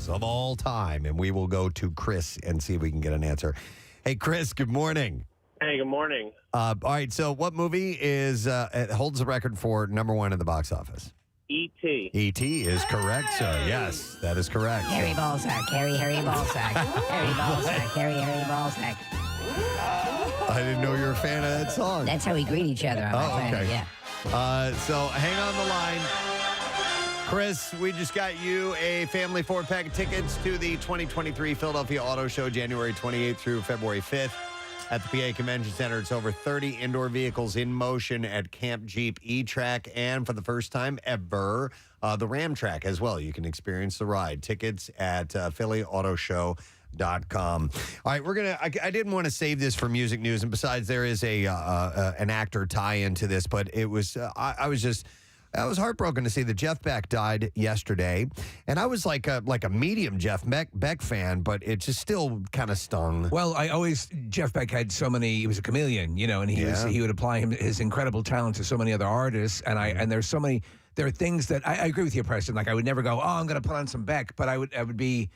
songs of all time, and we will go to Chris and see if we can get an answer. Hey, Chris, good morning. Hey, good morning. All right, so what movie is holds the record for number one in the box office? E.T. E.T. is correct, sir. Yes, that is correct. Harry Ballsack, Harry Ballsack, Harry Ballsack, Harry Ballsack. I didn't know you were a fan of that song. That's how we greet each other on my planet, okay. yeah. So hang on the line. Chris, we just got you a family 4-pack of tickets to the 2023 Philadelphia Auto Show, January 28th through February 5th. At the PA Convention Center, it's over 30 indoor vehicles in motion at Camp Jeep E-Track, and for the first time ever, the Ram Track as well. You can experience the ride. Tickets at PhillyAutoShow.com. All right, we're gonna. I didn't want to save this for music news, and besides, there is an actor tie-in to this, but it was. I was heartbroken to see that Jeff Beck died yesterday, and I was like a medium Jeff Beck fan, but it just still kind of stung. Well, Jeff Beck had so many. He was a chameleon, and he would apply his incredible talent to so many other artists, and there's so many. There are things that I agree with you, Preston. Like I would never go, I'm going to put on some Beck, but I would be.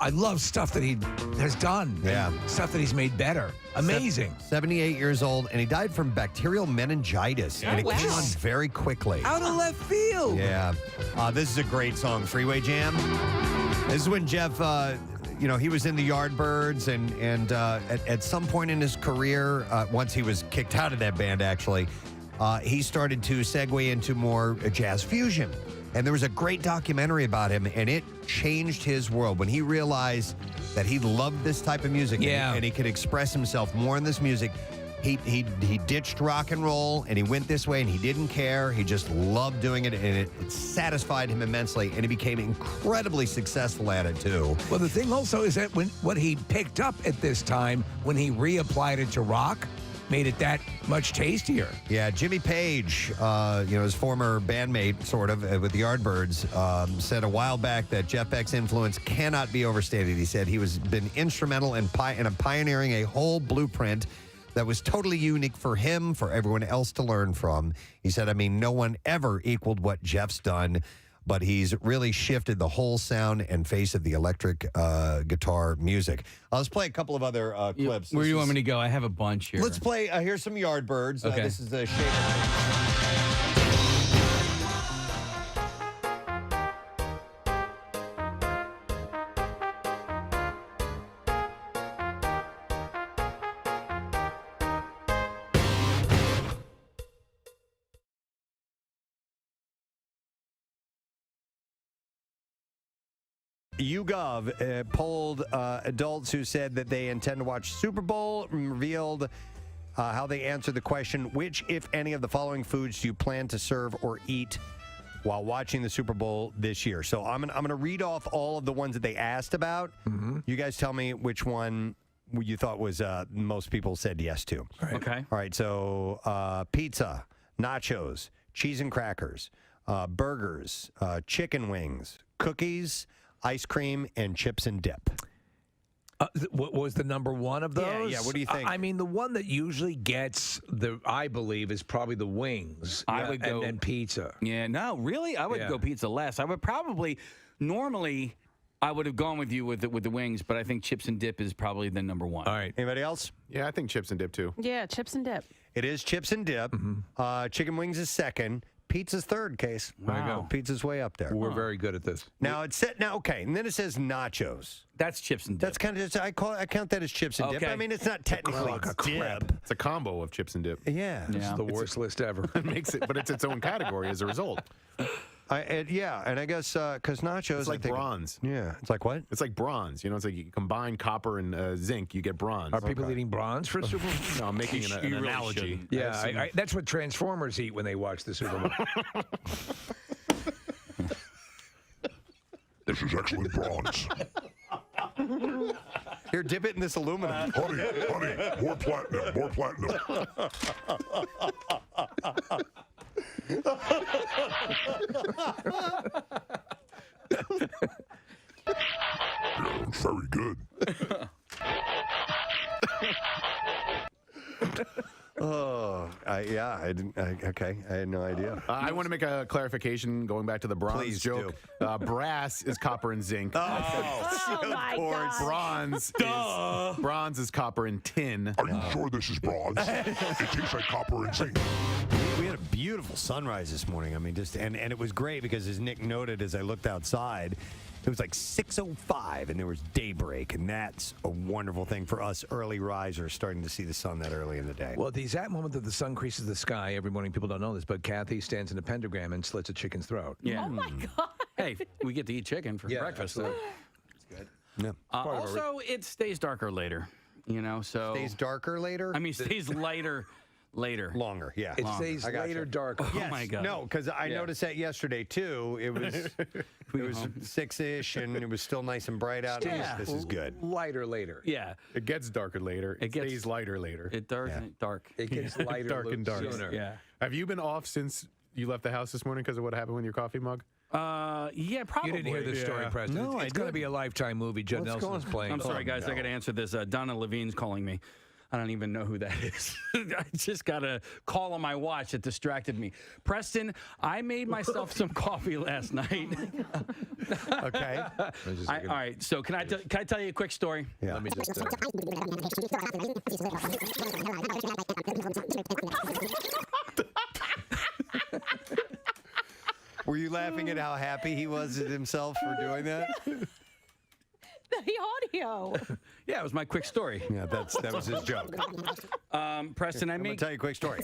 I love stuff that he has done. Yeah. Stuff that he's made better. Amazing. 78 years old, and he died from bacterial meningitis. And it came on very quickly. Out of left field. Yeah. This is a great song, Freeway Jam. This is when Jeff, he was in the Yardbirds, and at some point in his career, once he was kicked out of that band, actually, he started to segue into more jazz fusion. And there was a great documentary about him, and it changed his world when he realized that he loved this type of music and he could express himself more in this music. He ditched rock and roll, and he went this way, and he didn't care. He just loved doing it, and it satisfied him immensely, and he became incredibly successful at it, too. Well, the thing also is that what he picked up at this time, when he reapplied it to rock, made it that much tastier. Yeah, Jimmy Page, his former bandmate, sort of, with the Yardbirds, said a while back that Jeff Beck's influence cannot be overstated. He said he was been instrumental in pioneering a whole blueprint that was totally unique for him, for everyone else to learn from. He said, no one ever equaled what Jeff's done, but he's really shifted the whole sound and face of the electric guitar music. Let's play a couple of other clips. Where do you want me to go? I have a bunch here. Let's play, here's some Yardbirds. Okay. This is the Shaker. YouGov polled adults who said that they intend to watch Super Bowl, and revealed how they answered the question, which, if any, of the following foods do you plan to serve or eat while watching the Super Bowl this year? So I'm gonna read off all of the ones that they asked about. Mm-hmm. You guys tell me which one you thought was most people said yes to. Right. Okay. All right, so pizza, nachos, cheese and crackers, burgers, chicken wings, cookies, ice cream, and chips and dip. What was the number one of those? Yeah, what do you think? The one that usually gets I believe, is probably the wings. I would go, and then pizza. Yeah, no, really? I would go pizza less. I would probably, normally, I would have gone with you with the wings, but I think chips and dip is probably the number one. All right. Anybody else? Yeah, I think chips and dip, too. Yeah, chips and dip. It is chips and dip. Mm-hmm. Chicken wings is second. Pizza's third, Case. Wow. There you go. Pizza's way up there. We're very good at this. Now okay, and then it says nachos. That's chips and dip. That's kind of I count that as chips and dip. I mean, it's not technically a dip. It's a combo of chips and dip. Yeah, It's the worst list ever. It makes it, but it's its own category as a result. And I guess because nachos, it's like bronze. Yeah, it's like what? It's like bronze. It's like you combine copper and zinc, you get bronze. Are people eating bronze for Super Bowl? No, I'm making an really analogy. shouldn't. Yeah, that's what Transformers eat when they watch the Super Bowl. This is excellent bronze. Here, dip it in this aluminum. Honey, more platinum. Very good. Yeah, I didn't. Okay, I had no idea. I want to make a clarification going back to the bronze Please joke. Brass is copper and zinc. Oh, my God. Bronze is copper and tin. Are you sure this is bronze? It tastes like copper and zinc. We had a beautiful sunrise this morning. I mean, and it was great because, as Nick noted, as I looked outside, it was like 6:05 and there was daybreak, and that's a wonderful thing for us early risers starting to see the sun that early in the day. Well, the exact moment that the sun creases the sky every morning, people don't know this, but Kathy stands in a pentagram and slits a chicken's throat. Yeah. Oh, my God. Hey, we get to eat chicken for breakfast. So. Yeah. Also, it stays darker later. So Stays darker later? I mean, stays lighter later. Longer, yeah. It stays later darker. Oh, my God. No, because I noticed that yesterday, too. It was 6-ish, and it was still nice and bright out. Yeah. This is good. Lighter later. Yeah. It gets darker later. It stays lighter later. It dark. It gets lighter dark and dark sooner. Yeah. Have you been off since you left the house this morning because of what happened with your coffee mug? Yeah, probably. You didn't hear this story, Preston. No, it's going to be a Lifetime movie. Judd What's Nelson's going- playing. I'm sorry, guys. I got to answer this. Donna Levine's calling me. I don't even know who that is. I just got a call on my watch that distracted me. Preston, I made myself some coffee last night. Okay. All right. So can I tell you a quick story? Yeah. Let me just. Were you laughing at how happy he was at himself for doing that? The audio. Yeah, it was my quick story. Yeah, that was his joke. Preston, I'm going to tell you a quick story.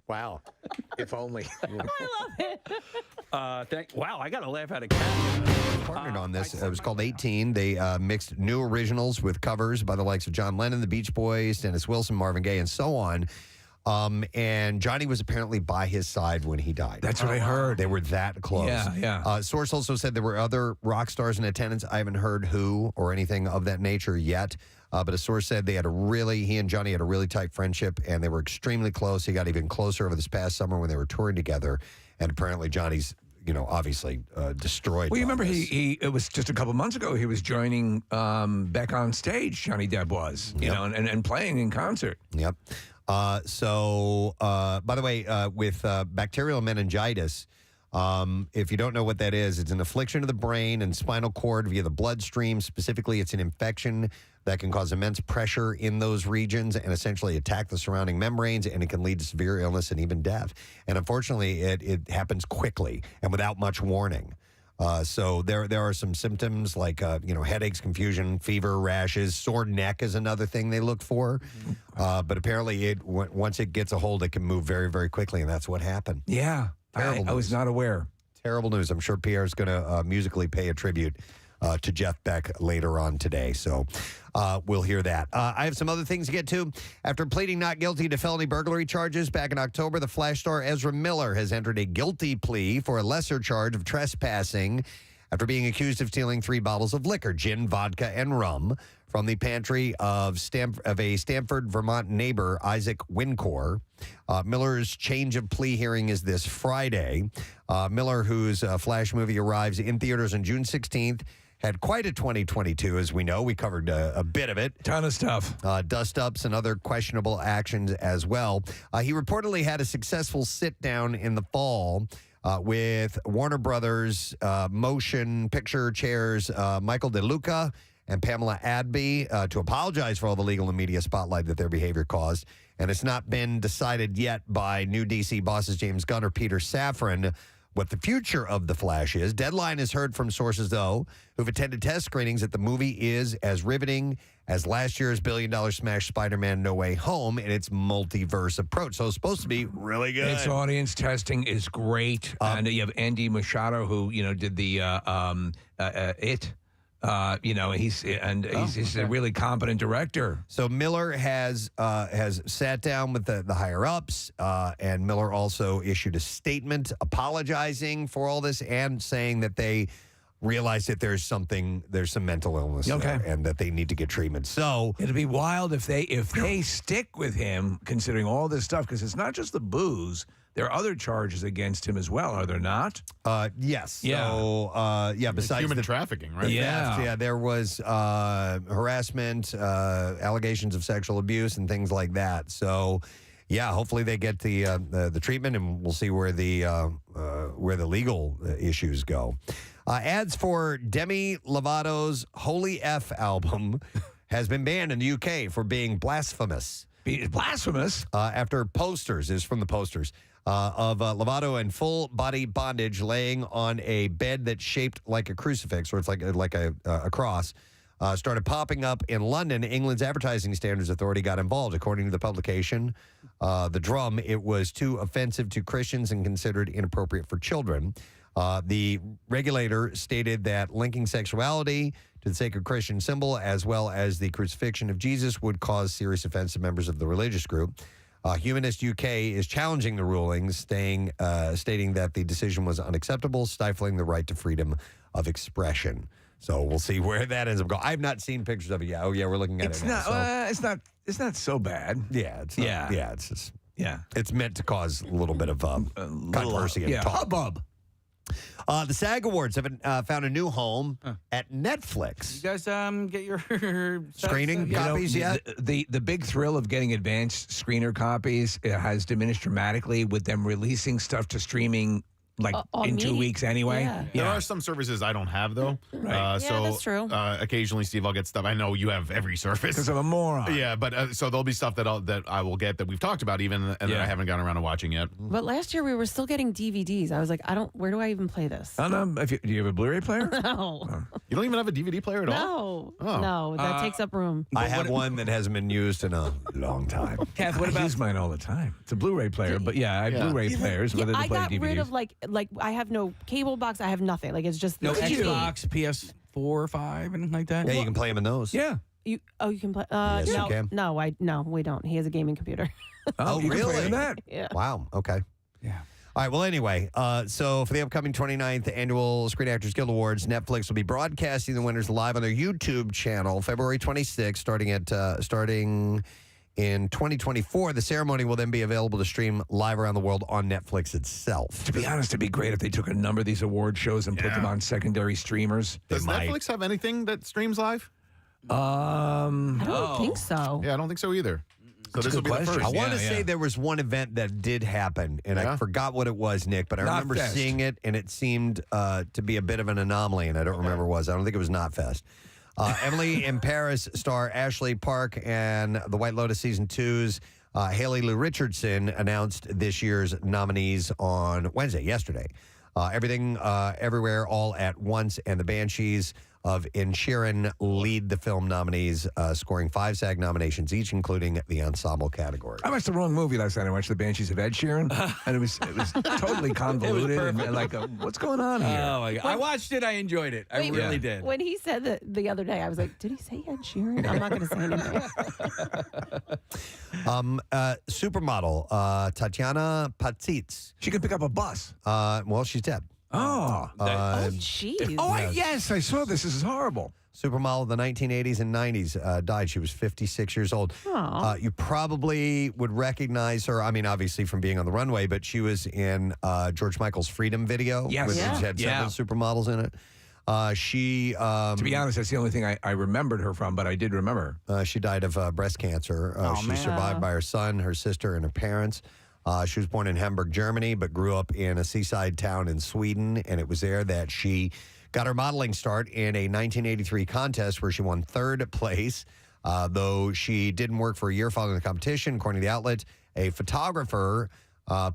Wow. If only. I love it. Wow, I got to laugh at a cat. Partnered on this. It was called 18. They mixed new originals with covers by the likes of John Lennon, the Beach Boys, Dennis Wilson, Marvin Gaye, and so on. And Johnny was apparently by his side when he died. That's what I heard. They were that close. Yeah. Source also said there were other rock stars in attendance. I haven't heard who or anything of that nature yet. But a source said he and Johnny had a really tight friendship, and they were extremely close. He got even closer over this past summer when they were touring together. And apparently Johnny's, obviously destroyed. Well, you remember this. it was just a couple months ago, he was joining Beck on stage, Johnny Depp was, and playing in concert. Yep. By the way, with bacterial meningitis, if you don't know what that is, it's an affliction of the brain and spinal cord via the bloodstream. Specifically, it's an infection that can cause immense pressure in those regions and essentially attack the surrounding membranes, and it can lead to severe illness and even death. And unfortunately, it happens quickly and without much warning. So there are some symptoms like headaches, confusion, fever, rashes, sore neck is another thing they look for. But apparently, once it gets a hold, it can move very, very quickly, and that's what happened. Yeah, I was not aware. Terrible news. I'm sure Pierre's going to musically pay a tribute to Jeff Beck later on today. So we'll hear that. I have some other things to get to. After pleading not guilty to felony burglary charges back in October, the Flash star Ezra Miller has entered a guilty plea for a lesser charge of trespassing after being accused of stealing 3 bottles of liquor, gin, vodka, and rum, from the pantry of a Stamford, Vermont neighbor, Isaac Wincor. Miller's change of plea hearing is this Friday. Miller, whose Flash movie arrives in theaters on June 16th, had quite a 2022, as we know. We covered a bit of it. Ton of stuff. Dust-ups and other questionable actions as well. He reportedly had a successful sit-down in the fall with Warner Brothers motion picture chairs Michael DeLuca and Pamela Adby to apologize for all the legal and media spotlight that their behavior caused. And it's not been decided yet by new DC bosses James Gunn or Peter Safran what the future of The Flash is. Deadline has heard from sources, though, who've attended test screenings that the movie is as riveting as last year's billion-dollar smash Spider-Man No Way Home in its multiverse approach. So it's supposed to be really good. Its audience testing is great. And you have Andy Machado, who, did the It. He's a really competent director. So Miller has sat down with the higher ups, and Miller also issued a statement apologizing for all this and saying that they realize that there's some mental illness there and that they need to get treatment. So it'd be wild if they stick with him, considering all this stuff, because it's not just the booze. there are other charges against him as well, are there not? Yes. Yeah. So, besides Human the trafficking, right? Yeah. Yeah, there was harassment, allegations of sexual abuse, and things like that. So, yeah, hopefully they get the treatment, and we'll see where the legal issues go. Ads for Demi Lovato's Holy F album has been banned in the UK for being blasphemous. Blasphemous? After posters, is from the posters, of Lovato in full body bondage laying on a bed that's shaped like a crucifix, or it's like a cross, started popping up in London. England's Advertising Standards Authority got involved. According to the publication, The Drum, it was too offensive to Christians and considered inappropriate for children. The regulator stated that linking sexuality to the sacred Christian symbol, as well as the crucifixion of Jesus, would cause serious offense to members of the religious group. Humanist UK is challenging the ruling, stating that the decision was unacceptable, stifling the right to freedom of expression. So we'll see where that ends up going. I've not seen pictures of it yet. Oh yeah, we're looking at It's it now. not. It's not so bad. Yeah, it's not, Yeah. it's just, Yeah. it's meant to cause a little bit of controversy and Yeah. talk. Hubbub. The SAG Awards have found a new home at Netflix. You guys get your Screening Yeah. copies yet? The big thrill of getting advanced screener copies has diminished dramatically with them releasing stuff to streaming like on in 2 me. weeks anyway. Yeah. There are some services I don't have though. Right. So that's true. Occasionally, Steve, I'll get stuff. I know you have every service. Because I'm a moron. Yeah, but so there'll be stuff that I will get that we've talked about even, and that I haven't gotten around to watching yet. But last year we were still getting DVDs. I was like, where do I even play this? I don't know. Do you have a Blu-ray player? No. You don't even have a DVD player at all? No. Oh. No, that takes up room. I have one that hasn't been used in a long time. Kath, what I about use mine all the time. It's a Blu-ray player, but yeah, I have Blu-ray players. Yeah, Whether to I play got DVDs. rid of like I have no cable box. I have nothing. Like it's just no the TV. Xbox, PS4 or 5, anything like that? Yeah, you can play them in those. Yeah. You can play. Yes, you no, can. no, we don't. He has a gaming computer. Oh, you can play really? in that. Yeah. Wow. Okay. Yeah. All right. Well, anyway, so for the upcoming 29th Annual Screen Actors Guild Awards, Netflix will be broadcasting the winners live on their YouTube channel February 26th, starting in 2024. The ceremony will then be available to stream live around the world on Netflix itself. To be honest, it'd be great if they took a number of these award shows and put them on secondary streamers. Does might. Netflix have anything that streams live? I don't think so. Yeah, I don't think so either. So this a will good be the question. first. I want to Yeah, say yeah. there was one event that did happen, and I Yeah? forgot what it was, Nick, but I remember Knotfest. seeing it, and it seemed to be a bit of an anomaly, and I don't remember what it was. I don't think it was Knotfest. Emily in Paris star Ashley Park and The White Lotus Season 2's Haley Lou Richardson announced this year's nominees on Wednesday, yesterday. Everything, Everywhere, All at Once, and The Banshees of Inisherin lead the film nominees, scoring 5 SAG nominations each, including the ensemble category. I watched the wrong movie last night. I watched The Banshees of Ed Sheeran, and it was totally convoluted and like, what's going on here? Oh my God. I watched it. I enjoyed it. I Wait, really did. When he said that the other day, I was like, did he say Ed Sheeran? I'm not going to say anything. Supermodel Tatiana Patzitz. She could pick up a bus. Well, she's dead. Oh. Oh, jeez. Yes, I saw this. This is horrible. Supermodel of the 1980s and 90s died. She was 56 years old. You probably would recognize her, I mean, obviously from being on the runway, but she was in George Michael's Freedom video. Yes. Which Yeah. had several supermodels in it. She To be honest, that's the only thing I remembered her from, but I did remember her. she died of breast cancer. She was survived by her son, her sister, and her parents. She was born in Hamburg, Germany, but grew up in a seaside town in Sweden, and it was there that she got her modeling start in a 1983 contest where she won 3rd place, though she didn't work for a year following the competition. According to the outlet, a photographer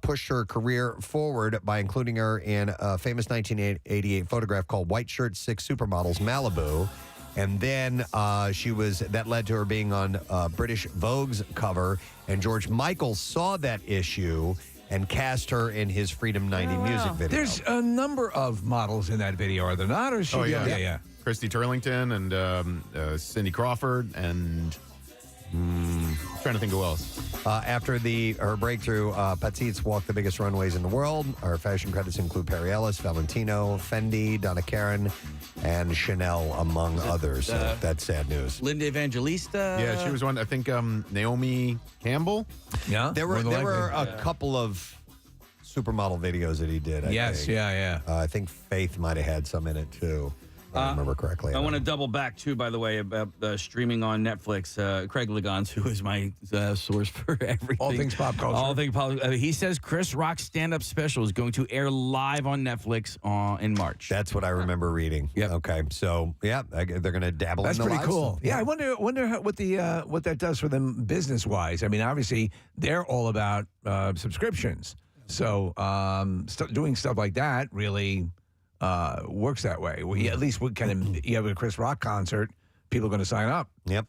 pushed her career forward by including her in a famous 1988 photograph called White Shirt 6 Supermodels Malibu. And then that led to her being on British Vogue's cover. And George Michael saw that issue and cast her in his Freedom 90 music video. There's a number of models in that video, are there not? Or is she? Oh, yeah. yeah. Christy Turlington and Cindy Crawford and trying to think who else. After her breakthrough, Patzitz walked the biggest runways in the world. Her fashion credits include Perry Ellis, Valentino, Fendi, Donna Karan, and Chanel, among others. So that's sad news. Linda Evangelista. Yeah, she was one. I think Naomi Campbell. Yeah. There were a couple of supermodel videos that he did. I think. yeah. I think Faith might have had some in it too. If I remember correctly. I want to double back too, by the way, about streaming on Netflix. Craig Legans, who is my source for everything, All things pop culture. All things pop. He says Chris Rock's stand-up special is going to air live on Netflix in March. That's what I remember reading. Yep. Okay. So they're going to dabble That's in the pretty live cool. stuff. Yeah, I wonder what that does for them business wise. I mean, obviously they're all about subscriptions, so doing stuff like that really works that way. We at least you have a Chris Rock concert, people are going to sign up. Yep.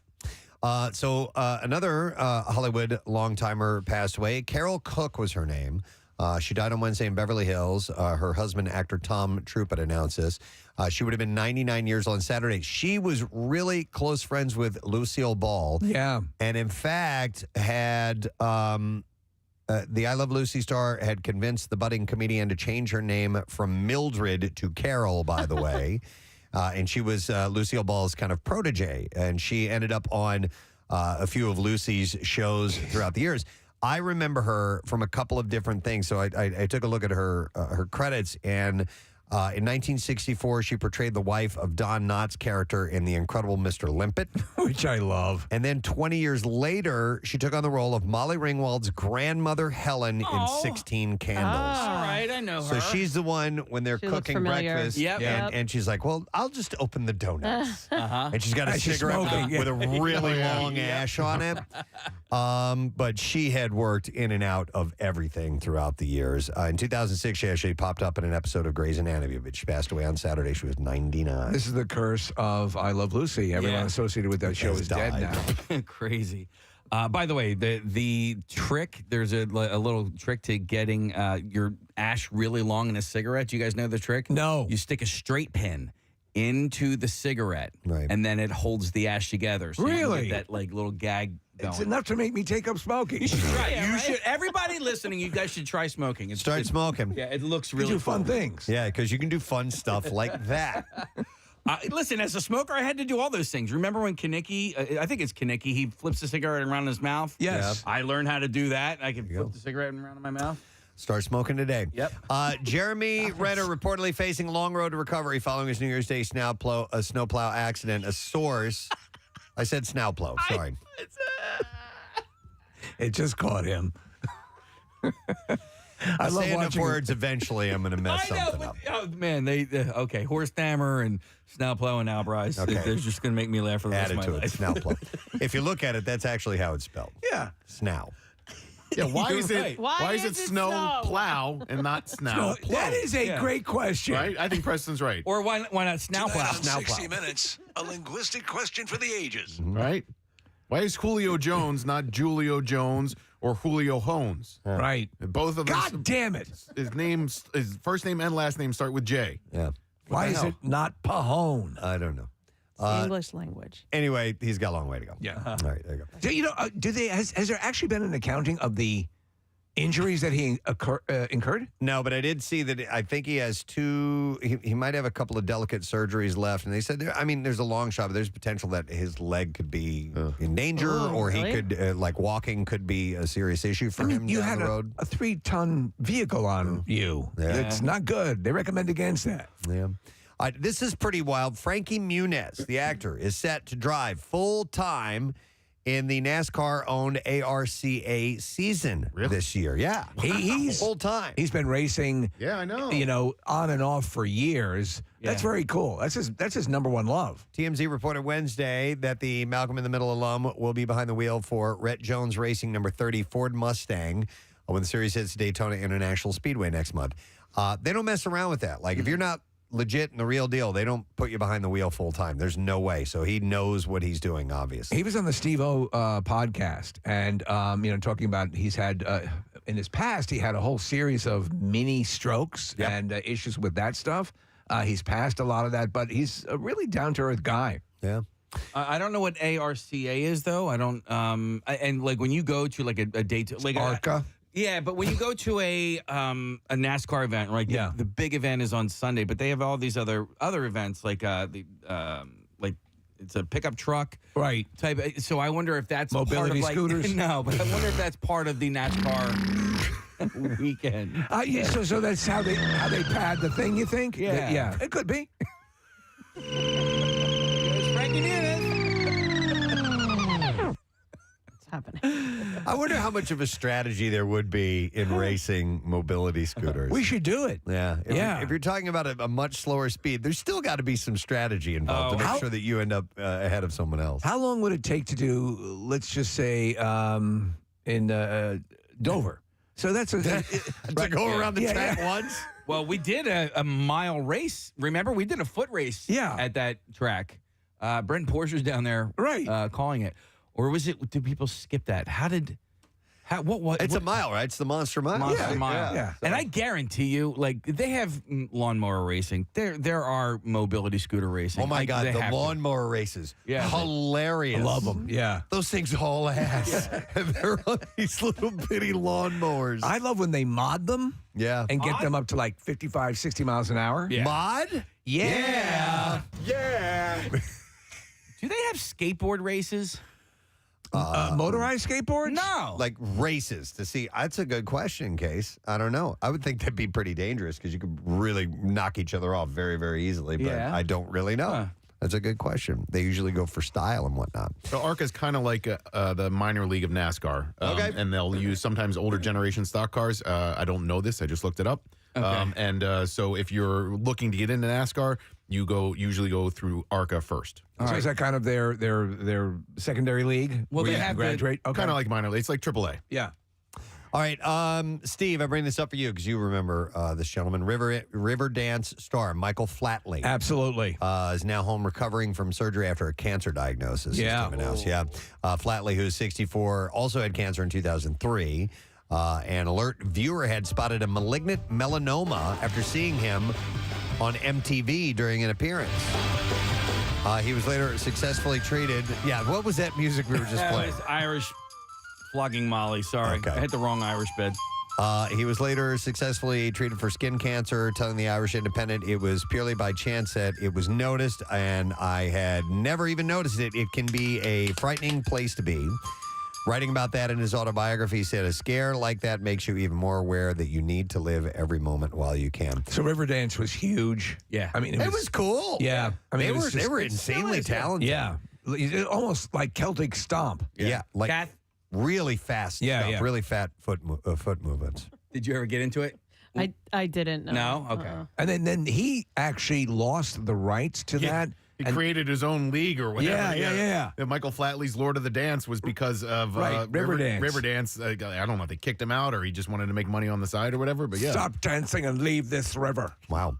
So another Hollywood long-timer passed away. Carol Cook was her name. She died on Wednesday in Beverly Hills. Her husband, actor Tom Truppett, announced this. She would have been 99 years old on Saturday. She was really close friends with Lucille Ball. Yeah. And in fact, had the I Love Lucy star had convinced the budding comedian to change her name from Mildred to Carol, by the way. And she was Lucille Ball's kind of protege. And she ended up on a few of Lucy's shows throughout the years. I remember her from a couple of different things. So I took a look at her credits, and in 1964, she portrayed the wife of Don Knotts' character in The Incredible Mr. Limpet. Which I love. And then 20 years later, she took on the role of Molly Ringwald's grandmother, Helen, in 16 Candles. All right, I know her. So she's the one when they're She looks cooking familiar. breakfast. Yep. And she's like, well, I'll just open the donuts. And she's got a And she's cigarette smoking, with a really long ash on it. But she had worked in and out of everything throughout the years. In 2006, she actually popped up in an episode of Grey's Anatomy, but she passed away on Saturday. She was 99. This is the curse of I Love Lucy. Everyone associated with that show Has is dead died. now. Crazy. By the way, the trick, there's a little trick to getting your ash really long in a cigarette. Do you guys know the trick? No. You stick a straight pin into the cigarette, Right. and then it holds the ash together. So you Really? get that little gag going. It's enough to make me take up smoking. You should try it. You should. Everybody listening, you guys should try smoking. Start smoking. Yeah, it looks You really do fun cool. things. Yeah, because you can do fun stuff like that. Listen, as a smoker, I had to do all those things. Remember when Kanicki, I think it's Kanicki, he flips the cigarette around his mouth? Yes. I learned how to do that. I can flip the cigarette around in my mouth. Start smoking today. Yep. Jeremy Renner reportedly facing long road to recovery following his New Year's Day snowplow accident. A source. I said snowplow. Sorry. It just caught him. I love say enough watching words. Eventually, I'm going to mess something up. Oh, man, okay, horse dammer and snowplow and Albright. Okay. They're just going to make me laugh for the rest Added of to my it. life. Snowplow. If you look at it, that's actually how it's spelled. Yeah. Snow. Yeah, why You're is it right. why is it snow plow and not snow? That is a great question. Right? I think Preston's right. Or why not snowplow? 60 Minutes, a linguistic question for the ages. Right? Why is Julio Jones not Julio Jones or Julio Hones? Right. Both of them. God damn it. His first name and last name start with J. Yeah. Why is hell? it not Pahone? I don't know. It's the English language. Anyway, he's got a long way to go. Yeah. All right, there you go. Has there actually been an accounting of the injuries that he incurred? No, but I did see that I think he has two. He might have a couple of delicate surgeries left, and they said, there's a long shot, but there's potential that his leg could be in danger, or he really? could, walking could be a serious issue for him You down had the road. a 3-ton vehicle on you. Yeah. It's not good. They recommend against that. Yeah. This is pretty wild. Frankie Muniz, the actor, is set to drive full time in the NASCAR-owned ARCA season this year. Yeah, He's full time. He's been racing. Yeah, I know. On and off for years. That's very cool. That's his number one love. TMZ reported Wednesday that the Malcolm in the Middle alum will be behind the wheel for Rhett Jones Racing number 30 Ford Mustang when the series hits Daytona International Speedway next month. They don't mess around with that. Like, if you're not legit and the real deal, they don't put you behind the wheel full time. There's no way. So he knows what he's doing, obviously. He was on the Steve-O podcast, and talking about he's had in his past he had a whole series of mini strokes and issues with that stuff. He's passed a lot of that, but he's a really down to earth guy. Yeah. I don't know what ARCA is, though. I don't. And like when you go to like a date, like ARCA. Yeah, but when you go to a NASCAR event, right? Yeah. The big event is on Sunday, but they have all these other events like it's a pickup truck Right. type. So I wonder if that's Mobility part of, scooters? No, but I wonder if that's part of the NASCAR weekend. Yeah, so that's how they pad the thing. You think? Yeah. Yeah. It could be. Frankie Muniz. What's happening? I wonder how much of a strategy there would be in racing mobility scooters. We should do it. Yeah. Yeah. If you're talking about a much slower speed, there's still got to be some strategy involved to make sure that you end up ahead of someone else. How long would it take to do? Let's just say in Dover. So that's to go around the track yeah. once? Well, we did a mile race. Remember, we did a foot race at that track. Brent Porsche's down there calling it. Or was it, did people skip that? It's a mile, right? It's the Monster Mile. Monster Mile. Yeah. And I guarantee you, like, they have lawnmower racing. There are mobility scooter racing. Oh, my God. They The have to. lawnmower races. Yeah. Hilarious. I love them. Yeah. Those things haul ass. And they're on these little bitty lawnmowers. I love when they mod them. Yeah. And get them up to like 55, 60 miles an hour. Yeah. Mod? Yeah. Do they have skateboard races? Motorized skateboards? No. Like races to see. That's a good question, Case. I don't know. I would think that'd be pretty dangerous because you could really knock each other off very, very easily. But Yeah. I don't really know. Huh. That's a good question. They usually go for style and whatnot. So ARCA is kind of like the minor league of NASCAR. Okay. And they'll use sometimes older generation stock cars. I don't know this. I just looked it up. Okay. So if you're looking to get into NASCAR, you usually go through ARCA first. So is that kind of their secondary league? Well, where they you have graduate. Okay. Kind of like minor league. It's like AAA. Yeah. All right, Steve, I bring this up for you because you remember this gentleman, Riverdance star Michael Flatley. Absolutely. Is now home recovering from surgery after a cancer diagnosis. Yeah. Flatley, who's 64, also had cancer in 2003. An alert viewer had spotted a malignant melanoma after seeing him on MTV during an appearance. He was later successfully treated. Yeah, what was that music we were just playing? It was Irish flogging Molly. Sorry. Okay. I hit the wrong Irish bed. He was later successfully treated for skin cancer, telling the Irish Independent it was purely by chance that it was noticed, and I had never even noticed it. It can be a frightening place to be. Writing about that in his autobiography, he said, a scare like that makes you even more aware that you need to live every moment while you can. So Riverdance was huge. Yeah. I mean, It was cool. Yeah. I mean, they were insanely talented. Yeah. Almost like Celtic Stomp. Yeah. Like Kath, really fast stuff, yeah. really fat foot movements. did you ever get into it? I didn't know. No? Okay. And then he actually lost the rights to that. He created his own league or whatever. Yeah. Michael Flatley's Lord of the Dance was because of Riverdance. Riverdance. I don't know if they kicked him out or he just wanted to make money on the side or whatever. But yeah. Stop dancing and leave this river. Wow.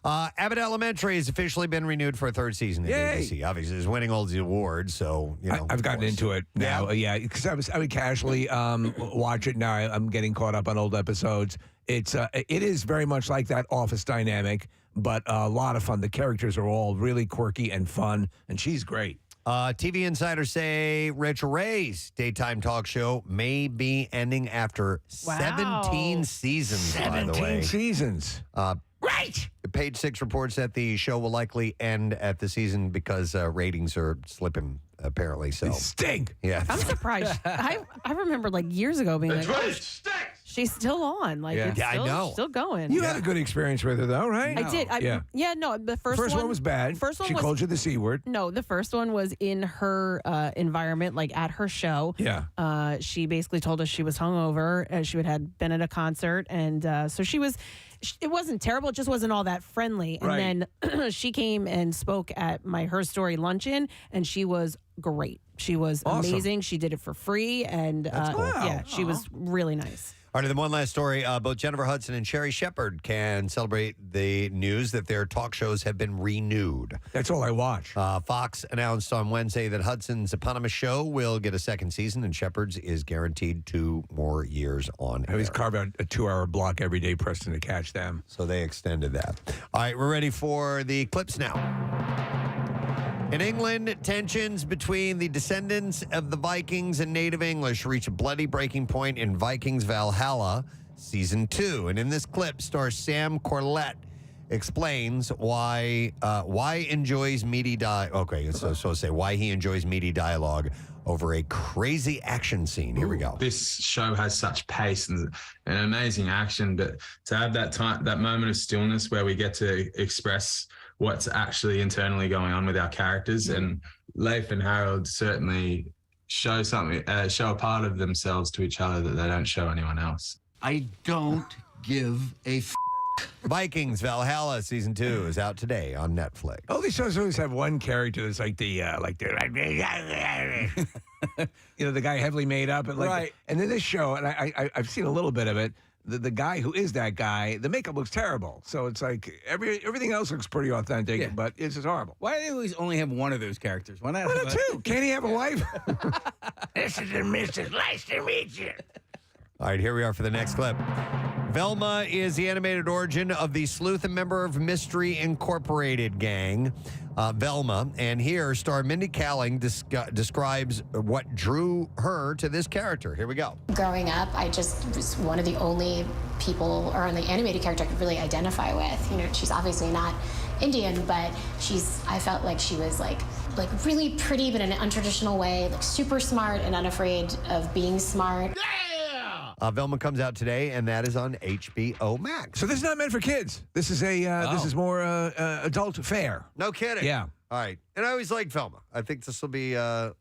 Abbott Elementary has officially been renewed for a third season at Yay. ABC. Obviously, it's winning all the awards, so you know. I've gotten into it now. Yeah, because I would casually watch it. Now I'm getting caught up on old episodes. It is very much like that Office dynamic, but a lot of fun. The characters are all really quirky and fun, and she's great. TV insiders say Rich Ray's daytime talk show may be ending after 17 seasons, by the way. 17 seasons. Right! Page 6 reports that the show will likely end at the season because ratings are slipping, apparently. So Stink. Yeah. I'm surprised. I remember like years ago being like, she's still on. Like, Yeah. it's Yeah, I still, know. still going. You had a good experience with her, though, right? I did. Yeah, no, the First one was bad. First one she was, called you the C word. No, the first one was in her environment, like at her show. Yeah. She basically told us she was hungover, as she had been at a concert, and so she was. It wasn't terrible. It just wasn't all that friendly. And then she came and spoke at my Her Story luncheon, and she was great. She was amazing. She did it for free, and yeah, she was really nice. All right, then one last story. Both Jennifer Hudson and Sherry Shepherd can celebrate the news that their talk shows have been renewed. That's all I watch. Fox announced on Wednesday that Hudson's eponymous show will get a second season, and Shepherd's is guaranteed 2 more years on I always air. carve out a 2-hour block every day, Preston, to catch them. So they extended that. All right, we're ready for the clips now. In England, tensions between the descendants of the Vikings and Native English reach a bloody breaking point in Vikings Valhalla Season 2. And in this clip, stars Sam Corlett explains why enjoys meaty dialogue. Okay, so say why he enjoys meaty dialogue over a crazy action scene. Here we go. This show has such pace and amazing action, but to have that moment of stillness where we get to express what's actually internally going on with our characters, and Leif and Harold certainly show a part of themselves to each other that they don't show anyone else. I don't give a Vikings Valhalla season 2 is out today on Netflix. All these shows always have one character that's like the you know, the guy heavily made up, and Right. And in this show, and I've seen a little bit of it. The guy who is that guy, the makeup looks terrible. So it's like everything else looks pretty authentic, but it's just horrible. Why do they always only have one of those characters? Why not? Well, have two. Can't he have a wife? This is a Mrs. Nice to meet you. All right, here we are for the next clip. Velma is the animated origin of the sleuth and member of Mystery Incorporated gang, Velma. And here, star Mindy Kaling describes what drew her to this character. Here we go. Growing up, I just was one of the only people, or only animated character I could really identify with. You know, she's obviously not Indian, but I felt like she was like really pretty, but in an untraditional way, like super smart and unafraid of being smart. Velma comes out today, and that is on HBO Max. So this is not meant for kids. This is this is more adult fare. No kidding. Yeah. All right. And I always liked Velma. I think this will be. I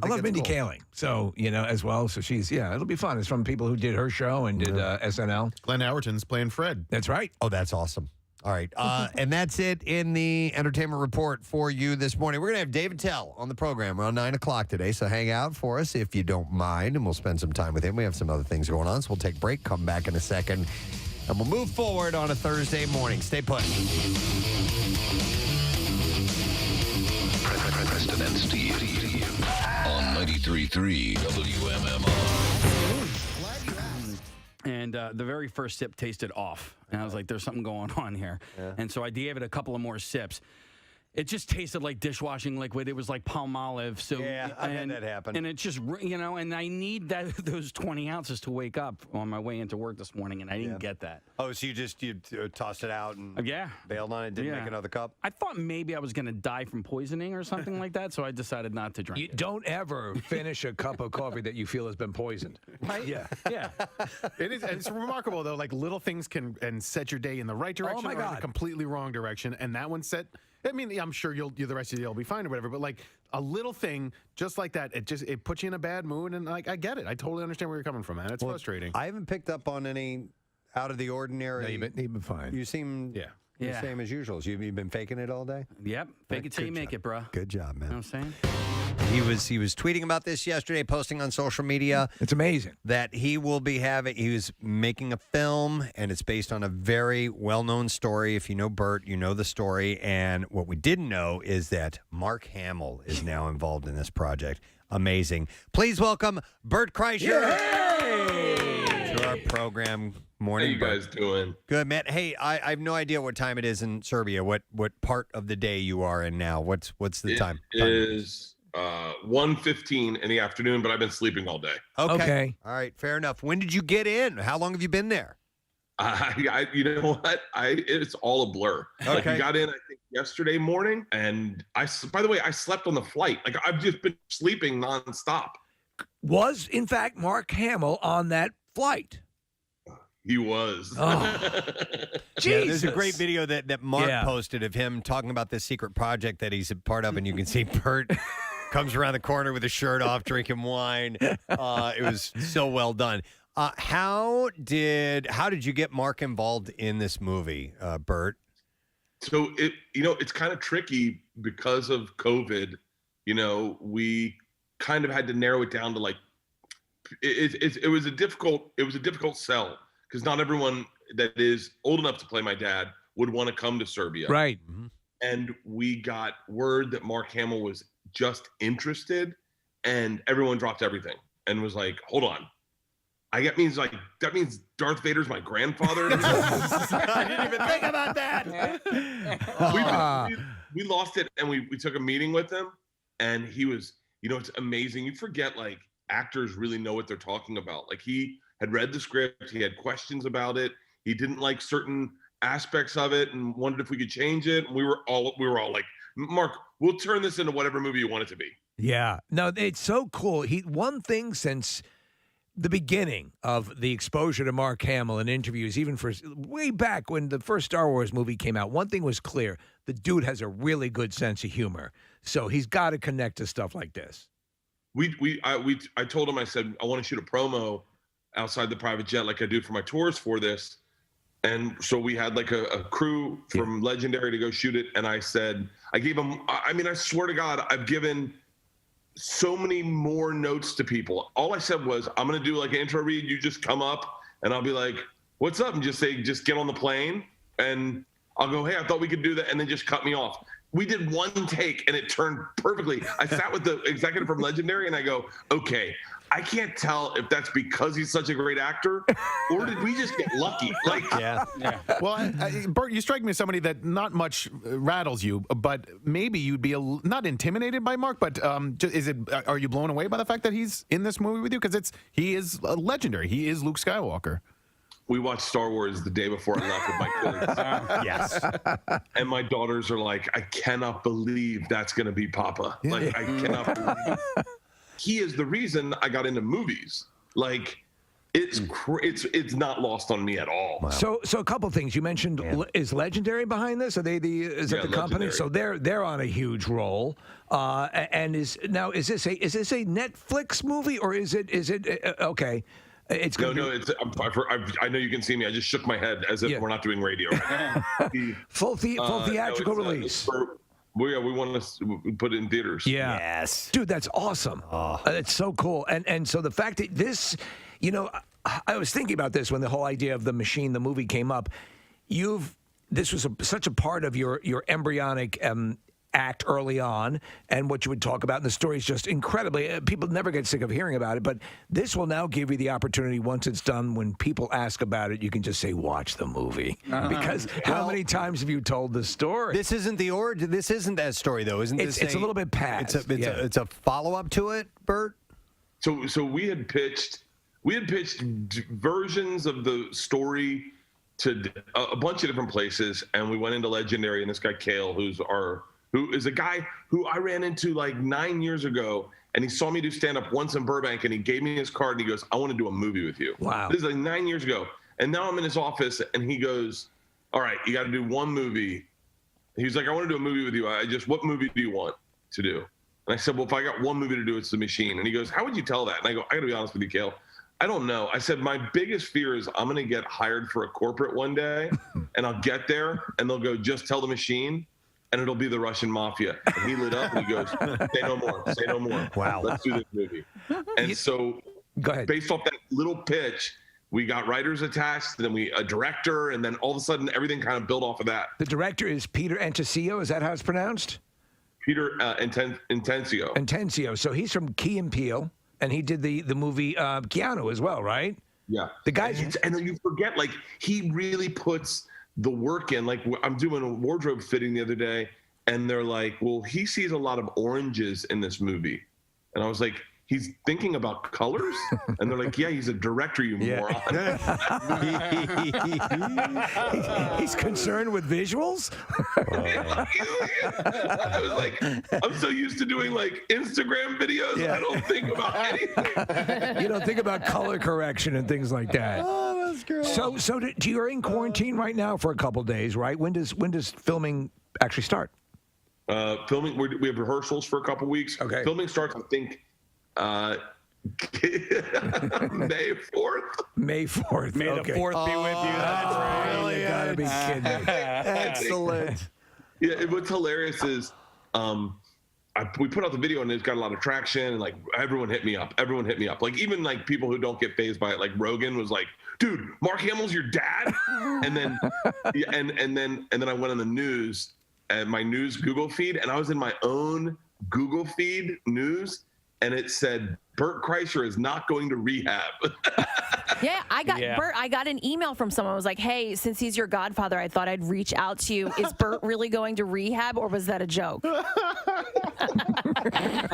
love Mindy Kaling, so as well. So she's it'll be fun. It's from people who did her show and did SNL. Glenn Howerton's playing Fred. That's right. Oh, that's awesome. All right. And that's it in the entertainment report for you this morning. We're going to have David Tell on the program around 9 o'clock today. So hang out for us if you don't mind, and we'll spend some time with him. We have some other things going on, so we'll take a break, come back in a second, and we'll move forward on a Thursday morning. Stay put. Preston and Steve on 93.3 WMMR. And the very first sip tasted off. And I was like, there's something going on here. Yeah. And so I gave it a couple of more sips. It just tasted like dishwashing liquid. It was like Palmolive. So yeah, I've had that happen. And it just, and I need those 20 ounces to wake up on my way into work this morning, and I didn't get that. Oh, so you tossed it out and bailed on it, didn't make another cup? I thought maybe I was going to die from poisoning or something like that, so I decided not to drink it. Don't ever finish a cup of coffee that you feel has been poisoned. Right? Yeah. Yeah. It's remarkable, though. Like, little things can set your day in the right direction or in the completely wrong direction. And that one set... I mean, I'm sure the rest of the day will be fine or whatever, but like a little thing just like that, it puts you in a bad mood, and like I get it. I totally understand where you're coming from, man. It's frustrating. I haven't picked up on any out of the ordinary. No, you've been fine. You seem the same as usual. You've been faking it all day? Yep. Fake it till you make it, bro. Good job, man. You know what I'm saying? He was tweeting about this yesterday, posting on social media. It's amazing that he was making a film, and it's based on a very well-known story. If you know Bert, you know the story. And what we didn't know is that Mark Hamill is now involved in this project. Amazing. Please welcome Bert Kreischer to our program. Morning. How you guys doing? Good, man. Hey, I have no idea what time it is in Serbia. What part of the day you are in now? What's the time? It is 1:15 in the afternoon, but I've been sleeping all day. Okay. All right. Fair enough. When did you get in? How long have you been there? You know what? It's all a blur. Okay. Like, we got in, I think, yesterday morning, and by the way, I slept on the flight. Like, I've just been sleeping nonstop. Was, in fact, Mark Hamill on that flight? He was. Oh. Yeah, there's a great video that Mark posted of him talking about this secret project that he's a part of, and you can see Bert comes around the corner with his shirt off, drinking wine. It was so well done. How did you get Mark involved in this movie, Bert? So it's kind of tricky because of COVID. We kind of had to narrow it down to like it was a difficult sell, because not everyone that is old enough to play my dad would want to come to Serbia. Right. Mm-hmm. And we got word that Mark Hamill was just interested, and everyone dropped everything and was like, hold on. That means Darth Vader's my grandfather. I didn't even think about that. We lost it, and we took a meeting with him, and he was, it's amazing. You forget, like, actors really know what they're talking about. Like, he had read the script, he had questions about it, he didn't like certain aspects of it and wondered if we could change it. And we were all like, Mark, we'll turn this into whatever movie you want it to be. Yeah. No, it's so cool. One thing since the beginning of the exposure to Mark Hamill in interviews, even for way back when the first Star Wars movie came out, one thing was clear. The dude has a really good sense of humor. So he's got to connect to stuff like this. I told him, I said, I want to shoot a promo outside the private jet like I do for my tours for this. And so we had like a crew from Legendary to go shoot it. And I said, I gave him, I mean, I swear to God, I've given so many more notes to people. All I said was, I'm going to do like an intro read. You just come up and I'll be like, what's up? And just say, just get on the plane. And I'll go, hey, I thought we could do that. And then just cut me off. We did one take and it turned perfectly. I sat with the executive from Legendary and I go, okay, I can't tell if that's because he's such a great actor or did we just get lucky? Like, yeah. Well, Bert, you strike me as somebody that not much rattles you, but maybe you'd be not intimidated by Mark, but are you blown away by the fact that he's in this movie with you? Because he is legendary. He is Luke Skywalker. We watched Star Wars the day before I left with my kids. Yes. And my daughters are like, I cannot believe that's going to be Papa. Like, I cannot believe. He is the reason I got into movies. Like, it's not lost on me at all. Wow. So a couple things you mentioned. Is Legendary behind this? Are they is that the company? Legendary. So they're on a huge roll. And is this a Netflix movie or is it okay? It's no. I know you can see me. I just shook my head as if we're not doing radio right now. Full theatrical release. We want to put it in theaters. Yeah. Yes. Dude, that's awesome. It's so cool. And so the fact that this, I was thinking about this when the whole idea of the machine, the movie came up. This was such a part of your embryonic act early on, and what you would talk about in the story is just incredibly. People never get sick of hearing about it, but this will now give you the opportunity once it's done. When people ask about it, you can just say, "Watch the movie," because how many times have you told the story? This isn't the origin. This isn't that story, though, isn't this? It's a little bit past. It's a follow up to it, Bert. So we had pitched versions of the story to a bunch of different places, and we went into Legendary, and this guy Kale, who is a guy who I ran into like 9 years ago, and he saw me do stand-up once in Burbank, and he gave me his card, and he goes, I want to do a movie with you. Wow. This is like 9 years ago. And now I'm in his office, and he goes, all right, you got to do one movie. He's like, I want to do a movie with you. What movie do you want to do? And I said, well, if I got one movie to do, it's The Machine. And he goes, how would you tell that? And I go, I got to be honest with you, Kale. I don't know. I said, my biggest fear is I'm going to get hired for a corporate one day, and I'll get there, and they'll go, just tell The Machine. And it'll be the Russian mafia. And he lit up and he goes, say no more, say no more. Wow. Let's do this movie. And so based off that little pitch, we got writers attached, then a director, and then all of a sudden everything kind of built off of that. The director is Peter Antencio. Is that how it's pronounced? Peter Intencio. Intencio. So he's from Key and Peele, and he did the movie Keanu as well, right? Yeah. The guy. And then you forget, like, he really puts the work in. Like, I'm doing a wardrobe fitting the other day, and they're like, well, he sees a lot of oranges in this movie. And I was like, he's thinking about colors? And they're like, yeah, he's a director, you moron. He's concerned with visuals? I was like, I'm so used to doing like Instagram videos, I don't think about anything. You don't think about color correction and things like that. Oh, that's great. So you're in quarantine right now for a couple days, right? When does filming actually start? Filming, we have rehearsals for a couple weeks. Okay. Filming starts, I think, May 4th. May 4th. May the 4th be with you. That's right. Really? You gotta be kidding me. Excellent. Yeah, what's hilarious is we put out the video and it's got a lot of traction, and like everyone hit me up. Like even like people who don't get fazed by it, like Rogan was like, dude, Mark Hamill's your dad? And then and then I went on the news and my news Google feed, and I was in my own Google feed news, and it said Bert Kreischer is not going to rehab. Yeah, Bert, I got an email from someone who was like, hey, since he's your godfather, I thought I'd reach out to you. Is Bert really going to rehab, or was that a joke? I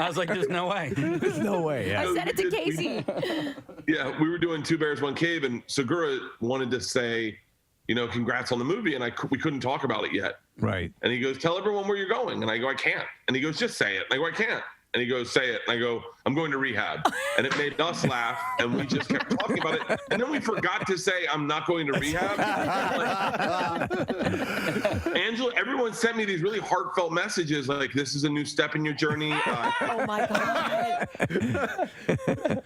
was like, there's no way. There's no way. Yeah. I said it to Casey. Yeah, we were doing Two Bears, One Cave, and Segura wanted to say, congrats on the movie, and we couldn't talk about it yet. Right. And he goes, tell everyone where you're going. And I go, I can't. And he goes, just say it. And I go, I can't. And he goes, say it. And I go, I'm going to rehab. And it made us laugh, and we just kept talking about it. And then we forgot to say, I'm not going to rehab. Angela, everyone sent me these really heartfelt messages like, this is a new step in your journey. Oh, my God.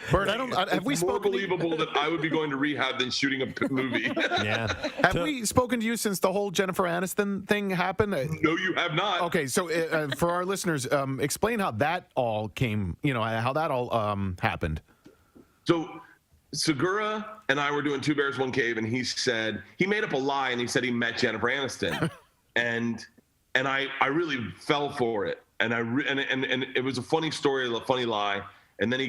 Bert, have we spoken? More believable that I would be going to rehab than shooting a movie. Yeah. Have we spoken to you since the whole Jennifer Aniston thing happened? No, you have not. Okay, so for our listeners, explain how that all came, how that all happened. So Segura and I were doing Two Bears, One Cave, and he made up a lie, and he said he met Jennifer Aniston. and I really fell for it. And it was a funny story, a funny lie. And then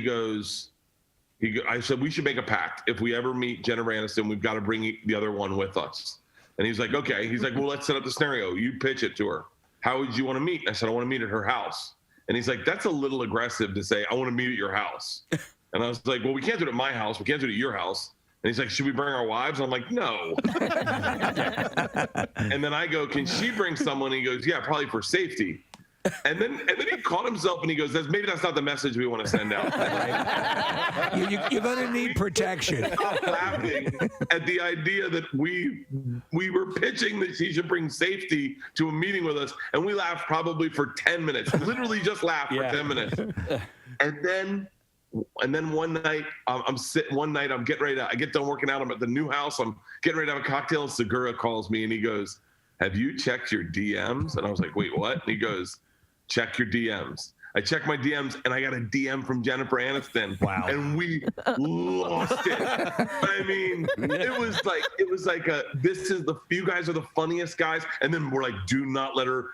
I said, we should make a pact. If we ever meet Jennifer Aniston, we've got to bring the other one with us. And he's like, okay. He's like, well, let's set up the scenario. You pitch it to her. How would you want to meet? I said, I want to meet at her house. And he's like, that's a little aggressive to say, I want to meet at your house. And I was like, well, we can't do it at my house. We can't do it at your house. And he's like, should we bring our wives? I'm like, no. And then I go, can she bring someone? He goes, yeah, probably for safety. And then he caught himself and he goes, maybe that's not the message we want to send out. You're going to need protection. Laughing at the idea that we were pitching that she should bring safety to a meeting with us, and we laughed probably for 10 minutes. Literally just laughed for 10 minutes. And then one night I'm getting ready I get done working out. I'm at the new house. I'm getting ready to have a cocktail, and Segura calls me and he goes, have you checked your DMs? And I was like, wait, what? And he goes, check your DMs. I checked my DMs, and I got a DM from Jennifer Aniston. Wow. And we lost it. I mean, it was like you guys are the funniest guys. And then we're like, do not let her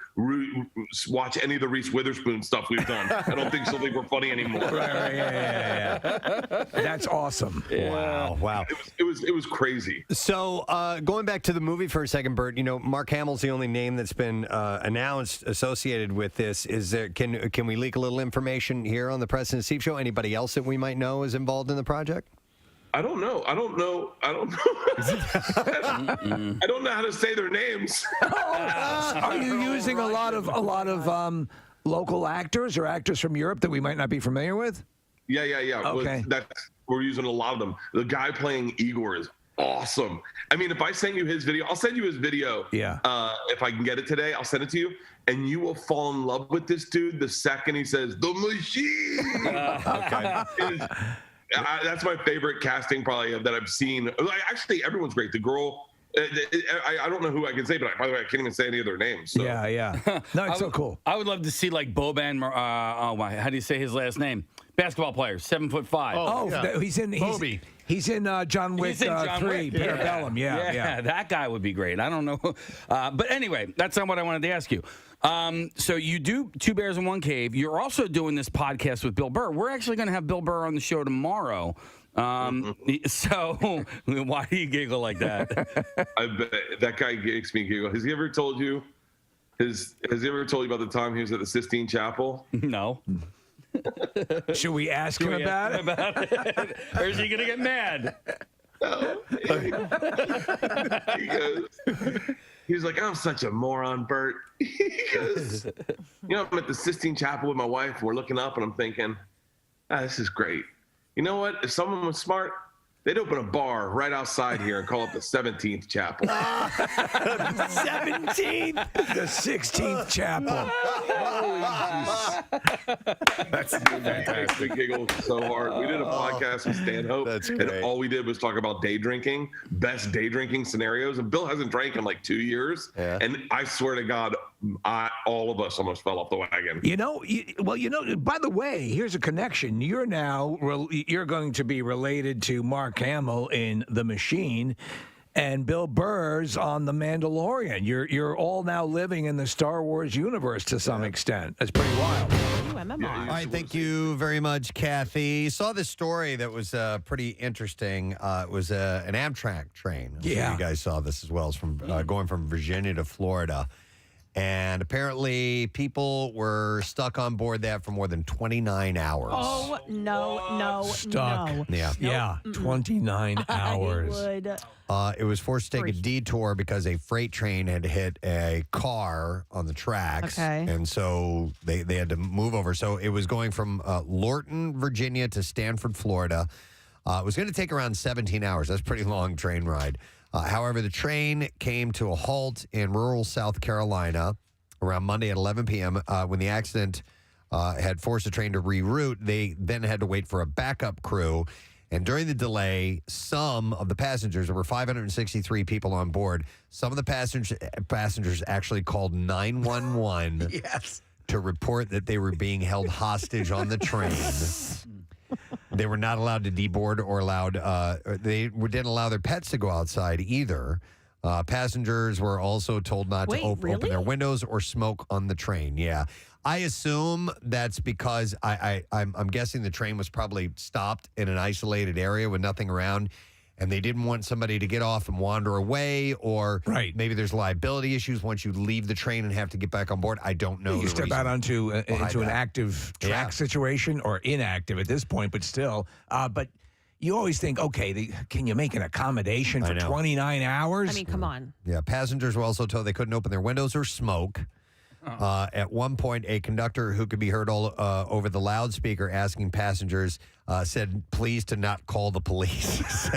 watch any of the Reese Witherspoon stuff we've done. I don't think she'll think we're funny anymore. Right, yeah. That's awesome. Yeah. Wow. It was crazy. So going back to the movie for a second, Bert, Mark Hamill's the only name that's been announced associated with this. Is there, can we leak a little information here on the Preston and Steve Show? Anybody else that we might know is involved in the project? I don't know. I don't know how to say their names. Are you using a lot of local actors or actors from Europe that we might not be familiar with? Yeah. Okay. We're using a lot of them. The guy playing Igor is awesome. I mean, if I send you his video, I'll send you his video. Yeah. If I can get it today, I'll send it to you, and you will fall in love with this dude the second he says the machine. Okay. That's my favorite casting probably that I've seen. Actually, everyone's great. The girl. I don't know who I can say, but by the way, I can't even say any of their names. So. Yeah. No, it's so cool. I would love to see like Boban. How do you say his last name? Basketball player, 7'5". He's in Bobby. He's in John Wick 3, Parabellum. Yeah. That guy would be great. I don't know. But anyway, that's not what I wanted to ask you. So you do Two Bears in One Cave. You're also doing this podcast with Bill Burr. We're actually going to have Bill Burr on the show tomorrow. So why do you giggle like that? I bet that guy makes me giggle. Has he ever told you? Has he ever told you about the time he was at the Sistine Chapel? No. Should we ask him about it? Or is he going to get mad? No. He's like, I'm such a moron, Bert. He goes, I'm at the Sistine Chapel with my wife, and we're looking up, and I'm thinking, this is great. You know what? If someone was smart, they'd open a bar right outside here and call it the 17th Chapel. 17th? The 16th Chapel. That's fantastic. Giggle so hard. We did a podcast with Stan Hope. That's great. And all we did was talk about day drinking, best day drinking scenarios. And Bill hasn't drank in like 2 years. Yeah. And I swear to God, all of us almost fell off the wagon. By the way, here's a connection. You're going to be related to Mark Hamill in The Machine, and Bill Burr's on The Mandalorian. You're all now living in the Star Wars universe to some extent. That's pretty wild. WMMR. All right, thank you very much, Kathy. Saw this story that was pretty interesting. It was an Amtrak train. I'm sure you guys saw this as well. It's from going from Virginia to Florida. And apparently, people were stuck on board that for more than 29 hours. Oh, no. Stuck. Yeah. Yeah, 29 hours. It was forced to take a detour because a freight train had hit a car on the tracks. Okay. And so they had to move over. So it was going from Lorton, Virginia to Stanford, Florida. It was going to take around 17 hours. That's a pretty long train ride. However, the train came to a halt in rural South Carolina around Monday at 11 p.m. When the accident had forced the train to reroute, they then had to wait for a backup crew. And during the delay, some of the passengers, there were 563 people on board, some of the passengers actually called 911 to report that they were being held hostage on the train. They were not allowed to deboard or they didn't allow their pets to go outside either. Passengers were also told not to open their windows or smoke on the train. Yeah. I assume that's because I'm guessing the train was probably stopped in an isolated area with nothing around, and they didn't want somebody to get off and wander away, or maybe there's liability issues once you leave the train and have to get back on board. I don't know. You step out into an active track situation, or inactive at this point, but still. But you always think, okay, can you make an accommodation for 29 hours? I mean, come on. Yeah, passengers were also told they couldn't open their windows or smoke. At one point, a conductor who could be heard all over the loudspeaker asking passengers said, please to not call the police.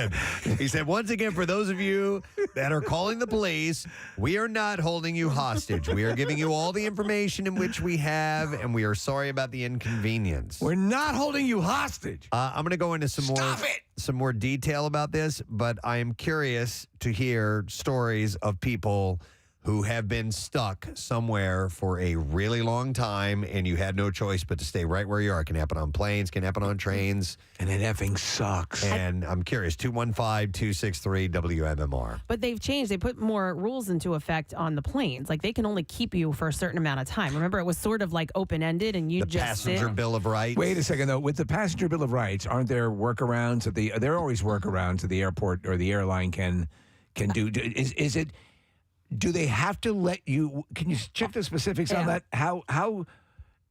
He said, once again, for those of you that are calling the police, we are not holding you hostage. We are giving you all the information in which we have, and we are sorry about the inconvenience. We're not holding you hostage. I'm going to go into some more detail about this, but I am curious to hear stories of people who have been stuck somewhere for a really long time, and you had no choice but to stay right where you are. It can happen on planes, can happen on trains. And it effing sucks. And I'm curious, 215-263-WMMR. But they've changed. They put more rules into effect on the planes. Like, they can only keep you for a certain amount of time. Remember, it was sort of like open-ended, and you just passenger Bill of Rights. Wait a second, though. With the passenger Bill of Rights, aren't there workarounds? There are always workarounds that the airport or the airline can do. Is it... Do they have to let you? Can you check the specifics on that? How,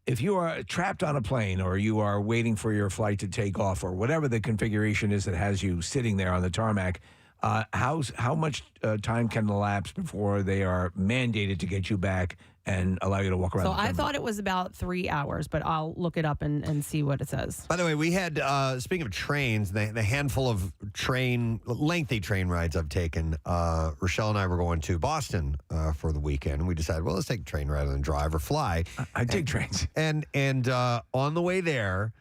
if you are trapped on a plane or you are waiting for your flight to take off or whatever the configuration is that has you sitting there on the tarmac, how much time can elapse before they are mandated to get you back and allow you to walk around? So I thought it was about 3 hours, but I'll look it up and see what it says. By the way, we had, speaking of trains, the handful of lengthy train rides I've taken, Rochelle and I were going to Boston for the weekend, and we decided, well, let's take a train rather than drive or fly. I dig trains. And on the way there,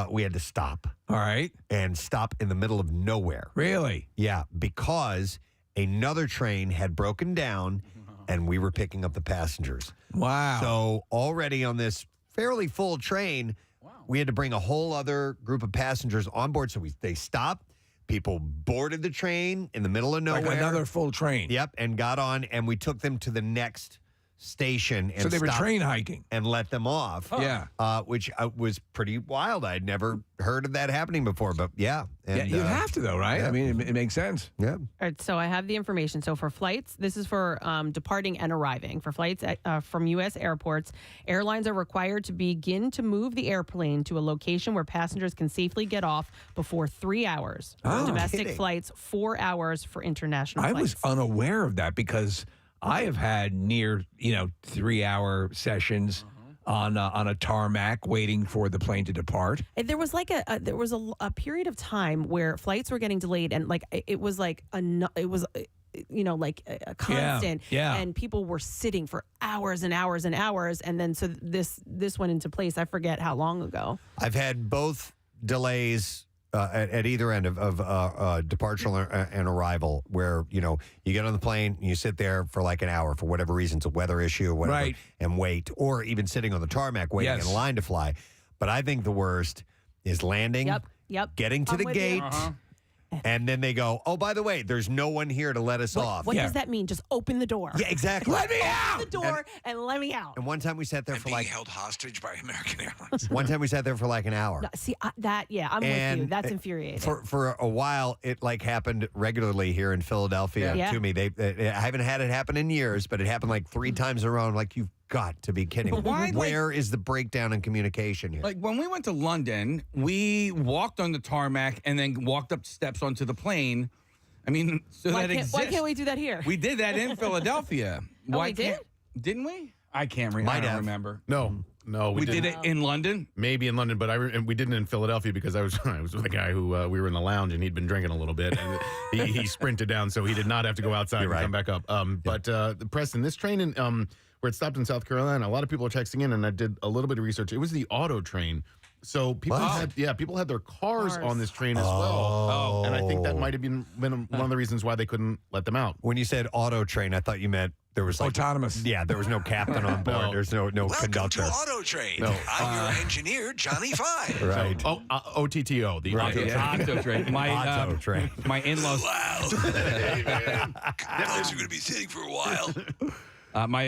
we had to stop. All right. And stop in the middle of nowhere. Really? Yeah, because another train had broken down, and we were picking up the passengers. Wow. So already on this fairly full train, we had to bring a whole other group of passengers on board. So they stopped. People boarded the train in the middle of nowhere. Like another full train. Yep, and got on, and we took them to the next station. And so they were train hiking. And let them off. Oh. Yeah. Which was pretty wild. I'd never heard of that happening before, but yeah. And, you have to, though, right? Yeah. I mean, it makes sense. Yeah. All right, so I have the information. So for flights, this is for departing and arriving. For flights from U.S. airports, airlines are required to begin to move the airplane to a location where passengers can safely get off before 3 hours. Oh, domestic kidding. flights, 4 hours for international I flights. was unaware of that because I have had near 3-hour sessions on a tarmac waiting for the plane to depart. And there was like a period of time where flights were getting delayed, and like it was like a constant. Yeah. And people were sitting for hours and hours and hours, and then so this went into place. I forget how long ago. I've had both delays at either end of departure and arrival, where you get on the plane and you sit there for like an hour for whatever reason, it's a weather issue or whatever, right, and wait, or even sitting on the tarmac waiting in line to fly. But I think the worst is landing, Yep. getting to the gate, And then they go, oh, by the way, there's no one here to let us off. What does that mean? Just open the door. Yeah, exactly. Let me out! Open the door and let me out. And one time we sat there for being held hostage by American Airlines. One time we sat there for like an hour. No, see, I'm with you. That's infuriating. For a while, it like happened regularly here in Philadelphia to me. I haven't had it happen in years, but it happened like 3 times in a row. I'm like, you've got to be kidding me. Where is the breakdown in communication here? Like when we went to London, we walked on the tarmac and then walked up steps onto the plane. I mean, so why that exists. Why can't we do that here? We did that in Philadelphia. We did? Didn't we? I can't remember. No, we did it in London. Maybe in London, but and we didn't in Philadelphia because I was with a guy who we were in the lounge and he'd been drinking a little bit and he sprinted down, so he did not have to go outside and come back up. But Preston, this train in where it stopped in South Carolina, a lot of people are texting in, and I did a little bit of research. It was the auto train. So people had their cars on this train as well. And I think that might have been one of the reasons why they couldn't let them out. When you said auto train, I thought you meant there was like autonomous. Yeah, there was no captain on board. There's no Welcome conductor. to Auto Train. No. I'm your engineer, Johnny Five. Right. So, OTTO, the auto train. Auto train. Auto train. My in-laws. Wow. Hey, man. Those are going to be sitting for a while. My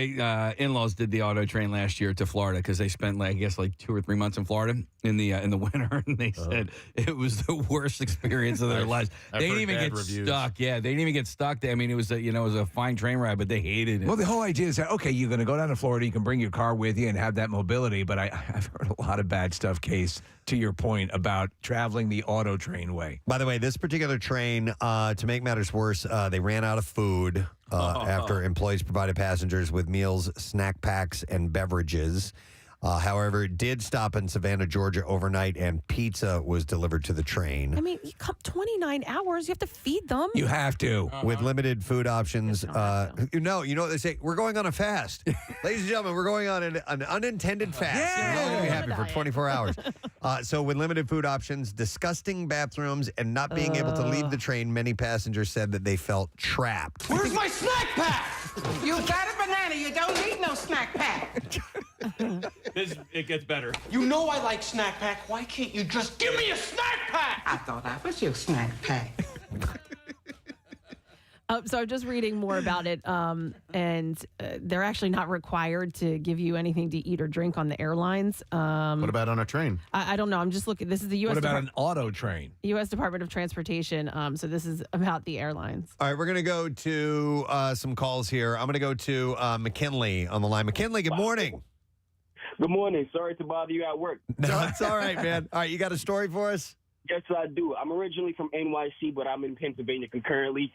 in-laws did the auto train last year to Florida because they spent, I guess, 2 or 3 months in Florida in the winter, and they said it was the worst experience of their lives. They didn't even get stuck. Yeah, they didn't even get stuck. I mean, it was a fine train ride, but they hated it. Well, the whole idea is that you're going to go down to Florida, you can bring your car with you and have that mobility. But I've heard a lot of bad stuff, Case, to your point about traveling the auto train way. By the way, this particular train, to make matters worse, they ran out of food after employees provided passengers with meals, snack packs, and beverages. However, it did stop in Savannah, Georgia overnight, and pizza was delivered to the train. I mean, you come 29 hours. You have to feed them. You have to. With limited food options. You know what they say? We're going on a fast. Ladies and gentlemen, we're going on an unintended fast. You're not going to be happy for 24 hours. So with limited food options, disgusting bathrooms, and not being able to leave the train, many passengers said that they felt trapped. Where's my snack pack? You got a banana. You don't need no snack pack. It gets better. You know I like snack pack. Why can't you just give me a snack pack? I thought I was your snack pack. So I'm just reading more about it, and they're actually not required to give you anything to eat or drink on the airlines. What about on a train? I don't know. I'm just looking. This is the U.S. What about an auto train? U.S. Department of Transportation. So this is about the airlines. All right, we're going to go to some calls here. I'm going to go to McKinley on the line. McKinley, good morning. Good morning. Sorry to bother you at work. No, it's all right, man. All right, you got a story for us? Yes, I do. I'm originally from NYC, but I'm in Pennsylvania concurrently.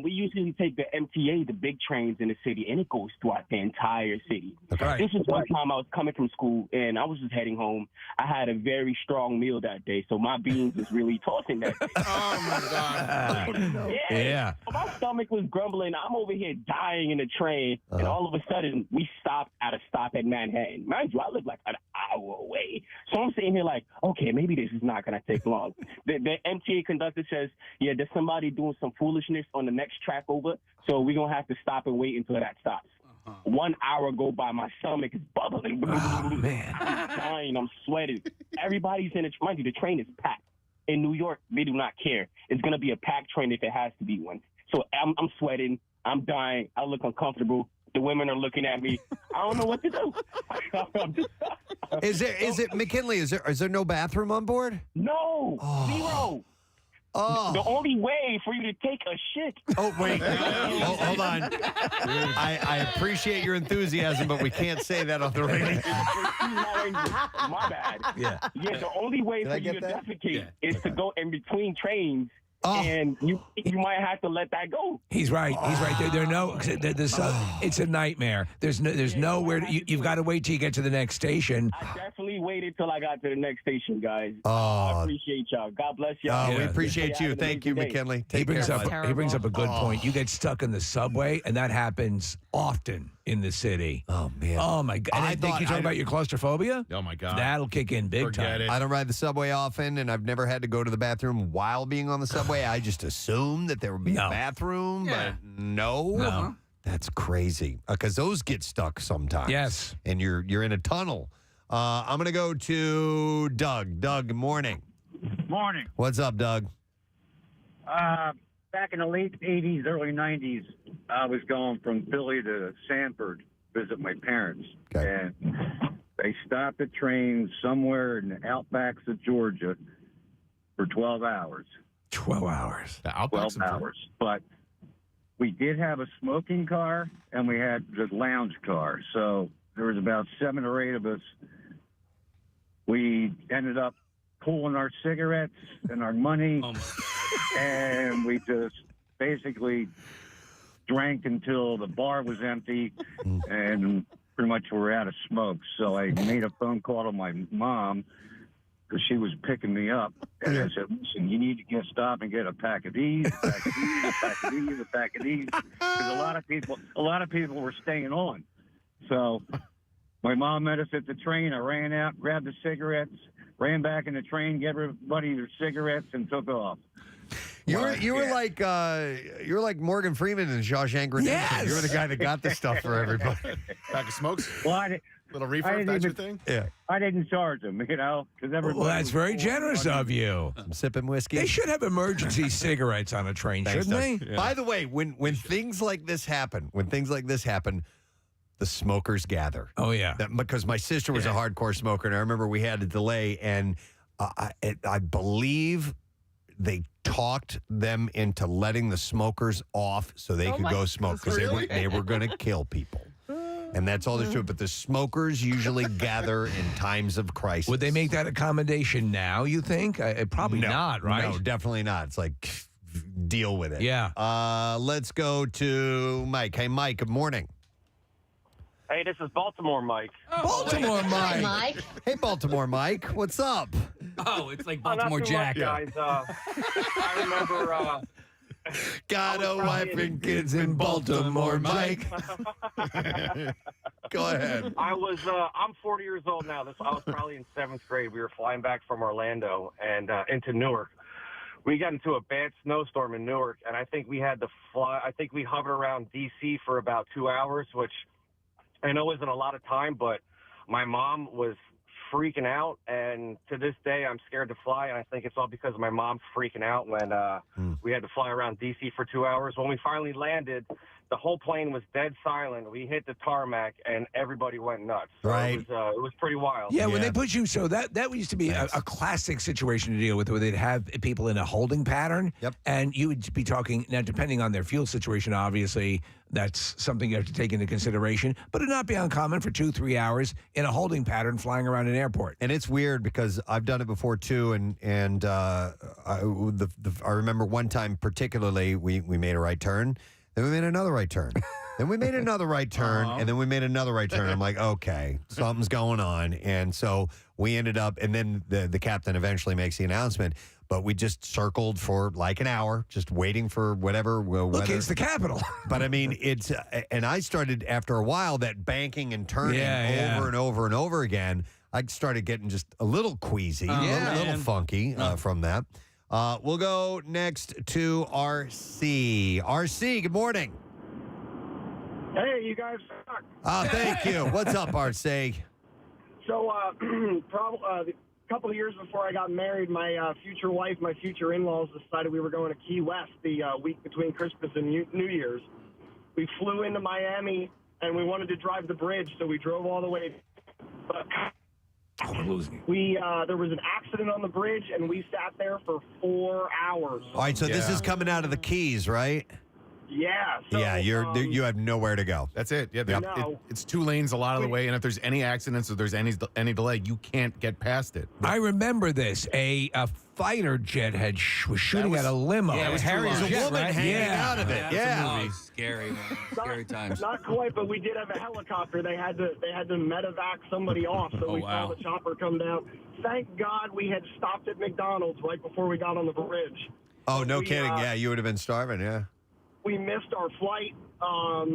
We usually take the MTA, the big trains in the city, and it goes throughout the entire city. Okay. This is one time I was coming from school, and I was just heading home. I had a very strong meal that day, so my beans was really tossing that day. Oh, my God. Yeah. My stomach was grumbling. I'm over here dying in the train, and all of a sudden, we stopped at a stop at Manhattan. Mind you, I live like an hour away. So I'm sitting here like, okay, maybe this is not going to take long. The MTA conductor says, yeah, there's somebody doing some foolishness on the next track over, so we're going to have to stop and wait until that stops. 1 hour go by, my stomach is bubbling. Oh, man. I'm dying, I'm sweating. Everybody's in it. Mind you, the train is packed. In New York, they do not care. It's going to be a packed train if it has to be one. So I'm sweating. I'm dying. I look uncomfortable. The women are looking at me. I don't know what to do. Is it McKinley? Is there no bathroom on board? No, zero. The only way for you to take a shit. Oh, wait. Hold on. I appreciate your enthusiasm, but we can't say that on the radio. My bad. Yeah. Yeah, the only way for you to defecate is to go in between trains. And you might have to let that go. He's right. He's right. There are no. It's a nightmare. There's nowhere. You've got to wait till you get to the next station. I definitely waited till I got to the next station, guys. Oh. I appreciate y'all. God bless y'all. We appreciate you. Thank you, McKinley. He brings up a good point. You get stuck in the subway, and that happens often in the city. Oh, man. Oh, my God. I think you're talking about your claustrophobia? Oh, my God. That'll kick in big time. I don't ride the subway often, and I've never had to go to the bathroom while being on the subway. I just assumed that there would be a bathroom, but no. That's crazy because those get stuck sometimes. Yes. And you're in a tunnel. I'm going to go to Doug. Doug, good morning. Morning. What's up, Doug? Back in the late 80s, early 90s, I was going from Philly to Sanford to visit my parents. And they stopped the train somewhere in the outbacks of Georgia for 12 hours. 12 hours. 12 hours. But we did have a smoking car, and we had the lounge car. So there was about 7 or 8 of us. We ended up pulling our cigarettes and our money, and we just basically drank until the bar was empty, and pretty much we were out of smoke. So I made a phone call to my mom because she was picking me up, and I said, "Listen, you need to stop and get a pack of these, a pack of these, a pack of these, a pack of these," because a lot of people were staying on. So my mom met us at the train. I ran out, grabbed the cigarettes, ran back in the train, gave everybody their cigarettes, and took off. You were like Morgan Freeman in Shawshank Redemption. Yes! You were the guy that got the stuff for everybody. Pack of smokes. Well, little reefer, if that's your thing. Yeah. I didn't charge them, because everybody. Well, that's very generous of you. I'm sipping whiskey. They should have emergency cigarettes on a train, shouldn't they? Yeah. By the way, when things like this happen, the smokers gather. Oh, yeah. Because my sister was a hardcore smoker, and I remember we had a delay, and I believe they talked them into letting the smokers off so they could go smoke because they were going to kill people. And that's all there's to it. But the smokers usually gather in times of crisis. Would they make that accommodation now, you think? Probably not, right? No, definitely not. It's like, deal with it. Yeah. Let's go to Mike. Hey, Mike, good morning. Hey, this is Baltimore Mike. Baltimore Mike. Hey, Mike. Hey, Baltimore Mike. What's up? Oh, it's like Baltimore Jack. Much, guys. I remember... Got a wife and kids in Baltimore, Mike. Go ahead. I'm 40 years old now. I was probably in 7th grade. We were flying back from Orlando and into Newark. We got into a bad snowstorm in Newark, and I think we had to fly. I think we hovered around D.C. for about 2 hours, which I know isn't a lot of time, but my mom was freaking out, and to this day I'm scared to fly, and I think it's all because of my mom freaking out when we had to fly around D.C. for 2 hours. When we finally landed, the whole plane was dead silent. We hit the tarmac, and everybody went nuts. So right. It was pretty wild. Yeah, when they put you, so that used to be a classic situation to deal with, where they'd have people in a holding pattern, and you would be talking, now depending on their fuel situation, obviously, that's something you have to take into consideration, but it'd not be uncommon for 2-3 hours in a holding pattern flying around an airport. And it's weird because I've done it before too, and I remember one time particularly we made a right turn, then we made another right turn, then we made another right turn, and then we made another right turn. I'm like, okay, something's going on, and so we ended up, and then the captain eventually makes the announcement. But we just circled for like an hour, just waiting for whatever. Look, it's the capital. But I mean, it's, and I started after a while that banking and turning over and over and over again. I started getting just a little queasy, a little funky from that. We'll go next to RC. RC, good morning. Hey, you guys suck. Thank you. What's up, RC? So, probably. A couple of years before I got married, my future wife, my future in-laws decided we were going to Key West the week between Christmas and New Year's. We flew into Miami, and we wanted to drive the bridge, so we drove all the way. But there was an accident on the bridge, and we sat there for 4 hours. All right, so this is coming out of the Keys, right? Yeah. So, you have nowhere to go. That's it. Yeah, it's 2 lanes a lot of the way, and if there's any accidents or there's any delay, you can't get past it. I remember this. A fighter jet was shooting at a limo. Yeah, it was Harry's jet, woman hanging out of it. Yeah. Scary, man. Scary times. Not quite, but we did have a helicopter. They had to medevac somebody off, so we saw the chopper come down. Thank God we had stopped at McDonald's right before we got on the bridge. Oh, no kidding. Yeah, you would have been starving, yeah. We missed our flight. As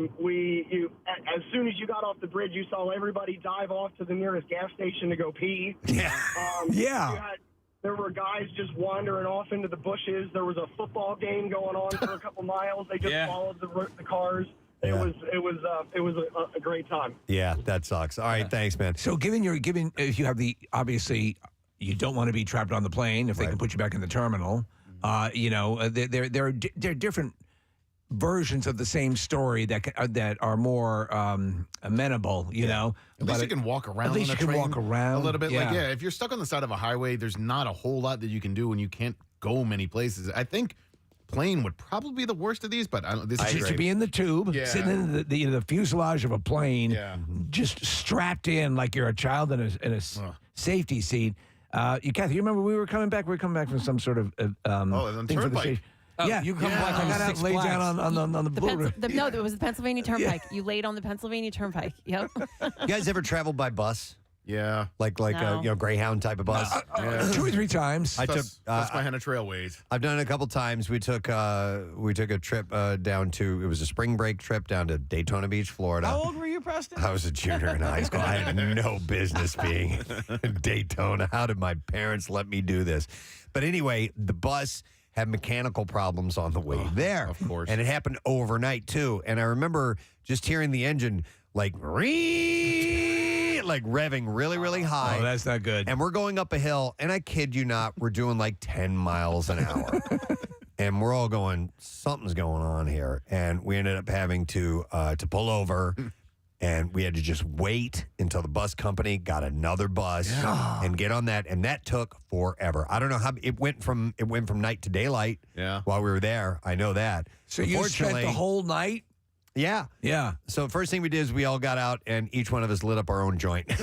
soon as you got off the bridge, you saw everybody dive off to the nearest gas station to go pee. Yeah. There were guys just wandering off into the bushes. There was a football game going on for a couple miles. They just followed the cars. It was a great time. Yeah, that sucks. All right, thanks, man. So if you have obviously you don't want to be trapped on the plane if they can put you back in the terminal. There are different versions of the same story that are more amenable, you know. At least you can walk around. At least on you can train walk around a little bit. Like, if you're stuck on the side of a highway, there's not a whole lot that you can do when you can't go many places. I think plane would probably be the worst of these, but this is to be in the tube, sitting in the fuselage of a plane, just strapped in like you're a child in a safety seat. Kathy, you remember we were coming back? We were coming back from some sort of thing for the safety. You come back on I got out, laid down on the blue. No, it was the Pennsylvania Turnpike. You laid on the Pennsylvania Turnpike. Yep. You guys ever traveled by bus? Yeah. Like No. a Greyhound type of bus? 2 or 3 times. I took Susquehanna Trailways. I've done it a couple times. We took a trip down to, it was a spring break trip down to Daytona Beach, Florida. How old were you, Preston? I was a junior in high school. I had no business being in Daytona. How did my parents let me do this? But anyway, the bus had mechanical problems on the way there. Of course. And it happened overnight, too. And I remember just hearing the engine like revving really, really high. Oh, that's not good. And we're going up a hill, and I kid you not, we're doing like 10 miles an hour. And we're all going, something's going on here. And we ended up having to pull over, and we had to just wait until the bus company got another bus and get on that. And that took forever. I don't know how it went from night to daylight while we were there. I know that. So you spent the whole night? Yeah. Yeah. So first thing we did is we all got out and each one of us lit up our own joint. It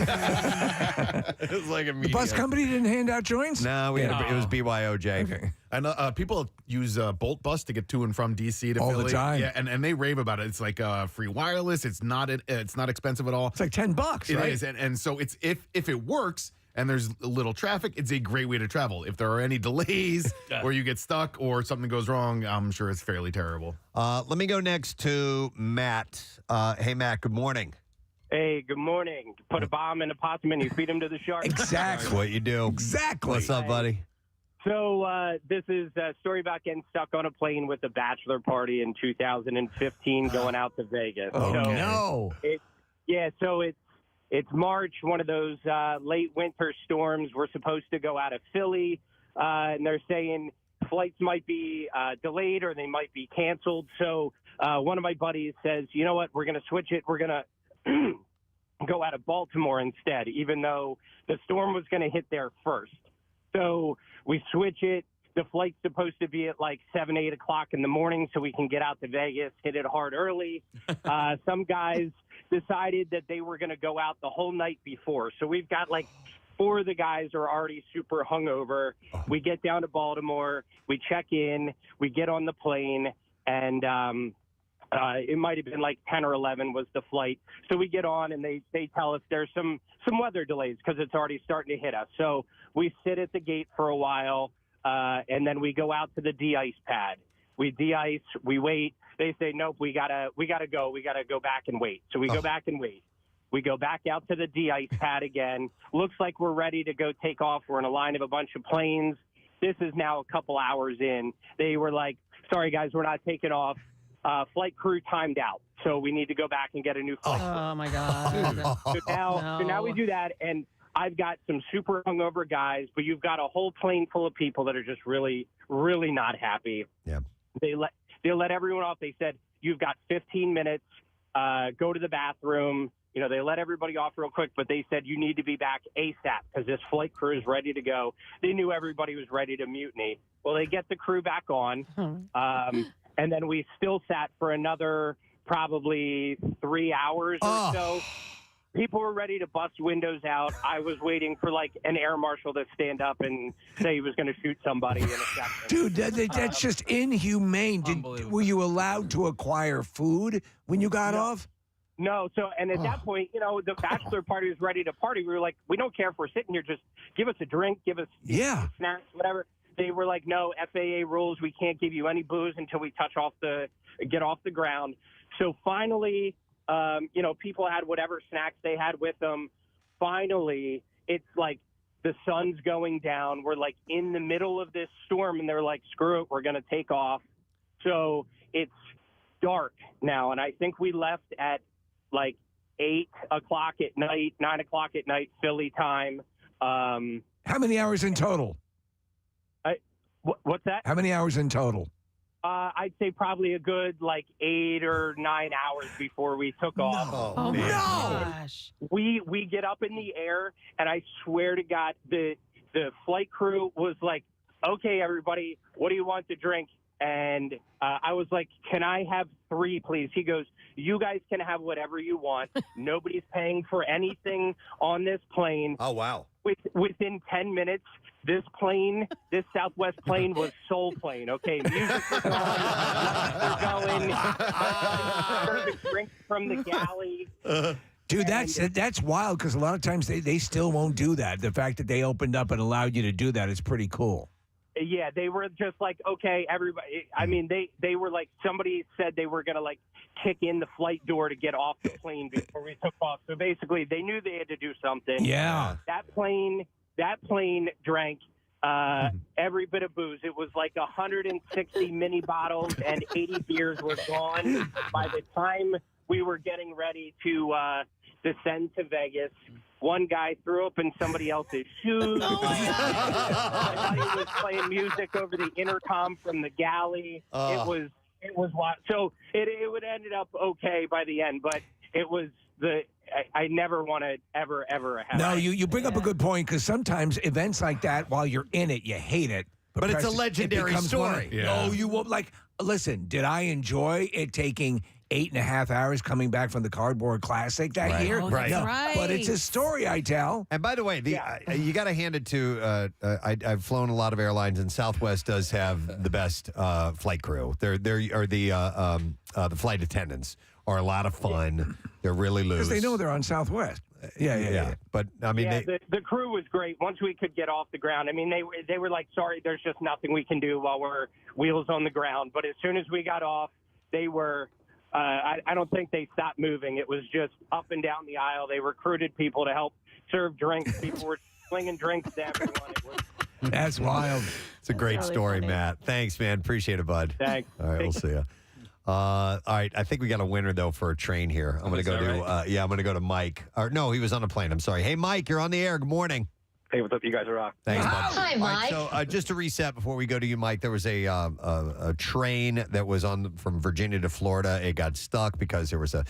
was like the bus company didn't hand out joints? No, it was BYOJ. Okay. I know people use Bolt Bus to get to and from DC to all Philly. the time. Yeah, and they rave about it. It's like free wireless. It's not expensive at all. It's like $10, It right? is, and so it's if it works and there's little traffic, it's a great way to travel. If there are any delays or you get stuck or something goes wrong, I'm sure it's fairly terrible. Let me go next to Matt. Hey, Matt, good morning. Hey, good morning. Put a bomb in a possum and you feed him to the sharks. That's what you do. Exactly. What's up, buddy? So this is a story about getting stuck on a plane with a bachelor party in 2015 going out to Vegas. Oh, so no. It's March, one of those late winter storms. We're supposed to go out of Philly, and they're saying flights might be delayed or they might be canceled. So one of my buddies says, you know what, we're going to switch it. We're going to go out of Baltimore instead, even though the storm was going to hit there first. So we switch it. The flight's supposed to be at like 7, 8 o'clock in the morning so we can get out to Vegas, hit it hard early. Some guys decided that they were going to go out the whole night before. So we've got like 4 of the guys are already super hungover. We get down to Baltimore. We check in. We get on the plane. And it might have been like 10 or 11 was the flight. So we get on and they tell us there's some weather delays because it's already starting to hit us. So we sit at the gate for a while. And then we go out to the de-ice pad. We de-ice, we wait. They say, nope, we gotta go. We gotta go back and wait. So we go back and wait. We go back out to the de-ice pad again. Looks like we're ready to go take off. We're in a line of a bunch of planes. This is now a couple hours in. They were like, sorry, guys, we're not taking off. Flight crew timed out. So we need to go back and get a new flight. Oh, my God. So now we do that, and I've got some super hungover guys, but you've got a whole plane full of people that are just really, really not happy. Yeah. They let everyone off. They said, you've got 15 minutes, go to the bathroom. You know, they let everybody off real quick, but they said you need to be back ASAP because this flight crew is ready to go. They knew everybody was ready to mutiny. Well, they get the crew back on, and then we still sat for another probably 3 hours or so. People were ready to bust windows out. I was waiting for like an air marshal to stand up and say he was going to shoot somebody in a second. Dude, that's just inhumane. Were you allowed to acquire food when you got off? No. So, and at that point, you know, the bachelor party was ready to party. We were like, we don't care if we're sitting here. Just give us a drink, give us snacks, whatever. They were like, no, FAA rules. We can't give you any booze until we get off the ground. So finally, you know, people had whatever snacks they had with them. Finally, it's like the sun's going down. We're like in the middle of this storm, and they're like, screw it, we're going to take off. So it's dark now, and I think we left at like 8 o'clock at night, 9 o'clock at night, Philly time. How many hours in total? What's that? How many hours in total? I'd say probably a good 8 or 9 hours before we took off. Oh my no! gosh. We get up in the air, and I swear to God, the flight crew was like, "Okay, everybody, what do you want to drink?" And I was like, "Can I have 3, please?" He goes, "You guys can have whatever you want. Nobody's paying for anything on this plane." Oh, wow. Within 10 minutes, this Southwest plane was soul plane. Okay, music was on, lights were going, serving drinks from the galley. Dude, that's wild because a lot of times they still won't do that. The fact that they opened up and allowed you to do that is pretty cool. Yeah, they were just like, okay, everybody. I mean, they were like, somebody said they were gonna kick in the flight door to get off the plane before we took off. So basically, they knew they had to do something. Yeah. That plane drank every bit of booze. It was like 160 mini bottles and 80 beers were gone by the time we were getting ready to descend to Vegas. One guy threw up in somebody else's shoes. Somebody was playing music over the intercom from the galley. It was wild. So it would ended up okay by the end, but it was I never want to ever have. No, you bring up a good point because sometimes events like that, while you're in it, you hate it. But it's a legendary story. No, you won't. Listen, did I enjoy it taking 8.5 hours coming back from the Cardboard Classic that year? Oh, that's right. But it's a story I tell. And by the way, you got to hand it to. I've flown a lot of airlines, and Southwest does have the best flight crew. The flight attendants are a lot of fun. They're really loose because they know they're on Southwest. Yeah. But I mean, the crew was great. Once we could get off the ground, I mean, they were like, "Sorry, there's just nothing we can do while we're wheels on the ground." But as soon as we got off, they were. I don't think they stopped moving. It was just up and down the aisle. They recruited people to help serve drinks. People were slinging drinks to everyone. That's wild. It's a great story, funny. Matt. Thanks, man. Appreciate it, bud. Thanks. All right, we'll see you. All right, I think we got a winner though for a train here. I'm going to go to I'm going to go to Mike. Or no, he was on a plane. I'm sorry. Hey, Mike, you're on the air. Good morning. Hey, what's up? You guys are rock. Thanks, bud. Hi, All Mike. right, so just to reset before we go to you, Mike, there was a train that was from Virginia to Florida. It got stuck because there was a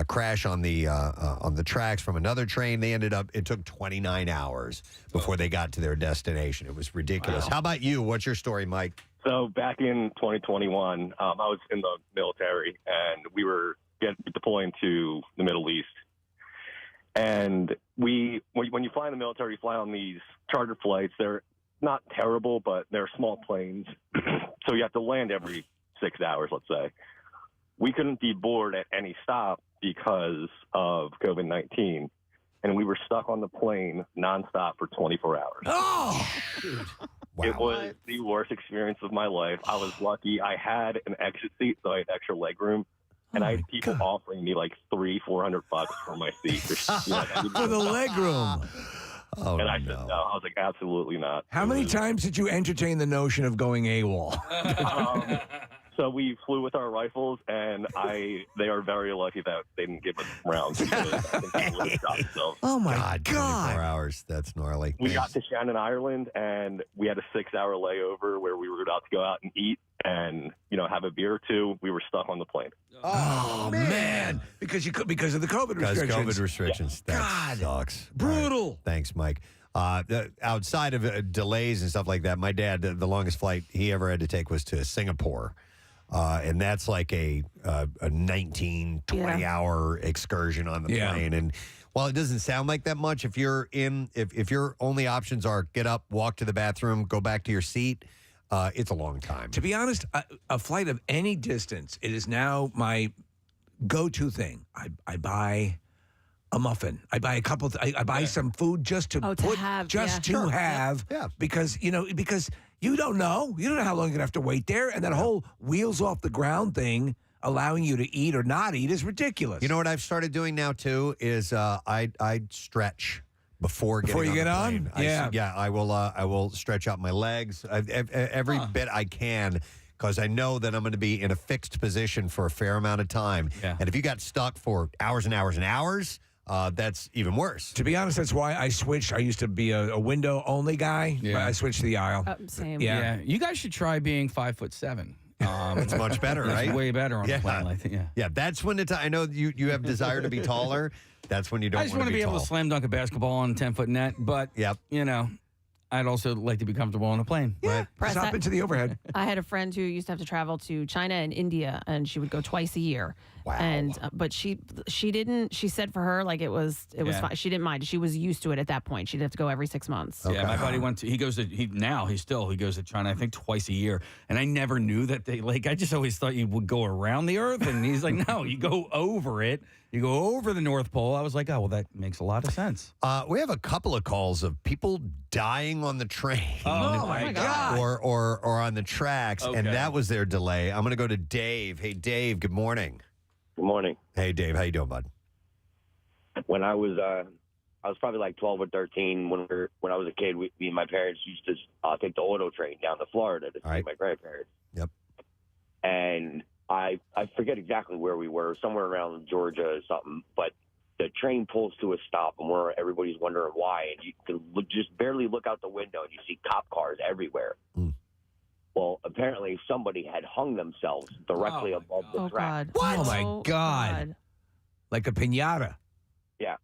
crash on the tracks from another train. It took 29 hours before they got to their destination. It was ridiculous. Wow. How about you? What's your story, Mike? So back in 2021, I was in the military, and we were deploying to the Middle East. And when you fly in the military, you fly on these charter flights. They're not terrible, but they're small planes. So you have to land every 6 hours, let's say. We couldn't deboard at any stop because of COVID-19. And we were stuck on the plane nonstop for 24 hours. Oh! Wow. It was the worst experience of my life. I was lucky. I had an exit seat, so I had extra leg room. And I had people offering me like $300-400 for my seat. For the leg room. Oh, and I said no. I was like, absolutely not. How many times did you entertain the notion of going AWOL? So we flew with our rifles, and they are very lucky that they didn't give us rounds. Because I think they would have shot themselves. Oh, my God. 24 hours. That's gnarly. We got to Shannon, Ireland, and we had a 6-hour layover where we were about to go out and eat and, have a beer or two. We were stuck on the plane. Oh, man. Because of the COVID restrictions. Because COVID restrictions. Yeah. That God. sucks. Brutal. Right. Thanks, Mike. Outside of delays and stuff like that, my dad, the longest flight he ever had to take was to Singapore. And that's like a 19, 20-hour excursion on the plane. And while it doesn't sound like that much, if your only options are get up, walk to the bathroom, go back to your seat, it's a long time. To be honest, a flight of any distance, it is now my go-to thing. I buy a muffin. I buy I buy some food just to have, because you don't know how long you're gonna have to wait there, and that whole wheels off the ground thing allowing you to eat or not eat is ridiculous. You know what I've started doing now too is I stretch before getting you get on. I will stretch out my legs every bit I can. Because I know that I'm going to be in a fixed position for a fair amount of time. Yeah. And if you got stuck for hours and hours and hours, that's even worse. To be honest, that's why I switched. I used to be a window-only guy, but I switched to the aisle. Same. Yeah. You guys should try being 5'7". That's much better, that's right? way better on a plane. I think. Yeah, that's when I know you have desire to be taller. That's when you don't I just want to be able to slam dunk a basketball on a 10-foot net, but I'd also like to be comfortable on a plane. Yeah, Press stop that- into the overhead. I had a friend who used to have to travel to China and India, and she would go twice a year. Wow. And but she didn't. She said for her, like it was fine. She didn't mind. She was used to it at that point. She'd have to go every 6 months. Yeah, my buddy went to. He goes to. He goes to China. I think twice a year. And I never knew that they like. I just always thought you would go around the Earth, and he's like, no, you go over it. You go over the North Pole. I was like, oh, well, that makes a lot of sense. We have a couple of calls of people dying on the train. Oh, my God. Or on the tracks, and that was their delay. I'm going to go to Dave. Hey, Dave, good morning. Good morning. Hey, Dave, how you doing, bud? When I was probably like 12 or 13. When I was a kid, me and my parents used to take the auto train down to Florida to see my grandparents. Yep. And I forget exactly where we were, somewhere around Georgia or something. But the train pulls to a stop, and everybody's wondering why. And you can just barely look out the window, and you see cop cars everywhere. Well, apparently somebody had hung themselves directly above the track. God. Oh, my God. Like a piñata. Yeah.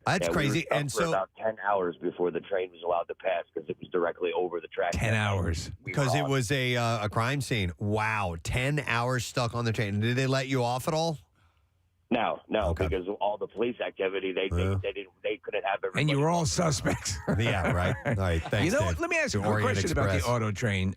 That's We crazy. were And stuck for so about 10 hours before the train was allowed to pass because it was directly over the track. 10 hours. because it was a crime scene. Wow, 10 hours stuck on the train. Did they let you off at all? No, because of all the police activity, they couldn't have everybody. And you were all suspects. Yeah, right. All right, thanks, You know Dave. what? Let me ask you a Orient question about the Express. auto train.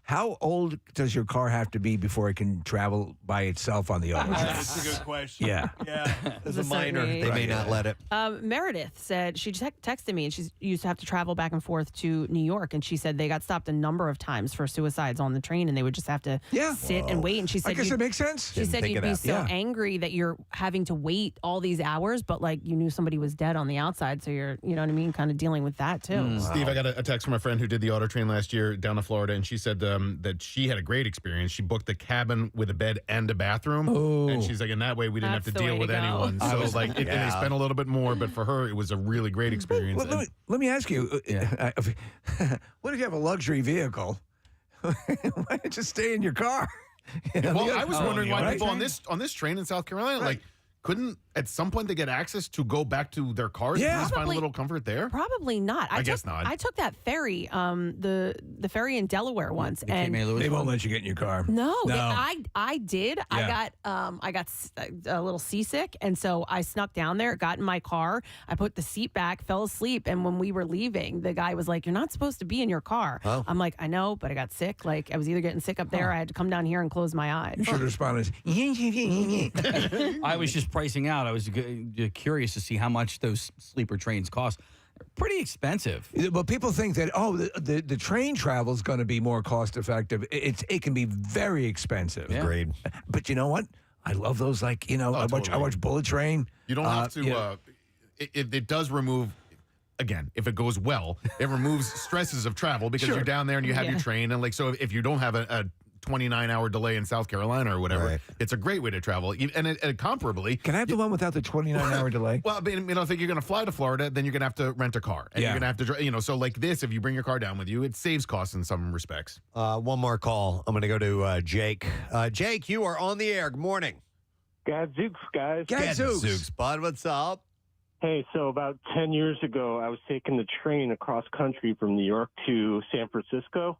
How old does your car have to be before it can travel by itself on the auto train? That's a good question. Yeah. Yeah. As a It's a minor, certain they may age. not let it. Meredith said she texted me, and she used to have to travel back and forth to New York, and she said they got stopped a number of times for suicides on the train, and they would just have to sit and wait. And she said, I guess it makes sense. She said you'd be so angry that you're having to wait all these hours, but like you knew somebody was dead on the outside, so you're, you know what I mean, kind of dealing with that too. Steve, I got a text from a friend who did the auto train last year down to Florida, and she said that she had a great experience. She booked the cabin with a bed and a bathroom, and she's like, in that way, we didn't have to deal with anyone. So and they spent a little bit more, but for her, it was a really great experience. Well, let me ask you, what if you have a luxury vehicle? Why don't you just stay in your car? Well, I was wondering why right? people on this train in South Carolina, like, couldn't at some point they get access to go back to their cars and at least find a little comfort there? Probably not. I guess not. I took that ferry, the ferry in Delaware once, and they won't let you get in your car. No. I did. Yeah. I got a little seasick, and so I snuck down there, got in my car, I put the seat back, fell asleep, and when we were leaving, the guy was like, "You're not supposed to be in your car." Oh. I'm like, "I know, but I got sick. Like I was either getting sick up there, or I had to come down here and close my eyes." You should have responded. I was just pricing out. I was curious to see how much those sleeper trains cost. They're pretty expensive. But people think that the train travel is going to be more cost effective. It can be very expensive. Agreed. But you know what? I love those. Like I watch Bullet Train. You don't have to. It does remove. Again, if it goes well, it removes stresses of travel because you're down there and you have your train, and like so, if you don't have a 29-hour delay in South Carolina or whatever, it's a great way to travel. And comparably, can I have the one without the 29-hour delay? Well, I mean, if you're going to fly to Florida, then you're going to have to rent a car, and you're going to have to, so like this, if you bring your car down with you, it saves costs in some respects. One more call. I'm going to go to Jake. Jake, you are on the air. Good morning. Gadzooks, guys. Gadzooks, bud. What's up? Hey, so about 10 years ago, I was taking the train across country from New York to San Francisco,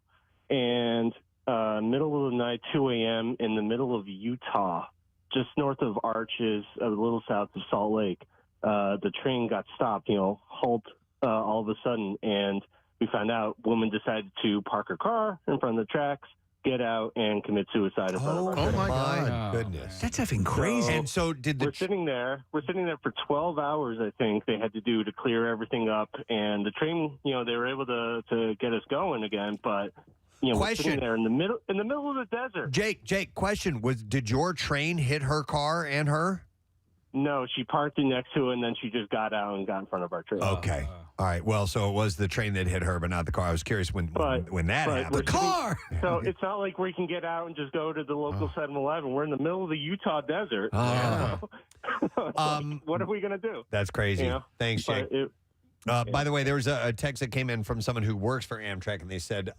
and middle of the night, 2 a.m., in the middle of Utah, just north of Arches, a little south of Salt Lake, the train got stopped, halt all of a sudden, and we found out woman decided to park her car in front of the tracks, get out, and commit suicide in front of our train. my goodness. That's effing crazy. And so we're sitting there for 12 hours, I think they had to do to clear everything up, and the train, they were able to get us going again, but we're sitting there in the middle of the desert. Jake, question did your train hit her car and her? No, she parked it next to it, and then she just got out and got in front of our train. Okay. All right. Well, so it was the train that hit her, but not the car. I was curious when that happened. The car! So it's not like we can get out and just go to the local 7-Eleven. We're in the middle of the Utah desert. What are we going to do? That's crazy. You know? Thanks, Jake. By the way, there was a text that came in from someone who works for Amtrak, and they said,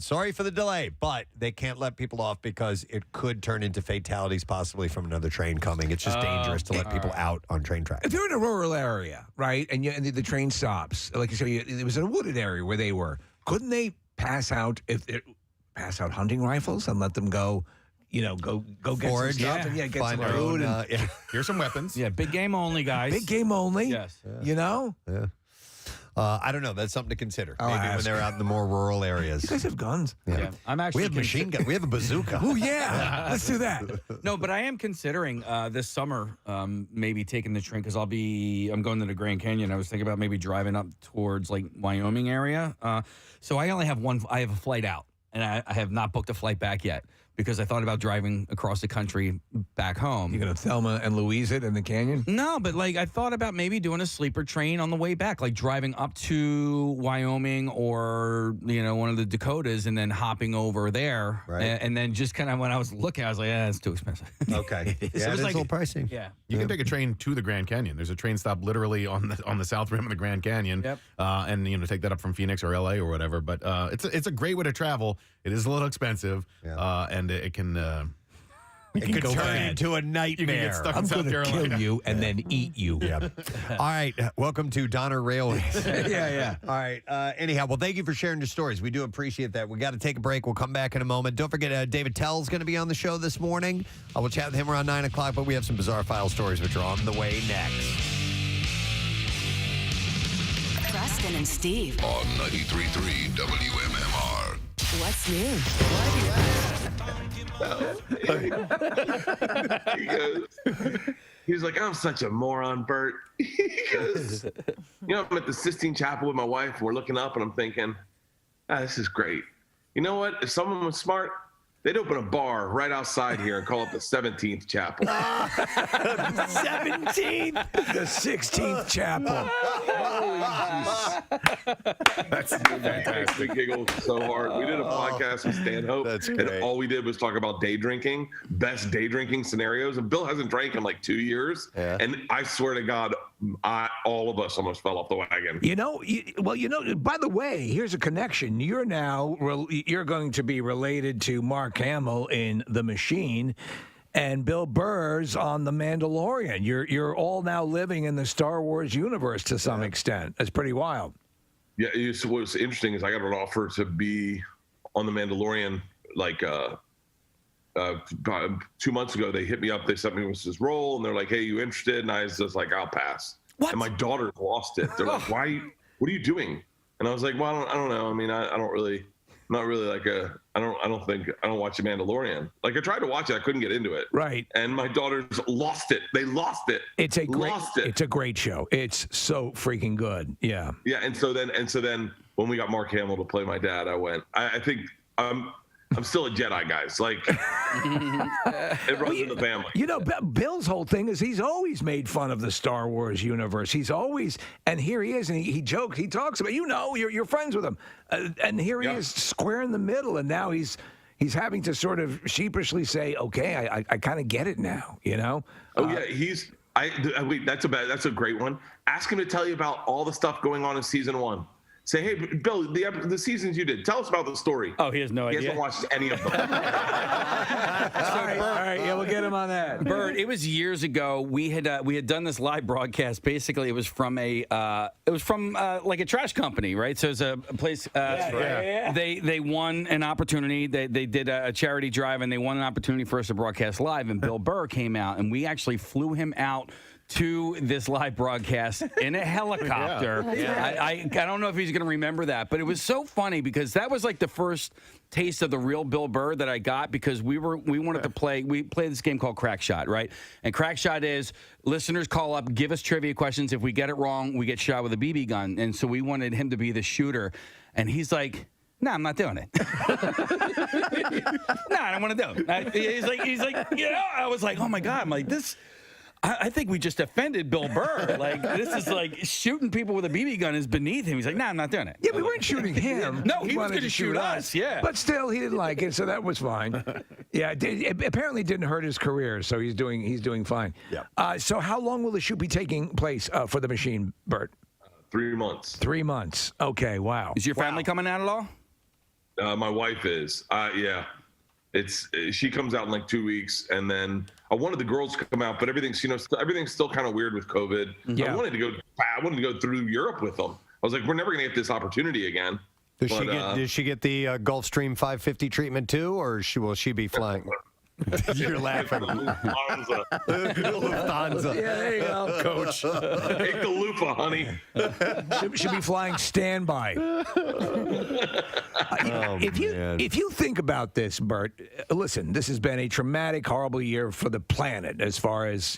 sorry for the delay, but they can't let people off because it could turn into fatalities possibly from another train coming. It's just dangerous to let people out on train tracks. If you're in a rural area, right, and the train stops, like you say, it was in a wooded area where they were, couldn't they pass out hunting rifles and let them go? Go get Forage, some stuff and get find some their food. own, Here's some weapons. Yeah, big game only, guys. Big game only. Yes. Yeah. I don't know. That's something to consider. Maybe when they're out in the more rural areas. You guys have guns. Yeah. I'm actually we have machine gun. We have a bazooka. Oh yeah, let's do that. No, but I am considering this summer maybe taking the train because I'm going to the Grand Canyon. I was thinking about maybe driving up towards like Wyoming area. So I only have I have a flight out, and I have not booked a flight back yet. Because I thought about driving across the country back home. You're going to Thelma and Louise it in the canyon? No, but I thought about maybe doing a sleeper train on the way back, like driving up to Wyoming or, one of the Dakotas and then hopping over there. Right. And then just kind of when I was looking, I was like, it's too expensive. Okay. Yeah, it's a little pricey. Yeah. You can take a train to the Grand Canyon. There's a train stop literally on the south rim of the Grand Canyon. Yep. And take that up from Phoenix or LA or whatever. But it's a great way to travel. It is a little expensive. Yeah. And it can could turn into a nightmare. I'm going to kill you and then eat you. Yeah. All right. Welcome to Donner Railways. Yeah. All right. Anyhow, well, thank you for sharing your stories. We do appreciate that. We got to take a break. We'll come back in a moment. Don't forget, David Tell's going to be on the show this morning. We'll chat with him around 9 o'clock, but we have some bizarre file stories, which are on the way next. Preston and Steve on 93.3 WMMR. What's new? He was like, I'm such a moron, Bert. He goes, I'm at the Sistine Chapel with my wife, and we're looking up, and I'm thinking, this is great. You know what? If someone was smart, they'd open a bar right outside here and call it the 17th Chapel. 17th? The 16th Chapel. That's fantastic. Giggled so hard. We did a podcast with Stanhope. That's great. And all we did was talk about day drinking, best day drinking scenarios. And Bill hasn't drank in like 2 years. Yeah. And I swear to God, all of us almost fell off the wagon. By the way, here's a connection. You're going to be related to Mark Hamill in The Machine and Bill Burr's on The Mandalorian. You're all now living in the Star Wars universe to some extent. That's pretty wild. Yeah, what's interesting is I got an offer to be on The Mandalorian like 2 months ago. They hit me up. They sent me with this role, and they're like, hey, you interested? And I was just like, I'll pass. What? And my daughters lost it. They're like, why? What are you doing? And I was like, well, I don't know. I mean, I don't really, not really like I don't watch The Mandalorian. Like I tried to watch it. I couldn't get into it. Right. And my daughters lost it. They lost it. It's a great show. It's so freaking good. Yeah. Yeah. And so then when we got Mark Hamill to play my dad, I went, I think I'm still a Jedi, guys. Like, it runs in the family. Bill's whole thing is he's always made fun of the Star Wars universe. He's always, and here he is, and he jokes, he talks about, you're friends with him. And here he is square in the middle, and now he's having to sort of sheepishly say, okay, I kind of get it now, Oh, yeah, wait, that's a great one. Ask him to tell you about all the stuff going on in season 1. Say, hey, Bill, the seasons you did, tell us about the story. Oh, he has no idea. He hasn't watched any of them. All right, yeah, we'll get him on that. Bert, it was years ago. We had done this live broadcast. Basically, it was from like a trash company, right? So it's a place. Yeah. They won an opportunity. They did a charity drive, and they won an opportunity for us to broadcast live. And Bill Burr came out, and we actually flew him out to this live broadcast in a helicopter. Yeah. I don't know if he's going to remember that, but it was so funny because that was like the first taste of the real Bill Burr that I got because we wanted to play. We played this game called Crack Shot, right? And Crack Shot is listeners call up, give us trivia questions. If we get it wrong, we get shot with a BB gun. And so we wanted him to be the shooter, and he's like, no, I'm not doing it. No, I don't want to do it. He's like, I was like, oh my God. I'm like, this. I think we just offended Bill Burr. Like, this is like shooting people with a BB gun is beneath him. He's like, I'm not doing it. Yeah, we weren't shooting him. No, he was wanted going to shoot us. Yeah. But still, he didn't like it, so that was fine. Yeah, it apparently didn't hurt his career, so he's doing fine. Yeah. So how long will the shoot be taking place for the machine, Bert? 3 months. 3 months. Okay, wow. Is your family coming out at all? My wife is. Yeah. She comes out in like 2 weeks, and then I wanted the girls to come out, but everything's still kind of weird with COVID. Yeah. I wanted to go through Europe with them. I was like, we're never gonna get this opportunity again. Did she get the Gulfstream 550 treatment too, or will she be flying? You're laughing. Lufthansa. Lufthansa. Yeah, there you go, Coach. Take the Lufa, honey. Should be flying standby. If you think about this, Bert, listen, this has been a traumatic, horrible year for the planet as far as,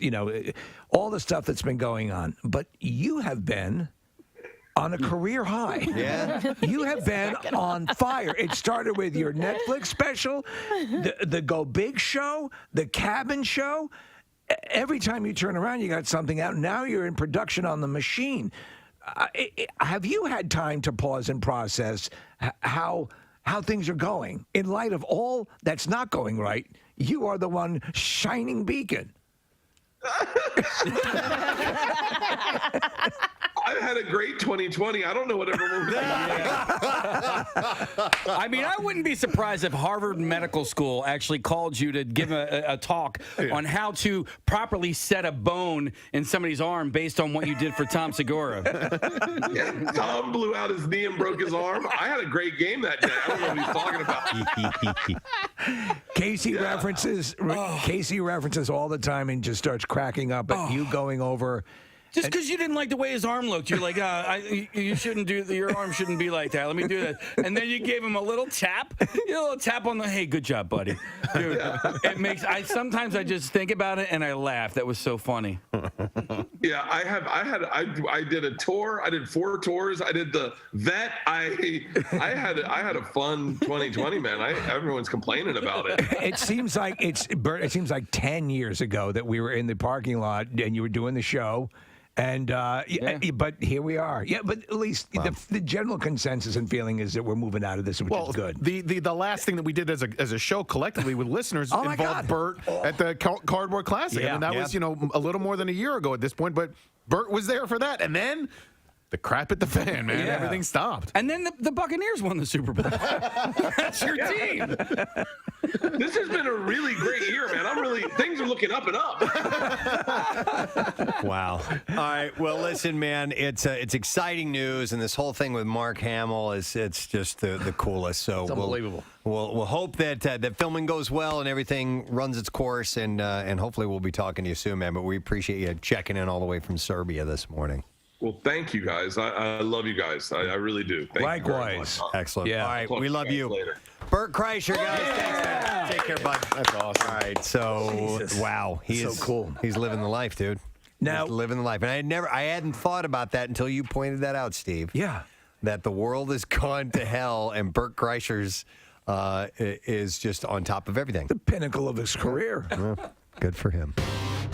all the stuff that's been going on. But you have been on a career high. Yeah. You have been on fire. It started with your Netflix special, the Go Big show, the Cabin show. Every time you turn around, you got something out. Now you're in production on the machine. Have you had time to pause and process how things are going? In light of all that's not going right, you are the one shining beacon. I had a great 2020. I don't know what everyone was I mean, I wouldn't be surprised if Harvard Medical School actually called you to give a talk on how to properly set a bone in somebody's arm based on what you did for Tom Segura. Yeah, Tom blew out his knee and broke his arm. I had a great game that day. I don't know what he's talking about. Casey references all the time and just starts cracking up at you going over. Just because you didn't like the way his arm looked, you're like, you shouldn't do your arm shouldn't be like that. Let me do that. And then you gave him a little tap, on the, hey, good job, buddy. Dude, sometimes I just think about it and I laugh. That was so funny. Yeah, I did a tour. I did 4 tours. I did the vet. I had a fun 2020, man. Everyone's complaining about it. It seems like 10 years ago that we were in the parking lot and you were doing the show. And but here we are. Yeah, but at least the general consensus and feeling is that we're moving out of this, which is good. The last thing that we did as a show collectively with listeners involved Bert at the Cardboard Classic. Yeah. I mean, that was a little more than a year ago at this point, but Bert was there for that, and then the crap at the fan, man. Yeah. Everything stopped. And then the Buccaneers won the Super Bowl. That's your team. This has been a really great year, man. Things are looking up and up. Wow. All right. Well, listen, man, it's exciting news, and this whole thing with Mark Hamill it's just the coolest. So it's unbelievable. We'll hope that that filming goes well and everything runs its course, and hopefully we'll be talking to you soon, man. But we appreciate you checking in all the way from Serbia this morning. Well, thank you, guys. I love you guys. I really do. Thank Likewise. You very much. Excellent. Yeah. All right. We love you. Later. Bert Kreischer, guys. Thanks, man. Take care, bud. That's awesome. All right. So, Jesus. wow. So cool. He's living the life, dude. Now, He's living the life. And I hadn't thought about that until you pointed that out, Steve. Yeah. That the world has gone to hell and Bert Kreischer's is just on top of everything. The pinnacle of his career. Well, good for him.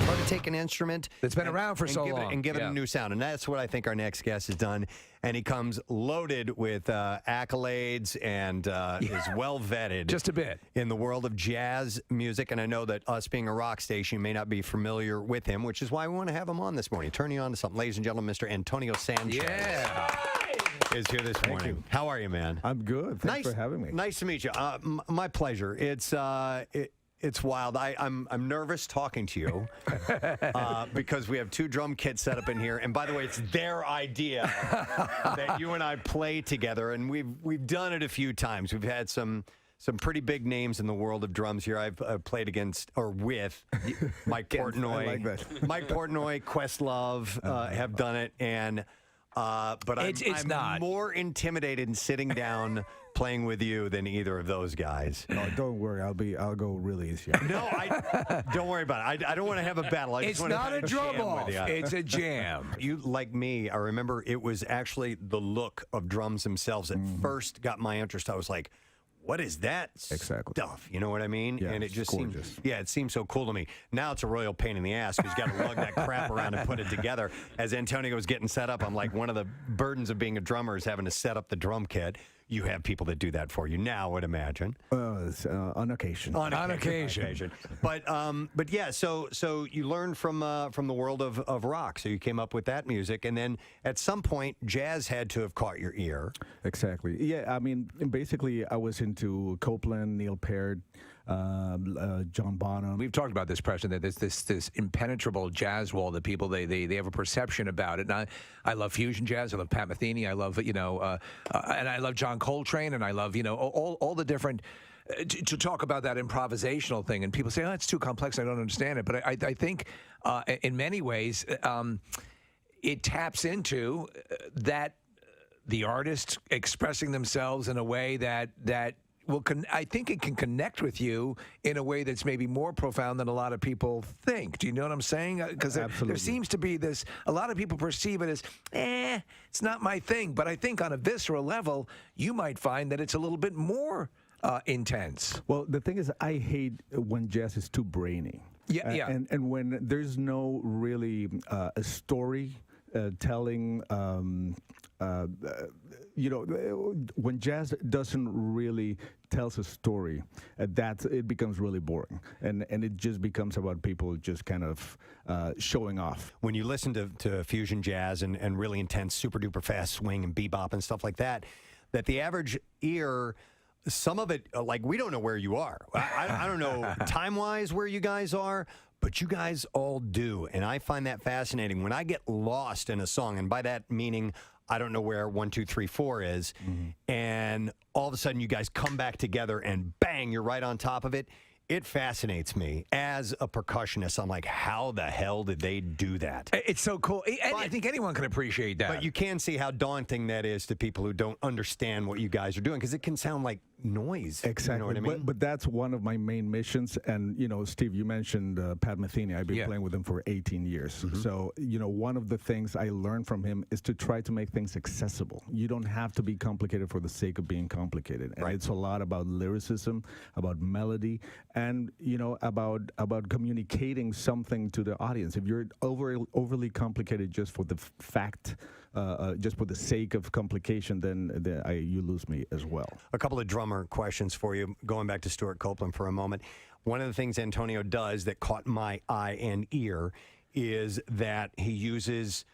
Hard to take an instrument that's been around for so long and give it a new sound, and that's what I think our next guest has done. And he comes loaded with accolades and is well vetted, just a bit, in the world of jazz music. And I know that us being a rock station, you may not be familiar with him, which is why we want to have him on this morning. Turning you on to something, ladies and gentlemen, Mr. Antonio Sanchez. Is here this morning. How are you, man? I'm good. Thanks for having me. Nice to meet you. My pleasure. It's wild. I'm nervous talking to you because we have 2 drum kits set up in here, and by the way, it's their idea that you and I play together, and we've done it a few times. We've had some pretty big names in the world of drums here. I've played with Mike Portnoy. I like that. Mike Portnoy, Questlove have done it, and but I'm not more intimidated in sitting down playing with you than either of those guys. No, don't worry. I'll go really easy. No, don't worry about it. I don't want to have a battle. It's not a drum off. It's a jam. You, like me, I remember it was actually the look of drums themselves that first got my interest. I was like, what is that stuff? You know what I mean? Yeah, and it it's just gorgeous. seems, it seems so cool to me. Now it's a royal pain in the ass because you got to lug that crap around and put it together. As Antonio was getting set up, I'm like, one of the burdens of being a drummer is having to set up the drum kit. You have people that do that for you now, I would imagine. On occasion. On occasion. But yeah, so you learned from the world of rock. So you came up with that music, and then at some point, jazz had to have caught your ear. Exactly. Yeah, I mean, basically, I was into Copeland, Neil Peart, John Bonham. We've talked about this, Preston, that there's this impenetrable jazz wall that people they have a perception about it. And I love fusion jazz. I love Pat Metheny. I love and I love John Coltrane, and I love all the different. To talk about that improvisational thing, and people say, "Oh, it's too complex. I don't understand it." But I think in many ways it taps into that the artist expressing themselves in a way that I think it can connect with you in a way that's maybe more profound than a lot of people think. Do you know what I'm saying? Because there seems to be this, a lot of people perceive it as, it's not my thing. But I think on a visceral level, you might find that it's a little bit more intense. Well, the thing is, I hate when jazz is too brainy. Yeah. And when there's no really a story telling, when jazz doesn't really tells a story, it becomes really boring, and it just becomes about people just kind of showing off. When you listen to fusion jazz and really intense, super duper fast swing and bebop and stuff like that the average ear, some of it, like, we don't know where you are. I don't know time-wise where you guys are, but you guys all do, and I find that fascinating. When I get lost in a song, and by that meaning I don't know where 1, 2, 3, 4 is, and all of a sudden you guys come back together and bang, you're right on top of it. It fascinates me. As a percussionist, I'm like, how the hell did they do that? It's so cool. I think anyone can appreciate that. But you can see how daunting that is to people who don't understand what you guys are doing, because it can sound like noise. Exactly. You know what I mean? But that's one of my main missions. And, Steve, you mentioned Pat Metheny. I've been playing with him for 18 years. So, one of the things I learned from him is to try to make things accessible. You don't have to be complicated for the sake of being complicated. And it's a lot about lyricism, about melody, and about communicating something to the audience. If you're overly complicated just for the fact, just for the sake of complication, then you lose me as well. A couple of drummer questions for you, going back to Stuart Copeland for a moment. One of the things Antonio does that caught my eye and ear is that he uses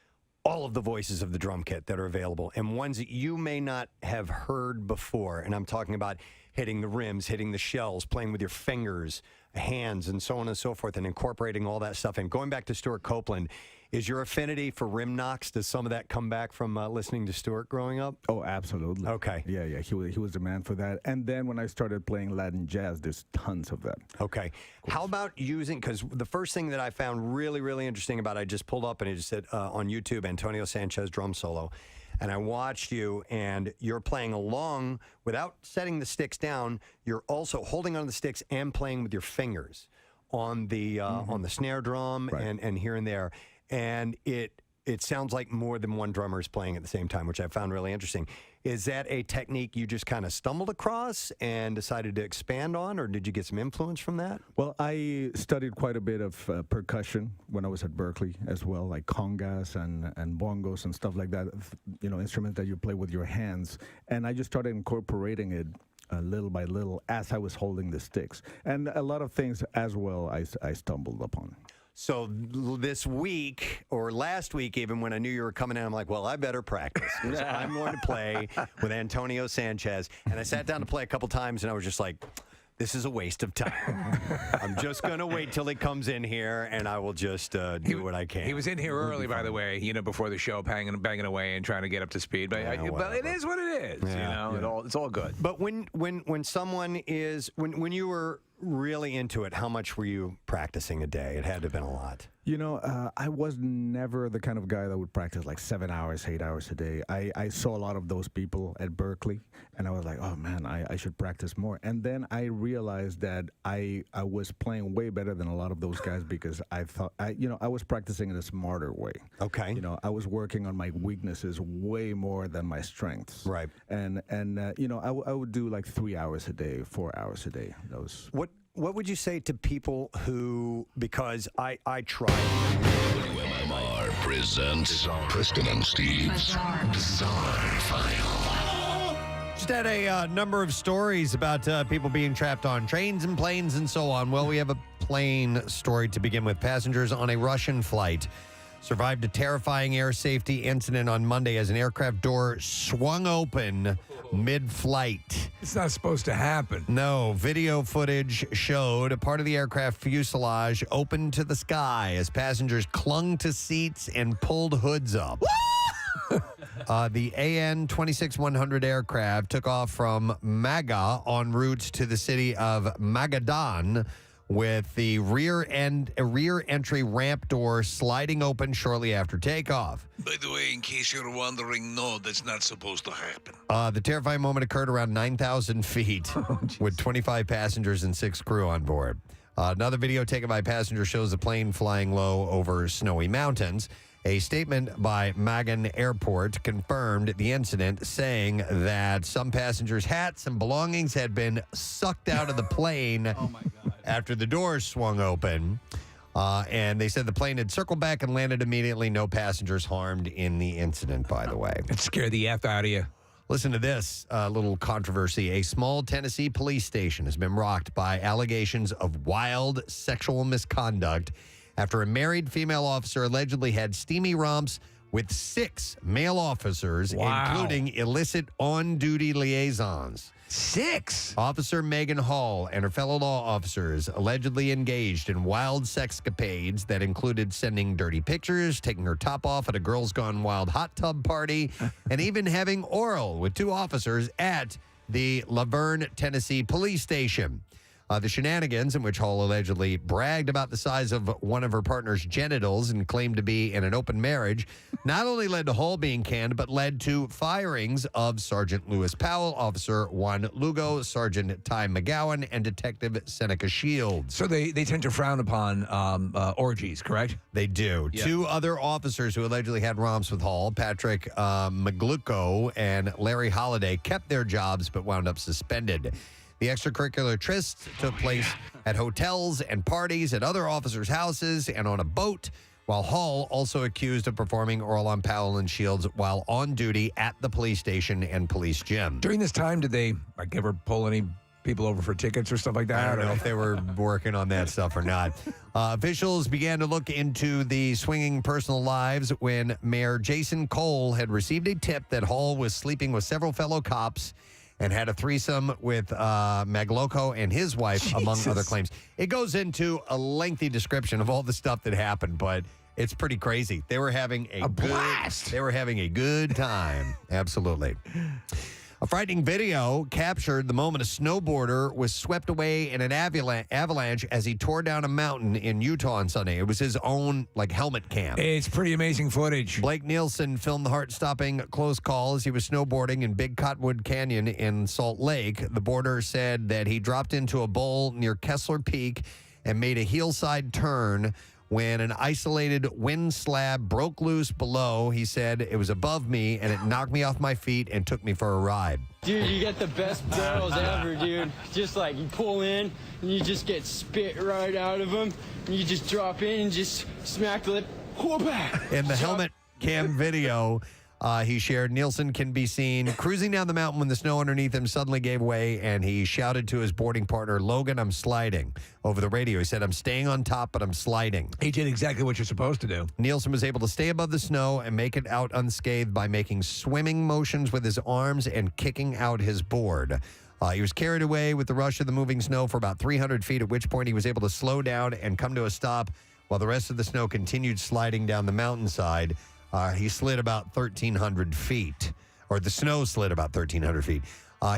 all of the voices of the drum kit that are available, and ones that you may not have heard before. And I'm talking about hitting the rims, hitting the shells, playing with your fingers, hands, and so on and so forth, and incorporating all that stuff. And going back to Stuart Copeland, is your affinity for rim knocks, does some of that come back from listening to Stuart growing up? Oh, absolutely. Okay. Yeah, he was the man for that. And then when I started playing Latin jazz, there's tons of that. Okay. How about using, because the first thing that I found really, really interesting about, I just pulled up and it just said on YouTube, Antonio Sanchez drum solo. And I watched you, and you're playing along without setting the sticks down. You're also holding on the sticks and playing with your fingers on the snare drum and here and there. And it sounds like more than one drummer is playing at the same time, which I found really interesting. Is that a technique you just kind of stumbled across and decided to expand on, or did you get some influence from that? Well, I studied quite a bit of percussion when I was at Berkeley as well, like congas and bongos and stuff like that, instruments that you play with your hands. And I just started incorporating it little by little as I was holding the sticks. And a lot of things as well I stumbled upon. So this week, or last week even, when I knew you were coming in, I'm like, well, I better practice, because I'm going to play with Antonio Sanchez. And I sat down to play a couple times, and I was just like, this is a waste of time. I'm just going to wait till he comes in here, and I will just do what I can. He was in here early, by the way, before the show, banging away and trying to get up to speed. But, but it is what it is. It's all good. But when someone is, when you were really into it, how much were you practicing a day? It had to have been a lot. You know, I was never the kind of guy that would practice like 7 hours, 8 hours a day. I saw a lot of those people at Berkeley, and I was like, oh man, I should practice more. And then I realized that I was playing way better than a lot of those guys because I thought, I was practicing in a smarter way. Okay. You know, I was working on my weaknesses way more than my strengths. Right. And I would do like 3 hours a day, 4 hours a day. Those. What would you say to people who, because I tried. WMMR presents Preston and Steve's Bizarre File. Just had a number of stories about people being trapped on trains and planes and so on. Well, we have a plane story to begin with. Passengers on a Russian flight survived a terrifying air safety incident on Monday as an aircraft door swung open mid-flight. It's not supposed to happen. No. Video footage showed a part of the aircraft fuselage open to the sky as passengers clung to seats and pulled hoods up. The AN 26100 aircraft took off from Maga en route to the city of Magadan, with the rear entry ramp door sliding open shortly after takeoff. By the way, in case you're wondering, no, that's not supposed to happen. The terrifying moment occurred around 9,000 feet with 25 passengers and 6 crew on board. Another video taken by a passenger shows the plane flying low over snowy mountains. A statement by Magan Airport confirmed the incident, saying that some passengers' hats and belongings had been sucked out of the plane after the doors swung open. And they said the plane had circled back and landed immediately. No passengers harmed in the incident, by the way. It scared the F out of you. Listen to this little controversy. A small Tennessee police station has been rocked by allegations of wild sexual misconduct after a married female officer allegedly had steamy romps with 6 male officers, including illicit on-duty liaisons. 6? Officer Megan Hall and her fellow law officers allegedly engaged in wild sexcapades that included sending dirty pictures, taking her top off at a Girls Gone Wild hot tub party, and even having oral with 2 officers at the Laverne, Tennessee police station. The shenanigans, in which Hall allegedly bragged about the size of one of her partner's genitals and claimed to be in an open marriage, not only led to Hall being canned, but led to firings of Sergeant Lewis Powell, Officer Juan Lugo, Sergeant Ty McGowan, and Detective Seneca Shields. So they tend to frown upon orgies, correct? They do. Yeah. 2 other officers who allegedly had romps with Hall, Patrick Magluko and Larry Holliday, kept their jobs but wound up suspended. The extracurricular trysts took place at hotels and parties at other officers' houses and on a boat, while Hall also accused of performing oral on Powell and Shields while on duty at the police station and police gym. During this time, did they ever pull any people over for tickets or stuff like that? I don't know if they were working on that stuff or not. Officials began to look into the swinging personal lives when Mayor Jason Cole had received a tip that Hall was sleeping with several fellow cops and had a threesome with Magloco and his wife, among other claims. It goes into a lengthy description of all the stuff that happened, but it's pretty crazy. They were having a blast. They were having a good time. Absolutely. A frightening video captured the moment a snowboarder was swept away in an avalanche as he tore down a mountain in Utah on Sunday. It was his own, helmet cam. It's pretty amazing footage. Blake Nielsen filmed the heart-stopping close call as he was snowboarding in Big Cottonwood Canyon in Salt Lake. The boarder said that he dropped into a bowl near Kessler Peak and made a hillside turn when an isolated wind slab broke loose below. He said, it was above me, and it knocked me off my feet and took me for a ride. Dude, you get the best barrels ever, dude. Just you pull in, and you just get spit right out of them, and you just drop in and just smack the lip. In the helmet cam video he shared, Nielsen can be seen cruising down the mountain when the snow underneath him suddenly gave way, and he shouted to his boarding partner, Logan, I'm sliding. Over the radio, he said, I'm staying on top, but I'm sliding. He did exactly what you're supposed to do. Nielsen was able to stay above the snow and make it out unscathed by making swimming motions with his arms and kicking out his board. He was carried away with the rush of the moving snow for about 300 feet, at which point he was able to slow down and come to a stop while the rest of the snow continued sliding down the mountainside. He slid about 1,300 feet, or the snow slid about 1,300 feet.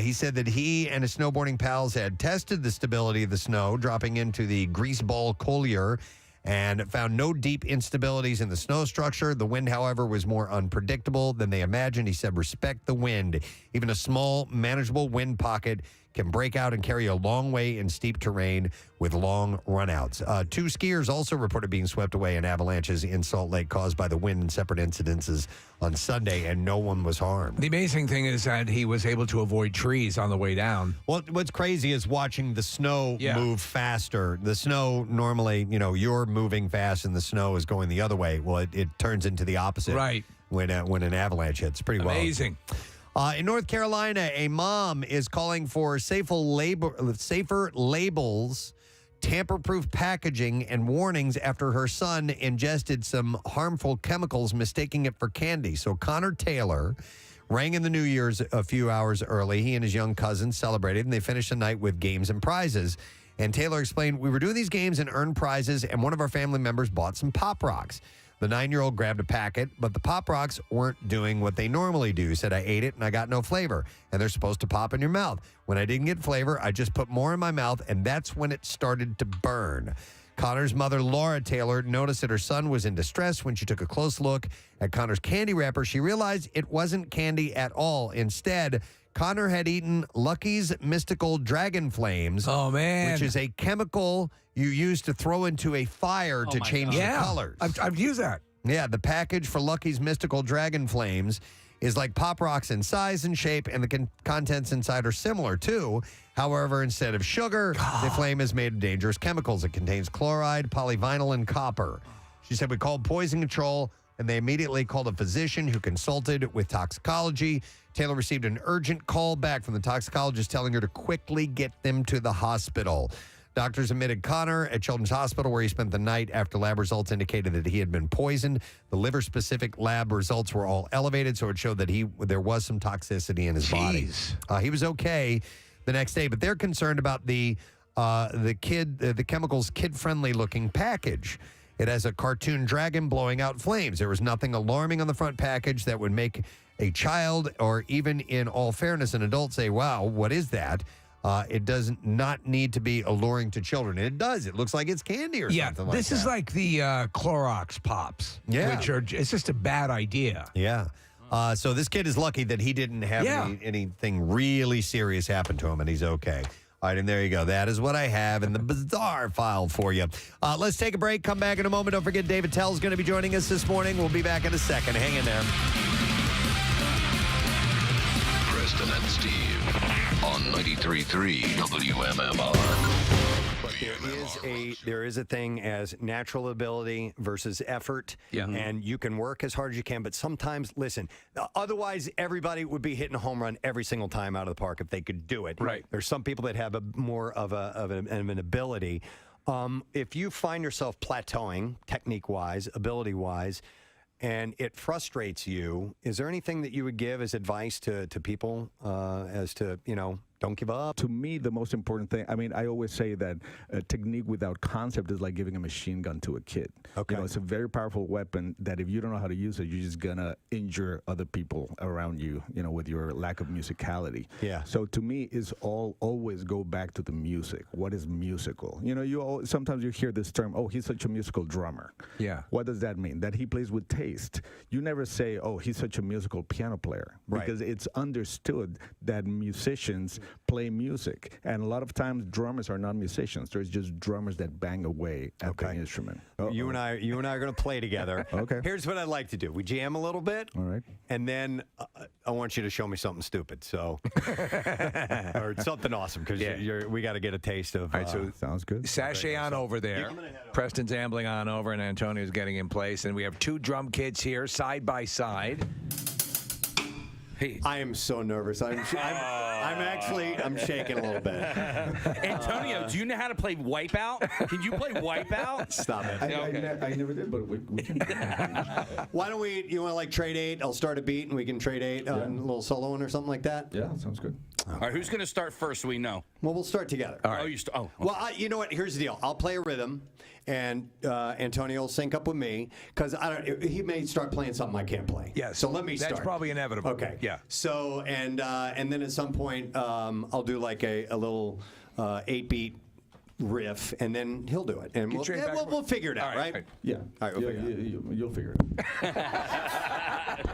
He said that he and his snowboarding pals had tested the stability of the snow, dropping into the Greaseball Collier, and found no deep instabilities in the snow structure. The wind, however, was more unpredictable than they imagined. He said, respect the wind. Even a small, manageable wind pocket can break out and carry a long way in steep terrain with long runouts. 2 skiers also reported being swept away in avalanches in Salt Lake caused by the wind in separate incidences on Sunday, and no one was harmed. The amazing thing is that he was able to avoid trees on the way down. Well, what's crazy is watching the snow move faster. The snow normally, you're moving fast and the snow is going the other way. Well, it turns into the opposite when an avalanche hits. Pretty amazing. In North Carolina, a mom is calling for safer labels, tamper-proof packaging, and warnings after her son ingested some harmful chemicals, mistaking it for candy. So Connor Taylor rang in the New Year's a few hours early. He and his young cousin celebrated, and they finished the night with games and prizes. And Taylor explained, we were doing these games and earned prizes, and one of our family members bought some Pop Rocks. The 9-year-old grabbed a packet, but the Pop Rocks weren't doing what they normally do. Said, I ate it and I got no flavor. And they're supposed to pop in your mouth. When I didn't get flavor, I just put more in my mouth, and that's when it started to burn. Connor's mother, Laura Taylor, noticed that her son was in distress. When she took a close look at Connor's candy wrapper, she realized it wasn't candy at all. Instead, Connor had eaten Lucky's Mystical Dragon Flames. Oh, man. Which is a chemical you use to throw into a fire to change the colors. I've used that. Yeah, the package for Lucky's Mystical Dragon Flames is like Pop Rocks in size and shape, and the contents inside are similar, too. However, instead of sugar, the flame is made of dangerous chemicals. It contains chloride, polyvinyl, and copper. She said, we called poison control, and they immediately called a physician who consulted with toxicology. Taylor received an urgent call back from the toxicologist telling her to quickly get them to the hospital. Doctors admitted Connor at Children's Hospital, where he spent the night after lab results indicated that he had been poisoned. The liver-specific lab results were all elevated, so it showed that there was some toxicity in his body. He was okay the next day, but they're concerned about the chemical's kid-friendly looking package. It has a cartoon dragon blowing out flames. There was nothing alarming on the front package that would make a child, or even in all fairness, an adult say, wow, what is that? It does not need to be alluring to children. And it does. It looks like it's candy or something like that. This is like the Clorox Pops, which it's just a bad idea. Yeah. So this kid is lucky that he didn't have anything really serious happen to him, and he's okay. All right, and there you go. That is what I have in the bizarre file for you. Let's take a break. Come back in a moment. Don't forget, David Tell's going to be joining us this morning. We'll be back in a second. Hang in there. Preston and Steve on 93.3 WMMR. There is a thing as natural ability versus effort, and you can work as hard as you can, but sometimes, listen, otherwise everybody would be hitting a home run every single time out of the park if they could do it. Right. There's some people that have more of an ability. If you find yourself plateauing technique-wise, ability-wise, and it frustrates you, is there anything that you would give as advice to people as to, don't give up? To me, the most important thing, I always say that a technique without concept is like giving a machine gun to a kid. Okay. It's a very powerful weapon that if you don't know how to use it, you're just going to injure other people around you, with your lack of musicality. Yeah. So to me, it's always go back to the music. What is musical? Sometimes you hear this term, oh, he's such a musical drummer. Yeah. What does that mean? That he plays with taste. You never say, oh, he's such a musical piano player. Right. Because it's understood that musicians play music, and a lot of times drummers are not musicians. There's just drummers that bang away at the instrument. You and I are going to play together. Okay. Here's what I'd like to do. We jam a little bit. All right. And then I want you to show me something stupid. So, or something awesome, because we got to get a taste of. All right, so sounds good. Sashay on over there. Preston's ambling on over, and Antonio's getting in place, and we have two drum kits here side by side. Hey. I am so nervous. I'm shaking a little bit. Antonio, do you know how to play Wipeout? Can you play Wipeout? Stop it. I never did, but we can. Why don't you want to trade 8? I'll start a beat and we can trade 8 on a little solo one or something like that? Yeah, sounds good. All right, who's going to start first so we know? Well, we'll start together. All right. Oh, you start. Oh, okay. Well, you know what? Here's the deal. I'll play a rhythm, and Antonio will sync up with me because he may start playing something I can't play. Yeah. So let me start. That's probably inevitable. Okay. Yeah. So and then at some point I'll do like a little 8-beat riff, and then he'll do it, and we'll figure it out, right? Yeah. All right. You'll figure it out.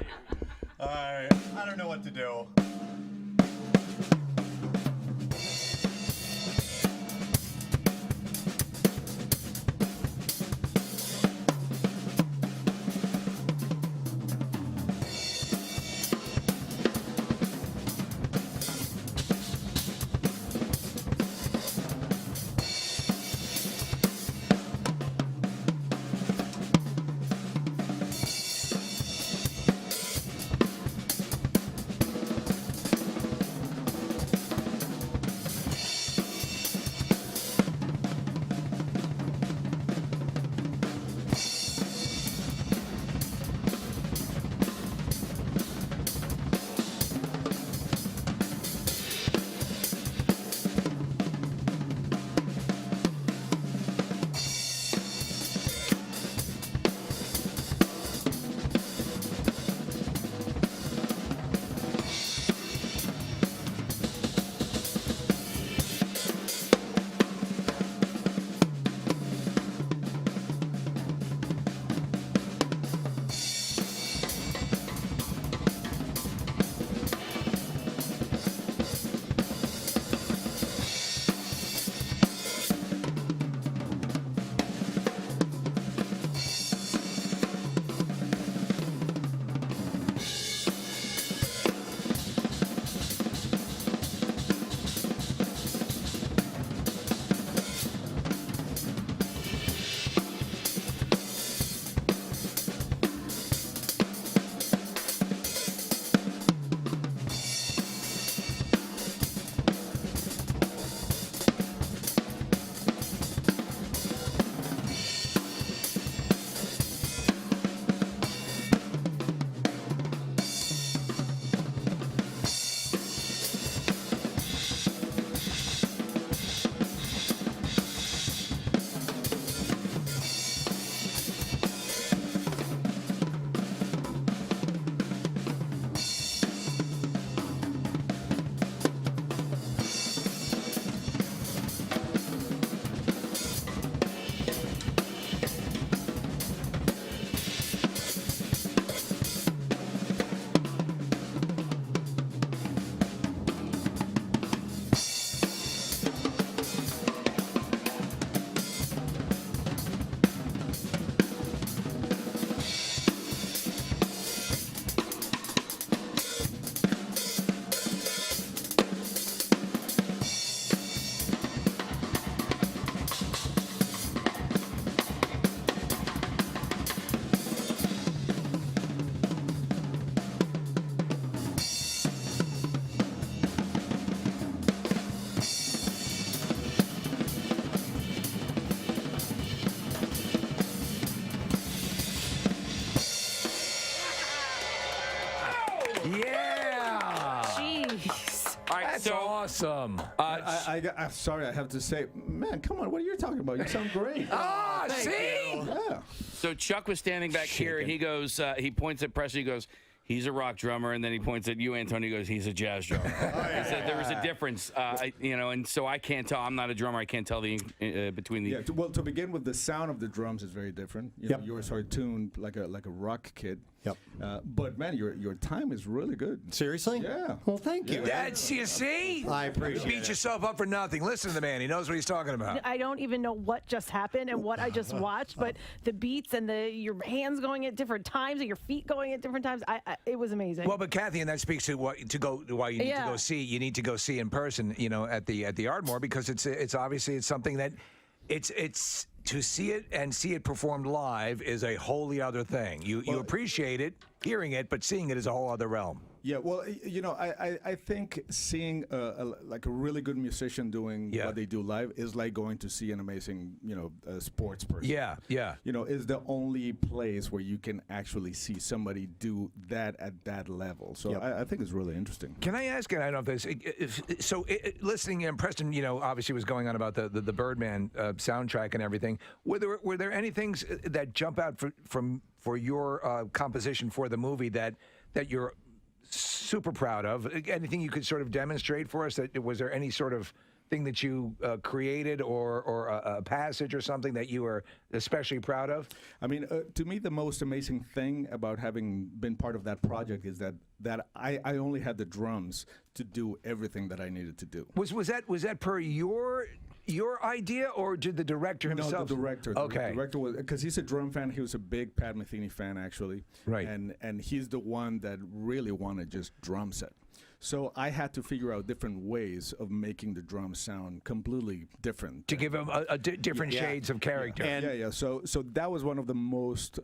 All right. I don't know what to do. That's awesome. I'm sorry, I have to say, man, come on, what are you talking about? You sound great. See? Yeah. So Chuck was standing back here, and he goes, he points at Preston, he goes, he's a rock drummer, and then he points at you, Antonio, he goes, he's a jazz drummer. He said there was a difference, and so I can't tell. I'm not a drummer. I can't tell the between the. Yeah. To begin with, the sound of the drums is very different. You know, yours are tuned like a rock kid. Yep. But man, your time is really good. Seriously? Yeah. Well, thank you. That's you see. I appreciate You beat it. yourself up for nothing. Listen to the man. He knows what he's talking about. I don't even know what just happened and what I just watched, but the beats and your hands going at different times and your feet going at different times, it was amazing. Well, but Kathy, and that speaks to why you need to go see. You need to go see in person, at the Ardmore, because it's obviously it's something that it's to see it and see it performed live is a wholly other thing. You appreciate it, hearing it, but seeing it is a whole other realm. Yeah, well, I think seeing like a really good musician doing what they do live is like going to see an amazing, sports person. Yeah. Is the only place where you can actually see somebody do that at that level. So I think it's really interesting. Can I ask, and I don't know if this, listening, and Preston, obviously was going on about the Birdman soundtrack and everything. Were there any things that jump out for your composition for the movie that you're super proud of? Anything you could sort of demonstrate for us? Was there any sort of thing that you created or a passage or something that you were especially proud of? I mean, to me, the most amazing thing about having been part of that project is that I only had the drums to do everything that I needed to do. Was that per your idea, or did the director himself? No, the director. Okay. The director was, because he's a drum fan. He was a big Pat Metheny fan, actually. Right. And he's the one that really wanted just drum set. So I had to figure out different ways of making the drums sound completely different. To give them different shades of character. Yeah. So that was one of the most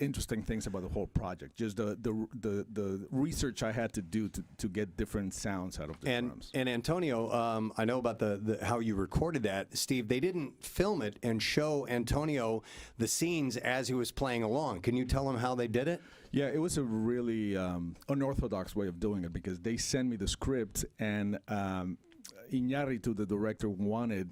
interesting things about the whole project. Just the research I had to do to get different sounds out of the drums. And Antonio, I know about the how you recorded that, Steve. They didn't film it and show Antonio the scenes as he was playing along. Can you tell him how they did it? Yeah, it was a really unorthodox way of doing it, because they sent me the script, and Iñárritu, the director, wanted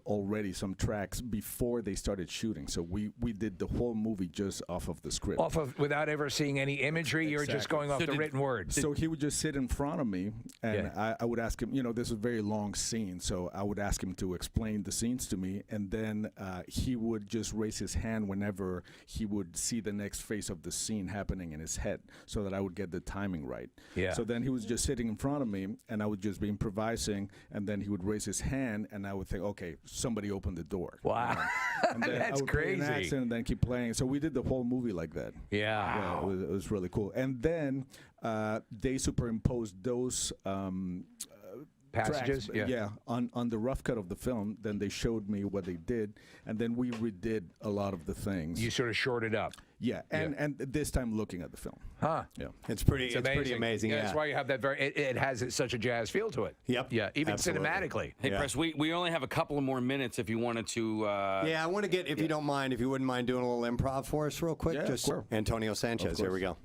already some tracks before they started shooting. So we did the whole movie just off of the script. Without ever seeing any imagery, you're just going off the written words. So he would just sit in front of me, and I would ask him, this is a very long scene, so I would ask him to explain the scenes to me, and then he would just raise his hand whenever he would see the next phase of the scene happening in his head, so that I would get the timing right. Yeah. So then he was just sitting in front of me, and I would just be improvising, and then he would raise his hand, and I would think, okay, somebody opened the door. Wow. And then That's I would play crazy. an accent and then keep playing. So we did the whole movie like that. Yeah. It was really cool. And then they superimposed those passages, tracks, on the rough cut of the film. Then they showed me what they did, and then we redid a lot of the things. You sort of shorted up. Yeah, and this time looking at the film. Huh. Yeah. It's pretty amazing. Yeah, that's why you have that it has such a jazz feel to it. Yep. Yeah, even Absolutely. cinematically. Hey, Press, we only have a couple of more minutes if you wanted to. Yeah, I want to get, if you don't mind, if you wouldn't mind doing a little improv for us real quick. Yeah, Just sure. Antonio Sanchez, here we go.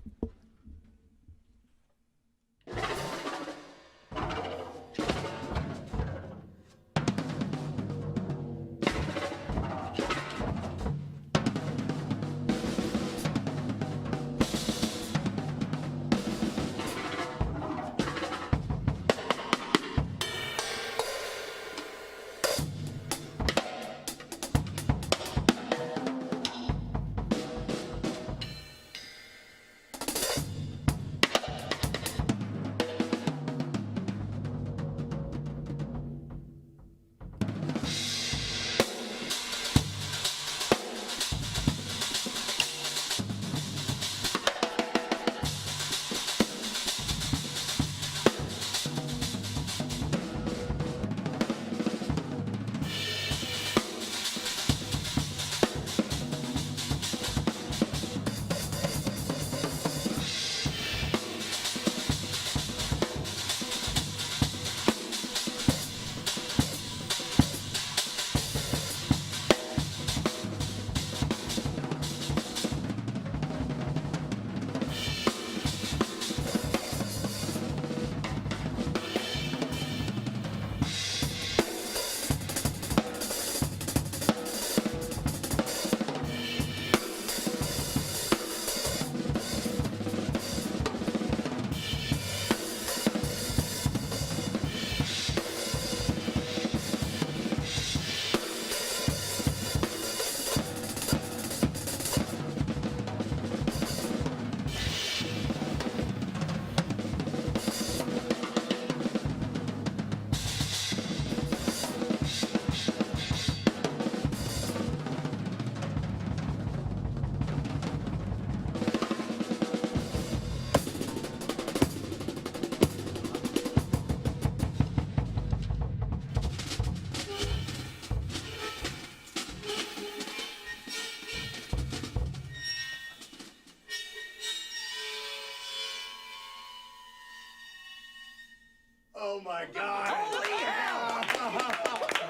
Oh my God! Holy hell!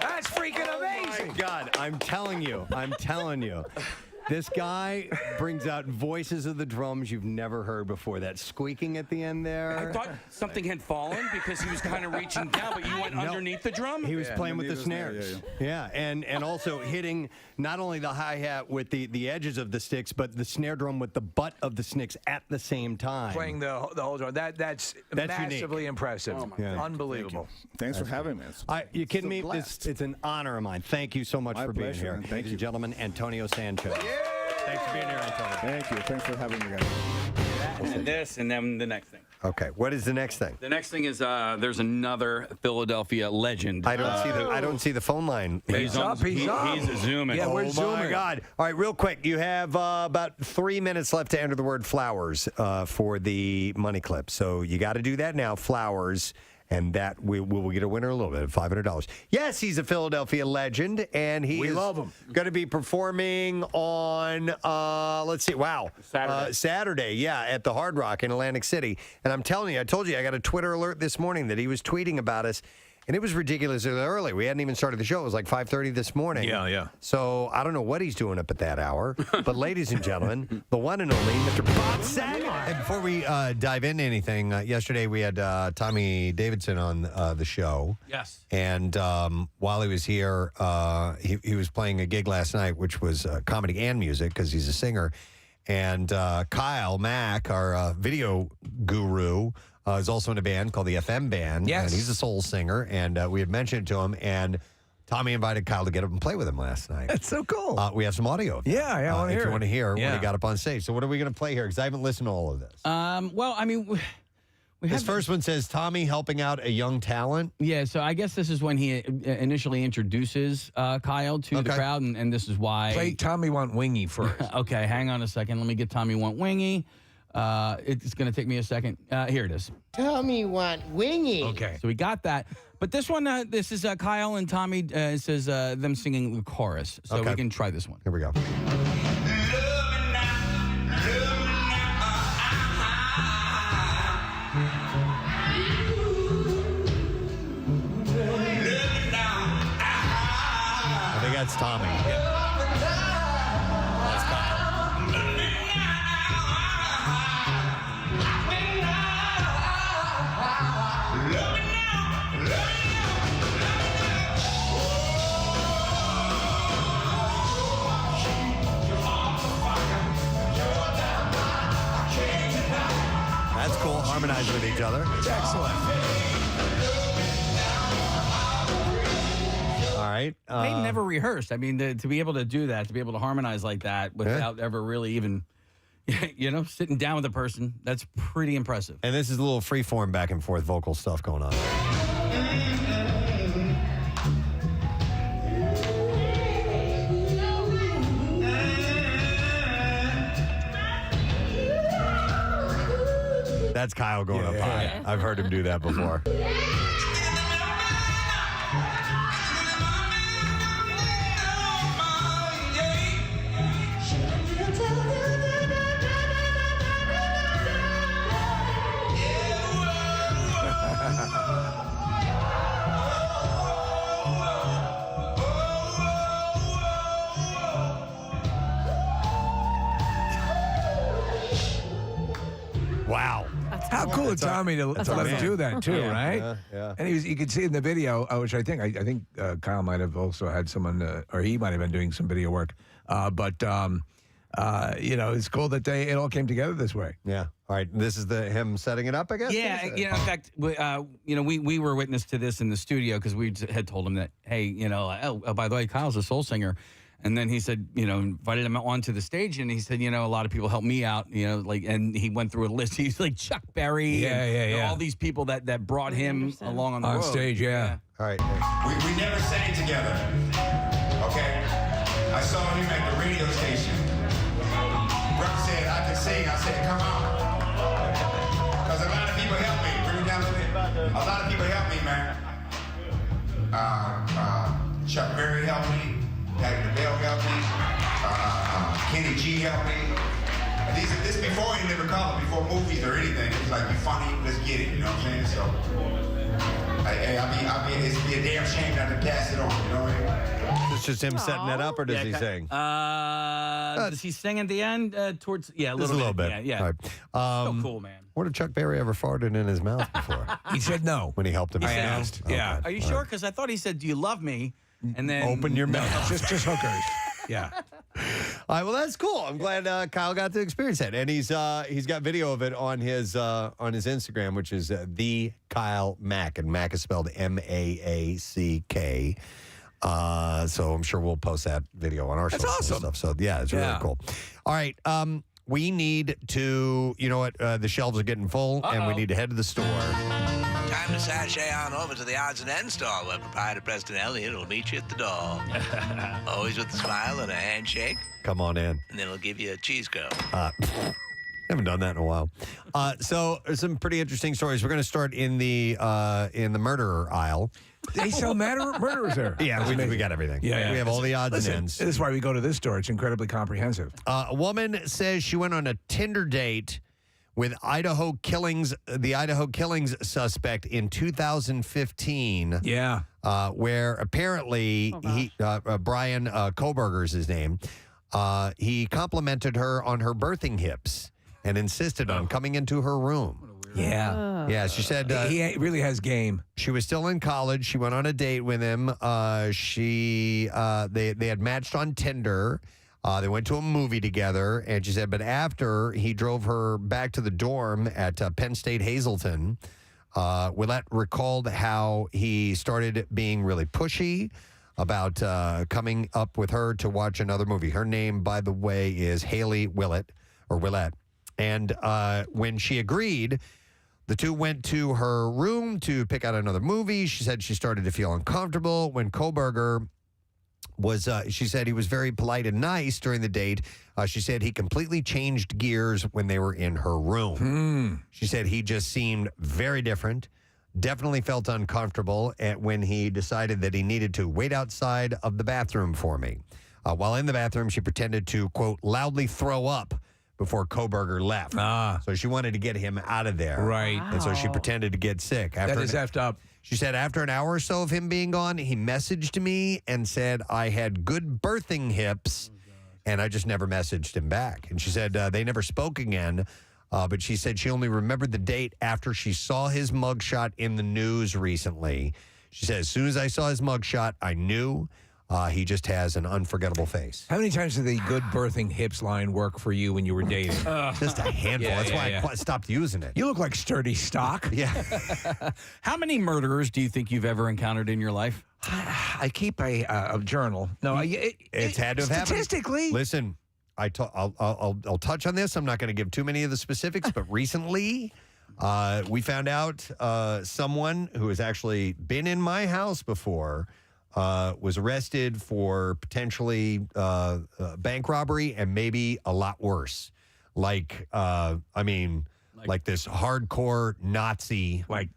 That's freaking amazing! Oh my God! I'm telling you. This guy brings out voices of the drums you've never heard before. That squeaking at the end there. I thought something had fallen because he was kind of reaching down, but you went underneath the drum? He was playing with the snares. Yeah, and also hitting not only the hi-hat with the edges of the sticks, but the snare drum with the butt of the sticks at the same time. Playing the whole drum. That's massively impressive. Oh my God. Unbelievable. Thanks for having me. You kidding me? It's an honor of mine. Thank you so much for being pleasure, here. man. Thank Ladies you. and gentlemen, Antonio Sanchez. Thanks for being here, Antonio. Thank you. Thanks for having me, guys. And this, and then the next thing. Okay, what is the next thing? The next thing is there's another Philadelphia legend. I don't see the phone line. He's zooming. Yeah, we're zooming. Oh my zooming. God! All right, real quick, you have about 3 minutes left to enter the word flowers for the money clip. So you got to do that now. Flowers. And that we will get a winner a little bit, $500. Yes, he's a Philadelphia legend, and we love him. Going to be performing on, let's see, Saturday, yeah, at the Hard Rock in Atlantic City. And I'm telling you, I told you, I got a Twitter alert this morning that he was tweeting about us. And it was ridiculously early. We hadn't even started the show. It was like 5:30 this morning. Yeah. So I don't know what he's doing up at that hour. But ladies and gentlemen, the one and only Mr. Bob Saget. And before we dive into anything, yesterday we had Tommy Davidson on the show. Yes. And while he was here, he was playing a gig last night, which was comedy and music because he's a singer. And Kyle Mack, our video guru, is also in a band called the FM Band. Yes. And he's a soul singer. And we had mentioned it to him. And Tommy invited Kyle to get up and play with him last night. That's so cool. We have some audio of that. Yeah, I want to hear if you it. want to hear when Yeah. he got up on stage. So what are we going to play here? Because I haven't listened to all of this. Well, I mean, This first one says Tommy helping out a young talent. Yeah, so I guess this is when he initially introduces Kyle to the crowd, and this is why. Play Tommy Want Wingy first. Okay, hang on a second. Let me get Tommy Want Wingy. It's going to take me a second. Here it is. Tommy Want Wingy. Okay. So we got that. But this one, this is Kyle and Tommy. It says them singing the chorus. So we can try this one. Here we go. I think that's Tommy. That's Kyle. That's cool. Harmonizing with each other. It's excellent. All right. They never rehearsed. I mean, to be able to do that, to be able to harmonize like that without ever really even, sitting down with a person, that's pretty impressive. And this is a little freeform back and forth vocal stuff going on. That's Kyle going up high. I've heard him do that before. Wow. How cool of Tommy to let him do that too, right? Yeah. And you could see in the video, which I think Kyle might have also had someone, or he might have been doing some video work. But it's cool that it all came together this way. Yeah. All right. This is him setting it up, I guess. Yeah. In fact, we were witness to this in the studio because we had told him that, hey, by the way, Kyle's a soul singer. And then he said, invited him onto the stage, and he said, a lot of people helped me out, and he went through a list. He's like Chuck Berry, all these people that brought him along on the road. Stage, yeah. All right. We never sang together, okay? I saw him at the radio station. Brother said I could sing. I said, come on. Because a lot of people helped me. Bring it down a little bit. A lot of people helped me, man. Chuck Berry helped me. Patty LaBelle helped me. Kenny G helped me. And this before he never called, before movies or anything. It was like, you funny, let's get it. You know what I'm saying? So It'd be a damn shame not to pass it on, you know what I mean? It's just him setting that up, or does he sing? Does he sing at the end? A little bit. Yeah. All right. So cool, man. Where did Chuck Berry ever farted in his mouth before? He said no. When he helped him. I asked. Okay. Yeah. Are you sure? Because I thought he said, "Do you love me?" And then Open your mouth. Just hookers. Yeah. All right. Well, that's cool. I'm glad Kyle got to experience that, and he's got video of it on his Instagram, which is the Kyle Mack, and Mack is spelled MAACK. So I'm sure we'll post that video on our That's social awesome. stuff. So yeah, it's really cool. All right. We need to, you know what? The shelves are getting full, and we need to head to the store. Time to sashay on over to the odds and ends store where proprietor Preston Elliott will meet you at the door. Always with a smile and a handshake. Come on in. And then he'll give you a cheese curl. Haven't done that in a while. So there's some pretty interesting stories. We're going to start in the murderer aisle. They sell murderers there. Yeah, we got everything. Yeah. We have all the odds Listen, and ends. This is why we go to this store. It's incredibly comprehensive. A woman says she went on a Tinder date with the Idaho Killings suspect in 2015. Yeah. Where apparently Brian Koberger's his name. He complimented her on her birthing hips and insisted on coming into her room. Yeah. Yeah, she said he really has game. She was still in college. She went on a date with him. They had matched on Tinder. They went to a movie together, and she said, but after he drove her back to the dorm at Penn State Hazleton, Willette recalled how he started being really pushy about coming up with her to watch another movie. Her name, by the way, is Haley Willette. And when she agreed, the two went to her room to pick out another movie. She said she started to feel uncomfortable when Koberger she said he was very polite and nice during the date. She said he completely changed gears when they were in her room. She said he just seemed very different, definitely felt uncomfortable when he decided that he needed to wait outside of the bathroom for me. While in the bathroom, she pretended to, quote, loudly throw up before Koberger left. So she wanted to get him out of there. Right. And so she pretended to get sick. That is effed up. She said after an hour or so of him being gone, he messaged me and said I had good birthing hips, and I just never messaged him back. And she said they never spoke again, but she said she only remembered the date after she saw his mugshot in the news recently. She said as soon as I saw his mugshot, I knew he just has an unforgettable face. How many times did the good birthing hips line work for you when you were dating? Just a handful. That's why I stopped using it. You look like sturdy stock. Yeah. How many murderers do you think you've ever encountered in your life? I keep a journal. No, it's had to have happened. Statistically. Listen, I'll touch on this. I'm not going to give too many of the specifics, but recently we found out someone who has actually been in my house before was arrested for potentially bank robbery and maybe a lot worse. Like this hardcore Nazi. Like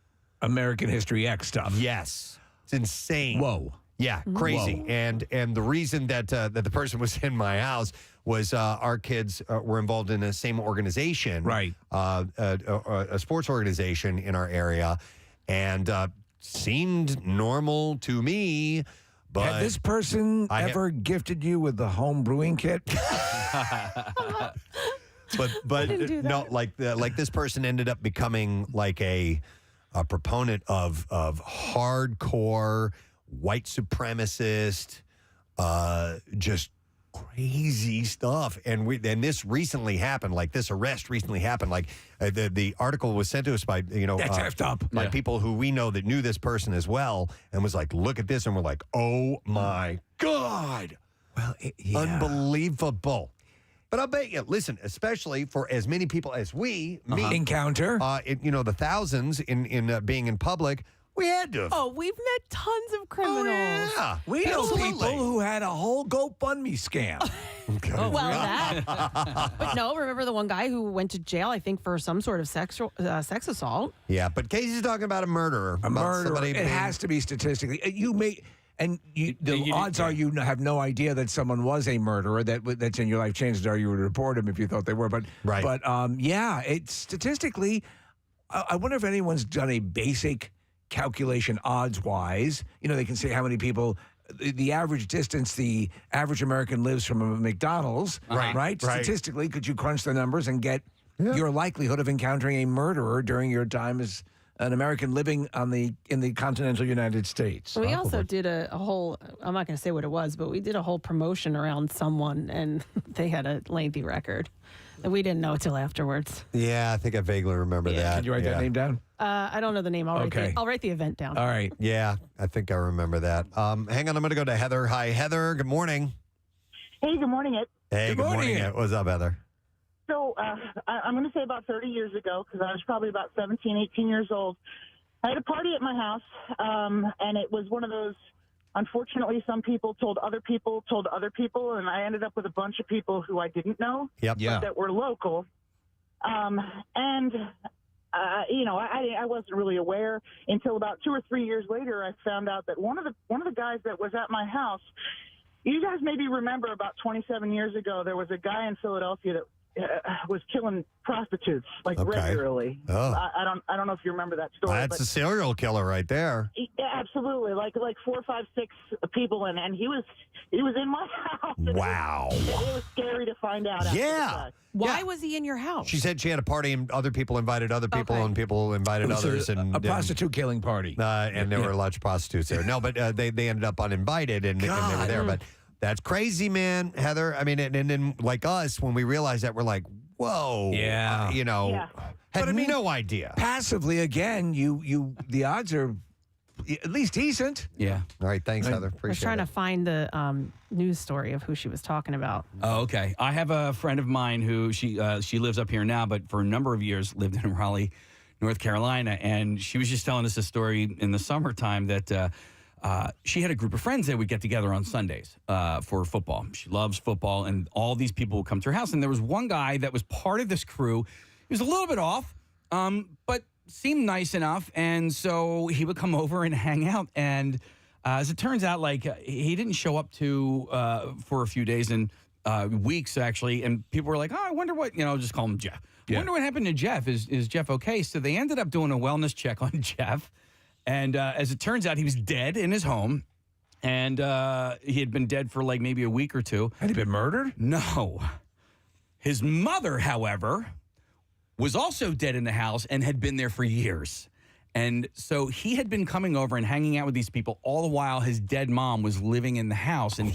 American History X stuff. Yes. It's insane. Whoa. Yeah, crazy. Whoa. And the reason that the person was in my house was our kids were involved in the same organization. Right. A sports organization in our area. And seemed normal to me, but had this person ever gifted you with the home brewing kit? but no, like this person ended up becoming like a proponent of hardcore white supremacist, just crazy stuff. And this recently happened. Like this arrest recently happened. Like the article was sent to us by That's effed up. by people who we know that knew this person as well, and was like, look at this, and we're like, oh my God. Well, unbelievable. But I'll bet you, listen, especially for as many people as we encounter, the thousands in being in public, we had to. Oh, we've met tons of criminals. Yeah, we know people who had a whole GoFundMe scam. But no, remember the one guy who went to jail, I think, for some sort of sex assault? Yeah, but Casey's talking about a murderer. A murderer. It has to be statistically. The odds are you have no idea that someone was a murderer that's in your life. Chances are you would report him if you thought they were. But it's statistically. I wonder if anyone's done a basic calculation odds-wise. They can say how many people, the average distance the average American lives from a McDonald's, right? Statistically, could you crunch the numbers and get your likelihood of encountering a murderer during your time as an American living in the continental United States? We also did a whole, I'm not going to say what it was, but we did a whole promotion around someone, and they had a lengthy record. And we didn't know it till afterwards. Yeah, I think I vaguely remember that. Can you write that name down? I don't know the name. I'll write the event down. All right. Yeah, I think I remember that. Hang on, I'm going to go to Heather. Hi, Heather. Good morning. Hey, good morning, Ed. Hey, good morning. What's up, Heather? So I'm going to say about 30 years ago, because I was probably about 17, 18 years old. I had a party at my house, and it was one of those, unfortunately, some people told other people, and I ended up with a bunch of people who I didn't know that were local. I wasn't really aware until about 2 or 3 years later. I found out that one of the guys that was at my house, you guys maybe remember about 27 years ago, there was a guy in Philadelphia that was killing prostitutes regularly. Oh. I don't know if you remember that story. That's a serial killer right there. Yeah, absolutely, like 4, 5, 6 people, and he was in my house. Wow. It was scary to find out. After the fact. Why was he in your house? She said she had a party and other people invited other people and people invited others. A prostitute killing party. And there were lots of prostitutes there. No, but they ended up uninvited and they were there. But that's crazy, man, Heather. I mean, and then like us, when we realized that, we're like, whoa. Yeah. Had no idea. Passively, again, the odds are at least decent. Yeah. All right. Thanks, Heather. I was Appreciate trying it. to find the news story of who she was talking about. Oh, okay. I have a friend of mine who she lives up here now, but for a number of years lived in Raleigh, North Carolina, and she was just telling us a story in the summertime that she had a group of friends that would get together on Sundays for football. She loves football, and all these people would come to her house. And there was one guy that was part of this crew. He was a little bit off, but seemed nice enough. And so he would come over and hang out. And as it turns out, he didn't show up for a few days and weeks, actually. And people were like, oh, I wonder what, just call him Jeff. I wonder what happened to Jeff. Is Jeff okay? So they ended up doing a wellness check on Jeff. And as it turns out, he was dead in his home, and he had been dead for maybe a week or two. Had he been murdered? No. His mother, however, was also dead in the house and had been there for years. And so he had been coming over and hanging out with these people all the while his dead mom was living in the house. And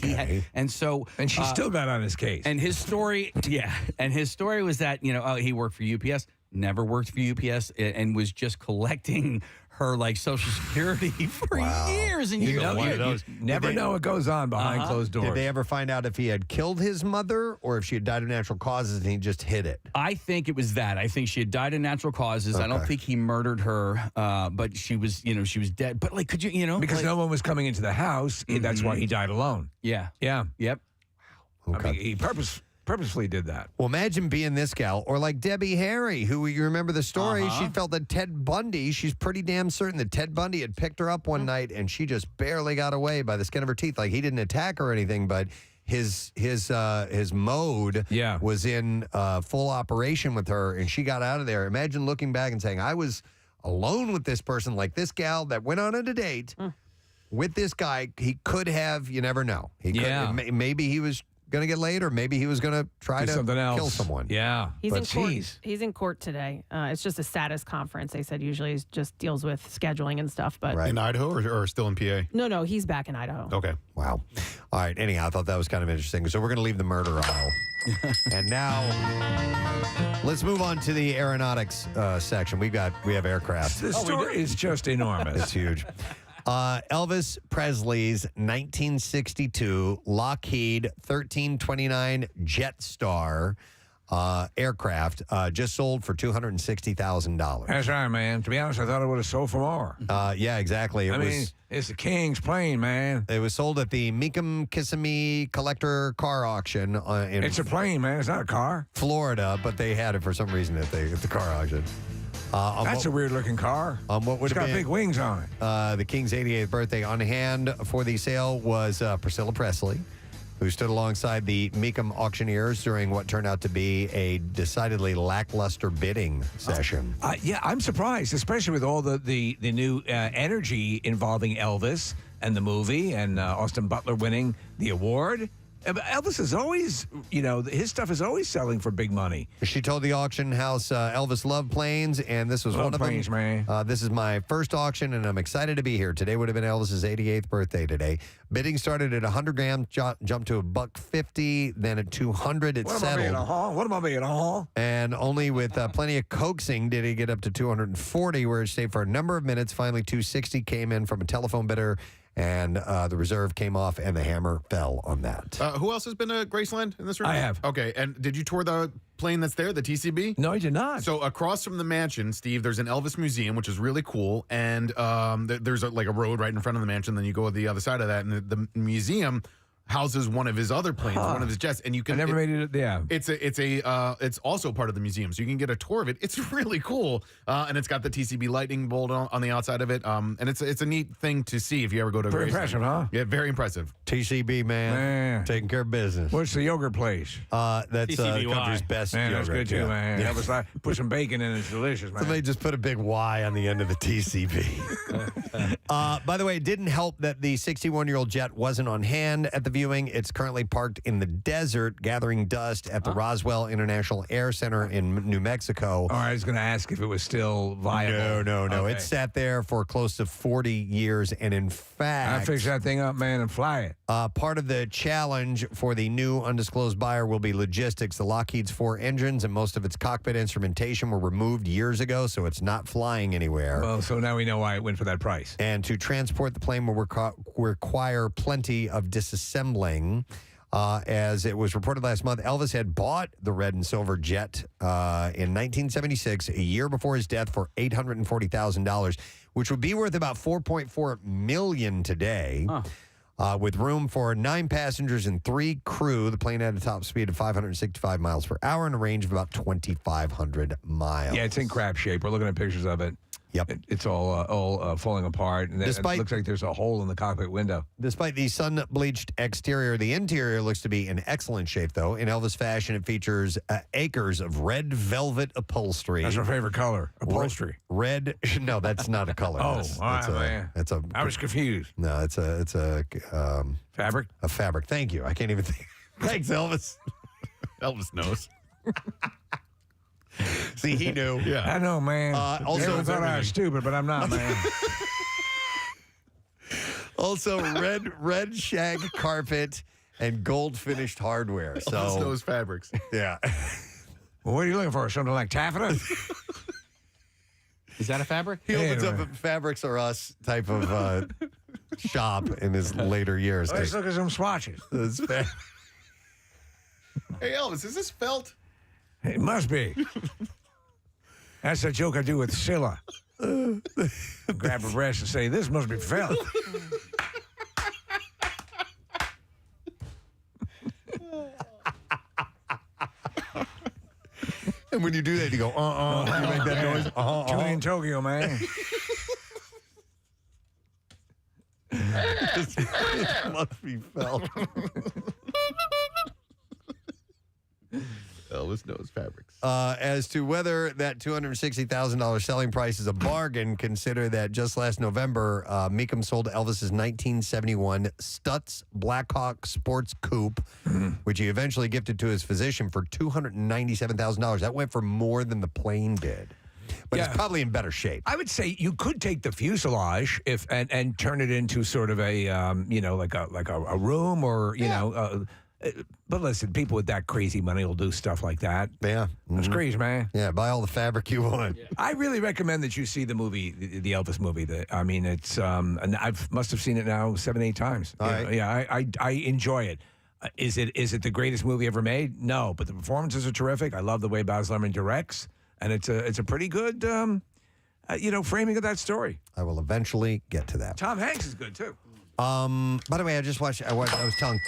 and she still got on his case. And his story, was that, he worked for UPS, never worked for UPS, and was just collecting her Social Security for years and years. You never know what goes on behind closed doors. Did they ever find out if he had killed his mother or if she had died of natural causes and he just hid it? I think it was that. I think she had died of natural causes. Okay. I don't think he murdered her, but she was, she was dead. But could you, because no one was coming into the house. That's why he died alone. Yeah. Yeah. Yep. Okay. I mean, he purposefully did that. Well, imagine being this gal, or like Debbie Harry, who you remember the story. She felt that Ted Bundy, she's pretty damn certain that Ted Bundy had picked her up one night and she just barely got away by the skin of her teeth. Like, he didn't attack her or anything, but his mode was in full operation with her, and she got out of there. Imagine looking back and saying, I was alone with this person, like this gal that went on a date with this guy. He could have, you never know. Maybe he was going to get laid, or maybe he was going to try to something else. Kill someone. Yeah. He's in court. He's in court today. It's just a status conference. They said usually it just deals with scheduling and stuff. But in Idaho or still in PA? No, he's back in Idaho. Okay. Wow. All right. Anyhow, I thought that was kind of interesting. So we're going to leave the murder aisle. And now let's move on to the aeronautics section. We have aircraft. This story is just enormous. It's huge. Elvis Presley's 1962 Lockheed 1329 Jetstar aircraft just sold for $260,000. That's right, man. To be honest, I thought it would have sold for more. Yeah, exactly. I mean, it's the king's plane, man. It was sold at the Meekum Kissimmee Collector Car Auction. It's a plane, man. It's not a car. Florida, but they had it for some reason at the car auction. That's a weird-looking car. It's got big wings on it. The King's 88th birthday. On hand for the sale was Priscilla Presley, who stood alongside the Mecum auctioneers during what turned out to be a decidedly lackluster bidding session. Yeah, I'm surprised, especially with all the new energy involving Elvis and the movie and Austin Butler winning the award. Elvis is always, his stuff is always selling for big money. She told the auction house Elvis loved planes, and this was one of planes, them. Man. This is my first auction, and I'm excited to be here. Today would have been Elvis's 88th birthday today. Bidding started at 100 grams, jumped to $150, then at 200 it settled. What am I being, And only with plenty of coaxing did he get up to 240, where it stayed for a number of minutes. Finally, 260 came in from a telephone bidder. And the reserve came off, and the hammer fell on that. Who else has been to Graceland in this room? I have. Okay, and did you tour the plane that's there, the TCB? No, I did not. So across from the mansion, Steve, there's an Elvis museum, which is really cool. And there's a road right in front of the mansion. Then you go to the other side of that, and the museum houses one of his other planes, one of his jets, and you can. I never made it. Yeah, it's also part of the museum, so you can get a tour of it. It's really cool, and it's got the TCB lightning bolt on the outside of it. And it's a neat thing to see if you ever go to. Very Graceland. impressive, huh? Yeah, very impressive. TCB man, taking care of business. What's the yogurt place? That's the country's best man, yogurt. that's good too, man. Yeah. Elvis, put some bacon in it. It's delicious, man. Somebody just put a big Y on the end of the TCB. By the way, it didn't help that the 61-year-old jet wasn't on hand at the viewing. It's currently parked in the desert, gathering dust at the Roswell International Air Center in New Mexico. Oh, I was going to ask if it was still viable. No. Okay. It sat there for close to 40 years, and in fact, I fix that thing up, man, and fly it. Part of the challenge for the new undisclosed buyer will be logistics. The Lockheed's 4 engines and most of its cockpit instrumentation were removed years ago, so it's not flying anywhere. Well, so now we know why it went for that price. And to transport the plane will require plenty of disassembling. As it was reported last month, Elvis had bought the red and silver jet in 1976, a year before his death, for $840,000, which would be worth about $4.4 million today. With room for 9 passengers and 3 crew, the plane had a top speed of 565 miles per hour and a range of about 2,500 miles. Yeah, it's in crap shape. We're looking at pictures of it. Yep. It's all falling apart, and it looks like there's a hole in the cockpit window. Despite the sun-bleached exterior, the interior looks to be in excellent shape, though. In Elvis fashion, it features acres of red velvet upholstery. That's my favorite color, upholstery. Red? No, that's not a color. Oh, man. I was confused. No, it's a fabric. A fabric. Thank you. I can't even think. Thanks, Elvis. Elvis knows. See, he knew. Yeah, I know, man. Also, everyone thought I was stupid, but I'm not, man. Also, red shag carpet and gold finished hardware. So Elvis knows fabrics. Yeah. Well, what are you looking for? Something like taffeta? Is that a fabric? He opens up a Fabrics R Us type of shop in his later years. Let's look at some swatches. Hey, Elvis, is this felt? It must be. That's a joke I do with Scylla. Grab her breast and say, this must be felt. And when you do that, you go, you make that noise. Tune in Tokyo, man. This must be felt. Elvis knows fabrics. As to whether that $260,000 selling price is a bargain, consider that just last November, Mecum sold Elvis's 1971 Stutz Blackhawk Sports Coupe, which he eventually gifted to his physician for $297,000. That went for more than the plane did. But it's probably in better shape. I would say you could take the fuselage and turn it into sort of a like a room or you know. But listen, people with that crazy money will do stuff like that. Yeah. That's crazy, man. Yeah, buy all the fabric you want. Yeah. I really recommend that you see the movie, the Elvis movie. I mean, it's and I must have seen it now 7-8 times. Right. Yeah, I enjoy it. Is it the greatest movie ever made? No, but the performances are terrific. I love the way Baz Luhrmann directs, and it's a pretty good framing of that story. I will eventually get to that. Tom Hanks is good too. By the way, I just watched. I was telling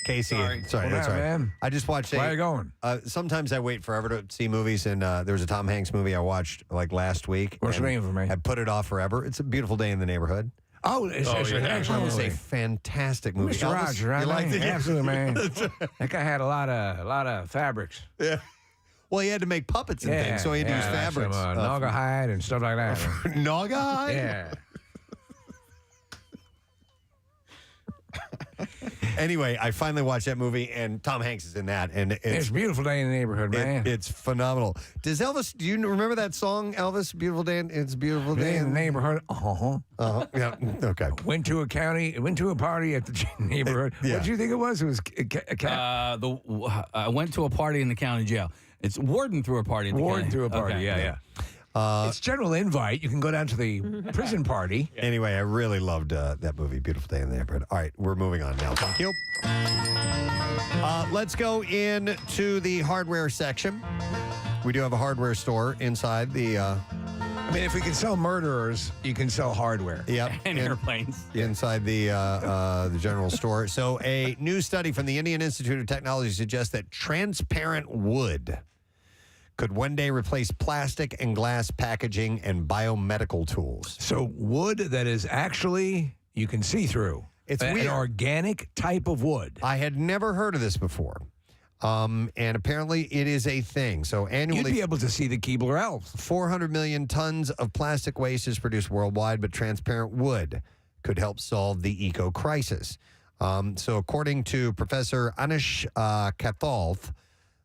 Casey. Sorry, that's right. Man. I just watched. Where are you going? Sometimes I wait forever to see movies, and there was a Tom Hanks movie I watched like last week. What's the name of it, man? I put it off forever. It's a Beautiful Day in the Neighborhood. Oh, it's an excellent It's a movie. fantastic movie. Mr. Elvis, Rogers, right? you liked it? Absolutely, man. That guy had a lot of fabrics. Yeah. Well, he had to make puppets and things, so he had to use fabrics. Some, Naga hide and stuff like that. Naga hide? Yeah. Anyway, I finally watched that movie, and Tom Hanks is in that, and It's a beautiful day in the neighborhood, man. It's phenomenal. Does Elvis? Do you remember that song, Elvis? Beautiful day. It's a beautiful day in the neighborhood. Yeah. Okay. Went to a party at the neighborhood. Yeah. What did you think it was? It was I went to a party in the county jail. It's Warden threw a party. In the Warden county. threw a party. Okay. Yeah. It's general invite. You can go down to the prison party. Anyway, I really loved that movie, Beautiful Day in the Neighborhood. All right, we're moving on now. Thank you. Let's go into the hardware section. We do have a hardware store inside the. I mean, if we can sell murderers, you can sell hardware. Yep. And airplanes. Inside the general store. So, a new study from the Indian Institute of Technology suggests that transparent wood could one day replace plastic and glass packaging and biomedical tools. So wood that is actually you can see through. It's an weird. organic type of wood. I had never heard of this before. And apparently it is a thing. So annually, You'd be able to see the Keebler elves. 400 million tons of plastic waste is produced worldwide, but transparent wood could help solve the eco-crisis. So according to Professor Anish Kathalth,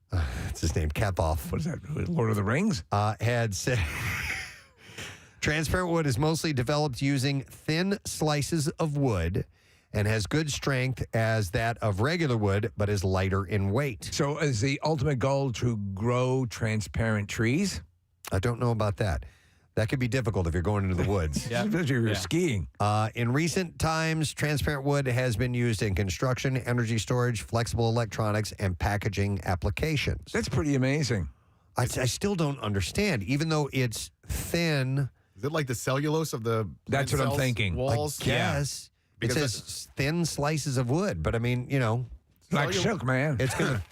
that's his name, Kathalth. What is that, Lord of the Rings? Had said transparent wood is mostly developed using thin slices of wood and has good strength as that of regular wood, but is lighter in weight. So is the ultimate goal to grow transparent trees? I don't know about that. That could be difficult if you're going into the woods. Especially if you're skiing. In recent times, transparent wood has been used in construction, energy storage, flexible electronics, and packaging applications. That's pretty amazing. I still don't understand, even though it's thin. Is it like the cellulose of the That's what I'm thinking. walls? I guess. It says thin slices of wood, but I mean, like silk, man. It's gonna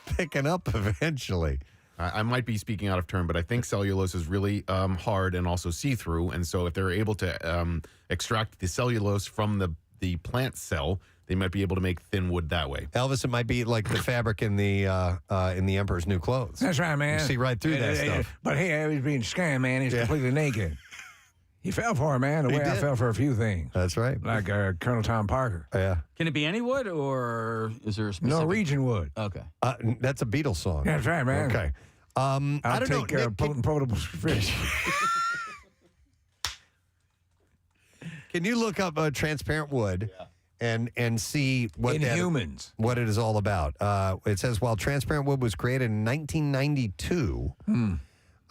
thicken up eventually. I might be speaking out of turn, but I think cellulose is really hard and also see-through. And so if they're able to extract the cellulose from the plant cell, they might be able to make thin wood that way. Elvis, it might be like the fabric in the Emperor's New Clothes. That's right, man. You see right through that stuff. But hey, I was being scammed, man. He's completely naked. He fell for it, man, the way I fell for a few things. That's right. Like Colonel Tom Parker. Yeah. Can it be any wood, or is there a specific? Norwegian wood. Okay. That's a Beatles song. That's right, man. Okay. I I'll don't take know. potable fish. Can you look up transparent wood and see what Inhumans. what it is all about? It says while transparent wood was created in 1992, It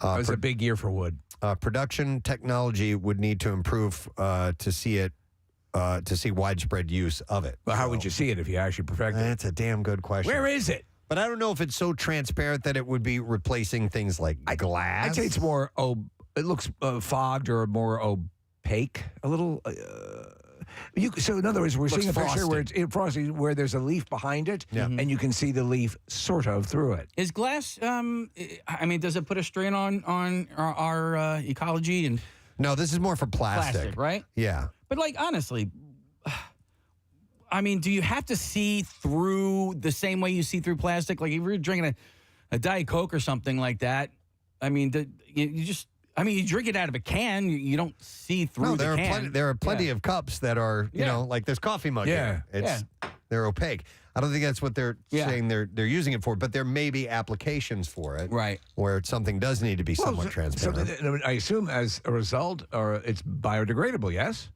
was a big year for wood. Production technology would need to improve to see widespread use of it. Well, how would you see it if you actually perfected it? That's a damn good question. Where is it? But I don't know if it's so transparent that it would be replacing things like glass. I'd say it's more, it looks fogged or more opaque, a little. So in other words, we're seeing a picture where it's frosty, where there's a leaf behind it, and you can see the leaf sort of through it. Is glass? I mean, does it put a strain on our ecology? And no, this is more for plastic. Plastic, right? Yeah. But like honestly, I mean, do you have to see through the same way you see through plastic? Like if you're drinking a Diet Coke or something like that, I mean, you just. I mean, you drink it out of a can, you don't see through the can. There are plenty of cups that are, you know, like this coffee mug. Yeah. Here. They're opaque. I don't think that's what they're saying they're using it for, but there may be applications for it. Right. Where something does need to be somewhat transparent. So I assume as a result, or it's biodegradable, yes?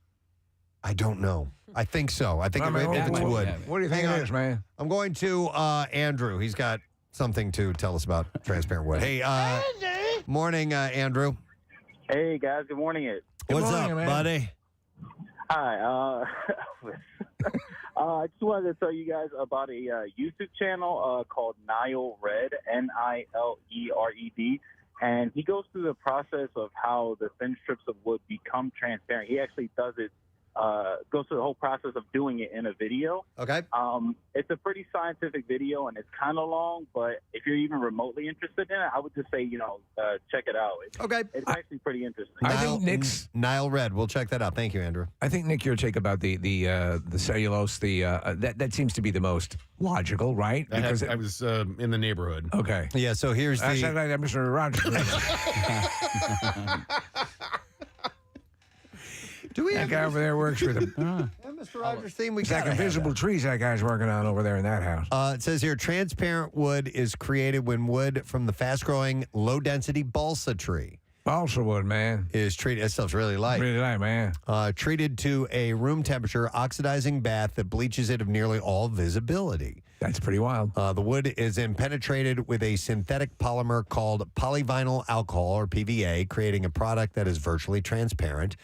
I don't know. I think so. I think if it's wood. What do you think it is, man? I'm going to Andrew. He's got something to tell us about transparent wood. Hey, morning, Andrew. Hey, guys. Good morning. What's up, buddy? Hi. I just wanted to tell you guys about a YouTube channel called Nile Red, Nilered. And he goes through the process of how the thin strips of wood become transparent. He actually does it goes through the whole process of doing it in a video. Okay. It's a pretty scientific video, and it's kind of long, but if you're even remotely interested in it, I would just say, check it out. It's actually pretty interesting. I think Nick's Nile Red. We'll check that out. Thank you, Andrew. I think, Nick, your take about the cellulose, that seems to be the most logical, right? Because I was in the neighborhood. Okay. Yeah, so here's the... Mr. Rogers. Do we that guy over there works with him. Mr. Rogers theme, we It's like gotta have invisible trees that guy's working on over there in that house. It says here, transparent wood is created when wood from the fast-growing, low-density balsa tree. Balsa wood, man. Is treated, that stuff's really light. Really light, man. Treated to a room temperature oxidizing bath that bleaches it of nearly all visibility. That's pretty wild. The wood is then penetrated with a synthetic polymer called polyvinyl alcohol, or PVA, creating a product that is virtually transparent.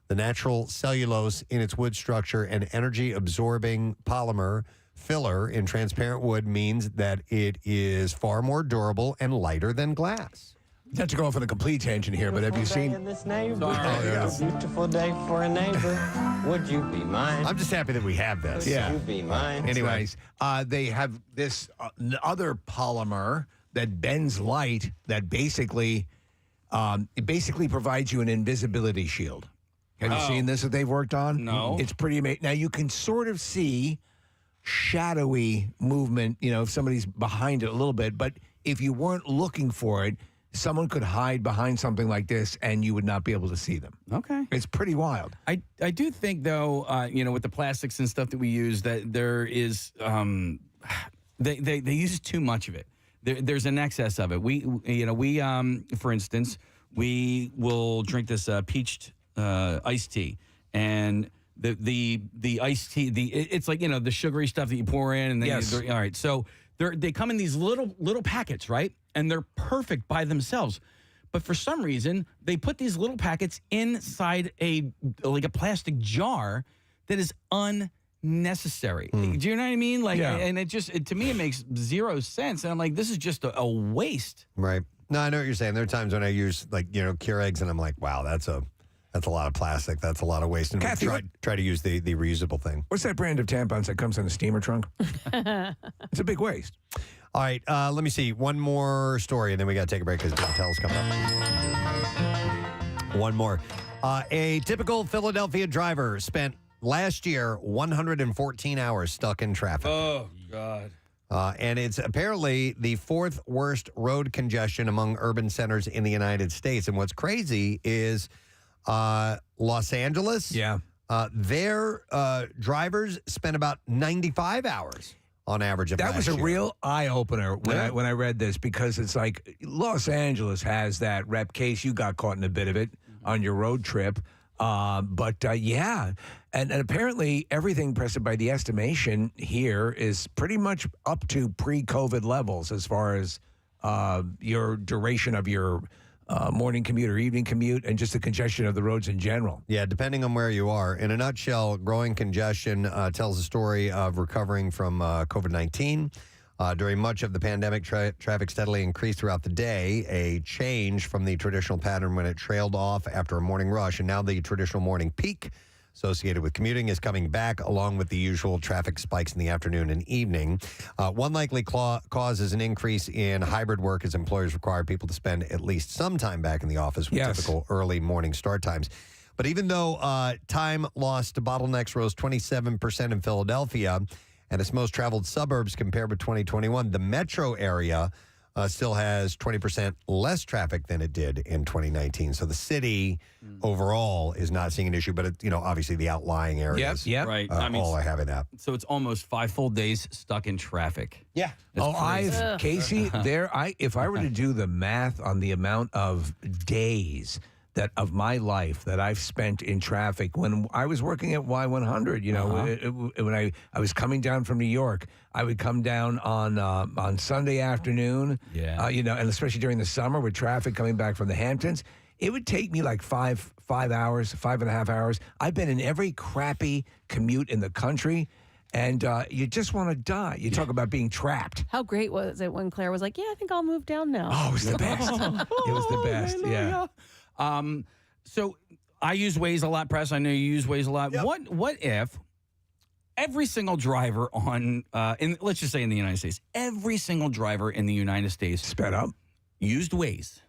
The natural cellulose in its wood structure and energy-absorbing polymer filler in transparent wood means that it is far more durable and lighter than glass. Not to go off on a complete tangent here, but have you seen... In this neighborhood, a beautiful day for a neighbor. Would you be mine? I'm just happy that we have this. Would you be mine? Anyway, they have this other polymer that bends light that basically provides you an invisibility shield. Have you seen this that they've worked on? No. It's pretty amazing. Now, you can sort of see shadowy movement, if somebody's behind it a little bit, but if you weren't looking for it, someone could hide behind something like this and you would not be able to see them. Okay. It's pretty wild. I do think, though, with the plastics and stuff that we use, that there is, they use too much of it. There's an excess of it. We for instance, we will drink this peached iced tea, and the iced tea, it's like the sugary stuff that you pour in, and then yes. all right. So they come in these little packets, right? And they're perfect by themselves, but for some reason they put these little packets inside a plastic jar that is unnecessary. Do you know what I mean? And it to me it makes zero sense, and I'm like, this is just a waste. Right. No, I know what you're saying. There are times when I use Keurigs, and I'm like, wow, that's a lot of plastic. That's a lot of waste. And Kathy, try to use the reusable thing. What's that brand of tampons that comes in a steamer trunk? It's a big waste. All right, let me see. One more story, and then we got to take a break because Donatel's coming up. One more. A typical Philadelphia driver spent last year 114 hours stuck in traffic. Oh, God. And it's apparently the fourth worst road congestion among urban centers in the United States. And what's crazy is Los Angeles. Yeah. Their drivers spent about 95 hours on average. That was a real eye-opener when I read this, because it's like Los Angeles has that rep case. You got caught in a bit of it on your road trip. But and apparently everything, Preston, by the estimation here, is pretty much up to pre-COVID levels as far as your duration of your morning commute or evening commute, and just the congestion of the roads in general. Yeah, depending on where you are. In a nutshell, growing congestion tells the story of recovering from COVID-19. During much of the pandemic, traffic steadily increased throughout the day, a change from the traditional pattern when it trailed off after a morning rush. And now the traditional morning peak associated with commuting is coming back, along with the usual traffic spikes in the afternoon and evening. One likely cause is an increase in hybrid work, as employers require people to spend at least some time back in the office with typical early morning start times. But even though time lost to bottlenecks rose 27% in Philadelphia and its most traveled suburbs compared with 2021, the metro area still has 20% less traffic than it did in 2019. So the city overall is not seeing an issue, but obviously the outlying areas right. all are having that. So it's almost 5 full days stuck in traffic. Yeah. Casey, if I were to do the math on the amount of days of my life that I've spent in traffic when I was working at Y100, when I was coming down from New York, I would come down on Sunday afternoon, and especially during the summer with traffic coming back from the Hamptons, it would take me like 5.5 hours. I've been in every crappy commute in the country. And you just want to die. You talk about being trapped. How great was it when Claire was like, I think I'll move down now. Oh, it was the best. It was the best, yeah. So I use Waze a lot, Press. I know you use Waze a lot. Yep. What if every single driver let's just say in the United States, every single driver in the United States sped up, used Waze?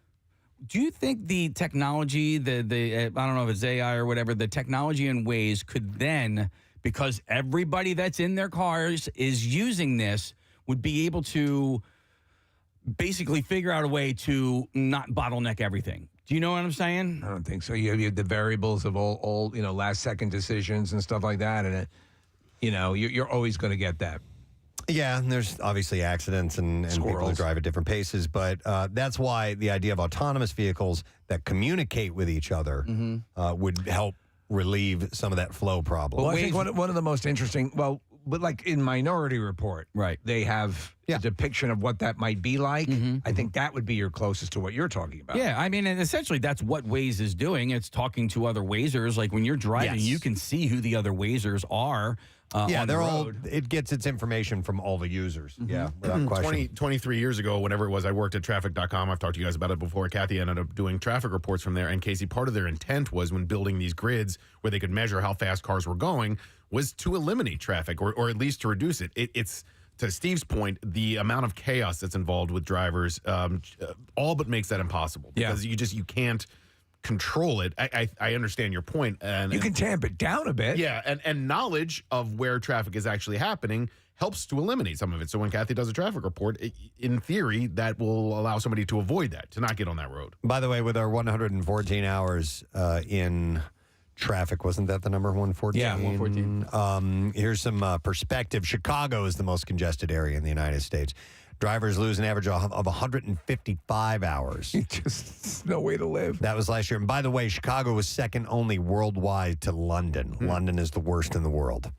Do you think the technology, I don't know if it's AI or whatever, the technology in Waze could then, because everybody that's in their cars is using this, would be able to basically figure out a way to not bottleneck everything? Do you know what I'm saying? I don't think so. You have the variables of all last second decisions and stuff like that, and you're always going to get that. Yeah, and there's obviously accidents and people who drive at different paces, but that's why the idea of autonomous vehicles that communicate with each other would help relieve some of that flow problem. Well, I think one of the most interesting, but like in Minority Report, right? They have a depiction of what that might be like. I think that would be your closest to what you're talking about. Yeah, I mean, and essentially that's what Waze is doing. It's talking to other Wazers. Like when you're driving, you can see who the other Wazers are. They're all. It gets its information from all the users. Yeah, without question. 23 years ago, whenever it was, I worked at traffic.com. I've talked to you guys about it before. Kathy ended up doing traffic reports from there. And Casey, part of their intent was when building these grids where they could measure how fast cars were going was to eliminate traffic or at least to reduce it. It's to Steve's point, the amount of chaos that's involved with drivers all but makes that impossible because you can't control it. I understand your point. And you can tamp it down a bit. Yeah, and knowledge of where traffic is actually happening helps to eliminate some of it. So when Kathy does a traffic report, in theory, that will allow somebody to avoid that, to not get on that road. By the way, with our 114 hours in traffic, wasn't that the number 114? Yeah, 114. Here's some perspective. Chicago is the most congested area in the United States. Drivers lose an average of 155 hours. Just no way to live. That was last year. And by the way, Chicago was second only worldwide to London. London is the worst in the world.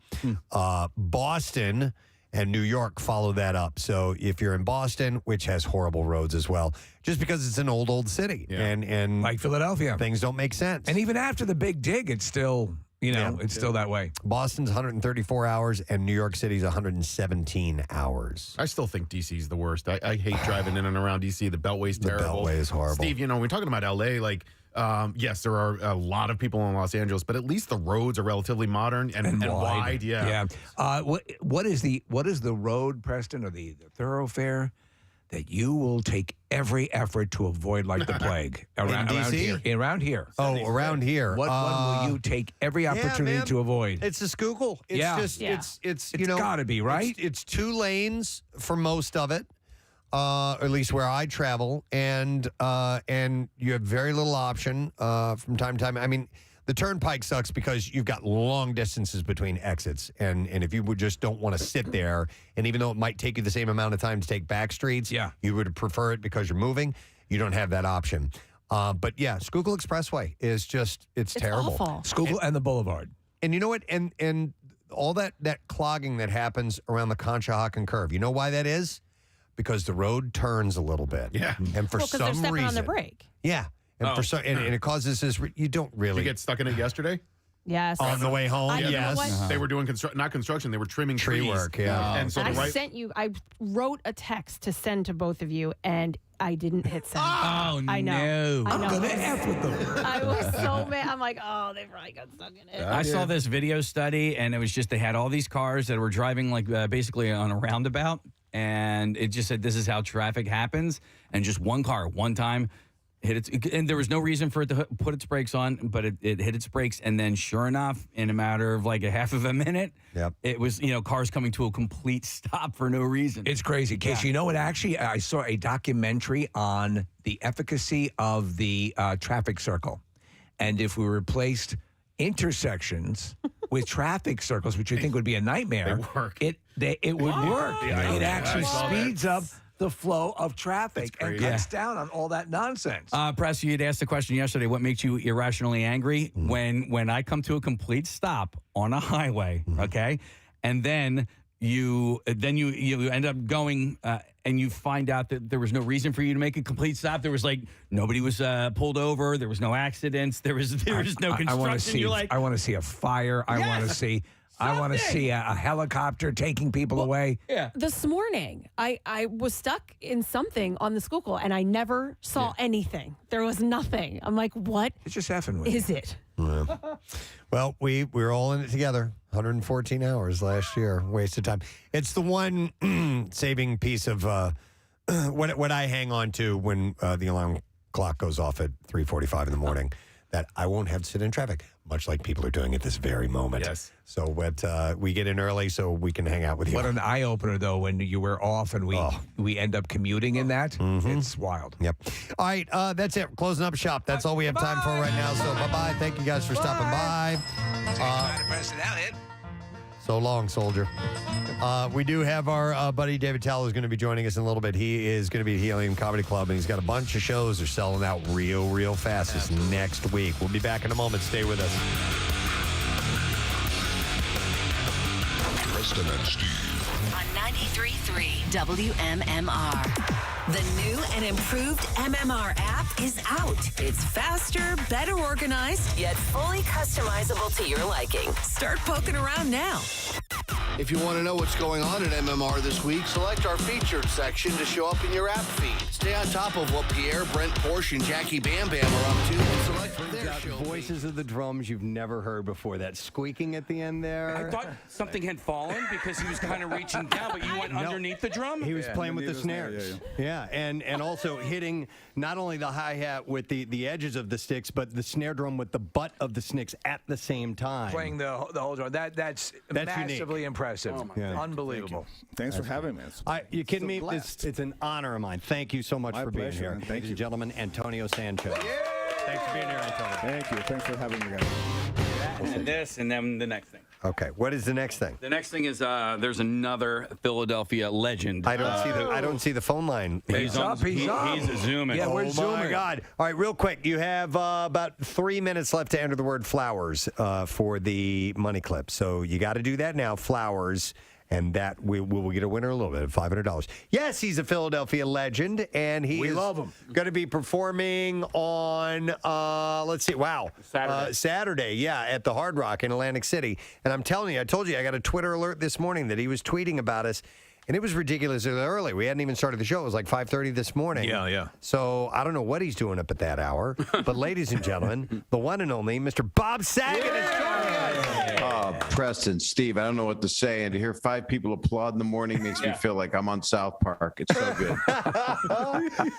Boston and New York follow that up. So if you're in Boston, which has horrible roads as well, just because it's an old city. And like Philadelphia. Things don't make sense. And even after the big dig, it's still... it's still that way. Boston's 134 hours, and New York City's 117 hours. I still think D.C.'s the worst. I hate driving in and around D.C. The Beltway's terrible. The Beltway is horrible. Steve, we're talking about L.A., yes, there are a lot of people in Los Angeles, but at least the roads are relatively modern and wide. Yeah. What is the road, Preston, or the thoroughfare that you will take every effort to avoid like the plague around DC? Around here. Oh, around here. What one will you take every opportunity to avoid? It's a Schuylkill. It's it's got to be, right? It's 2 lanes for most of it. At least where I travel, and you have very little option from time to time. I mean, the turnpike sucks because you've got long distances between exits, and if you just don't want to sit there, and even though it might take you the same amount of time to take back streets, you would prefer it because you're moving. You don't have that option. But yeah, Schuylkill Expressway is it's terrible. Awful. Schuylkill and the Boulevard. And you know what? And all that clogging that happens around the Conshohocken curve. You know why that is? Because the road turns a little bit. Yeah. And for some they're stepping reason. on the brake. Yeah. And and it causes this. You don't really. Did you get stuck in it yesterday? Yes. On the way home, yes. They were doing not construction. They were trimming tree trees. work. Yeah. And so I wrote a text to send to both of you, and I didn't hit send. Oh, I know. I'm going to F with them. I was so mad. I'm like, oh, they probably got stuck in it. I saw this video study, and it was just they had all these cars that were driving basically on a roundabout, and it just said this is how traffic happens, and just one car, one time, hit its, and there was no reason for it to put its brakes on, but it hit its brakes, and then sure enough, in a matter of like a half of a minute, it was cars coming to a complete stop for no reason. It's crazy. Casey, you know what? Actually, I saw a documentary on the efficacy of the traffic circle, and if we replaced intersections with traffic circles, which you think would be a nightmare, it would work. Yeah, it actually speeds up the flow of traffic and cuts down on all that nonsense. Press, you had asked the question yesterday, what makes you irrationally angry? When I come to a complete stop on a highway, okay, and then you end up going and you find out that there was no reason for you to make a complete stop. There was nobody was pulled over. There was no accidents. There was no construction. I want to see a fire. I want to see I want to see a helicopter taking people away. Yeah. This morning, I was stuck in something on the Schuylkill, and I never saw anything. There was nothing. I'm like, what? It's just effing with is it? Yeah. Well, we were all in it together. 114 hours last year. Wasted time. It's the one saving piece of what I hang on to when the alarm clock goes off at 3:45 in the morning, that I won't have to sit in traffic, much like people are doing at this very moment. Yes. So we get in early so we can hang out with you. What an eye opener, though, when you were off and we end up commuting in that. It's wild. Yep. All right, that's it. Closing up shop. That's all we have time for right now. So bye-bye. Thank you guys for stopping by. Preston Elliott. So long, soldier. We do have our buddy David Tallow is going to be joining us in a little bit. He is going to be at Helium Comedy Club, and he's got a bunch of shows. They're selling out real fast this next week. We'll be back in a moment. Stay with us. Preston and Steve. On 93.3 WMMR. The new and improved MMR app is out. It's faster, better organized, yet fully customizable to your liking. Start poking around now. If you want to know what's going on at MMR this week, select our featured section to show up in your app feed. Stay on top of what Pierre, Brent Porsche, and Jackie Bam Bam are up to and select for their show. Voices of the drums you've never heard before. That squeaking at the end there. I thought something had fallen because he was kind of reaching down, but you went underneath the drum? He was playing with the snares. Yeah, and also hitting not only the hi-hat with the edges of the sticks, but the snare drum with the butt of the sticks at the same time. Playing the whole drum. That's massively impressive. Unbelievable. Thanks for having me. You kidding me? It's an honor of mine. Thank you so much for being here. Ladies and gentlemen, Antonio Sanchez. Thanks for being here, Antonio. Thank you. Thanks for having me, guys. And this, and then the next thing. Okay, what is the next thing? The next thing is there's another Philadelphia legend. I don't see the phone line. He's zooming. Yeah, we're zooming. Oh my zooming. God! All right, real quick, you have about 3 minutes left to enter the word flowers for the money clip. So you got to do that now. Flowers. And that we will get a winner a little bit, $500. Yes, he's a Philadelphia legend, and we love him. Going to be performing on, let's see, Saturday, yeah, at the Hard Rock in Atlantic City. And I'm telling you, I told you, I got a Twitter alert this morning that he was tweeting about us. And it was ridiculously early. We hadn't even started the show. It was like 5:30 this morning. Yeah. So I don't know what he's doing up at that hour. But ladies and gentlemen, the one and only Mr. Bob Saget is joining us. Preston, Steve, I don't know what to say. And to hear 5 people applaud in the morning makes me feel like I'm on South Park. It's so good.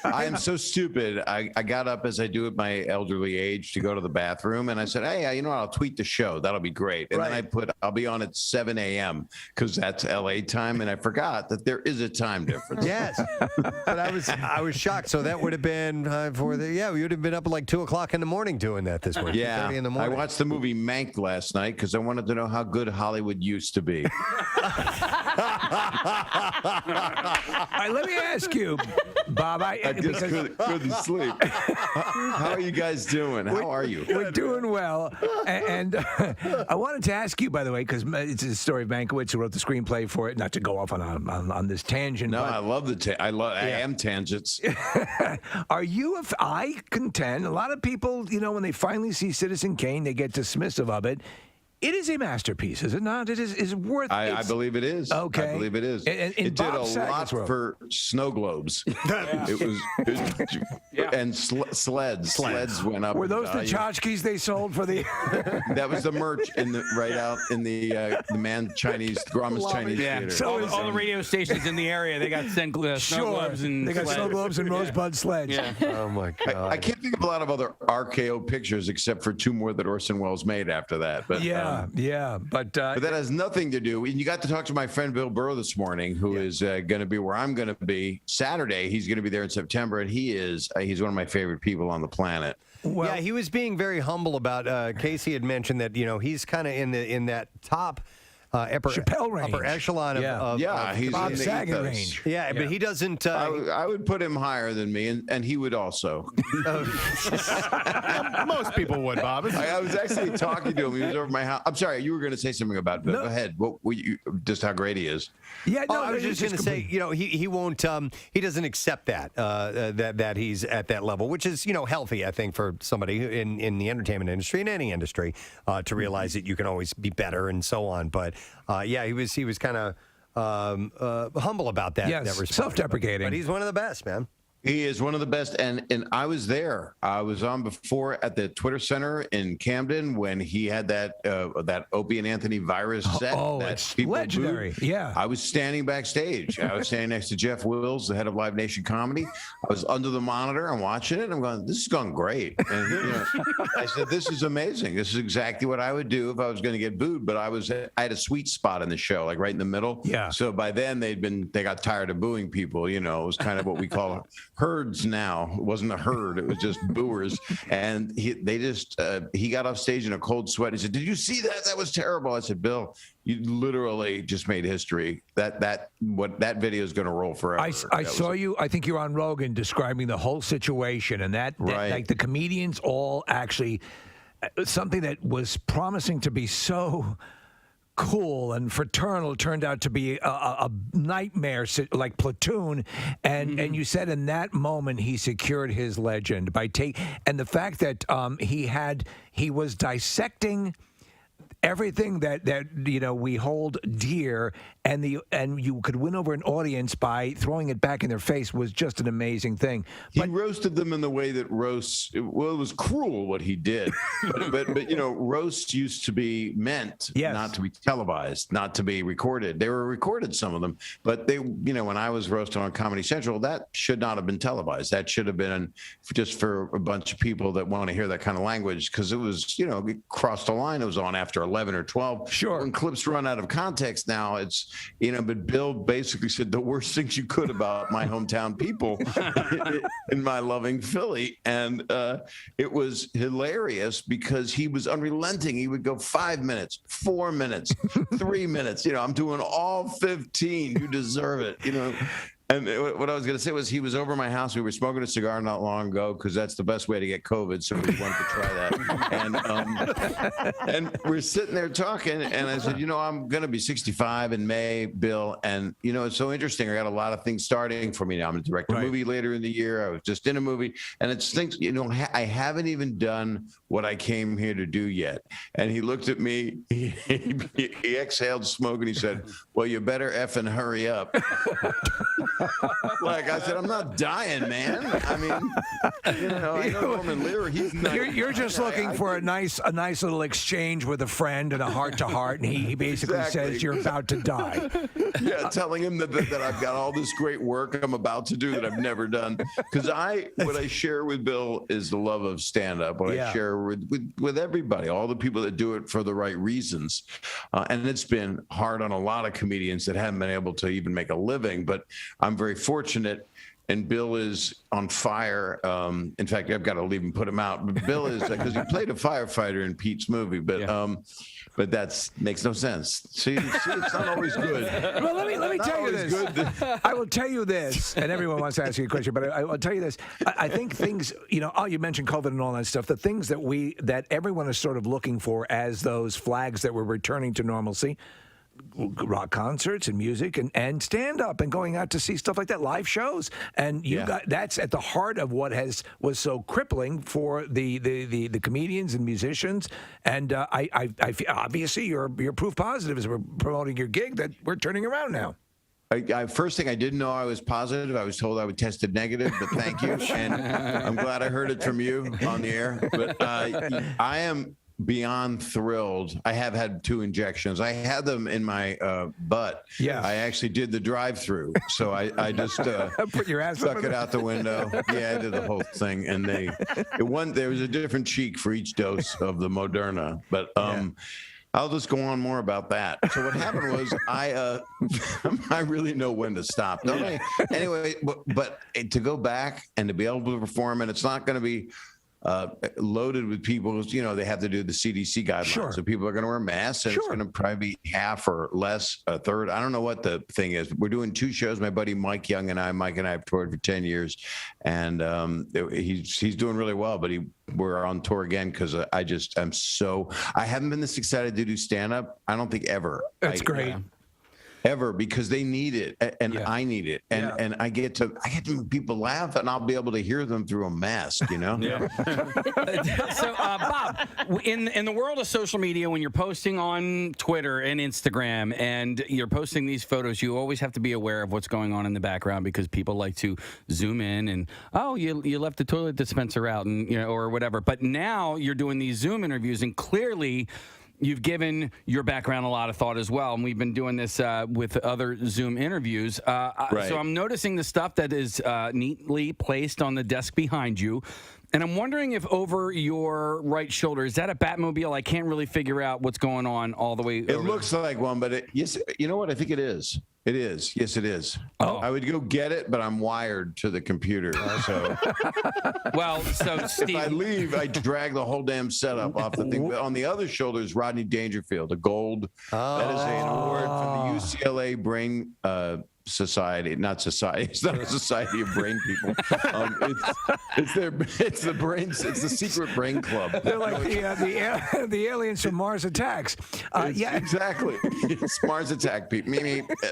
I am so stupid. I got up as I do at my elderly age to go to the bathroom. And I said, hey, you know what? I'll tweet the show. That'll be great. And then I put, I'll be on at 7 a.m. because that's LA time. And I forgot that there is a time difference. Yes, but I was shocked. So that would have been we would have been up at like 2 o'clock in the morning doing that this morning. Yeah, 2:30 in the I morning. watched the movie Mank last night because I wanted to know how good Hollywood used to be. All right, let me ask you, Bob. I just couldn't sleep. How are you guys doing? How are you? We're doing well. And I wanted to ask you, by the way, because it's a story of Mankiewicz, who wrote the screenplay for it. Not to go off on this tangent. No, but, I love I am tangents. Are you? I contend a lot of people, when they finally see Citizen Kane, they get dismissive of it. It is a masterpiece, is it not? It is worth. I believe it is. Okay, I believe it is. And it did a lot for snow globes. And sleds. Sleds went up. Were those the tchotchkes they sold for the? That was the merch right out in the Grauman's Chinese Theater. So all the radio stations in the area, they got snow globes and they got snow globes and rosebud sleds. Yeah. Oh my God! I can't think of a lot of other RKO pictures except for 2 more that Orson Welles made after that. But but that has nothing to do. And you got to talk to my friend Bill Burr this morning, who is going to be where I'm going to be Saturday. He's going to be there in September, and he's one of my favorite people on the planet. Well, he was being very humble about. Casey had mentioned that he's kind of in that top upper echelon of he's Bob in the Saget ethos. range. Yeah, but he doesn't. I would put him higher than me, and he would also. Most people would, Bob. I was actually talking to him. He was over my house. I'm sorry, you were going to say something about Bill. Go ahead. Just how great he is. Yeah, no, I was just going to say, he won't. He doesn't accept that he's at that level, which is healthy, I think, for somebody in the entertainment industry, in any industry, to realize that you can always be better and so on. But he was kind of humble about that. Yes, that response. self-deprecating. But he's one of the best, man. He is one of the best, and I was there. I was on before at the Twitter Center in Camden when he had that Opie and Anthony virus set. It's legendary. Booed. Yeah, I was standing backstage. I was standing next to Jeff Wills, the head of Live Nation Comedy. I was under the monitor. I'm watching it. And I'm going, this has gone great. And I said, this is amazing. This is exactly what I would do if I was going to get booed. But I had a sweet spot in the show, like right in the middle. Yeah. So by then they got tired of booing people. It was kind of what we call herds now. It wasn't a herd, it was just booers. And he got off stage in a cold sweat. He said, did you see that? That was terrible. I said, Bill, you literally just made history. That video is going to roll forever. I saw you. I think you're on Rogan describing the whole situation, and that like the comedians all actually something that was promising to be so cool and fraternal turned out to be a nightmare, like Platoon. And you said in that moment he secured his legend and the fact that he was dissecting everything that we hold dear, and you could win over an audience by throwing it back in their face was just an amazing thing. He roasted them in the way that it was cruel what he did, but roasts used to be meant not to be televised, not to be recorded. They were recorded, some of them, but they, when I was roasted on Comedy Central, that should not have been televised. That should have been just for a bunch of people that want to hear that kind of language, because it was, it crossed the line. It was on after 11 or 12. Sure. When clips run out of context now, it's, but Bill basically said the worst things you could about my hometown people in my loving Philly. And it was hilarious because he was unrelenting. He would go 5 minutes, 4 minutes, 3 minutes. I'm doing all 15. You deserve it. And what I was going to say was he was over my house. We were smoking a cigar not long ago because that's the best way to get COVID. So we wanted to try that. And we're sitting there talking. And I said, I'm going to be 65 in May, Bill. And, it's so interesting. I got a lot of things starting for me now. I'm going to direct a movie later in the year. I was just in a movie. And it's things, I haven't even done what I came here to do yet. And he looked at me. He exhaled smoke and he said, well, you better effing hurry up. Like I said, I'm not dying, man. I mean, I know Norman Lear. He's not. You're just looking for a nice little exchange with a friend and a heart to heart, and he basically says you're about to die. Yeah, telling him that I've got all this great work I'm about to do that I've never done. Because what I share with Bill is the love of stand-up. What I share with everybody, all the people that do it for the right reasons, and it's been hard on a lot of comedians that haven't been able to even make a living, but I'm very fortunate, and Bill is on fire. In fact, I've got to leave and put him out. But Bill is, because he played a firefighter in Pete's movie, but that makes no sense. See, it's not always good. Well, let me tell you this. I will tell you this, and everyone wants to ask you a question, but I will tell you this. I think things, you mentioned COVID and all that stuff. The things that everyone is sort of looking for as those flags that we're returning to normalcy. Rock concerts and music and stand up and going out to see stuff like that, live shows, and that's at the heart of what was so crippling for the comedians and musicians. And I feel, obviously you're proof positive as we're promoting your gig that we're turning around now. First thing, I didn't know I was positive. I was told I was tested negative, but thank you, and I'm glad I heard it from you on the air. But I am beyond thrilled. I have had 2 injections. I had them in my butt. Yeah. I actually did the drive-through. So I just put your ass stuck it out the window. Yeah, I did the whole thing. And there was a different cheek for each dose of the Moderna. But I'll just go on more about that. So what happened was I really know when to stop, don't I? Anyway, but to go back and to be able to perform, and it's not going to be loaded with people. You know, they have to do the CDC guidelines. So people are going to wear masks, and it's going to probably be half or less, a third. I don't know what the thing is. We're doing 2 shows. My buddy Mike and I have toured for 10 years, and he's doing really well. But we're on tour again because I haven't been this excited to do stand-up. I don't think ever. That's great. Ever, because they need it and I need it, and I get to make people laugh, and I'll be able to hear them through a mask, you know. So, Bob, in the world of social media, when you're posting on Twitter and Instagram, and you're posting these photos, you always have to be aware of what's going on in the background, because people like to zoom in and you left the toilet dispenser out, and or whatever. But now you're doing these Zoom interviews, and clearly you've given your background a lot of thought as well, and we've been doing this with other Zoom interviews. So I'm noticing the stuff that is neatly placed on the desk behind you, and I'm wondering if over your right shoulder, is that a Batmobile? I can't really figure out what's going on all the way over. It looks like one, but yes, you know what? I think it is. It is. Yes, it is. Oh. I would go get it, but I'm wired to the computer. So, Steve, if I leave, I drag the whole damn setup off the thing. But on the other shoulder is Rodney Dangerfield, a gold. That is an award from the UCLA Brain Society. Not society. It's not a society of brain people. It's the brains. It's the secret brain club. They're like the aliens from Mars Attacks. Exactly. It's Mars Attack people.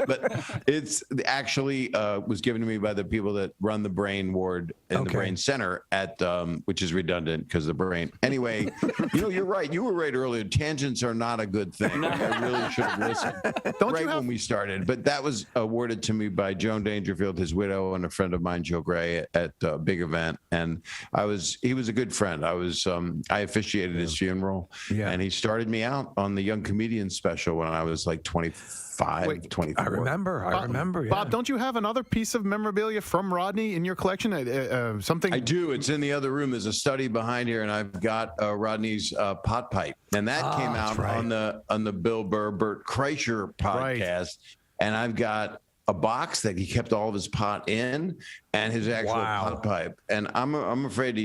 But it's actually was given to me by the people that run the brain ward in the brain center at which is redundant because the brain. Anyway, you're right. You were right earlier. Tangents are not a good thing. I really should have listened when we started. But that was awarded to me by Joan Dangerfield, his widow, and a friend of mine, Joe Gray, at a big event. And he was a good friend. I officiated his funeral, and he started me out on the Young Comedian special when I was like 25, 24. I remember. Yeah. Bob, don't you have another piece of memorabilia from Rodney in your collection? Something I do. It's in the other room. There's a study behind here, and I've got Rodney's pot pipe, and that came out on the Bill Burr Bert Kreischer podcast, and I've got a box that he kept all of his pot in, and his actual pot pipe. And I'm afraid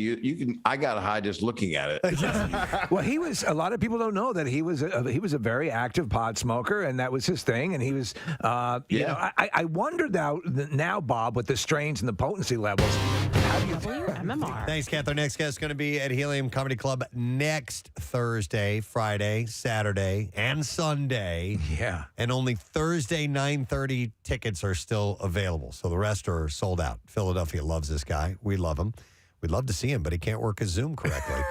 I got to hide just looking at it. Well, a lot of people don't know that he was a very active pot smoker, and that was his thing. And he was, I wonder now, Bob, with the strains and the potency levels, how do you WMMR. Thanks, Kath. Our next guest is going to be at Helium Comedy Club next Thursday, Friday, Saturday, and Sunday. Yeah. And only Thursday 9:30 tickets are still available. So the rest are sold out. Philadelphia loves this guy. We love him. We'd love to see him, but he can't work his Zoom correctly.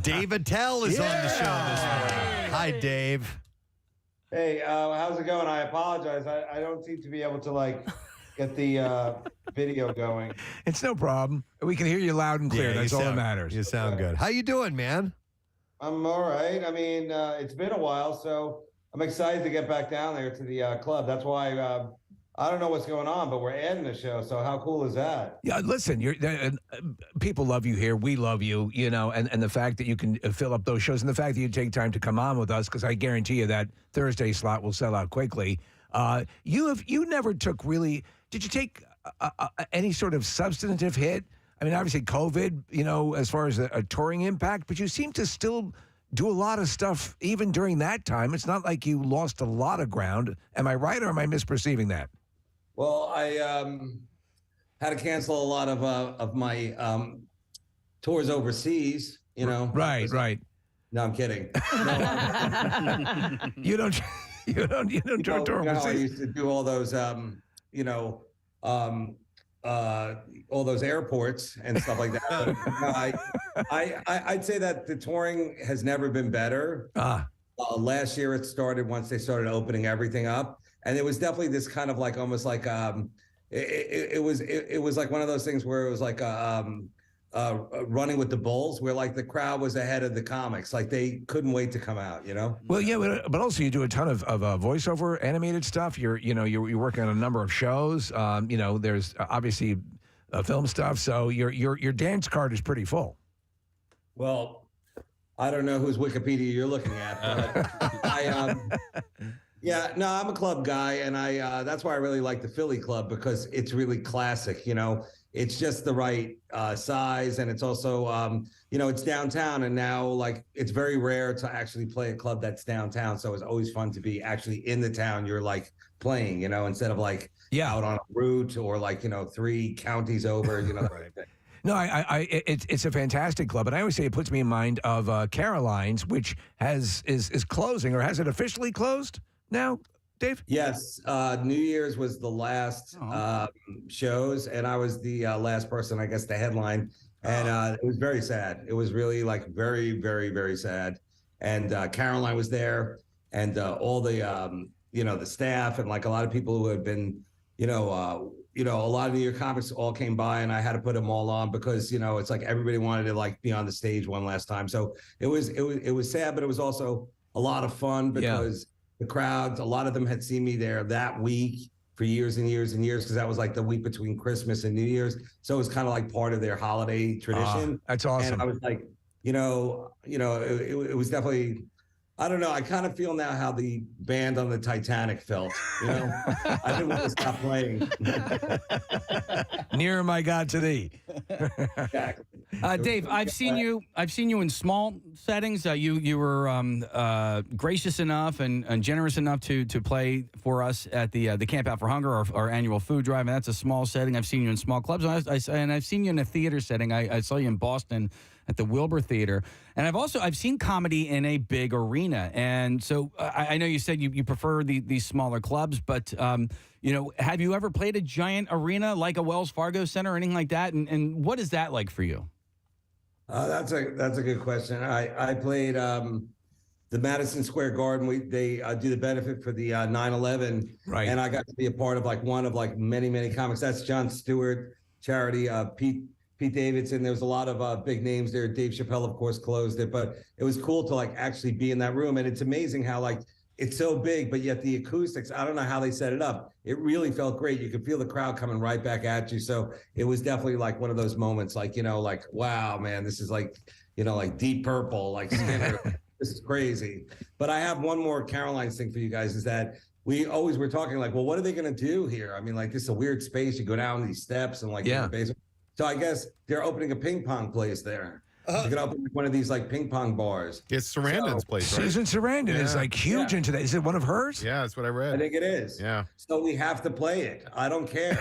Dave Attell is on the show this morning. Hi, Dave. Hey, how's it going? I apologize. I don't seem to be able to get the video going. It's no problem. We can hear you loud and clear. That's all that matters. You sound good. How you doing, man? I'm all right. I mean, it's been a while, so I'm excited to get back down there to the club. That's why I don't know what's going on, but we're adding the show. So how cool is that? Yeah, listen, people love you here. We love you, and the fact that you can fill up those shows, and the fact that you take time to come on with us, because I guarantee you that Thursday slot will sell out quickly. You never took really. Did you take any sort of substantive hit? I mean, obviously COVID, as far as a touring impact, but you seem to still do a lot of stuff even during that time. It's not like you lost a lot of ground. Am I right, or am I misperceiving that? Well, I had to cancel a lot of my tours overseas. Right. No, I'm kidding. You don't tour overseas. I used to do all those, all those airports and stuff like that. I'd say that the touring has never been better. Last year it started once they started opening everything up, and it was definitely this kind of almost like it was like one of those things where it was like running with the bulls, where the crowd was ahead of the comics, they couldn't wait to come out. Well, yeah, but also you do a ton of voiceover animated stuff. You're working on a number of shows. There's obviously film stuff, so your dance card is pretty full. Well, I don't know whose Wikipedia you're looking at, but I'm a club guy, and that's why I really like the Philly Club, because it's really classic. it's just the right size, and it's also it's downtown, and now like it's very rare to actually play a club that's downtown. So it's always fun to be actually in the town you're like playing, instead of like out on a route or like 3 counties over, Right. No, it's a fantastic club, and I always say it puts me in mind of Caroline's, which is closing, or has it officially closed now, Dave? Yes, New Year's was the last shows, and I was the last person, I guess, to headline, and it was very sad. It was really like very, very, very sad. And Caroline was there, and all the the staff and like a lot of people who had been a lot of New York comics all came by, and I had to put them all on because it's like everybody wanted to like be on the stage one last time. So it was sad, but it was also a lot of fun because the crowds, a lot of them had seen me there that week for years and years and years, because that was like the week between Christmas and New Year's. So it was kind of like part of their holiday tradition. That's awesome. And I was like, it was definitely. I don't know. I kind of feel now how the band on the Titanic felt. I didn't want to stop playing. Nearer, my God, to thee. Exactly. Dave, I've seen you in small settings. You were gracious enough and generous enough to play for us at the Camp Out for Hunger, our annual food drive, and that's a small setting. I've seen you in small clubs, and I've seen you in a theater setting. I saw you in Boston at the Wilbur Theater, and I've seen comedy in a big arena. And so I know you said you prefer these smaller clubs, but have you ever played a giant arena like a Wells Fargo Center or anything like that? And what is that like for you? That's a good question. I played the Madison Square Garden. They do the benefit for the 9/11, right? And I got to be a part of like one of like many comics. That's Jon Stewart charity. Pete Davidson. There was a lot of big names there. Dave Chappelle, of course, closed it, but it was cool to like actually be in that room. And it's amazing how like it's so big, but yet the acoustics, I don't know how they set it up. It really felt great. You could feel the crowd coming right back at you. So it was definitely like one of those moments, like, like, wow, man, this is like, like Deep Purple, like this is crazy. But I have one more Caroline's thing for you guys, is that we always were talking like, well, what are they going to do here? I mean, like, this is a weird space. You go down these steps and like in the basement. So I guess they're opening a ping pong place there. They're going to open one of these like ping pong bars. It's Sarandon's place, right? Susan Sarandon is like huge into that. Is it one of hers? Yeah, that's what I read. I think it is. Yeah. So we have to play it. I don't care.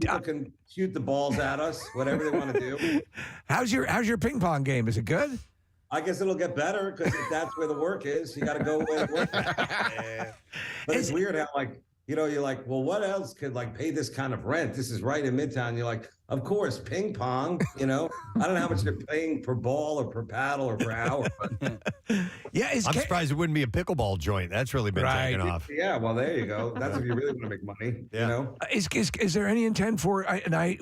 People can shoot the balls at us, whatever they want to do. How's your ping pong game? Is it good? I guess it'll get better, because if that's where the work is, you got to go where the work is. But it's weird how like, you're like, well, what else could like pay this kind of rent? This is right in Midtown. You're like, of course, ping pong. I don't know how much they're paying per ball or per paddle or per hour. But I'm surprised it wouldn't be a pickleball joint. That's really been taken off. Yeah, well, there you go. That's if you really want to make money. Is there any intent for?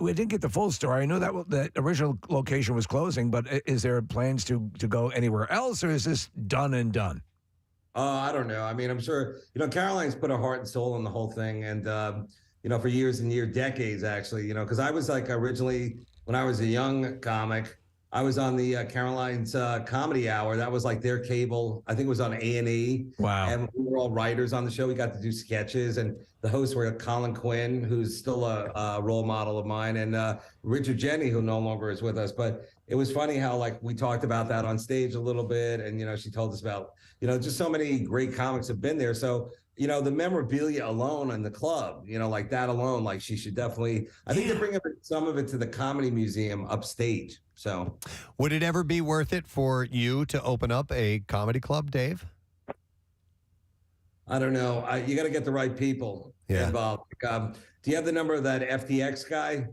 We didn't get the full story. I know that the original location was closing, but is there plans to go anywhere else, or is this done and done? I don't know. I mean, I'm sure, Caroline's put her heart and soul in the whole thing. And, for years and years, decades, actually, because I was like originally, when I was a young comic, I was on the Caroline's Comedy Hour. That was like their cable. I think it was on A&E. Wow. And we were all writers on the show. We got to do sketches. And the hosts were Colin Quinn, who's still a role model of mine, and Richard Jenny, who no longer is with us. But it was funny how like we talked about that on stage a little bit. And, she told us about, just so many great comics have been there. So, the memorabilia alone in the club, like that alone, like she should definitely, I think they're bringing some of it to the Comedy Museum upstage. So would it ever be worth it for you to open up a comedy club, Dave? I don't know. You got to get the right people involved. Do you have the number of that FTX guy?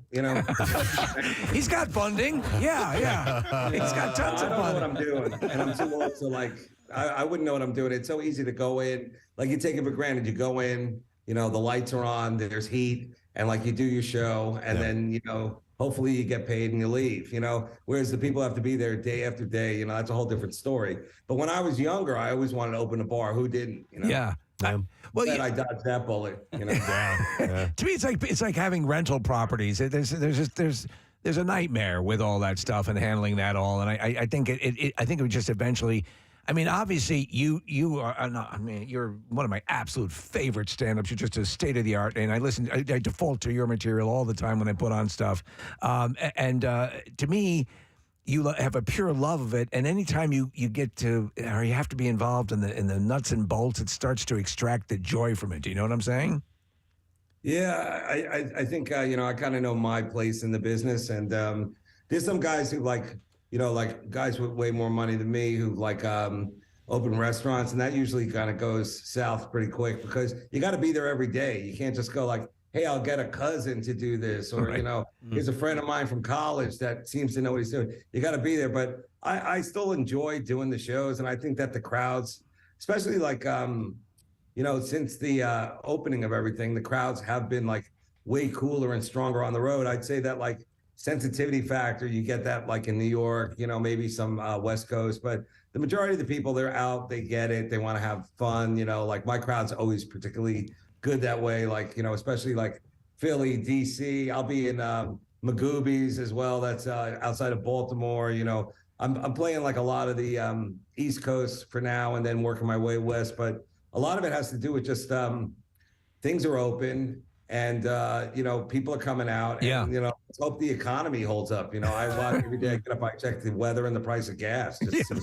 He's got funding. Yeah. He's got tons of funding. I don't know what I'm doing, and I'm too old to like. I wouldn't know what I'm doing. It's so easy to go in, like you take it for granted. You go in, the lights are on, there's heat, and like you do your show, and then hopefully you get paid and you leave. Whereas the people have to be there day after day. That's a whole different story. But when I was younger, I always wanted to open a bar. Who didn't? Yeah. Well, I dodged that bullet. To me, it's like having rental properties. There's a nightmare with all that stuff and handling that all. And I think it would just eventually. I mean, obviously, you are. I mean, you're one of my absolute favorite stand-ups. You're just a state of the art, and I default to your material all the time when I put on stuff. To me, you have a pure love of it, and anytime you get to, or you have to be involved in the nuts and bolts, it starts to extract the joy from it. Do you know what I'm saying? Yeah, I think I kind of know my place in the business, and there's some guys who like guys with way more money than me who open restaurants, and that usually kind of goes south pretty quick because you got to be there every day. You can't just go like, hey, I'll get a cousin to do this, or here's a friend of mine from college that seems to know what he's doing. You got to be there, but I still enjoy doing the shows, and I think that the crowds, especially since the opening of everything, the crowds have been way cooler and stronger on the road. I'd say that sensitivity factor, you get that in New York, maybe some West Coast, but the majority of the people, they're out, they get it, they want to have fun, my crowd's always particularly good that way, especially Philly, DC. I'll be in Magoobies as well, that's outside of Baltimore. I'm playing a lot of the East Coast for now and then working my way west, but a lot of it has to do with just things are open. And people are coming out, and let's hope the economy holds up. I watch every day. I get up, I check the weather and the price of gas. Just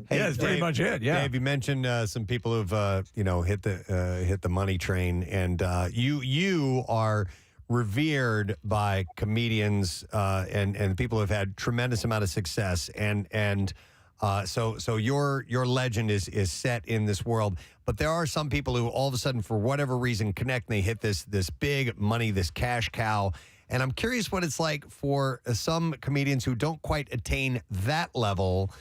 Hey, that's pretty much it. Yeah, Dave, you mentioned some people who've hit the money train, and you are revered by comedians and people who have had tremendous amount of success, and so your legend is set in this world. But there are some people who all of a sudden, for whatever reason, connect and they hit this big money, this cash cow. And I'm curious what it's like for some comedians who don't quite attain that level.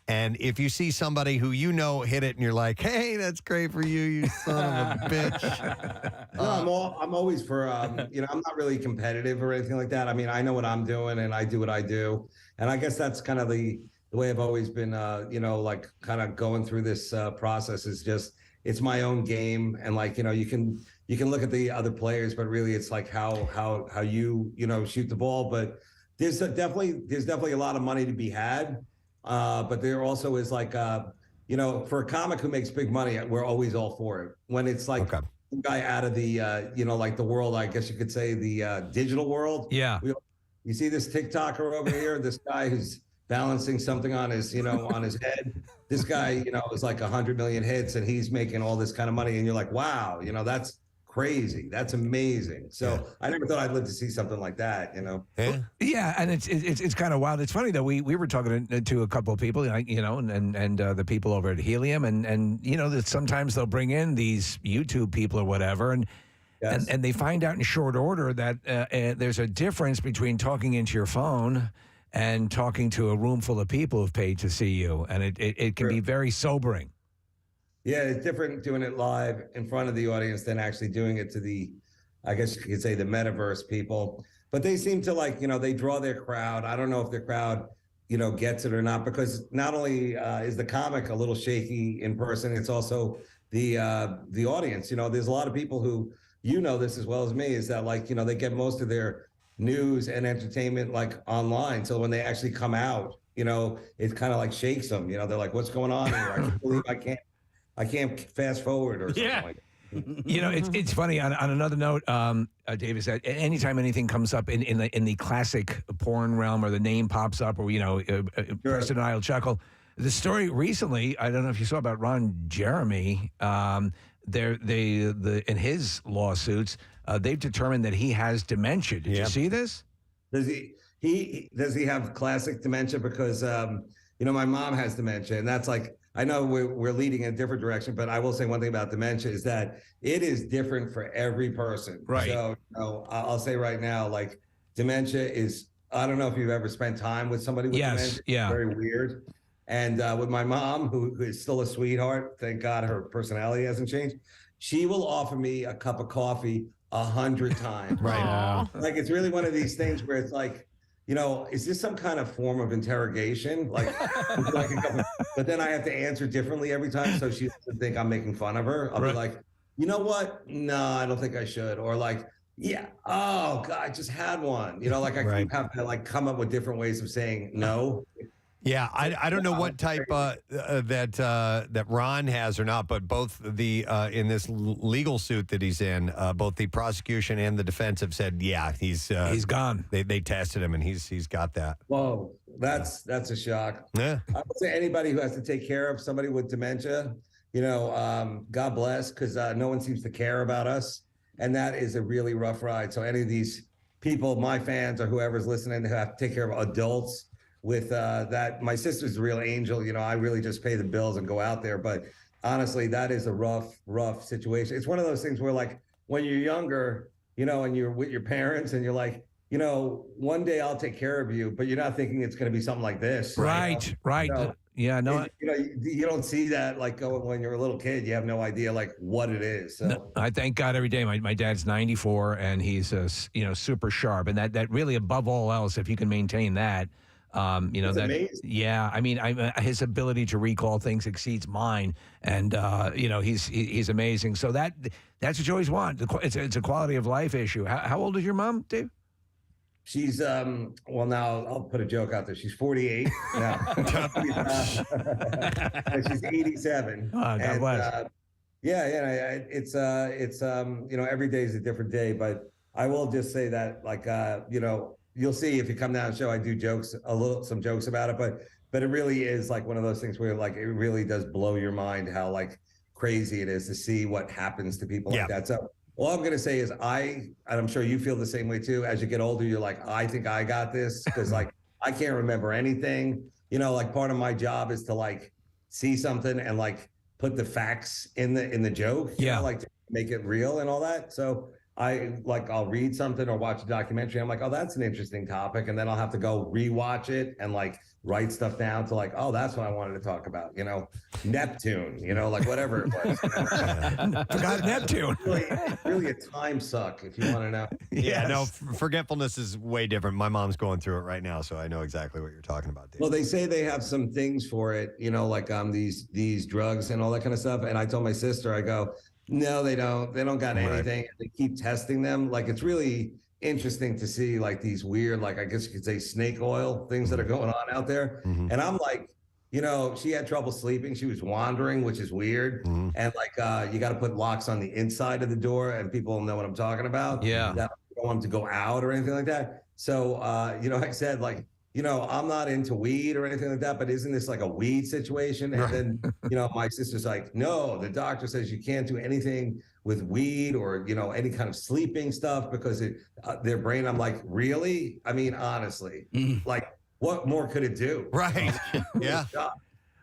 And if you see somebody who hit it and you're like, hey, that's great for you, you son of a bitch. No, I'm always for, I'm not really competitive or anything like that. I mean, I know what I'm doing and I do what I do. And I guess that's kind of the way I've always been, kind of going through this process is just, it's my own game. And you can look at the other players, but really it's how you shoot the ball. But there's definitely a lot of money to be had. But there also is for a comic who makes big money, we're always all for it. When it's a guy out of the, the world, I guess you could say the digital world. Yeah. You see this TikToker over here, this guy who's balancing something on his, on his head. This guy, is 100 million hits and he's making all this kind of money. And you're like, wow, that's crazy. That's amazing. So I never thought I'd live to see something like that, Yeah, and it's kind of wild. It's funny though. We were talking to a couple of people, and the people over at Helium, and that sometimes they'll bring in these YouTube people or whatever, and they find out in short order that there's a difference between talking into your phone and talking to a room full of people who've paid to see you, and it can be very sobering. Yeah, it's different doing it live in front of the audience than actually doing it to the, I guess you could say, the metaverse people. But they seem to they draw their crowd. I don't know if their crowd, gets it or not, because not only is the comic a little shaky in person, it's also the audience. There's a lot of people who, this as well as me, is that they get most of their news and entertainment online. So when they actually come out, it kind of shakes them. They're like, what's going on here? I can't believe I can't fast forward or something like that. It's funny. On another note, Dave, is that anytime anything comes up in the classic porn realm, or the name pops up, or Preston and I'll chuckle. The story recently, I don't know if you saw about Ron Jeremy. In his lawsuits, they've determined that he has dementia. Did you see this? Does he have classic dementia? Because my mom has dementia, and that's I know we're leading in a different direction, but I will say one thing about dementia is that it is different for every person. Right. So I'll say right now, dementia is, I don't know if you've ever spent time with somebody with dementia. Yeah. It's very weird. And with my mom, who is still a sweetheart, thank God her personality hasn't changed. She will offer me a cup of coffee 100 times. Right. It's really one of these things where it's is this some kind of form of interrogation? But then I have to answer differently every time, so she doesn't think I'm making fun of her. I'll be like, you know what? No, I don't think I should. Or yeah, oh God, I just had one. I have to come up with different ways of saying no. Yeah, I don't know what type that Ron has or not, but both the in this legal suit that he's in, both the prosecution and the defense have said, yeah, he's gone. They tested him and he's got that. Whoa, that's a shock. Yeah, I would say anybody who has to take care of somebody with dementia, God bless, because no one seems to care about us, and that is a really rough ride. So any of these people, my fans or whoever's listening, who have to take care of adults with that, my sister's a real angel. I really just pay the bills and go out there. But honestly, that is a rough situation. It's one of those things where, like, when you're younger, and you're with your parents and you're like, one day I'll take care of you, but you're not thinking it's going to be something like this. Right. Yeah, no. You don't see that like when you're a little kid. You have no idea like what it is. So. No, I thank God every day. My dad's 94 and he's super sharp, and that really, above all else, if you can maintain that. That amazing. Yeah, I mean, his ability to recall things exceeds mine, and he's amazing. So that's what you always want. It's a quality of life issue. How old is your mom, Dave? She's well, now I'll put a joke out there. She's 48 now. She's 87. God bless. It's every day is a different day, but I will just say that you'll see if you come down and show, I do some jokes about it, but it really is like one of those things where like it really does blow your mind how like crazy it is to see what happens to people like that. So all I'm gonna say is and I'm sure you feel the same way too. As you get older, you're like, I think I got this, because like I can't remember anything. Like part of my job is to like see something and like put the facts in the joke. Like to make it real and all that. So I'll read something or watch a documentary. I'm like, oh, that's an interesting topic. And then I'll have to go rewatch it and like write stuff down to like, oh, that's what I wanted to talk about. Neptune, like whatever it was. Forgot Neptune. Really a time suck if you want to know. Yeah, no, forgetfulness is way different. My mom's going through it right now, so I know exactly what you're talking about, Dave. Well, they say they have some things for it, like these drugs and all that kind of stuff. And I told my sister, I go, no, they don't. They don't got anything. Right. They keep testing them. Like, it's really interesting to see like these weird, like I guess you could say snake oil things that are going on out there. Mm-hmm. And I'm like, she had trouble sleeping. She was wandering, which is weird. Mm-hmm. And like, you got to put locks on the inside of the door, and people know what I'm talking about. Yeah. That you don't want them to go out or anything like that. So, I said like, I'm not into weed or anything like that, but isn't this like a weed situation? And then, my sister's like, no, the doctor says you can't do anything with weed or, any kind of sleeping stuff because their brain. I'm like, really? I mean, honestly, like what more could it do? Right. Yeah.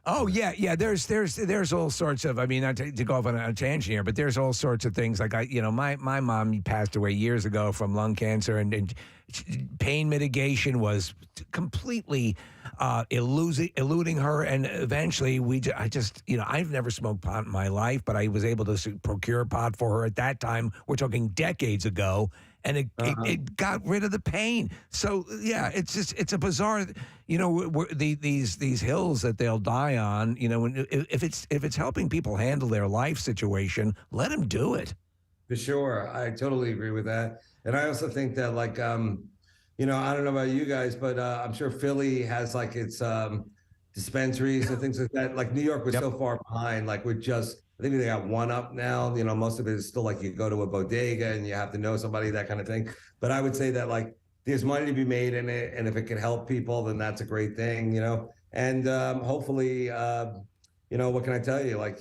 Oh yeah. There's all sorts of. I mean, not to go off on a tangent here, but there's all sorts of things. Like my mom passed away years ago from lung cancer, and pain mitigation was completely eluding her, and eventually I've never smoked pot in my life, but I was able to procure pot for her at that time. We're talking decades ago. And it got rid of the pain. So yeah, it's a bizarre, these hills that they'll die on. If it's helping people handle their life situation, let them do it. For sure, I totally agree with that. And I also think that like, I don't know about you guys, but I'm sure Philly has like its dispensaries and things like that. Like New York was so far behind. Like I think they got one up now. Most of it is still like you go to a bodega and you have to know somebody, that kind of thing. But I would say that like there's money to be made in it, and if it can help people, then that's a great thing, And hopefully, what can I tell you? Like,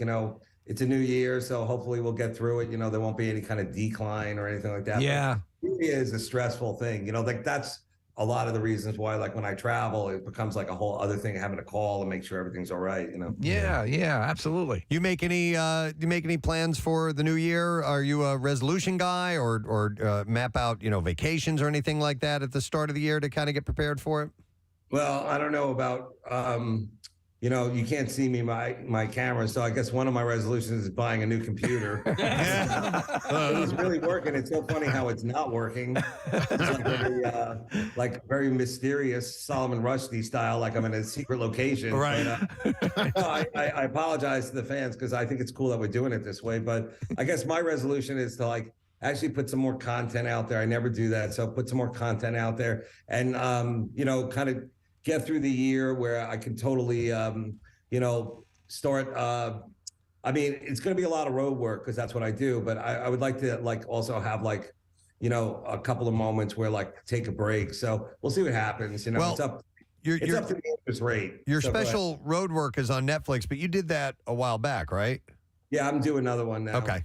it's a new year, so hopefully we'll get through it. There won't be any kind of decline or anything like that. Yeah, but it is a stressful thing. Like that's a lot of the reasons why, like when I travel, it becomes like a whole other thing, having to call and make sure everything's all right. Yeah, absolutely. You make any plans for the new year? Are you a resolution guy, or map out vacations or anything like that at the start of the year to kind of get prepared for it? Well, I don't know about you can't see me my camera, so I guess one of my resolutions is buying a new computer. It was really working. It's so funny how it's not working. It's like very mysterious Solomon Rushdie style, like I'm in a secret location. Right. But, I apologize to the fans because I think it's cool that we're doing it this way. But I guess my resolution is to like actually put some more content out there. I never do that, so put some more content out there and kind of get through the year where I can totally, start. I mean, it's going to be a lot of road work because that's what I do. But I would like to also have a couple of moments where take a break. So we'll see what happens. It's up. It's up to the interest rate. Your special road work is on Netflix, but you did that a while back, right? Yeah, I'm doing another one now. Okay.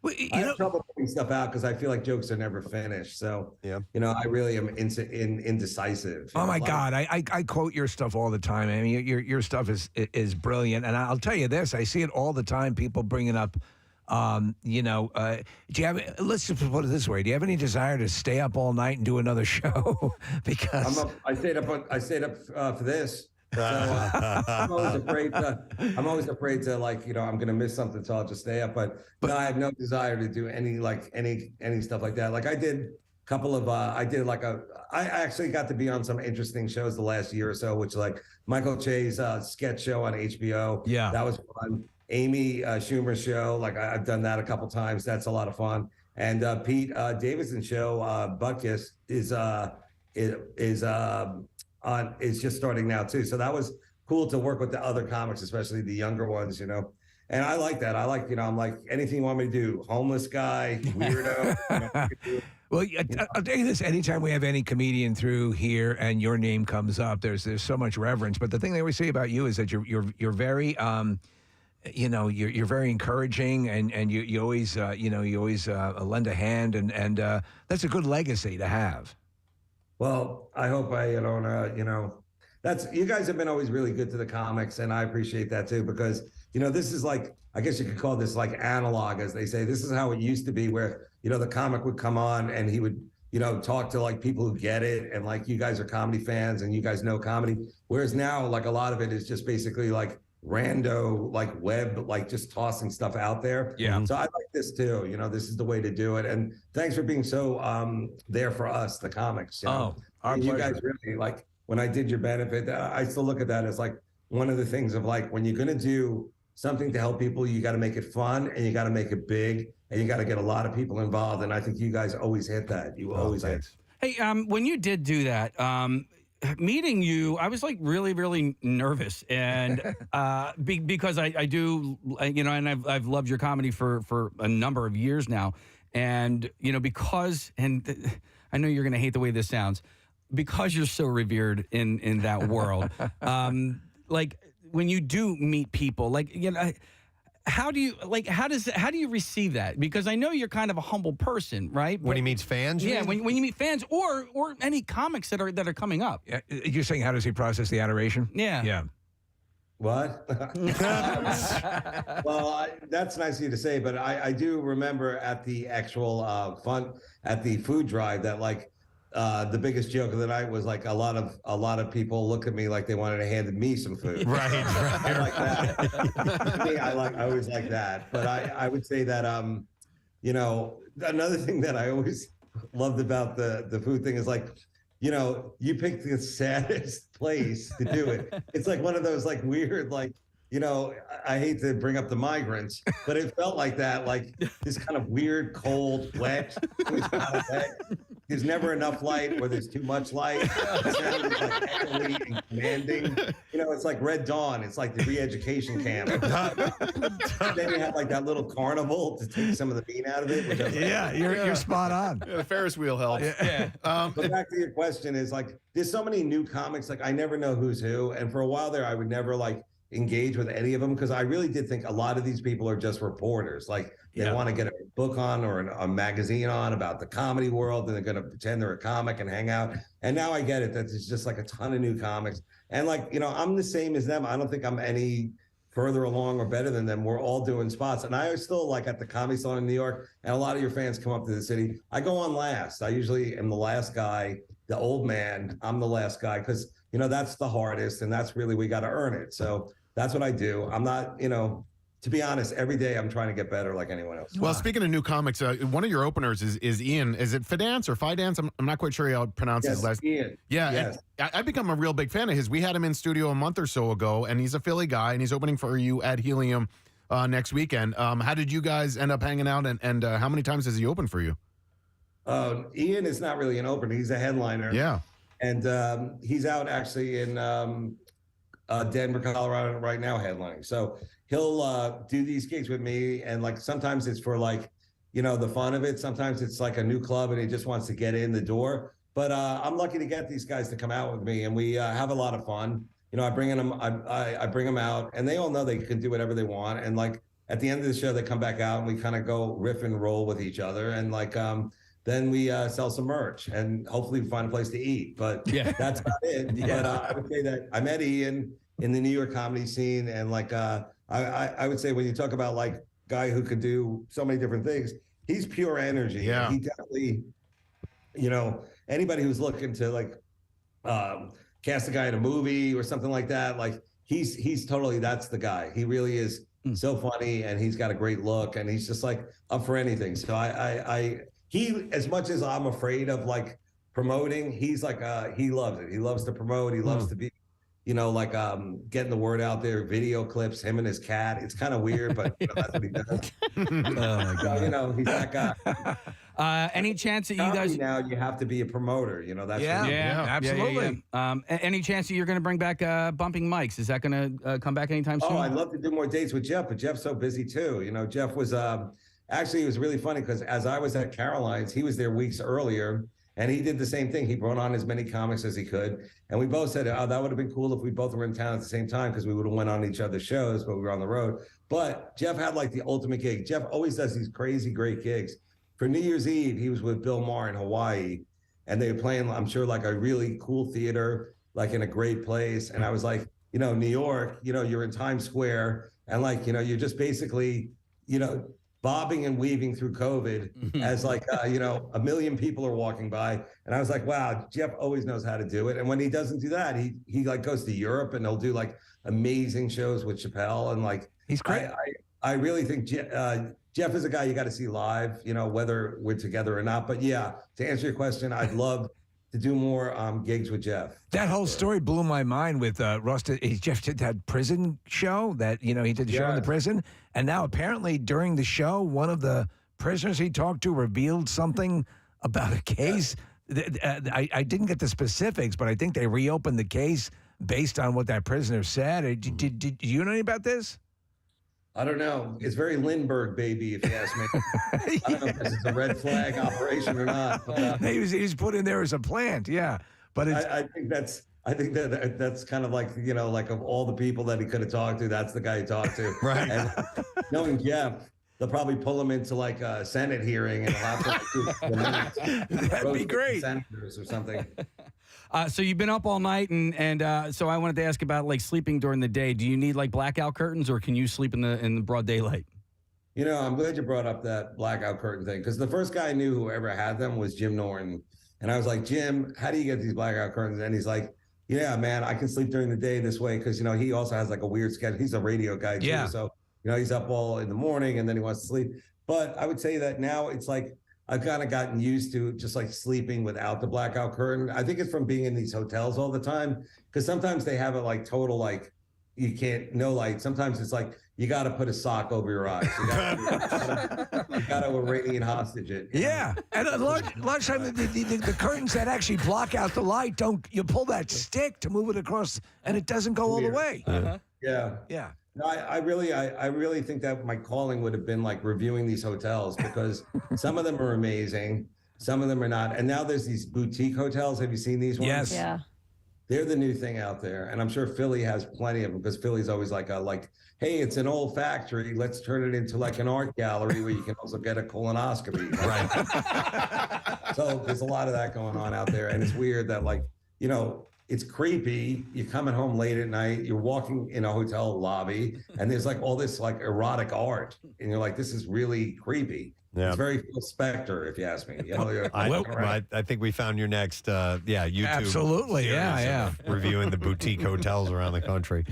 Well, I have trouble putting stuff out because I feel like jokes are never finished. So, I really am indecisive. Oh my God, I quote your stuff all the time. I mean, your stuff is brilliant, and I'll tell you this: I see it all the time. People bringing up, do you have? Let's just put it this way: do you have any desire to stay up all night and do another show? Because I stayed up for this. So I'm always afraid to I'm going to miss something, so I'll just stay up. But no, I have no desire to do any stuff like that. Like I did a couple of, I actually got to be on some interesting shows the last year or so, which Michael Che's sketch show on HBO. Yeah. That was fun. Amy Schumer's show. I've done that a couple times. That's a lot of fun. And Pete Davidson's show, Butkus, is just starting now too. So that was cool to work with the other comics, especially the younger ones, And I like that. I like, I'm like, anything you want me to do, homeless guy, weirdo. Well, I'll tell you this: anytime we have any comedian through here and your name comes up, there's so much reverence. But the thing they always say about you is that you're very, you're very encouraging, and you always lend a hand, and that's a good legacy to have. Well, I hope that's, you guys have been always really good to the comics, and I appreciate that too, because, this is I guess you could call this analog, as they say. This is how it used to be, where, the comic would come on and he would, talk to people who get it, and you guys are comedy fans and you guys know comedy. Whereas now, a lot of it is just basically rando, web, just tossing stuff out there. Yeah. So I like this too. This is the way to do it. And thanks for being so there for us, the comics. Our you pleasure. guys really when I did your benefit, I still look at that as one of the things of when you're gonna do something to help people, you got to make it fun and you got to make it big and you got to get a lot of people involved. And I think you guys always hit that. You always hit. Hey, when you did do that, meeting you, I was really, really nervous, and because I do, and I've loved your comedy for a number of years now, and because, and I know you're going to hate the way this sounds, because you're so revered in that world, when you do meet people, how do you receive that? Because I know you're kind of a humble person, right? When he meets fans? Yeah, when you meet fans or any comics that are coming up. You're saying, how does he process the adoration? Yeah. Yeah. What? Well, that's nice of you to say, but I do remember at the actual at the food drive that the biggest joke of the night was a lot of people look at me like they wanted to hand me some food. Right. I like that. Me, I always like that. But I would say that another thing that I always loved about the food thing is you picked the saddest place to do it. It's one of those weird I hate to bring up the migrants, but it felt like that, this kind of weird, cold, wet. There's never enough light, or there's too much light. It sounds echoey and commanding. It's like Red Dawn. It's like the re-education camp. Then you have that little carnival to take some of the bean out of it. Which You're spot on. Yeah, the Ferris wheel helps. Yeah. But back to your question is there's so many new comics. I never know who's who, and for a while there, I would never engage with any of them because I really did think a lot of these people are just reporters. They want to get a book on or a magazine on about the comedy world, and they're going to pretend they're a comic and hang out. And now I get it that there's just a ton of new comics. And I'm the same as them. I don't think I'm any further along or better than them. We're all doing spots. And I still at the Comedy Salon in New York, and a lot of your fans come up to the city. I go on last. I usually am the last guy, the old man. I'm the last guy because, that's the hardest, and that's really, we got to earn it. So that's what I do. I'm not, to be honest, every day I'm trying to get better like anyone else. Well, speaking of new comics, one of your openers is Ian. Is it Fidance or Fidance? I'm not quite sure how to pronounce his last name. Ian. Yeah, yes. I've become a real big fan of his. We had him in studio a month or so ago, and he's a Philly guy, and he's opening for you at Helium next weekend. How did you guys end up hanging out, and how many times has he opened for you? Ian is not really an opener. He's a headliner. Yeah. And he's out actually in Denver, Colorado right now headlining. So he'll do these gigs with me. And like sometimes it's for like, the fun of it. Sometimes it's like a new club and he just wants to get in the door. But I'm lucky to get these guys to come out with me, and we have a lot of fun. I bring them out, and they all know they can do whatever they want. And like at the end of the show, they come back out, and we kind of go riff and roll with each other. And like then we sell some merch, and hopefully we find a place to eat. But that's about it. Yeah. But I would say that I met Ian in the New York comedy scene, and like I would say when you talk about like guy who could do so many different things, he's pure energy. Yeah. He definitely, anybody who's looking to like cast a guy in a movie or something like that, like he's totally, that's the guy. He really is so funny, and he's got a great look, and he's just like up for anything. So he, as much as I'm afraid of like promoting, he's like he loves it. He loves to promote. He loves to be, like getting the word out there, video clips, him and his cat. It's kind of weird, but that's what he does. Oh my God. He's that guy. Any chance that you guys now you have to be a promoter, that's absolutely. Any chance that you're going to bring back bumping mics? Is that going to come back anytime soon? Oh, I'd love to do more dates with Jeff, but Jeff's so busy too. Jeff was actually, it was really funny because as I was at Caroline's, he was there weeks earlier, and he did the same thing. He brought on as many comics as he could, and we both said, "Oh, that would have been cool if we both were in town at the same time, because we would have went on each other's shows, but we were on the road." But Jeff had like the ultimate gig. Jeff always does these crazy great gigs. For New Year's Eve, he was with Bill Maher in Hawaii, and they were playing, I'm sure, like a really cool theater, like in a great place. And I was like, New York, you're in Times Square, and like, you're just basically, bobbing and weaving through COVID as like, a million people are walking by. And I was like, wow, Jeff always knows how to do it. And when he doesn't do that, he like goes to Europe, and he'll do like amazing shows with Chappelle. And like, he's great. I really think Jeff is a guy you got to see live, whether we're together or not. But yeah, to answer your question, I'd love to do more gigs with Jeff. That whole story blew my mind with Russ. Jeff did that prison show that, he did the show in the prison. And now apparently during the show, one of the prisoners he talked to revealed something about a case. I didn't get the specifics, but I think they reopened the case based on what that prisoner said. Did you know anything about this? I don't know. It's very Lindbergh, baby, if you ask me. I don't know if this is a red flag operation or not. But, he's put in there as a plant, yeah. But it's, I think that's kind of like, like of all the people that he could have talked to, that's the guy he talked to. Right. And knowing Jeff, they'll probably pull him into like a Senate hearing and have to that'd be great. Senators or something. So you've been up all night, and so I wanted to ask about like sleeping during the day. Do you need like blackout curtains, or can you sleep in the broad daylight? I'm glad you brought up that blackout curtain thing, because the first guy I knew who ever had them was Jim Norton. And I was like, Jim, how do you get these blackout curtains? And he's like, yeah, man, I can sleep during the day this way, because, he also has like a weird schedule. He's a radio guy too. Yeah. So, he's up all in the morning and then he wants to sleep. But I would say that now it's like, I've kind of gotten used to just like sleeping without the blackout curtain. I think it's from being in these hotels all the time, because sometimes they have it like total, like you can't, no light. Sometimes it's like, you got to put a sock over your eyes. You got to Iranian hostage it. Yeah. And a lot of times the curtains that actually block out the light, you pull that stick to move it across, and it doesn't go all the way. Yeah. Yeah. No, I really think that my calling would have been like reviewing these hotels, because some of them are amazing, some of them are not. And now there's these boutique hotels. Have you seen these ones? Yes. Yeah. They're the new thing out there, and I'm sure Philly has plenty of them, because Philly's always like hey, it's an old factory. Let's turn it into like an art gallery where you can also get a colonoscopy. Right. So there's a lot of that going on out there, and it's weird that it's creepy. You're coming home late at night, you're walking in a hotel lobby, and there's like all this like erotic art, and you're like, this is really creepy. Yeah. It's very Phil Spector, if you ask me. I think we found your next, YouTube. Absolutely, yeah. Reviewing the boutique hotels around the country.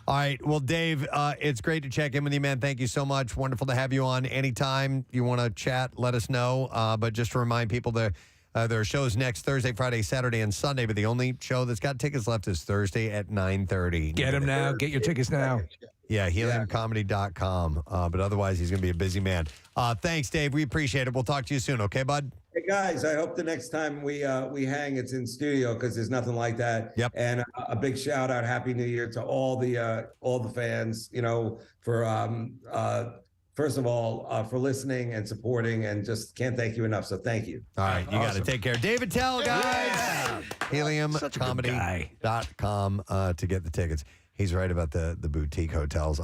All right, well, Dave, it's great to check in with you, man. Thank you so much. Wonderful to have you on. Anytime you want to chat, let us know. But just to remind people that there are shows next Thursday, Friday, Saturday, and Sunday, but the only show that's got tickets left is Thursday at 9:30. Get them now. Get your tickets now. Yeah, heliumcomedy.com. But otherwise, he's going to be a busy man. Thanks, Dave. We appreciate it. We'll talk to you soon, okay, bud? Hey guys, I hope the next time we hang, it's in studio because there's nothing like that. Yep. And a big shout out, Happy New Year to all the fans. For first of all, for listening and supporting, and just can't thank you enough. So thank you. All right, you got to take care. David Tell, guys. HeliumComedy.com to get the tickets. He's right about the boutique hotels.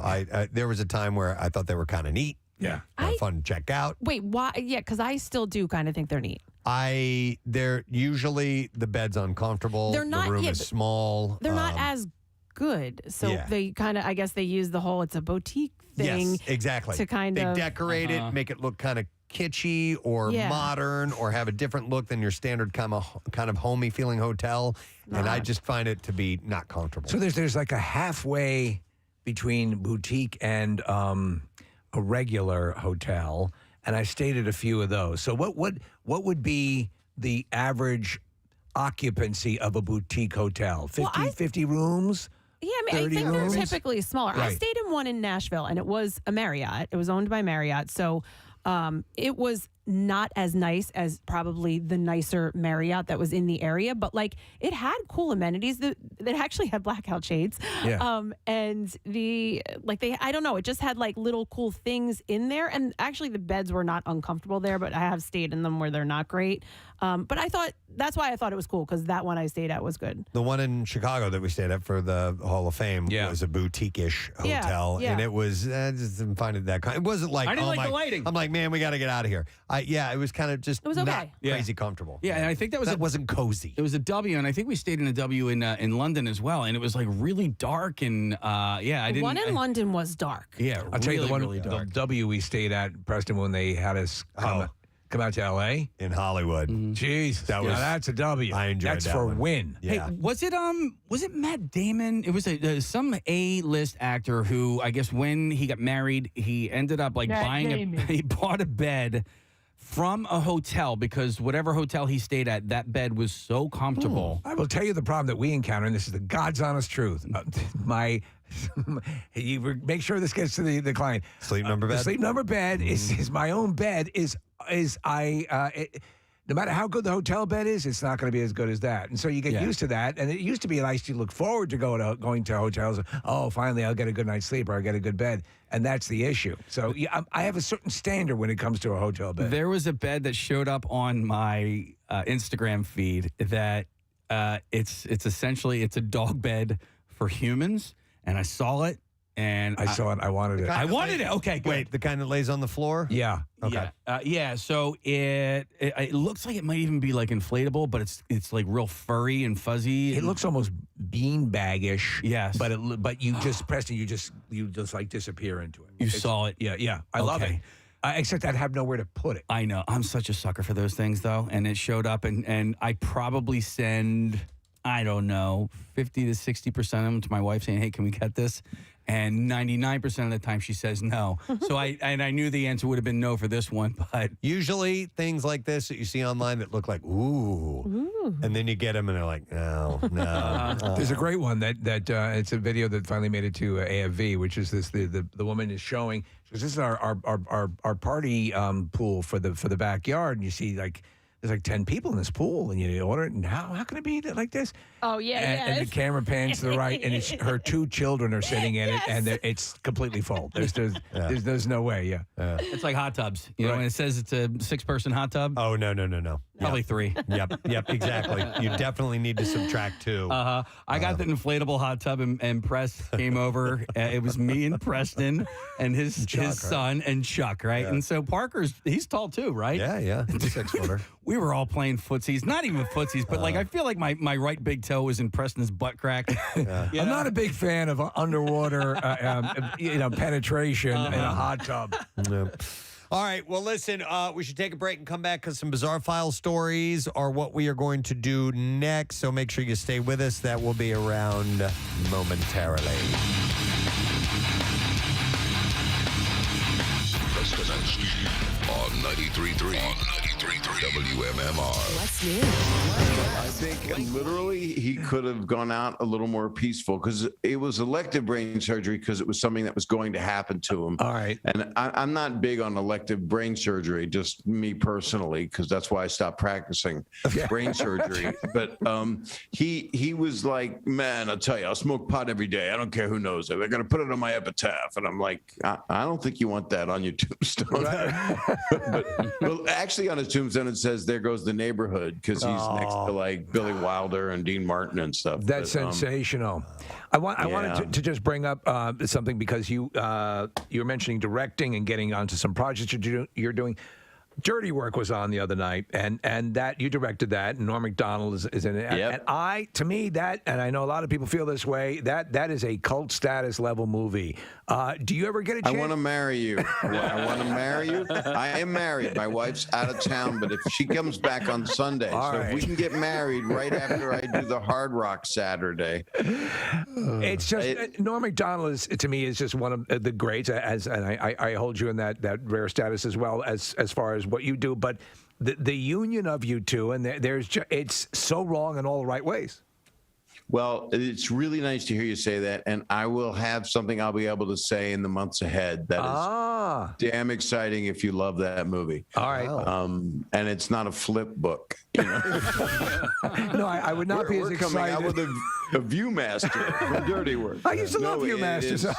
There was a time where I thought they were kind of neat. Yeah. Fun to check out. Wait, why? Yeah, because I still do kind of think they're neat. They're usually the bed's uncomfortable. They're not- The room yeah, is small. They're not as good. So they kind of, I guess they use the whole, it's a boutique thing. Yes, exactly. To kind they of decorate it, make it look kind of kitschy or modern, or have a different look than your standard kind of homey feeling hotel. And I just find it to be not comfortable. So there's like a halfway between boutique and a regular hotel, and I stayed at a few of those. So what would be the average occupancy of a boutique hotel? 50 rooms? Yeah, I mean, I think rooms? they're typically smaller. I Right. stayed in one in Nashville, and it was a Marriott. It was owned by Marriott, so it was not as nice as probably the nicer Marriott that was in the area, but like it had cool amenities that actually had blackout shades. Yeah. And I don't know, it just had like little cool things in there. And actually the beds were not uncomfortable there, but I have stayed in them where they're not great. But that's why I thought it was cool, because that one I stayed at was good. The one in Chicago that we stayed at for the Hall of Fame was a boutique-ish hotel, and it was I just didn't find it that kind. It wasn't like I didn't like the lighting. I'm like, man, we got to get out of here. It was kind of just not crazy comfortable. Yeah, and I think that wasn't cozy. It was a W, and I think we stayed in a W in London as well, and it was like really dark and I didn't. One in London was dark. Yeah, I'll tell you the one, really dark. the W we stayed at, Preston, when they had us come out to L.A. in Hollywood. Jeez, that's a W. I enjoyed that's that for one. win. Yeah. Hey, was it Matt Damon? It was some A-list actor who, I guess, when he got married, he ended up like he bought a bed from a hotel, because whatever hotel he stayed at, that bed was so comfortable. I will tell you the problem that we encounter, and this is the God's honest truth. You make sure this gets to the client. Sleep number bed. The sleep number bed is my own bed. No matter how good the hotel bed is, it's not going to be as good as that. And so you get used to that. And it used to be nice. You look forward to going to hotels. Oh, finally, I'll get a good night's sleep, or I'll get a good bed. And that's the issue. So I have a certain standard when it comes to a hotel bed. There was a bed that showed up on my Instagram feed that it's essentially a dog bed for humans, and I saw it. And I saw it. I wanted it. I wanted it. Okay, good. Wait, the kind that lays on the floor? Yeah. Okay. So it looks like it might even be like inflatable, but it's like real furry and fuzzy. It looks almost beanbag-ish. Yes. But you just, Preston, you just like disappear into it. You saw it. Yeah. I love it. Except I'd have nowhere to put it. I know. I'm such a sucker for those things, though. And it showed up, and I probably send, I don't know, 50 to 60% of them to my wife saying, hey, can we get this? And 99% of the time she says no. So I knew the answer would have been no for this one, but usually things like this that you see online that look like ooh. And then you get them and they're like, no. There's a great one that it's a video that finally made it to AFV, which is this the woman is showing, because this is our party pool for the backyard, and you see like there's like 10 people in this pool, and you order it, and how can it be like this? Oh, yeah, and the camera pans to the right, and her 2 children are sitting in it, and it's completely full. There's no way, It's like hot tubs. You know, when it says it's a 6-person hot tub. Oh, no. Probably 3. Yep, exactly. You definitely need to subtract 2. I got the inflatable hot tub, and Press came over. It was me and Preston and his son and Chuck, right? Yeah. And so he's tall too, right? Yeah. 6-footer. We were all playing footsies, not even footsies, but like I feel like my right big toe was in Preston's butt crack. I'm not a big fan of underwater penetration in a hot tub. No. All right. Well, listen, we should take a break and come back, because some Bizarre File stories are what we are going to do next. So make sure you stay with us. That will be around momentarily. Preston and Steve on 93.3. WMMR. What's new? I think literally he could have gone out a little more peaceful because it was elective brain surgery because it was something that was going to happen to him. All right. And I'm not big on elective brain surgery, just me personally, because that's why I stopped practicing brain surgery. But he was like, man, I'll tell you, I'll smoke pot every day. I don't care who knows it. They're going to put it on my epitaph. And I'm like, I don't think you want that on your tombstone. but well, actually on his tombstone, it says, there goes the neighborhood, because he's next to like Billy Wilder and Dean Martin and stuff. That's sensational. I wanted to just bring up something because you were mentioning directing and getting onto some projects you're doing. Dirty Work was on the other night, and that you directed that, and Norm Macdonald is in it. Yep. And to me, that, and I know a lot of people feel this way, that is a cult status level movie. Do you ever get a chance? I want to marry you. I want to marry you. I am married. My wife's out of town, but if she comes back on Sunday, if we can get married right after I do the Hard Rock Saturday. It's just Norm Macdonald is, to me, is just one of the greats. And I hold you in that rare status as well as far as what you do, but the union of you two, and it's so wrong in all the right ways. Well, it's really nice to hear you say that, and I will have something I'll be able to say in the months ahead that is damn exciting if you love that movie. All right. And it's not a flip book. You know? No, I would not be as excited. We're coming out with a Viewmaster from Dirty Work. I used to love Viewmaster.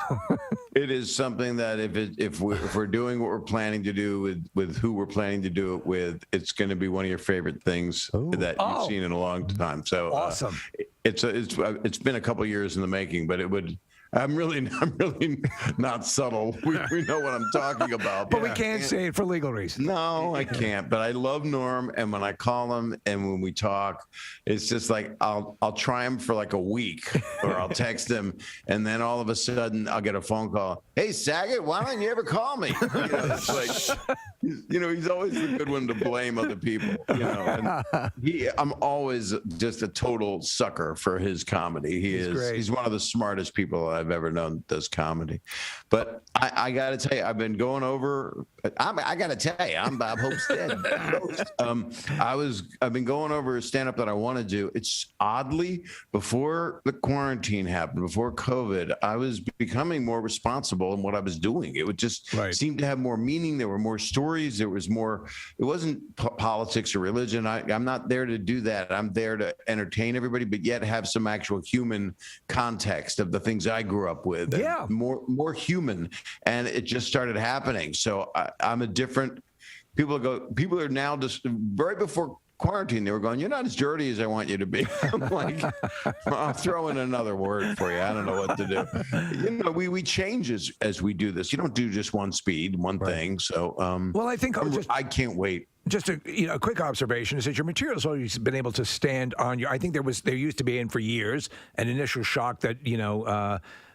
It is something that if we're doing what we're planning to do with who we're planning to do it with, it's going to be one of your favorite things that you've seen in a long time. So awesome. It's been a couple of years in the making, but it would. I'm really not subtle. We know what I'm talking about. But we can't say it for legal reasons. No, I can't. But I love Norm, and when I call him and when we talk, it's just like I'll try him for like a week, or I'll text him, and then all of a sudden I'll get a phone call. Hey, Saget, why don't you ever call me? It's like, he's always the good one to blame other people. And I'm always just a total sucker for his comedy. He's one of the smartest people I've ever known that does comedy. But I got to tell you, I've been going over. I got to tell you, I'm Bob Hope's dad. I've been going over a stand-up that I want to do. It's oddly, before the quarantine happened, before COVID, I was becoming more responsible in what I was doing. It would just seem to have more meaning. There were more stories. There was more. It wasn't politics or religion. I'm not there to do that. I'm there to entertain everybody, but yet have some actual human context of the things I grew up with. Yeah, more human, and it just started happening. So I'm a different. People are now just right before quarantine. They were going, "You're not as dirty as I want you to be." I'm like, I'll throw in another word for you. I don't know what to do. We change as we do this. You don't do just one speed, one thing. So, well, I think I can't wait. Just a quick observation is that your material's always been able to stand on your. I think there used to be for years an initial shock that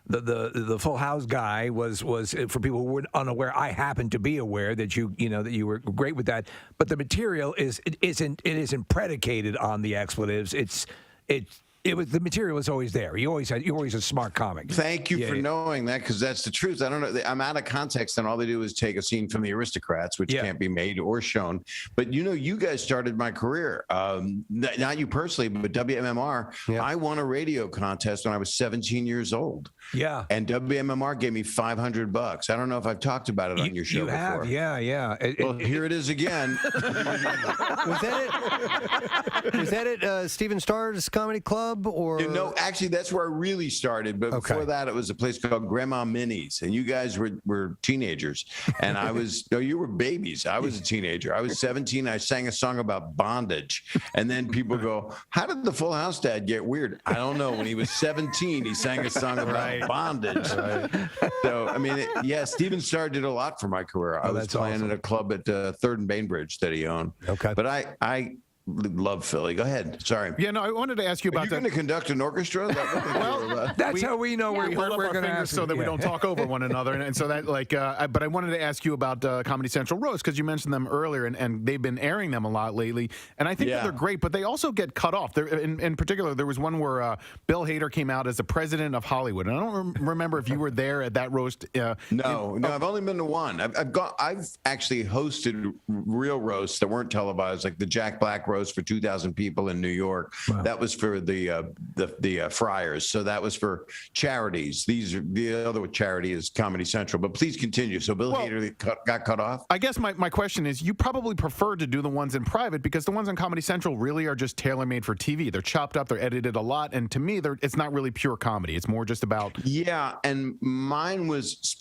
the Full House guy was for people who were unaware. I happen to be aware that you were great with that, but the material isn't predicated on the expletives. The material was always there. You're always a smart comic. Thank you for knowing that, because that's the truth. I don't know. I'm out of context, and all they do is take a scene from The Aristocrats, which can't be made or shown. But you guys started my career. Not you personally, but WMMR. Yeah. I won a radio contest when I was 17 years old. Yeah. And WMMR gave me $500. I don't know if I've talked about it on your show before. Have, yeah. Well, here it is again. Was that at Stephen Starr's Comedy Club? Or no, actually, that's where I really started. But before that, it was a place called Grandma Minnie's, and you guys were teenagers, and I was. No, you were babies. I was a teenager. I was 17. I sang a song about bondage, and then people go, "How did the Full House dad get weird?" I don't know. When he was 17, he sang a song about bondage. So I mean, Stephen Starr did a lot for my career. I was playing at a club at 3rd and Bainbridge that he owned. Okay, but love Philly. Go ahead. Sorry. Yeah, no, I wanted to ask you about Are you going to conduct an orchestra? That's how we know we hold up we're our going to fingers so that we don't talk over one another, and so that but I wanted to ask you about Comedy Central roast because you mentioned them earlier, and they've been airing them a lot lately, and I think that they're great, but they also get cut off. In particular, there was one where Bill Hader came out as the president of Hollywood, and I don't remember if you were there at that roast. No, I've only been to one. I've actually hosted real roasts that weren't televised, like the Jack Black roast for 2,000 people in New York. Wow. That was for the Friars. So that was for charities. The other charity is Comedy Central. But please continue. So Bill Hader got cut off? I guess my question is, you probably prefer to do the ones in private because the ones on Comedy Central really are just tailor-made for TV. They're chopped up, they're edited a lot, and to me, it's not really pure comedy. It's more just about... Yeah, and mine was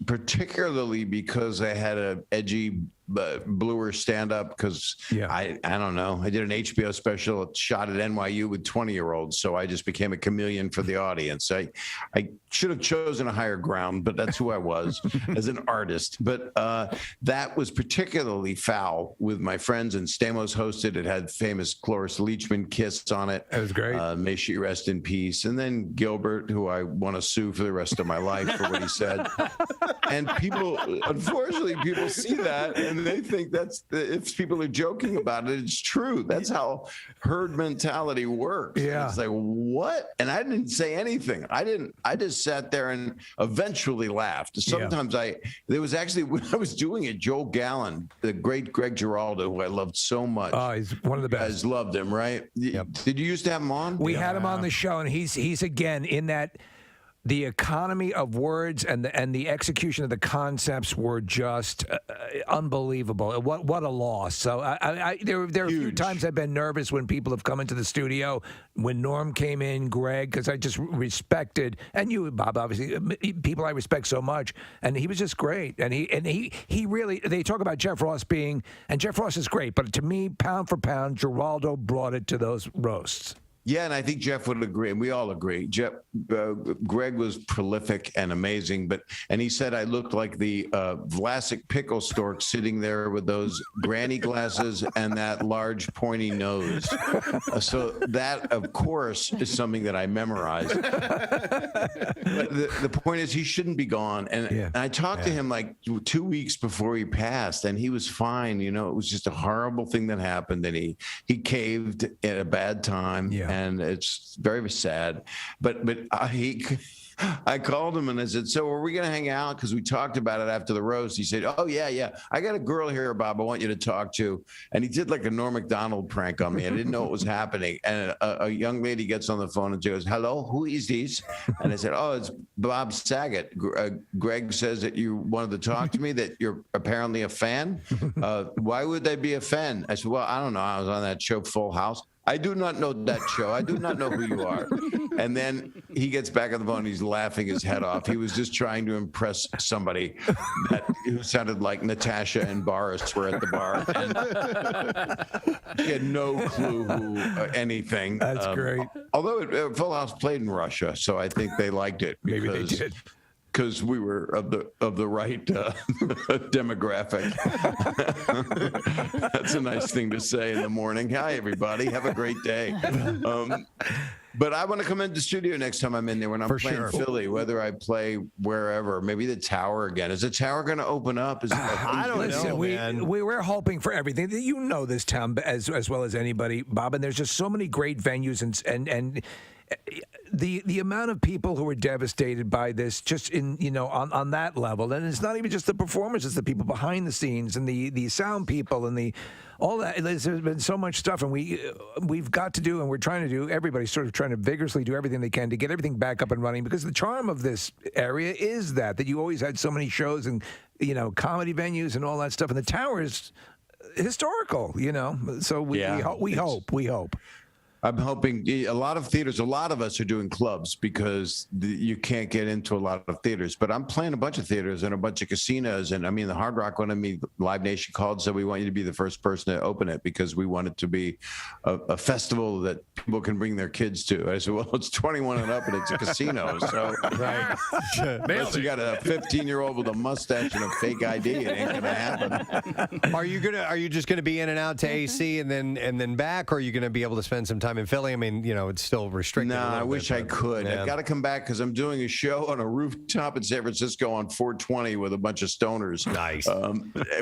particularly because I had a edgy bluer stand-up because I don't know. I did an HBO special shot at NYU with 20-year-olds, so I just became a chameleon for the audience. I should have chosen a higher ground, but that's who I was as an artist. But that was particularly foul with my friends, and Stamos hosted. It had famous Cloris Leachman kiss on it. That was great. May she rest in peace. And then Gilbert, who I want to sue for the rest of my life for what he said. And unfortunately, people see that and they think if people are joking about it, it's true. That's how herd mentality works. Yeah. It's like, what? And I didn't say anything. I just sat there and eventually laughed. Sometimes there was actually, when I was doing it, Joel Gallen, the great Greg Giraldo, who I loved so much. Oh, he's one of the best. You guys loved him, right? Yep. Did you used to have him on? We had him on the show, and he's again in that. The economy of words and the execution of the concepts were just unbelievable. What a loss. So there are a few times I've been nervous when people have come into the studio. When Norm came in, Greg, because I just respected, and you, Bob, obviously, people I respect so much, and he was just great. And he really, they talk about Jeff Ross and Jeff Ross is great, but to me, pound for pound, Giraldo brought it to those roasts. Yeah, and I think Jeff would agree, and we all agree. Greg was prolific and amazing, and he said I looked like the Vlasic pickle stork sitting there with those granny glasses and that large pointy nose. So that, of course, is something that I memorized. But the point is, he shouldn't be gone. And I talked to him like 2 weeks before he passed, and he was fine. You know, it was just a horrible thing that happened, and he caved at a bad time. Yeah. And it's very, very sad. But I called him and I said, so are we going to hang out? Because we talked about it after the roast. He said, oh, yeah. I got a girl here, Bob, I want you to talk to. And he did like a Norm Macdonald prank on me. I didn't know what was happening. And a young lady gets on the phone and she goes, hello, who is this? And I said, oh, it's Bob Saget. Greg says that you wanted to talk to me, that you're apparently a fan. Why would they be a fan? I said, well, I don't know. I was on that show Full House. I do not know that show. I do not know who you are. And then he gets back on the phone and he's laughing his head off. He was just trying to impress somebody who sounded like Natasha and Boris were at the bar. And he had no clue who anything. That's great. Although Full House played in Russia, so I think they liked it. Maybe they did. Because we were of the right demographic. That's a nice thing to say in the morning. Hi, everybody. Have a great day. But I want to come into the studio next time I'm in there when I'm playing Philly, whether I play wherever, maybe the Tower again. Is the Tower going to open up? I don't know, man. We're hoping for everything. You know this town as well as anybody, Bob, and there's just so many great venues and the amount of people who are devastated by this, just on that level, and it's not even just the performers; it's the people behind the scenes and the sound people and all that. There's been so much stuff, and we've got to do, and we're trying to do. Everybody's sort of trying to vigorously do everything they can to get everything back up and running, because the charm of this area is that you always had so many shows and comedy venues and all that stuff, and the Tower is historical. So we hope. I'm hoping a lot of theaters, a lot of us are doing clubs because you can't get into a lot of theaters. But I'm playing a bunch of theaters and a bunch of casinos. And I mean, the Hard Rock wanted me, Live Nation called, said we want you to be the first person to open it because we want it to be a festival that people can bring their kids to. I said, well, it's 21 and up and it's a casino. So right. Unless you got a 15-year-old with a mustache and a fake ID, it ain't gonna happen. Are you just gonna be in and out to AC and then back, or are you gonna be able to spend some time in Philly? I mean, it's still restricted. No, I wish I could. Yeah. I've got to come back because I'm doing a show on a rooftop in San Francisco on 420 with a bunch of stoners. Nice.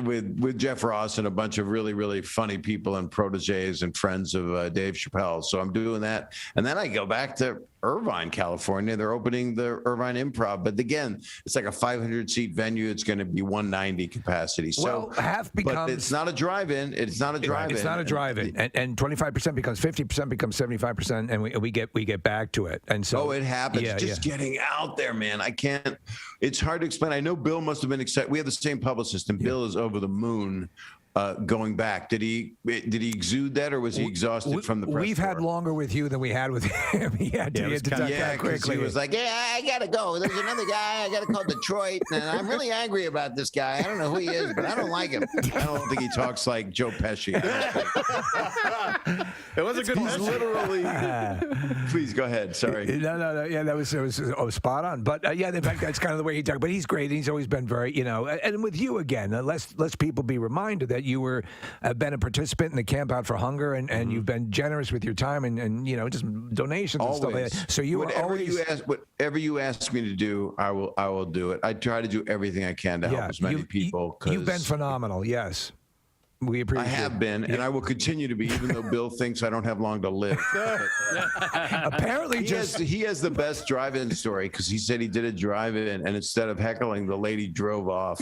With Jeff Ross and a bunch of really, really funny people and proteges and friends of Dave Chappelle. So I'm doing that. And then I go back to Irvine, California. They're opening the Irvine Improv. But again, it's like a 500-seat venue. It's going to be 190 capacity. So but it's not a drive-in. It's not a drive-in. It's not a drive-in. And 25% becomes 50%, becomes 75%, and we get back to it. And so it happens. Getting out there, man. I can't. It's hard to explain. I know Bill must have been excited. We have the same publicist, and Bill is over the moon. Going back, did he exude that, or was he exhausted from the press? We've had longer with you than we had with him. He had to get to duck quickly. He was like, "Yeah, I gotta go. There's another guy I gotta call Detroit, and I'm really angry about this guy. I don't know who he is, but I don't like him. I don't think he talks like Joe Pesci. It was a good. He's literally. Please go ahead. Sorry. No. Yeah, that was spot on. But in fact, that's kind of the way he talked. But he's great. He's always been very, and with you again. Let's people be reminded that you were been a participant in the Camp Out for Hunger, and you've been generous with your time and just donations and stuff like that. So you whatever you ask me to do, I will do it. I try to do everything I can to help as many people. You've been phenomenal. Yes. We appreciate I have been, and I will continue to be, even though Bill thinks I don't have long to live. Apparently, he has the best drive-in story because he said he did a drive-in, and instead of heckling, the lady drove off.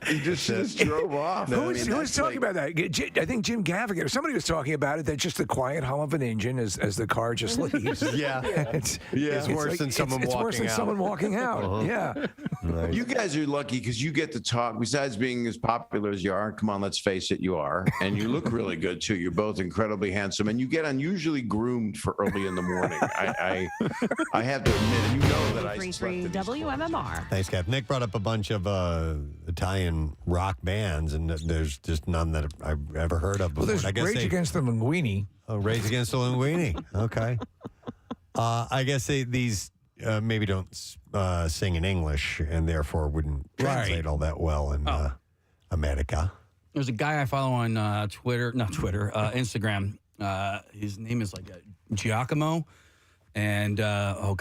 He just drove off. Who was talking about that? I think Jim Gaffigan or somebody was talking about it. That just the quiet hum of an engine as the car just leaves. It's worse than someone walking out. It's worse than someone walking out. Yeah. Nice. You guys are lucky because you get to talk. Besides being as popular as you are, come on, let's face it, you are, and you look really good too. You're both incredibly handsome, and you get unusually groomed for early in the morning. I have to admit, and you know that I slept in WMMR. Thanks, Cap. Nick brought up a bunch of Italian rock bands, and there's just none that I've ever heard of before. Well, there's Rage Against the Linguini. Oh, Rage Against the Linguini. Okay. I guess these maybe don't sing in English, and therefore wouldn't translate all that well in America. There's a guy I follow on Instagram. His name is like Giacomo. And, Giacomo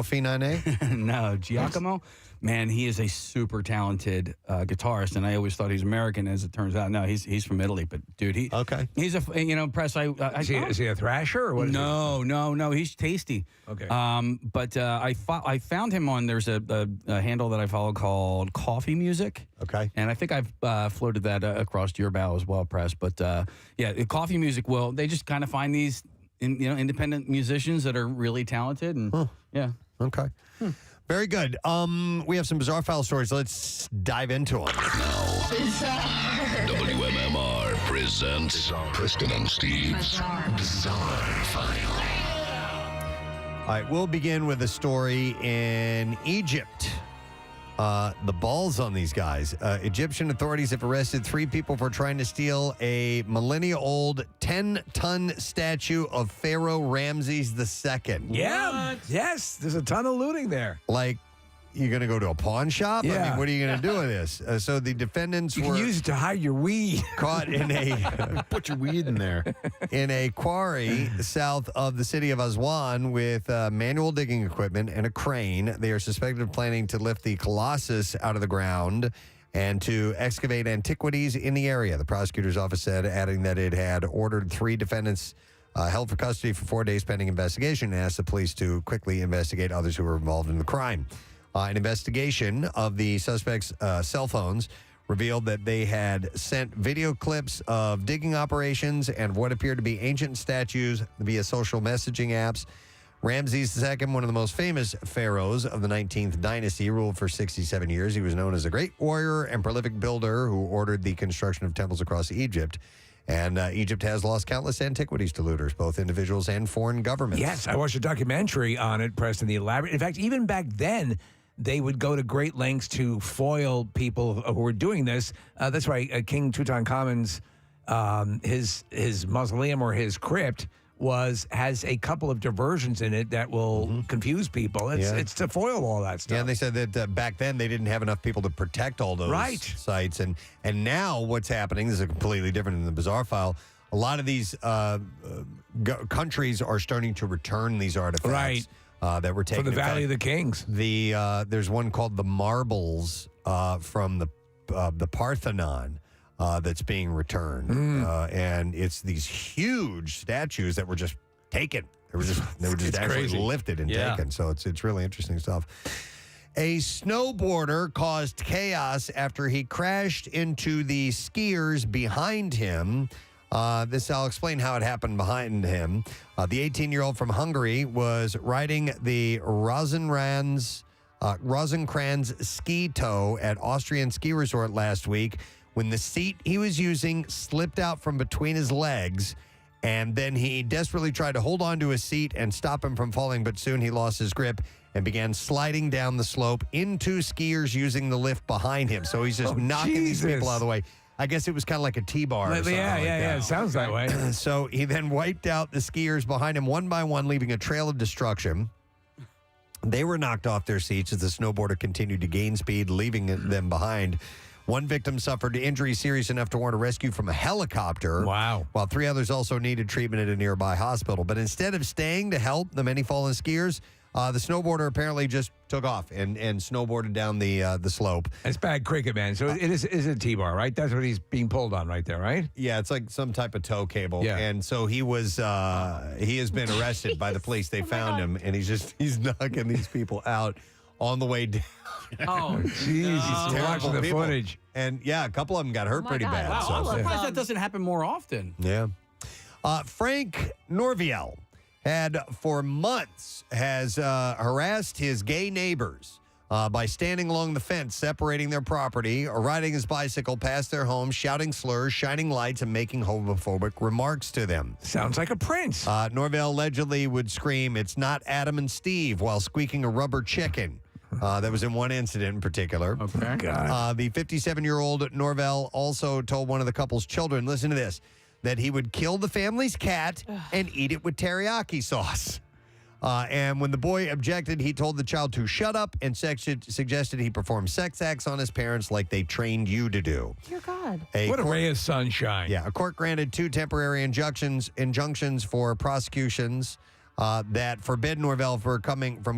Finane? No, Giacomo. Man, he is a super talented guitarist, and I always thought he's American. As it turns out, no, he's from Italy. But dude, he's a Press. Is he a thrasher or what? No, he's tasty. Okay. But I found him on. There's a handle that I follow called Coffee Music. Okay. And I think I've floated that across your bow as well, Press. But Coffee Music. Well, they just kind of find these independent musicians that are really talented, and Okay. Very good. We have some bizarre file stories. Let's dive into them. WMMR presents Preston and Steve's Bizarre File. All right, we'll begin with a story in Egypt. The balls on these guys. Egyptian authorities have arrested 3 people for trying to steal a millennia-old 10-ton statue of Pharaoh Ramses II. Yeah. Yes. There's a ton of looting there. Like, you're going to go to a pawn shop? Yeah. I mean, what are you going to do with this? So the defendants were... You can use it to hide your weed. Caught in a... Put your weed in there. In a quarry south of the city of Aswan with manual digging equipment and a crane. They are suspected of planning to lift the Colossus out of the ground and to excavate antiquities in the area, the prosecutor's office said, adding that it had ordered 3 defendants held for custody for 4 days pending investigation and asked the police to quickly investigate others who were involved in the crime. An investigation of the suspects' cell phones revealed that they had sent video clips of digging operations and what appeared to be ancient statues via social messaging apps. Ramses II, one of the most famous pharaohs of the 19th dynasty, ruled for 67 years. He was known as a great warrior and prolific builder who ordered the construction of temples across Egypt. And Egypt has lost countless antiquities to looters, both individuals and foreign governments. Yes, I watched a documentary on it, Preston, the elaborate. In fact, even back then, they would go to great lengths to foil people who were doing this. That's why King Tutankhamun's his mausoleum or his crypt has a couple of diversions in it that will confuse people. It's to foil all that stuff. Yeah, and they said that back then they didn't have enough people to protect all those sites. And now what's happening, this is completely different than the Bizarre File. A lot of these countries are starting to return these artifacts that were taken. From the Valley of the Kings. There's one called the Marbles from the Parthenon. That's being returned, and it's these huge statues that were just taken. They were just actually crazy. lifted and taken. So it's really interesting stuff. A snowboarder caused chaos after he crashed into the skiers behind him. I'll explain how it happened behind him. The 18-year-old from Hungary was riding the Rosenkranz ski tow at Austrian ski resort last week, when the seat he was using slipped out from between his legs, and then he desperately tried to hold on to his seat and stop him from falling, but soon he lost his grip and began sliding down the slope into skiers using the lift behind him. So he's just knocking these people out of the way. I guess it was kind of like a T-bar or something like that. It sounds that way. So he then wiped out the skiers behind him one by one, leaving a trail of destruction. They were knocked off their seats as the snowboarder continued to gain speed, leaving them behind. One victim suffered injuries serious enough to warrant a rescue from a helicopter. Wow. While 3 others also needed treatment at a nearby hospital. But instead of staying to help the many fallen skiers, the snowboarder apparently just took off and snowboarded down the slope. It's bad cricket, man. So it is a T-bar, right? That's what he's being pulled on right there, right? Yeah, it's like some type of tow cable. Yeah. And so he has been arrested by the police. They found him, and he's knocking these people out on the way down. Oh, jeez. He's watching the footage. And yeah, a couple of them got hurt pretty bad. Wow, so. I'm surprised that doesn't happen more often. Yeah. Frank Norviel had for months harassed his gay neighbors by standing along the fence separating their property or riding his bicycle past their home, shouting slurs, shining lights, and making homophobic remarks to them. Sounds like a prince. Norvell allegedly would scream, "It's not Adam and Steve," while squeaking a rubber chicken. That was in one incident in particular. Okay. The 57-year-old Norvell also told one of the couple's children, listen to this, that he would kill the family's cat and eat it with teriyaki sauce. And when the boy objected, he told the child to shut up and suggested he perform sex acts on his parents like they trained you to do. Dear God. What a ray of sunshine. Yeah, a court granted 2 temporary injunctions for prosecutions that forbid Norvell from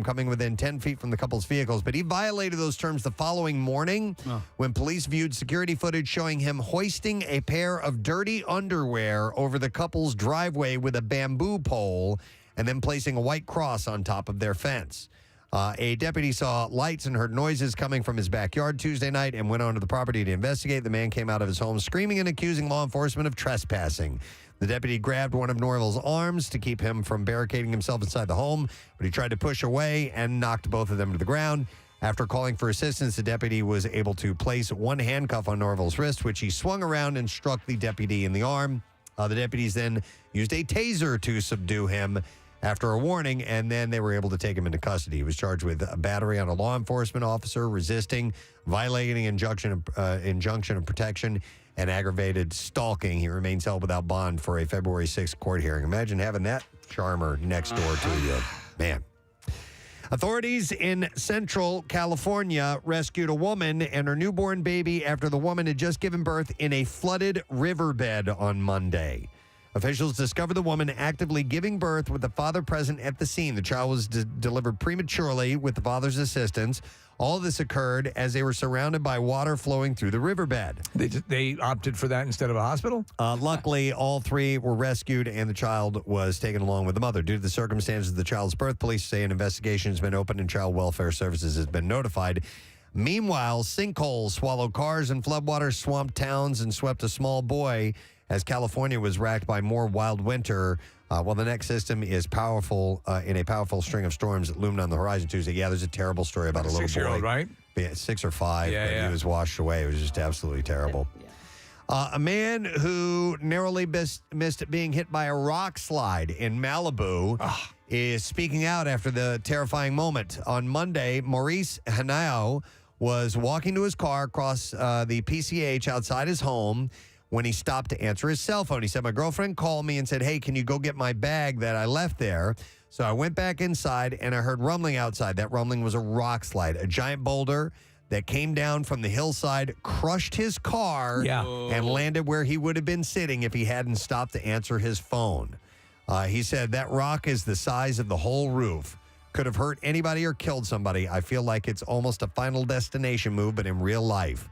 coming within 10 feet from the couple's vehicles. But he violated those terms the following morning when police viewed security footage showing him hoisting a pair of dirty underwear over the couple's driveway with a bamboo pole and then placing a white cross on top of their fence. A deputy saw lights and heard noises coming from his backyard Tuesday night and went onto the property to investigate. The man came out of his home screaming and accusing law enforcement of trespassing. The deputy grabbed one of Norvell's arms to keep him from barricading himself inside the home, but he tried to push away and knocked both of them to the ground. After calling for assistance, the deputy was able to place one handcuff on Norvell's wrist, which he swung around and struck the deputy in the arm. The deputies then used a taser to subdue him after a warning, and then they were able to take him into custody. He was charged with a battery on a law enforcement officer, resisting, violating injunction of protection, and aggravated stalking. He remains held without bond for a February 6th court hearing. Imagine having that charmer next door to you. Man. Authorities in Central California rescued a woman and her newborn baby after the woman had just given birth in a flooded riverbed on Monday. Officials discovered the woman actively giving birth with the father present at the scene. The child was delivered prematurely with the father's assistance. All of this occurred as they were surrounded by water flowing through the riverbed. They opted for that instead of a hospital? Luckily, all 3 were rescued and the child was taken along with the mother. Due to the circumstances of the child's birth, police say an investigation has been opened and Child Welfare Services has been notified. Meanwhile, sinkholes swallowed cars and floodwaters swamped towns and swept a small boy as California was racked by more wild winter. While the next system is powerful in a powerful string of storms that loomed on the horizon Tuesday. Yeah, there's a terrible story about a little 6-year-old, boy. right? Yeah, 6 or 5. Yeah. He was washed away. It was just absolutely terrible. A man who narrowly missed being hit by a rock slide in Malibu is speaking out after the terrifying moment. On Monday, Maurice Hanau was walking to his car across the PCH outside his home when he stopped to answer his cell phone. He said, my girlfriend called me and said, hey, can you go get my bag that I left there? So I went back inside and I heard rumbling outside. That rumbling was a rock slide, a giant boulder that came down from the hillside, crushed his car, and landed where he would have been sitting if he hadn't stopped to answer his phone. He said, that rock is the size of the whole roof. Could have hurt anybody or killed somebody. I feel like it's almost a Final Destination move, but in real life.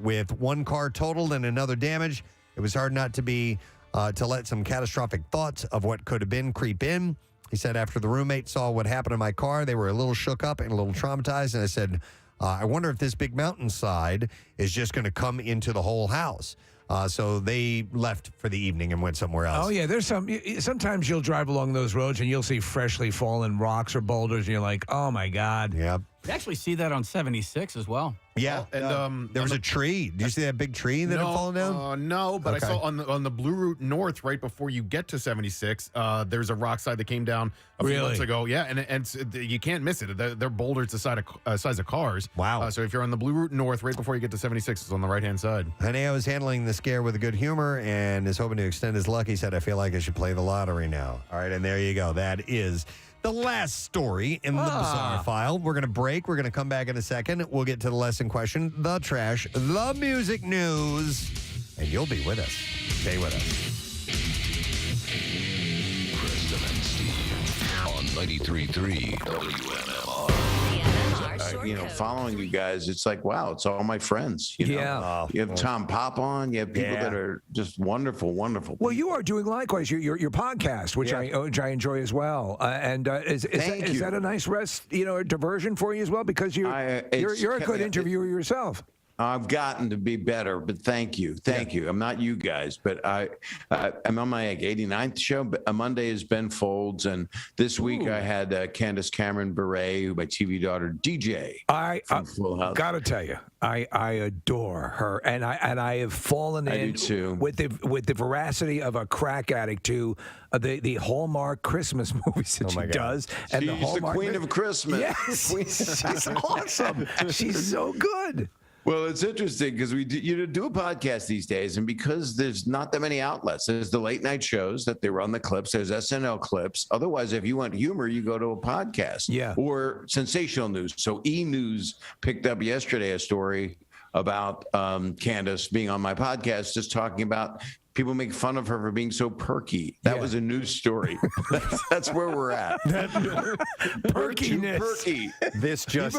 With one car totaled and another damaged, it was hard not to let some catastrophic thoughts of what could have been creep in. He said, after the roommate saw what happened in my car, they were a little shook up and a little traumatized. And I said, I wonder if this big mountainside is just going to come into the whole house. So they left for the evening and went somewhere else. Oh, yeah. Sometimes you'll drive along those roads and you'll see freshly fallen rocks or boulders, and you're like, oh, my God. Yeah. You actually see that on 76 as well. Yeah, and there was a tree. Did you see that big tree that had fallen down? No, but Okay. I saw on the Blue Route North, right before you get to 76, there's a rock slide that came down a few months ago. Yeah, and you can't miss it. They're boulders the size of cars. Wow. So if you're on the Blue Route North, right before you get to 76, it's on the right-hand side. Haneo was handling the scare with a good humor and is hoping to extend his luck. He said, I feel like I should play the lottery now. All right, and there you go. That is the last story in the Bizarre File. We're going to break. We're going to come back in a second. We'll get to the lesson question, the trash, the music news, and you'll be with us. Stay with us. Preston and Steve on 93.3 WMMR. Following you guys, it's like, wow, it's all my friends. You know? You have Tom Pop on. You have people that are just wonderful, wonderful. Well, you are doing likewise your podcast, which I enjoy as well. Is that a nice rest, diversion for you as well? Because you're a good interviewer yourself. I've gotten to be better, but thank you. I'm not you guys, but I'm on my 89th show. But Monday is Ben Folds, and this week I had Candace Cameron Bure, who my TV daughter DJ. I gotta tell you, I adore her, and I have fallen in with the veracity of a crack addict to the Hallmark Christmas movies that she does, and She's the Hallmark the Queen of Christmas. Yes, she's awesome. She's so good. Well, it's interesting because we do a podcast these days, and because there's not that many outlets, there's the late night shows that they run the clips, there's SNL clips. Otherwise, if you want humor, you go to a podcast or sensational news. So E! News picked up yesterday a story about Candace being on my podcast, just talking about people make fun of her for being so perky. That was a news story. That's where we're at. Perkiness. Perky. This just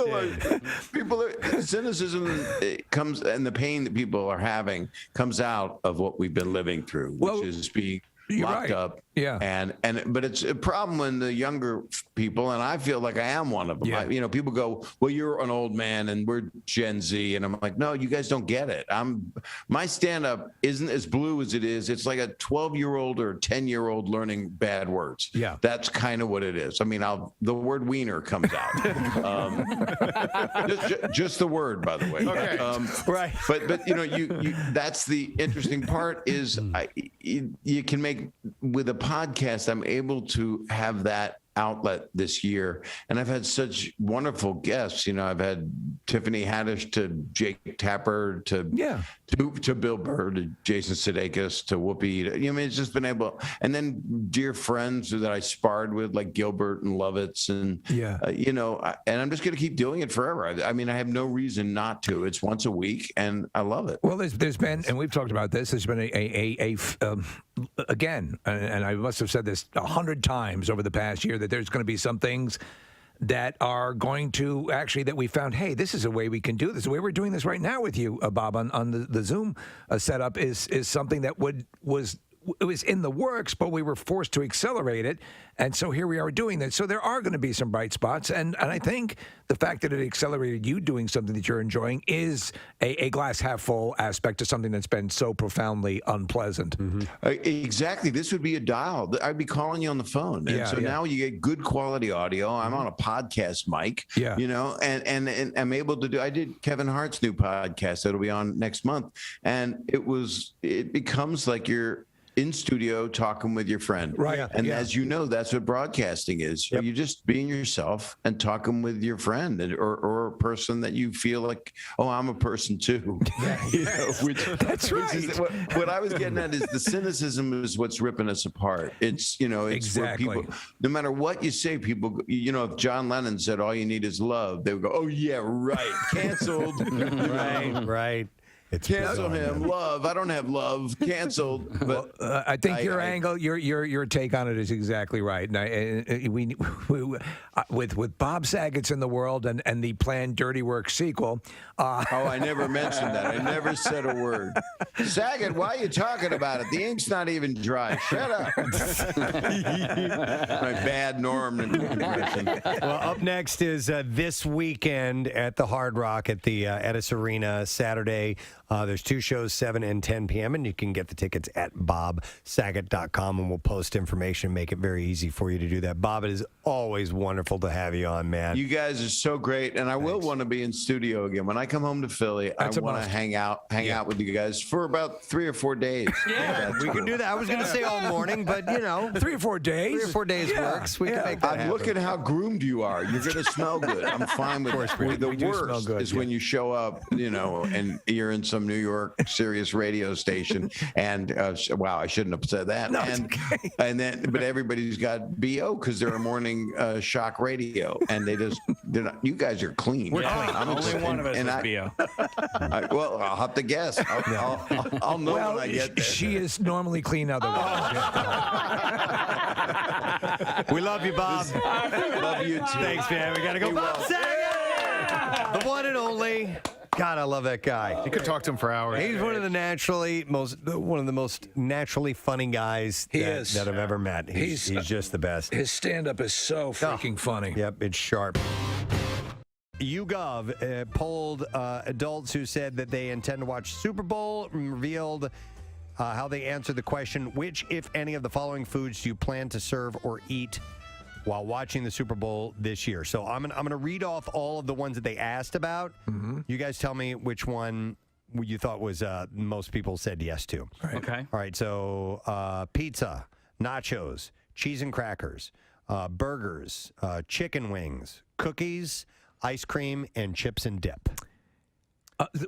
cynicism comes, and the pain that people are having comes out of what we've been living through, which is being locked up. Yeah. But it's a problem when the younger people, and I feel like I am one of them. Yeah. People go, well, you're an old man and we're Gen Z. And I'm like, no, you guys don't get it. My stand-up isn't as blue as it is. It's like a 12-year-old or 10-year-old learning bad words. Yeah. That's kind of what it is. I mean, the word wiener comes out. Just the word, by the way. Okay. Right. But you that's the interesting part is you can make with a podcast, I'm able to have that outlet this year, and I've had such wonderful guests. I've had Tiffany Haddish to Jake Tapper to Bill Burr to Jason Sudeikis to Whoopi. It's just been able, and then dear friends that I sparred with like Gilbert and Lovitz, and and I'm just going to keep doing it forever. I mean, I have no reason not to. It's once a week, and I love it. Well, there's been, and we've talked about this. There's been again, and I must have said this 100 times over the past year, that there's going to be some things that are going to actually, that we found, hey, this is a way we can do this. The way we're doing this right now with you, Bob, on the Zoom setup is something that was it was in the works, but we were forced to accelerate it, and so here we are doing that. So there are going to be some bright spots, and I think the fact that it accelerated you doing something that you're enjoying is a glass half full aspect to something that's been so profoundly unpleasant. Exactly. This would be a dial. I'd be calling you on the phone. And so now you get good quality audio. I'm on a podcast mic, you know, and I'm able to do, I did Kevin Hart's new podcast that'll be on next month. And it becomes like you're in studio talking with your friend. Right. And as you know, that's what broadcasting is. You're just being yourself and talking with your friend or a person that you feel like, oh, I'm a person too. You know, that's right. Is, what I was getting at is the cynicism is what's ripping us apart. It's, you know, it's where people, no matter what you say, people, you know, if John Lennon said all you need is love, they would go, oh yeah, right. Canceled. Right. It's cancel him. Love. I don't have love. Canceled. But I think your angle, your take on it is exactly right. And we with Bob Saget's in the world and the planned Dirty Work sequel. I never mentioned that. I never said a word. Saget, why are you talking about it? The ink's not even dry. Shut up. My bad Norm impression. Well, up next is this weekend at the Hard Rock at the Edis Arena, Saturday. There's 2 shows, 7 and 10 p.m., and you can get the tickets at bobsaget.com, and we'll post information, make it very easy for you to do that. Bob, it is always wonderful to have you on, man. You guys are so great, and I will want to be in studio again. When I come home to Philly, I want to hang out with you guys for about 3 or 4 days. Yeah, we can do that. I was going to say all morning, but, you know. 3 or 4 days? 3 or 4 days works. We can make that happen. Look at how groomed you are. You're going to smell good. I'm fine with it. The worst is when you show up, you know, and you're in some New York Sirius radio station, and wow, I shouldn't have said that. No, and then, but everybody's got BO because they're a morning shock radio, and they're not. You guys are clean. We're clean. Only one of us is BO. Well, I'll have to guess. I'll know when I get there. She is normally clean otherwise. We love you, Bob. Love you too. Thanks, man. We got to go. Bob Saget, the one and only. God, I love that guy. You could talk to him for hours. He's one of the most naturally funny guys that I've ever met. He's just the best. His stand-up is so freaking funny. Yep, it's sharp. YouGov polled adults who said that they intend to watch Super Bowl and revealed how they answered the question, which, if any, of the following foods do you plan to serve or eat while watching the Super Bowl this year? So I'm gonna read off all of the ones that they asked about. Mm-hmm. You guys tell me which one you thought was most people said yes to. Right. Okay. All right. So pizza, nachos, cheese and crackers, burgers, chicken wings, cookies, ice cream, and chips and dip.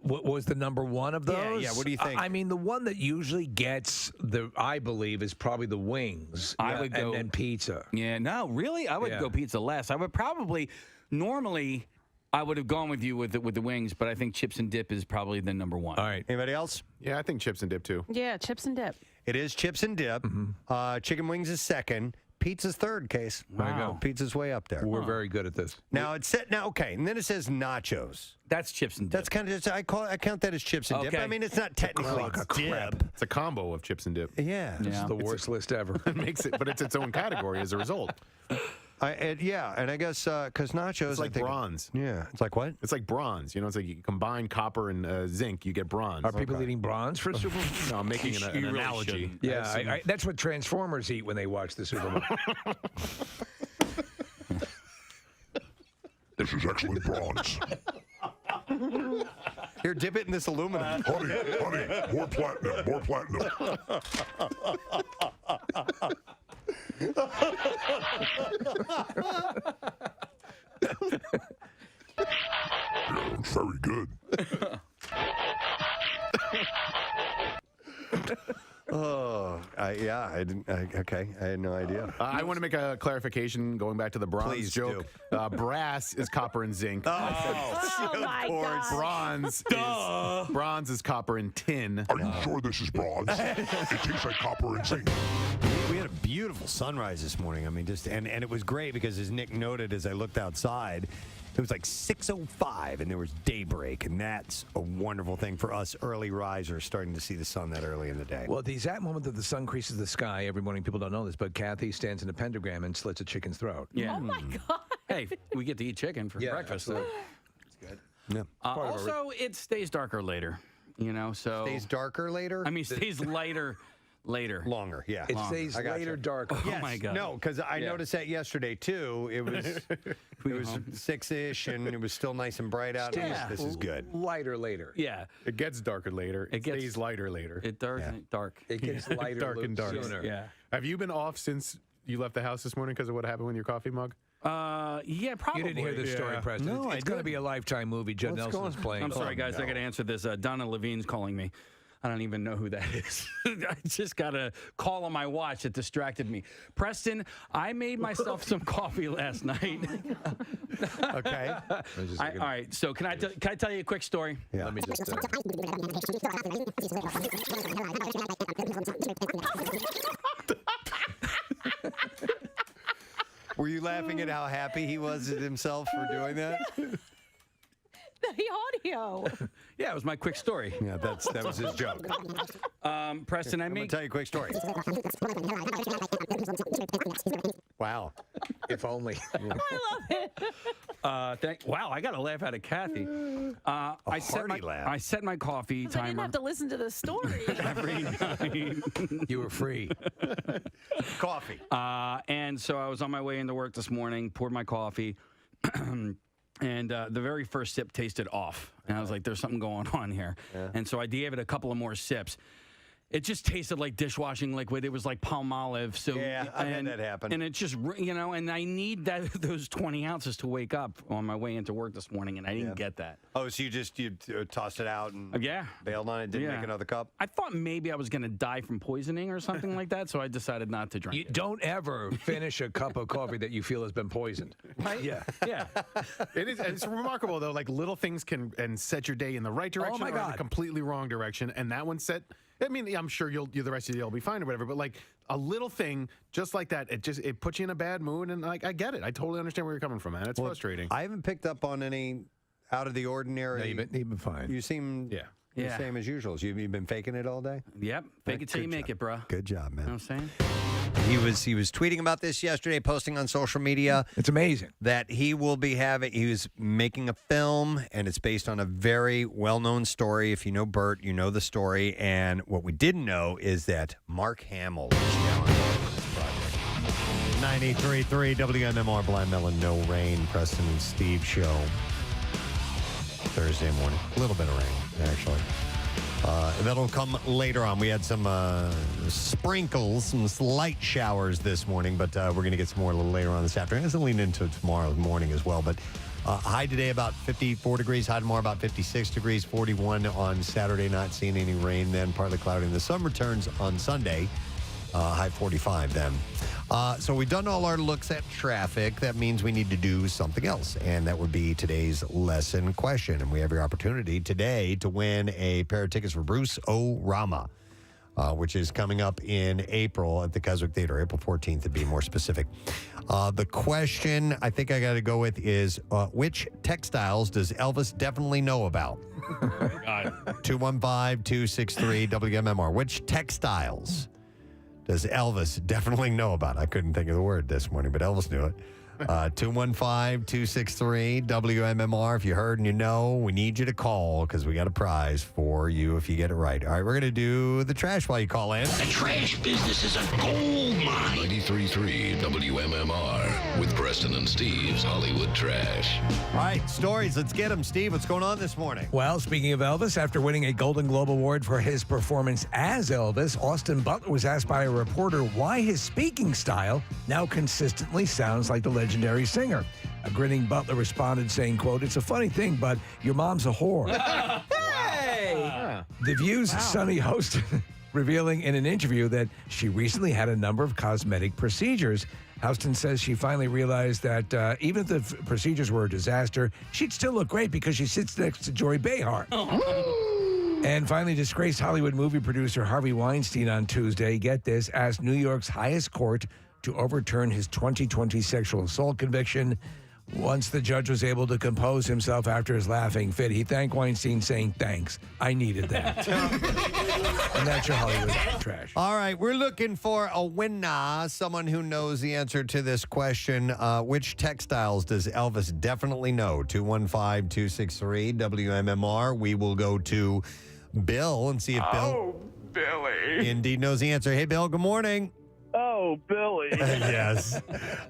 What was the number one of those? Yeah. What do you think? I mean, the one that usually gets I believe, is probably the wings. I would go, and then pizza. Yeah, no, really, I would go pizza less. I would probably normally I would have gone with you with the wings, but I think chips and dip is probably the number one. All right. Anybody else? Yeah, I think chips and dip too. Yeah, chips and dip. It is chips and dip. Mm-hmm. Chicken wings is second. Pizza's third, Case. Wow. There you go. Pizza's way up there. We're very good at this. Now it's set. Now, okay, and then it says nachos. That's chips and dip. That's kind of. I count that as chips and dip. I mean, it's not technically dip. It's a combo of chips and dip. Yeah, this is the worst list ever. It makes it, but it's its own category as a result. And I guess because nachos, it's like bronze. Yeah, it's like what? It's like bronze. You know, it's like you combine copper and zinc, you get bronze. Are people eating bronze for Super Bowl? No, I'm making an analogy. Yeah, that's what Transformers eat when they watch the Super Bowl. This is excellent bronze. Here, dip it in this aluminum. Honey, more platinum, more platinum. Yeah, very good. I didn't. Okay, I had no idea. I want to make a clarification going back to the bronze Please joke. Brass is copper and zinc. Oh my God. Bronze is copper and tin. Are you sure this is bronze? It tastes like copper and zinc. We had a beautiful beautiful sunrise this morning. I mean, and it was great because, as Nick noted, as I looked outside, it was like 6:05 and there was daybreak, and that's a wonderful thing for us early risers, starting to see the sun that early in the day. Well, the exact moment that the sun creases the sky every morning, people don't know this, but Kathy stands in a pentagram and slits a chicken's throat. Yeah. Oh my God. Hey, we get to eat chicken for breakfast. Absolutely. It's good. Yeah. Also, it stays darker later. So stays darker later. I mean, stays lighter. Later. Longer, yeah. It stays later, darker. Oh, my God. No, because I noticed that yesterday, too. It was 6-ish, and it was still nice and bright out. Yeah. This is good. Lighter later. Yeah. It gets darker later. It stays lighter later. It dark. It gets lighter dark and dark sooner. Yeah. Have you been off since you left the house this morning because of what happened with your coffee mug? Yeah, probably. You didn't hear this story, Preston. No, it's going to be a Lifetime movie. Judd Nelson is playing. I'm sorry, guys. I got to answer this. Donna Levine's calling me. I don't even know who that is. I just got a call on my watch that distracted me. Preston, I made myself some coffee last night. Okay. All right. So can I tell you a quick story? Yeah. Let me just. Were you laughing at how happy he was at himself for doing that? The audio. Yeah, it was my quick story. Yeah, that was his joke. Preston, I'm going to tell you a quick story. Wow. If only. I love it. Wow, I got a laugh out of Kathy. I set my coffee I timer. didn't have to listen to the story. every night. You were free. Coffee. And so I was on my way into work this morning, poured my coffee, and the very first sip tasted off. And I was like, there's something going on here. Yeah. And so I gave it a couple of more sips. It just tasted like dishwashing liquid. It was like Palmolive. So yeah, I had that happen. And it just, and I need those 20 ounces to wake up on my way into work this morning, and I didn't get that. Oh, so you tossed it out and bailed on it, didn't make another cup? I thought maybe I was going to die from poisoning or something like that, so I decided not to drink it. Don't ever finish a cup of coffee that you feel has been poisoned. Right? Yeah. It's remarkable, though. Like, little ththings can set your day in the right direction or in the completely wrong direction, and that one set... I mean, I'm sure the rest of the day will be fine or whatever, but like a little thing just like that, it puts you in a bad mood, and like I get it. I totally understand where you're coming from, man. It's frustrating. I haven't picked up on any out of the ordinary. No, you've been fine. You seem the same as usual. You've been faking it all day? Yep. Fake it till you make it, bro. Good job, man. You know what I'm saying? He was tweeting about this yesterday, posting on social media. It's amazing that he was making a film, and it's based on a very well-known story. If you know Bert, you know the story. And what we didn't know is that Mark Hamill is now involved with this project. 93.3 WMMR, Blind Melon, No Rain, Preston and Steve show. Thursday morning. A little bit of rain, actually. That'll come later on. We had some sprinkles, some slight showers this morning, but we're going to get some more a little later on this afternoon. It's going to lean into tomorrow morning as well. But high today about 54 degrees, high tomorrow about 56 degrees, 41 on Saturday, not seeing any rain then, partly cloudy. And the sun returns on Sunday, high 45 then. So we've done all our looks at traffic. That means we need to do something else, and that would be today's lesson question. And we have your opportunity today to win a pair of tickets for Bruce O'Rama, which is coming up in April at the Keswick Theater, April 14th to be more specific. The question I think I got to go with is, which textiles does Elvis definitely know about? 215-263-WMMR. Which textiles does Elvis definitely know about? I couldn't think of the word this morning, but Elvis knew it. 215-263-WMMR. If you heard and you know, we need you to call because we got a prize for you if you get it right. All right, we're going to do the trash while you call in. The trash business is a gold mine. 93.3 WMMR with Preston and Steve's Hollywood Trash. All right, stories. Let's get them. Steve, what's going on this morning? Well, speaking of Elvis, after winning a Golden Globe Award for his performance as Elvis, Austin Butler was asked by a reporter why his speaking style now consistently sounds like the legendary singer. A grinning Butler responded saying, quote, "It's a funny thing, but your mom's a whore." Hey! The View's Sunny host revealing in an interview that she recently had a number of cosmetic procedures. Houston says she finally realized that even if the procedures were a disaster, she'd still look great because she sits next to Joy Behar. And finally, disgraced Hollywood movie producer Harvey Weinstein on Tuesday, get this, asked New York's highest court to overturn his 2020 sexual assault conviction. Once the judge was able to compose himself after his laughing fit, he thanked Weinstein, saying, "Thanks, I needed that." And that's your Hollywood trash. All right, we're looking for a winner, someone who knows the answer to this question. Which textiles does Elvis definitely know? 215-263 WMMR. We will go to Bill and see if Bill Billy. indeed knows the answer. Hey, Bill, good morning. Oh, Billy. Yes.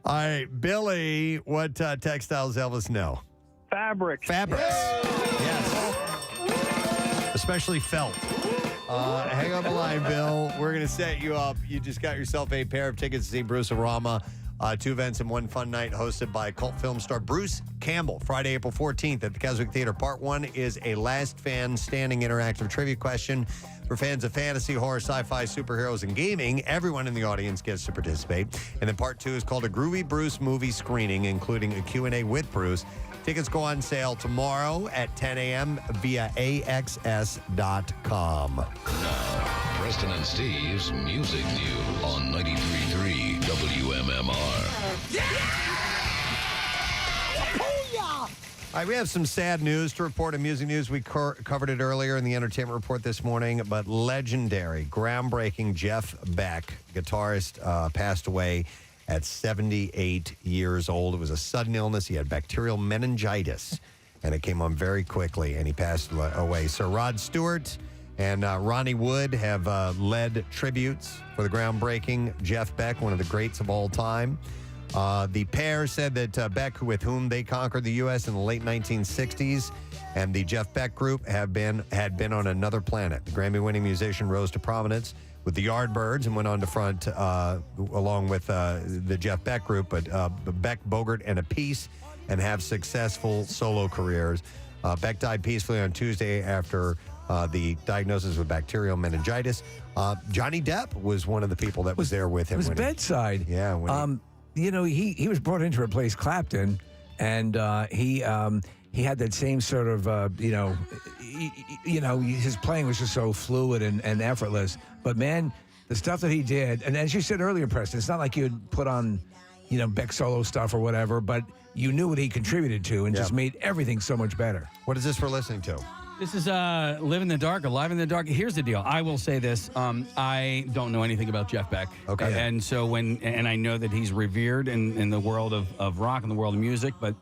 All right, Billy, what textiles does Elvis know? Fabrics. Fabrics. Yes. Especially felt. Hang on the line, Bill. We're going to set you up. You just got yourself a pair of tickets to see Bruce Arama. 2 events in one fun night hosted by cult film star Bruce Campbell. Friday, April 14th at the Keswick Theater. Part 1 is a last fan standing interactive trivia question for fans of fantasy, horror, sci-fi, superheroes, and gaming. Everyone in the audience gets to participate. And then part 2 is called a Groovy Bruce movie screening, including a Q&A with Bruce. Tickets go on sale tomorrow at 10 a.m. via AXS.com. Now, Preston and Steve's Music News on 93.3 WMMR. All right, we have some sad news to report in music news. We covered it earlier in the entertainment report this morning, but legendary, groundbreaking Jeff Beck, guitarist, passed away at 78 years old. It was a sudden illness. He had bacterial meningitis, and it came on very quickly, and he passed away. Sir Rod Stewart and Ronnie Wood have led tributes for the groundbreaking Jeff Beck, one of the greats of all time. The pair said that Beck, with whom they conquered the U.S. in the late 1960s, and the Jeff Beck Group had been on another planet. The Grammy-winning musician rose to prominence with the Yardbirds and went on to front along with the Jeff Beck Group, but Beck, Bogert, and Appice, and have successful solo careers. Beck died peacefully on Tuesday after the diagnosis with bacterial meningitis. Johnny Depp was one of the people that was there with him. It was bedside. Yeah. You know, he was brought in to replace Clapton, and he had that same sort of his playing was just so fluid and effortless. But man, the stuff that he did, and as you said earlier, Preston, it's not like you'd put on Beck solo stuff or whatever, but you knew what he contributed to and just made everything so much better. What is this we're listening to? This is Live in the Dark, Alive in the Dark. Here's the deal. I will say this. I don't know anything about Jeff Beck. Okay. And so I know that he's revered in the world of rock and the world of music, but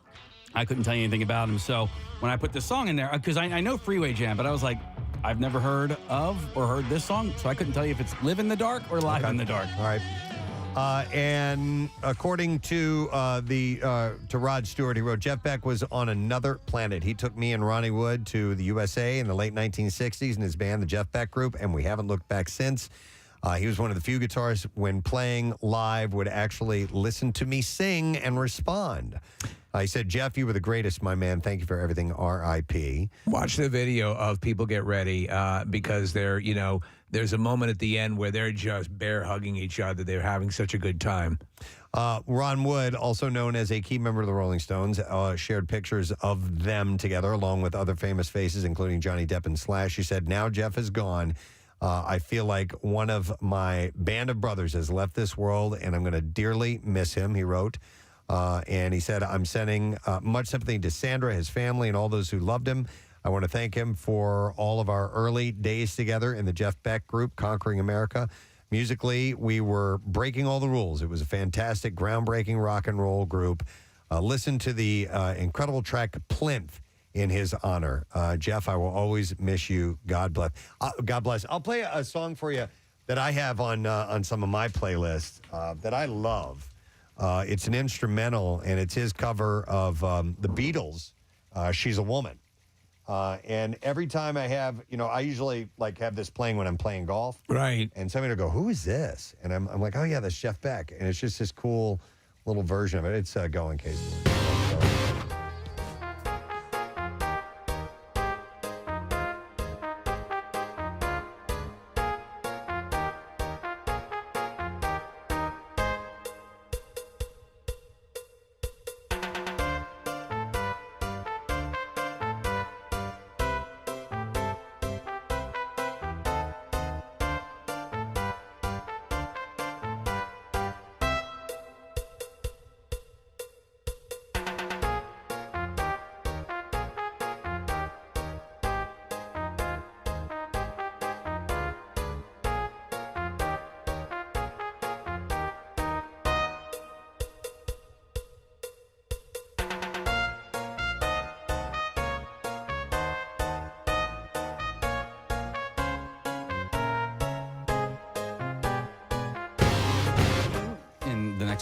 I couldn't tell you anything about him. So when I put this song in there, because I know Freeway Jam, but I was like, I've never heard of or heard this song, so I couldn't tell you if it's Live in the Dark or Live in the Dark. All right. And according to Rod Stewart, he wrote, Jeff Beck was on another planet. He took me and Ronnie Wood to the USA in the late 1960s in his band, the Jeff Beck Group, and we haven't looked back since. He was one of the few guitarists when playing live would actually listen to me sing and respond. He said, Jeff, you were the greatest, my man. Thank you for everything, R.I.P. Watch the video of People Get Ready because there's a moment at the end where they're just bear hugging each other. They're having such a good time. Ron Wood, also known as a key member of the Rolling Stones, shared pictures of them together along with other famous faces, including Johnny Depp and Slash. He said, now Jeff is gone. I feel like one of my band of brothers has left this world, and I'm going to dearly miss him, he wrote. And he said, I'm sending much sympathy to Sandra, his family, and all those who loved him. I want to thank him for all of our early days together in the Jeff Beck Group, Conquering America. Musically, we were breaking all the rules. It was a fantastic, groundbreaking rock and roll group. Listen to the incredible track Plinth in his honor. Jeff, I will always miss you. God bless. God bless. I'll play a song for you that I have on some of my playlists that I love. It's an instrumental, and it's his cover of the Beatles, She's a Woman. And every time I have, I usually have this playing when I'm playing golf. Right. And somebody will go, who is this? And I'm like, oh, yeah, that's Jeff Beck. And it's just this cool little version of it. It's Go in Case.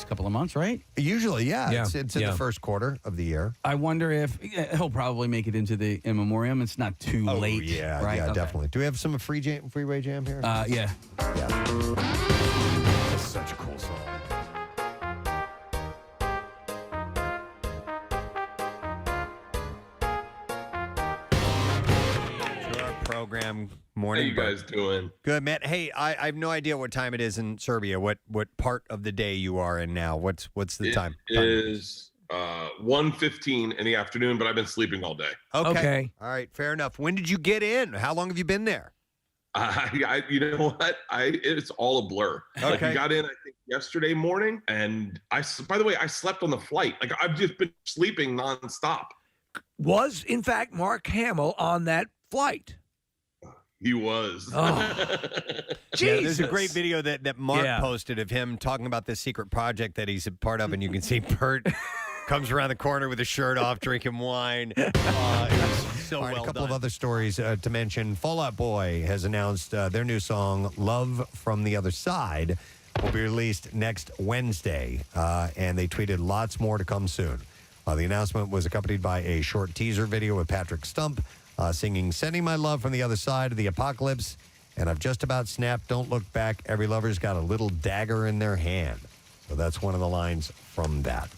next couple of months, right? Usually, yeah. It's in the first quarter of the year. I wonder if he'll probably make it into the in memoriam. It's not too late. Yeah, right? yeah, Okay. definitely. Do we have some freeway jam here? Yeah. That's such a cool song. Program morning. How you guys doing? Good, man. Hey, I have no idea what time it is in Serbia. What part of the day you are in now? What's the time? It is 1:15 in the afternoon, but I've been sleeping all day. Okay. All right. Fair enough. When did you get in? How long have you been there? You know what? It's all a blur. Like Okay. we got in, I think, yesterday morning, and by the way, I slept on the flight. Like I've just been sleeping nonstop. Was in fact Mark Hamill on that flight? He was. Yeah, there's a great Jesus. video that Mark posted of him talking about this secret project that he's a part of, and you can see Bert comes around the corner with his shirt off, drinking wine. It was so well a couple of other stories to mention. Fall Out Boy has announced their new song, Love from the Other Side, will be released next Wednesday, and they tweeted lots more to come soon. The announcement was accompanied by a short teaser video with Patrick Stump singing Sending My Love from the Other Side of the Apocalypse, and I've just about snapped, don't look back, every lover's got a little dagger in their hand. So that's one of the lines from that.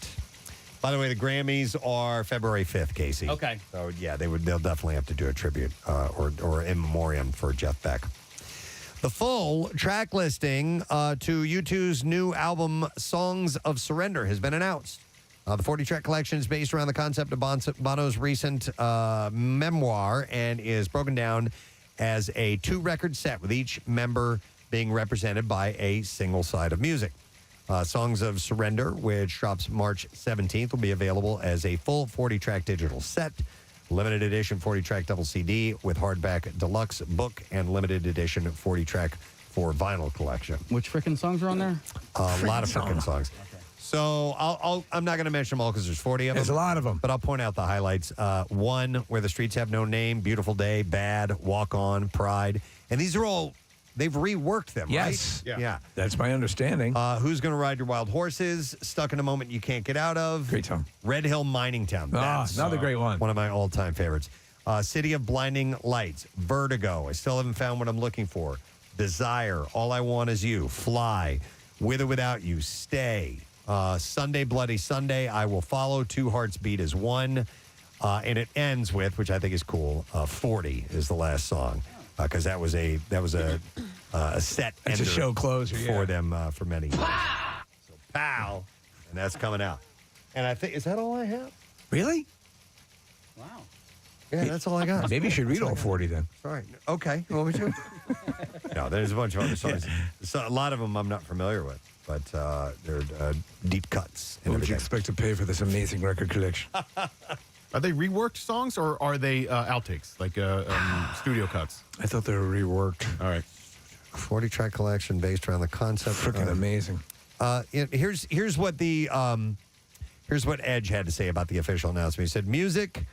By the way, the Grammys are February 5th, Casey. Okay. So yeah, they'll definitely have to do a tribute or in memoriam for Jeff Beck. The full track listing to U2's new album, Songs of Surrender, has been announced. The 40-track collection is based around the concept of Bono's recent memoir and is broken down as a 2-record set with each member being represented by a single side of music. Songs of Surrender, which drops March 17th, will be available as a full 40-track digital set, limited edition 40-track double CD with hardback deluxe book, and limited edition 40-track for vinyl collection. Which frickin' songs are on there? A lot of frickin' songs. So I'm not going to mention them all because there's 40 of them. There's a lot of them. But I'll point out the highlights. One, Where the Streets Have No Name, Beautiful Day, Bad, Walk On, Pride. And these are all, they've reworked them, Yes. right? Yeah. That's my understanding. Who's Gonna Ride Your Wild Horses, Stuck in a Moment You Can't Get Out Of. Great song. Red Hill Mining Town. That's another great one. One of my all-time favorites. City of Blinding Lights, Vertigo, I Still Haven't Found What I'm Looking For, Desire, All I Want Is You, Fly, With or Without You, Stay. Sunday, Bloody Sunday, I Will Follow, Two Hearts Beat as One. And it ends with, which I think is cool, 40 is the last song. Because that was a set It's ender a show closer, for them for many years. So, pow. And that's coming out. And I think, is that all I have? Really? Wow. Yeah, that's all I got. Maybe you should read all 40 then. Sorry. Okay. You want me to? No, there's a bunch of other songs. So, a lot of them I'm not familiar with, but they're deep cuts. And What would you everything. expect to pay for this amazing record collection? Are they reworked songs or are they outtakes, like studio cuts? I thought they were reworked. All right. 40-track collection based around the concept. Freaking amazing. Here's what Edge had to say about the official announcement. He said, music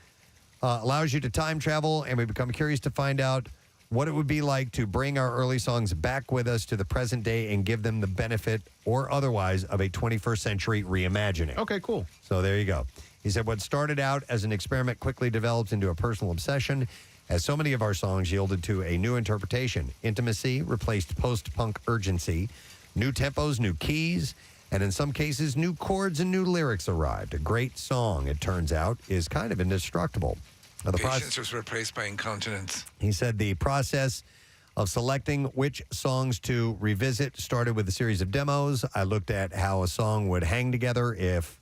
allows you to time travel, and we become curious to find out what it would be like to bring our early songs back with us to the present day and give them the benefit or otherwise of a 21st century reimagining. Okay, cool. So there you go. He said, what started out as an experiment quickly developed into a personal obsession, as so many of our songs yielded to a new interpretation. Intimacy replaced post-punk urgency, new tempos, new keys, and in some cases, new chords and new lyrics arrived. A great song, it turns out, is kind of indestructible. Now, the Patience was replaced by incontinence. He said the process of selecting which songs to revisit started with a series of demos. I looked at how a song would hang together if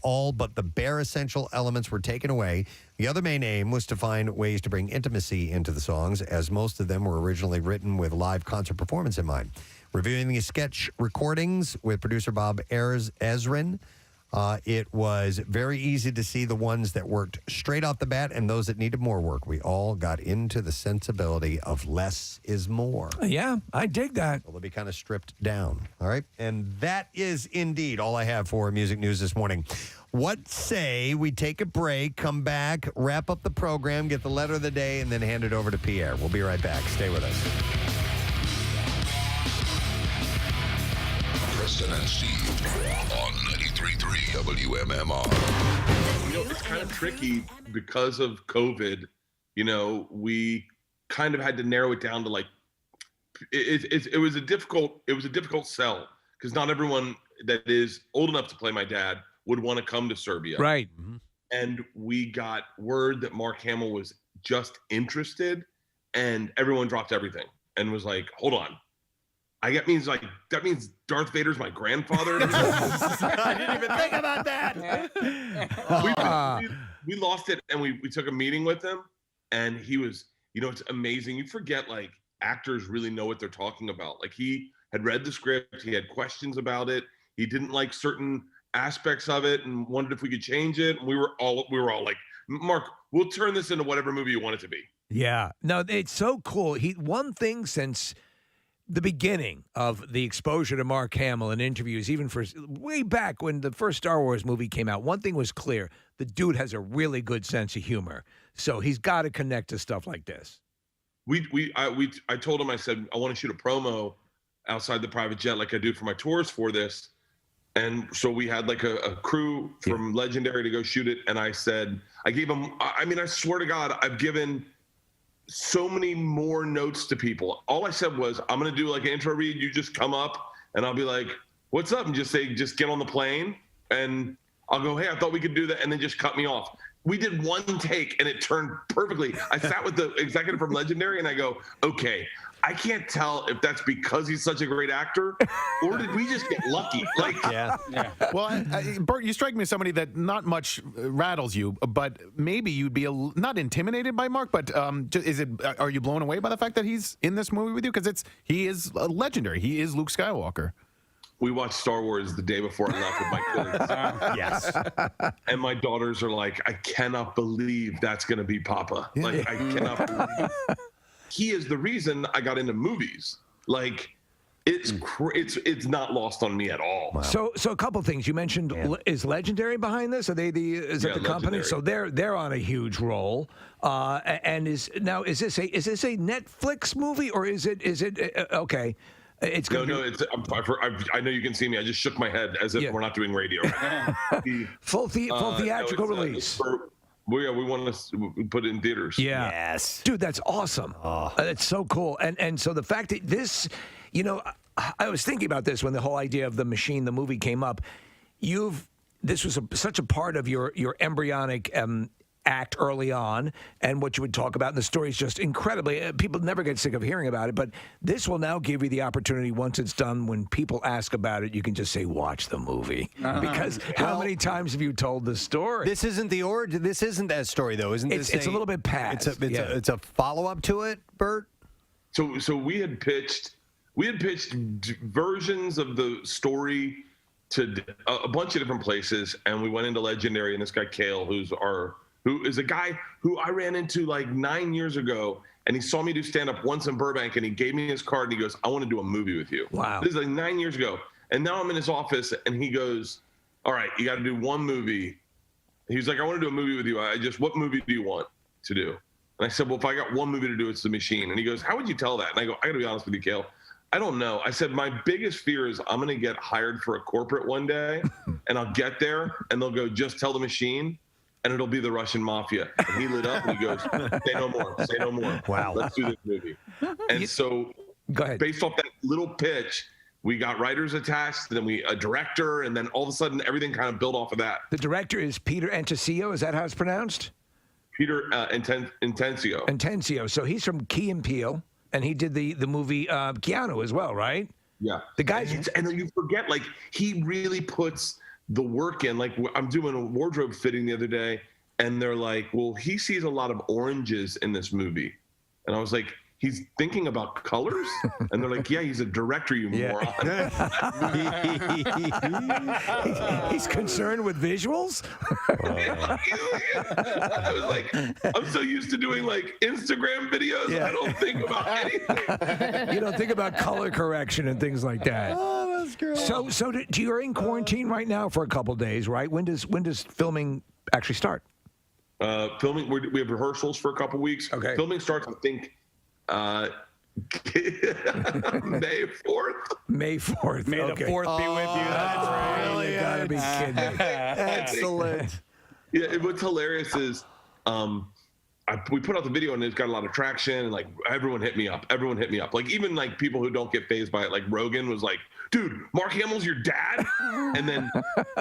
all but the bare essential elements were taken away. The other main aim was to find ways to bring intimacy into the songs, as most of them were originally written with live concert performance in mind. Reviewing the sketch recordings with producer Bob Ezrin, it was very easy to see the ones that worked straight off the bat and those that needed more work. We all got into the sensibility of less is more. Yeah, I dig that. Well, they'll be kind of stripped down. All right. And that is indeed all I have for music news this morning. What say we take a break, come back, wrap up the program, get the letter of the day, and then hand it over to Pierre. We'll be right back. Stay with us. Preston and Steve on 93.3 WMMR. It's kind of tricky because of COVID. We kind of had to narrow it down to like it was a difficult sell because not everyone that is old enough to play my dad would want to come to Serbia. Right. Mm-hmm. And we got word that Mark Hamill was just interested, and everyone dropped everything and was like, "Hold on, that means Darth Vader's my grandfather." I didn't even think about that. We lost it, and we took a meeting with him, and he was, it's amazing. You forget like actors really know what they're talking about. Like he had read the script, he had questions about it, he didn't like certain aspects of it, and wondered if we could change it. And we were all like, "Mark, we'll turn this into whatever movie you want it to be." Yeah, no, it's so cool. One thing since the beginning of the exposure to Mark Hamill in interviews, even for way back when the first Star Wars movie came out, one thing was clear: the dude has a really good sense of humor. So he's got to connect to stuff like this. I told him, I said, I want to shoot a promo outside the private jet like I do for my tours for this. And so we had like a crew from Legendary to go shoot it. And I said, I gave him, I swear to God, I've given so many more notes to people. All I said was, I'm going to do like an intro read. You just come up and I'll be like, "What's up?" And just say, "Just get on the plane." And I'll go, "Hey, I thought we could do that." And then just cut me off. We did one take and it turned perfectly. I sat with the executive from Legendary and I go, "Okay, I can't tell if that's because he's such a great actor or did we just get lucky?" Like, yeah. Well, Bert, you strike me as somebody that not much rattles you, but maybe you'd be not intimidated by Mark, but are you blown away by the fact that he's in this movie with you? Because he is legendary. He is Luke Skywalker. We watched Star Wars the day before I left with my kids. Yes. And my daughters are like, "I cannot believe that's going to be Papa." Like, I cannot believe. He is the reason I got into movies. Like, it's not lost on me at all. Wow. So a couple things you mentioned. Is Legendary behind this? Are they is it the company? So they're on a huge roll. And is this a Netflix movie or is it okay? It's no. I know you can see me. I just shook my head as if we're not doing radio right now. Full theatrical release. We want to put it in theaters. Yeah. Yes. Dude, that's awesome. That's so cool. And so the fact that this, I was thinking about this when the whole idea of the machine, the movie came up. This was such a part of your embryonic act early on, and what you would talk about in the story is just incredibly, people never get sick of hearing about it, but this will now give you the opportunity, once it's done, when people ask about it, you can just say, watch the movie. Because how many times have you told the story? This isn't the origin. This isn't that story, though, isn't this? It's a little bit past. It's a follow-up to it, Bert? So we had pitched versions of the story to a bunch of different places, and we went into Legendary, and this guy, Kale, who is a guy who I ran into like 9 years ago, and he saw me do stand-up once in Burbank, and he gave me his card, and he goes, "I want to do a movie with you." Wow. This is like 9 years ago. And now I'm in his office, and he goes, "All right, you got to do one movie." He's like, "I want to do a movie with you. What movie do you want to do?" And I said, "Well, if I got one movie to do, it's The Machine." And he goes, "How would you tell that?" And I go, "I got to be honest with you, Kale. I don't know." I said, "My biggest fear is I'm going to get hired for a corporate one day, and I'll get there, and they'll go, 'Just tell The Machine,' and it'll be the Russian mafia." And he lit up and he goes, "Say no more. Say no more. Wow. Let's do this movie." And so, go ahead. Based off that little pitch, we got writers attached, then a director, and then all of a sudden everything kind of built off of that. The director is Peter Antencio. Is that how it's pronounced? Peter Intencio. Intencio. So he's from Key and Peele, and he did the movie Keanu as well, right? Yeah. The guy's and then you forget, like, he really puts the work in. Like, I'm doing a wardrobe fitting the other day, and they're like, "Well, he sees a lot of oranges in this movie," and I was like, "He's thinking about colors?" And they're like, "Yeah, he's a director, you moron." He's concerned with visuals? I was like, I'm so used to doing like Instagram videos. I don't think about anything. You don't think about color correction and things like that. Oh, that's great. So you're in quarantine right now for a couple days, right? When does filming actually start? Filming, we have rehearsals for a couple weeks. Okay. Filming starts, I think, May 4th. May 4th. May okay. the 4th be with you. That's right. You gotta be kidding me. Excellent. Yeah, what's hilarious is we put out the video and it's got a lot of traction and like everyone hit me up. Like even like people who don't get fazed by it, like Rogan was like, dude, Mark Hamill's your dad? And then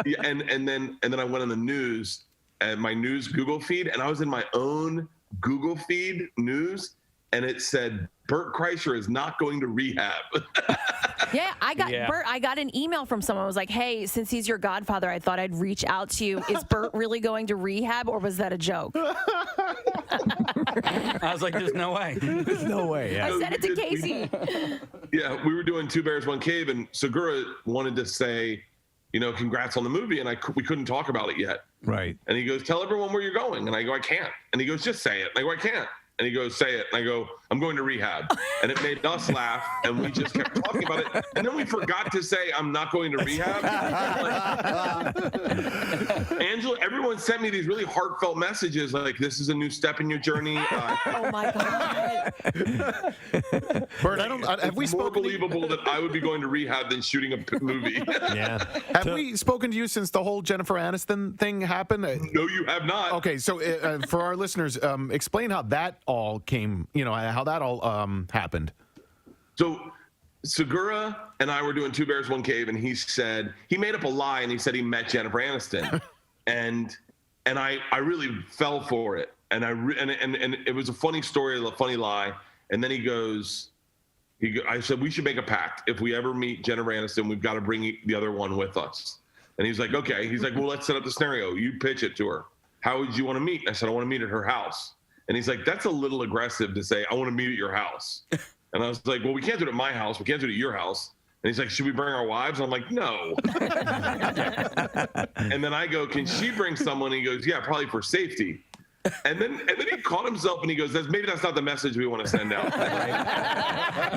and then I went on the news and my news Google feed, and I was in my own Google feed news, and it said Bert Kreischer is not going to rehab. Yeah, Bert, I got an email from someone who was like, hey, since he's your godfather, I thought I'd reach out to you. Is Bert really going to rehab, or was that a joke? I was like, there's no way. There's no way. Yeah. I said it to Casey. Yeah, we were doing Two Bears, One Cave, and Segura wanted to say, congrats on the movie, and we couldn't talk about it yet. Right. And he goes, tell everyone where you're going. And I go, I can't. And he goes, just say it. And I go, I can't. And he goes, say it. And I go, I'm going to rehab. And it made us laugh. And we just kept talking about it. And then we forgot to say, I'm not going to rehab. Angela, everyone sent me these really heartfelt messages like, this is a new step in your journey. Oh, my God. Bert, have we more spoken believable that I would be going to rehab than shooting a movie. Yeah. Have we spoken to you since the whole Jennifer Aniston thing happened? No, you have not. Okay, so for our listeners, explain how that all came, how that all happened. So Segura and I were doing Two Bears, One Cave, and he made up a lie, and he said he met Jennifer Aniston. and I really fell for it. And and it was a funny story, a funny lie. And then I said, we should make a pact. If we ever meet Jennifer Aniston, we've got to bring the other one with us. And he's like, okay. He's like, well, let's set up the scenario. You pitch it to her. How would you want to meet? I said, I want to meet at her house. And he's like, that's a little aggressive to say, I want to meet at your house. And I was like, well, we can't do it at my house. We can't do it at your house. And he's like, should we bring our wives? And I'm like, no. And then I go, can she bring someone? And he goes, yeah, probably for safety. And then he caught himself and he goes, maybe that's not the message we want to send out.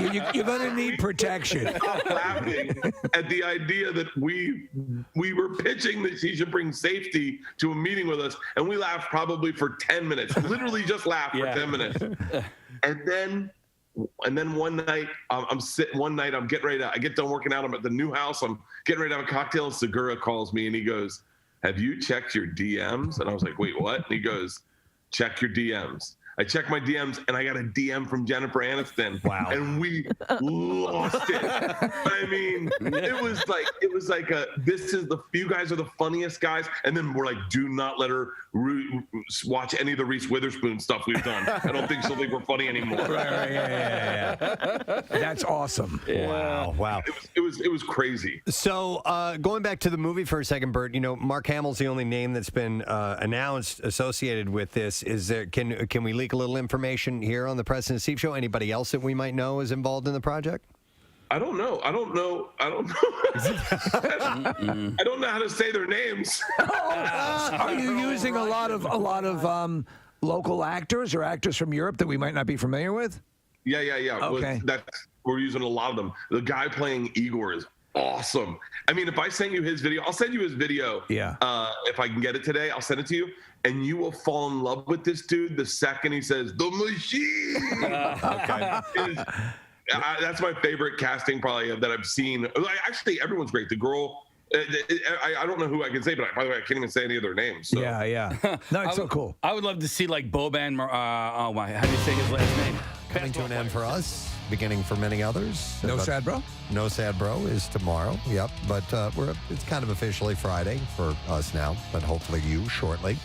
You're going to need protection. Laughing at the idea that we were pitching that she should bring safety to a meeting with us, and we laughed probably for 10 minutes. Literally just laughed for 10 minutes. And then one night I'm getting ready I get done working out. I'm at the new house. I'm getting ready to have a cocktail, and Segura calls me and he goes, have you checked your DMs? And I was like, wait, what? And he goes, check your DMs. I checked my DMs and I got a DM from Jennifer Aniston. Wow. And we lost it. I mean, it was like you guys are the funniest guys. And then we're like, do not let her watch any of the Reese Witherspoon stuff we've done. I don't think she'll think we're funny anymore. Right. Yeah. That's awesome. Yeah. Wow. It was crazy. So going back to the movie for a second, Bert, Mark Hamill's the only name that's been announced associated with this. Is there, can we leak a little information here on the Preston and Steve Show? Anybody else that we might know is involved in the project? I don't know. I don't know how to say their names. Are you using a lot of local actors or actors from Europe that we might not be familiar with? Yeah. Okay. We're using a lot of them. The guy playing Igor is awesome. I mean, if I send you his video, I'll send you his video. Yeah. If I can get it today, I'll send it to you, and you will fall in love with this dude the second he says the machine. Okay. That's my favorite casting probably that I've seen. Actually, everyone's great. The girl. I don't know who I can say, but by the way, I can't even say any of their names. So. Yeah. No, it's so cool. I would love to see like Boban. How do you say his last name? Coming to an end for us, beginning for many others. No Sad Bro? No Sad Bro is tomorrow. Yep, but it's kind of officially Friday for us now, but hopefully you shortly.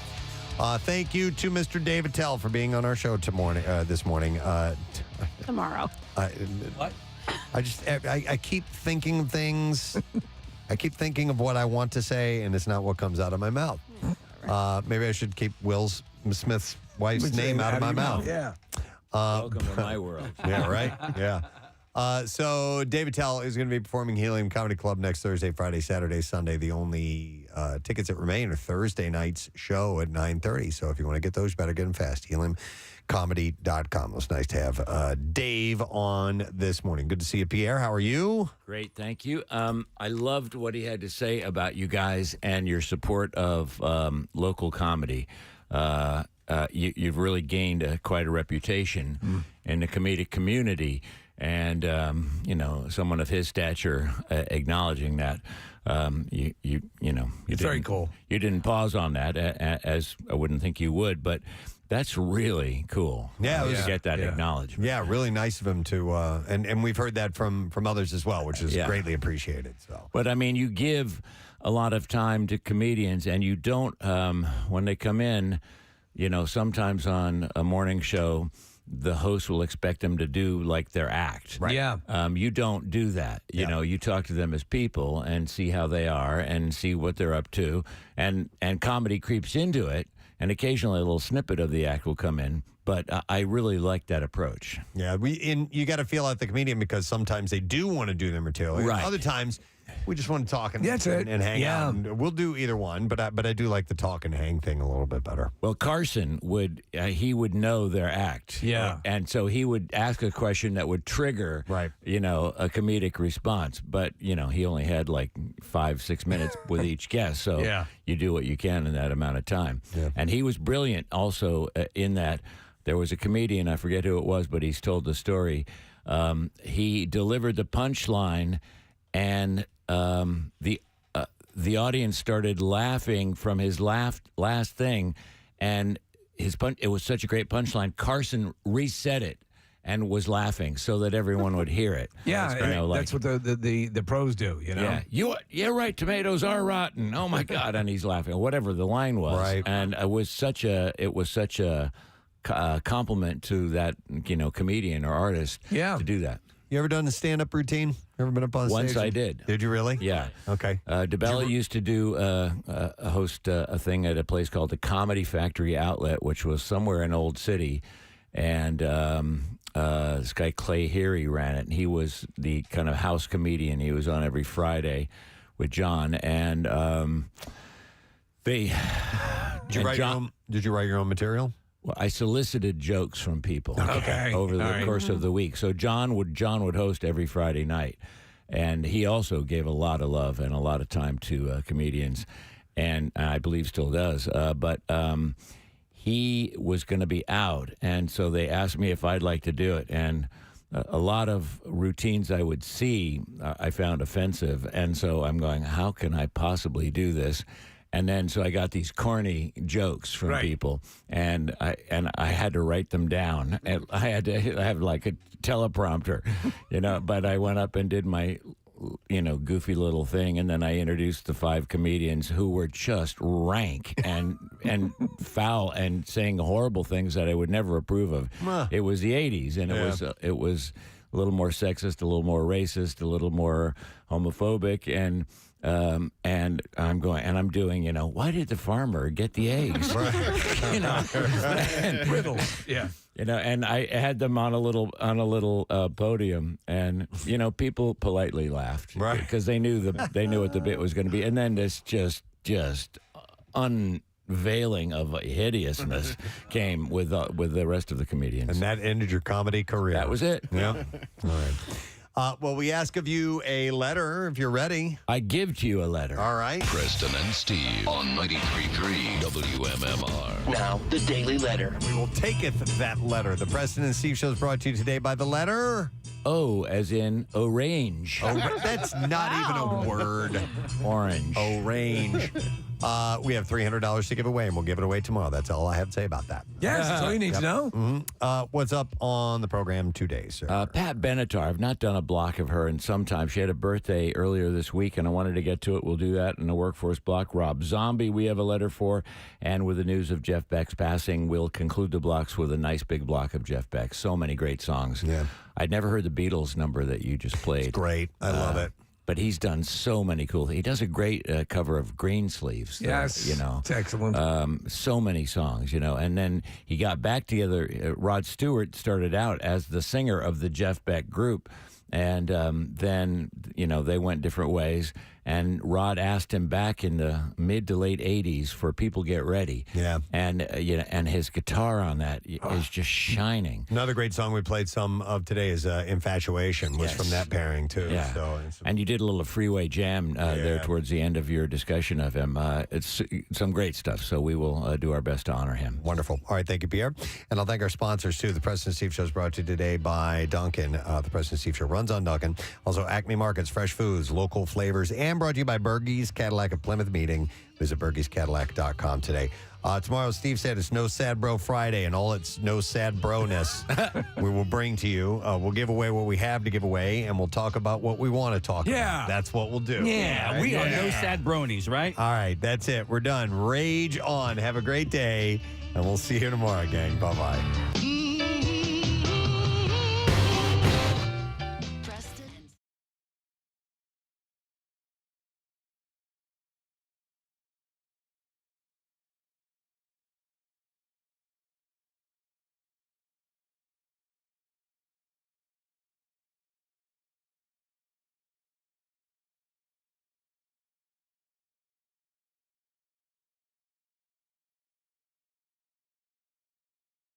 Thank you to Mr. David Tell for being on our show this morning. Tomorrow. What? I keep thinking of things. I keep thinking of what I want to say, and it's not what comes out of my mouth. Maybe I should keep Will Smith's wife's name out of my mouth. Yeah. Welcome to my world. Yeah, right? Yeah. So David Tell is going to be performing Helium Comedy Club next Thursday, Friday, Saturday, Sunday. The only tickets that remain are Thursday night's show at 9:30. So if you want to get those, better get them fast. HeliumComedy.com. It was nice to have Dave on this morning. Good to see you, Pierre. How are you? Great, thank you. I loved what he had to say about you guys and your support of local comedy. you've really gained quite a reputation in the comedic community. And, someone of his stature acknowledging that, it's very cool. You didn't pause on that, as I wouldn't think you would, but that's really cool. Yeah, to get that acknowledgement. Yeah, really nice of him to, and we've heard that from others as well, which is greatly appreciated. So, but I mean, you give a lot of time to comedians, and you don't when they come in. Sometimes on a morning show, the host will expect them to do like their act. Right. Yeah. You don't do that. You talk to them as people and see how they are and see what they're up to. And comedy creeps into it. And occasionally a little snippet of the act will come in. But I really like that approach. Yeah, you got to feel out the comedian because sometimes they do want to do their material. Right. Other times we just want to talk and That's it. hang Yeah. out. And we'll do either one, but I do like the talk and hang thing a little bit better. Well, Carson would know their act. Yeah. And so he would ask a question that would trigger, a comedic response. But, he only had like 5-6 minutes with each guest. So you do what you can in that amount of time. Yeah. And he was brilliant also in that there was a comedian, I forget who it was, but he's told the story. He delivered the punchline and the audience started laughing from his last thing, and it was such a great punchline. Carson reset it and was laughing so that everyone would hear it. Yeah, that's what the pros do. Yeah, right. Tomatoes are rotten. Oh my God! And he's laughing, or whatever the line was. Right. And it was such a compliment to that comedian or artist. Yeah. To do that. You ever done a stand-up routine? Ever been up on stage? Once I did. Did you really? Yeah. Okay. DeBella used to do host a thing at a place called the Comedy Factory Outlet, which was somewhere in Old City, and this guy Clay Heary ran it, and he was the kind of house comedian. He was on every Friday with John, and Did you write your own material? Well, I solicited jokes from people Okay. over the All right. course of the week. So John would host every Friday night, and he also gave a lot of love and a lot of time to comedians, and I believe still does. But he was going to be out, and so they asked me if I'd like to do it, and a lot of routines I would see I found offensive, and so I'm going, how can I possibly do this? And then so I got these corny jokes from people, and I had to write them down. And I had to have like a teleprompter, But I went up and did my, goofy little thing, and then I introduced the 5 comedians who were just rank and foul and saying horrible things that I would never approve of. It was the '80s, and it was a little more sexist, a little more racist, a little more homophobic, and I'm doing, why did the farmer get the eggs? And riddles. Yeah. And I had them on a little podium, and people politely laughed, because they knew what the bit was going to be, and then this just unveiling of hideousness came with the rest of the comedians, and that ended your comedy career. That was it. Yeah. All right. Well, we ask of you a letter if you're ready. I give to you a letter. All right. Preston and Steve on 93.3 WMMR. Now, the Daily Letter. We will taketh that letter. The Preston and Steve Show is brought to you today by the letter O, as in orange. Oh, that's not even a word. Orange. Orange. We have $300 to give away, and we'll give it away tomorrow. That's all I have to say about that. Yes, that's all you need to know. Mm-hmm. What's up on the program today, sir? Pat Benatar. I've not done a block of her in some time. She had a birthday earlier this week, and I wanted to get to it. We'll do that in a workforce block. Rob Zombie, we have a letter for. And with the news of Jeff Beck's passing, we'll conclude the blocks with a nice big block of Jeff Beck. So many great songs. Yeah. I'd never heard the Beatles number that you just played. It's great. I love it. But he's done so many cool things. He does a great cover of Greensleeves. Yes, it's excellent. So many songs, and then he got back together. Rod Stewart started out as the singer of the Jeff Beck group, and then, they went different ways. And Rod asked him back in the mid to late 80s for People Get Ready. Yeah. And and his guitar on that is just shining. Another great song we played some of today is Infatuation, was from that pairing, too. Yeah. So and you did a little freeway jam there towards the end of your discussion of him. It's some great stuff, so we will do our best to honor him. Wonderful. All right, thank you, Pierre. And I'll thank our sponsors, too. The Preston and Steve Show is brought to you today by Dunkin'. The Preston and Steve Show runs on Dunkin'. Also, Acme Markets, fresh foods, local flavors, and brought to you by Bergey's Cadillac of Plymouth Meeting. Visit BergeysCadillac.com today. Tomorrow, Steve said it's No Sad Bro Friday, and all its no sad bro-ness we will bring to you. We'll give away what we have to give away, and we'll talk about what we want to talk about. That's what we'll do. Yeah, we are no sad bronies, right? All right, that's it. We're done. Rage on. Have a great day, and we'll see you tomorrow, gang. Bye-bye.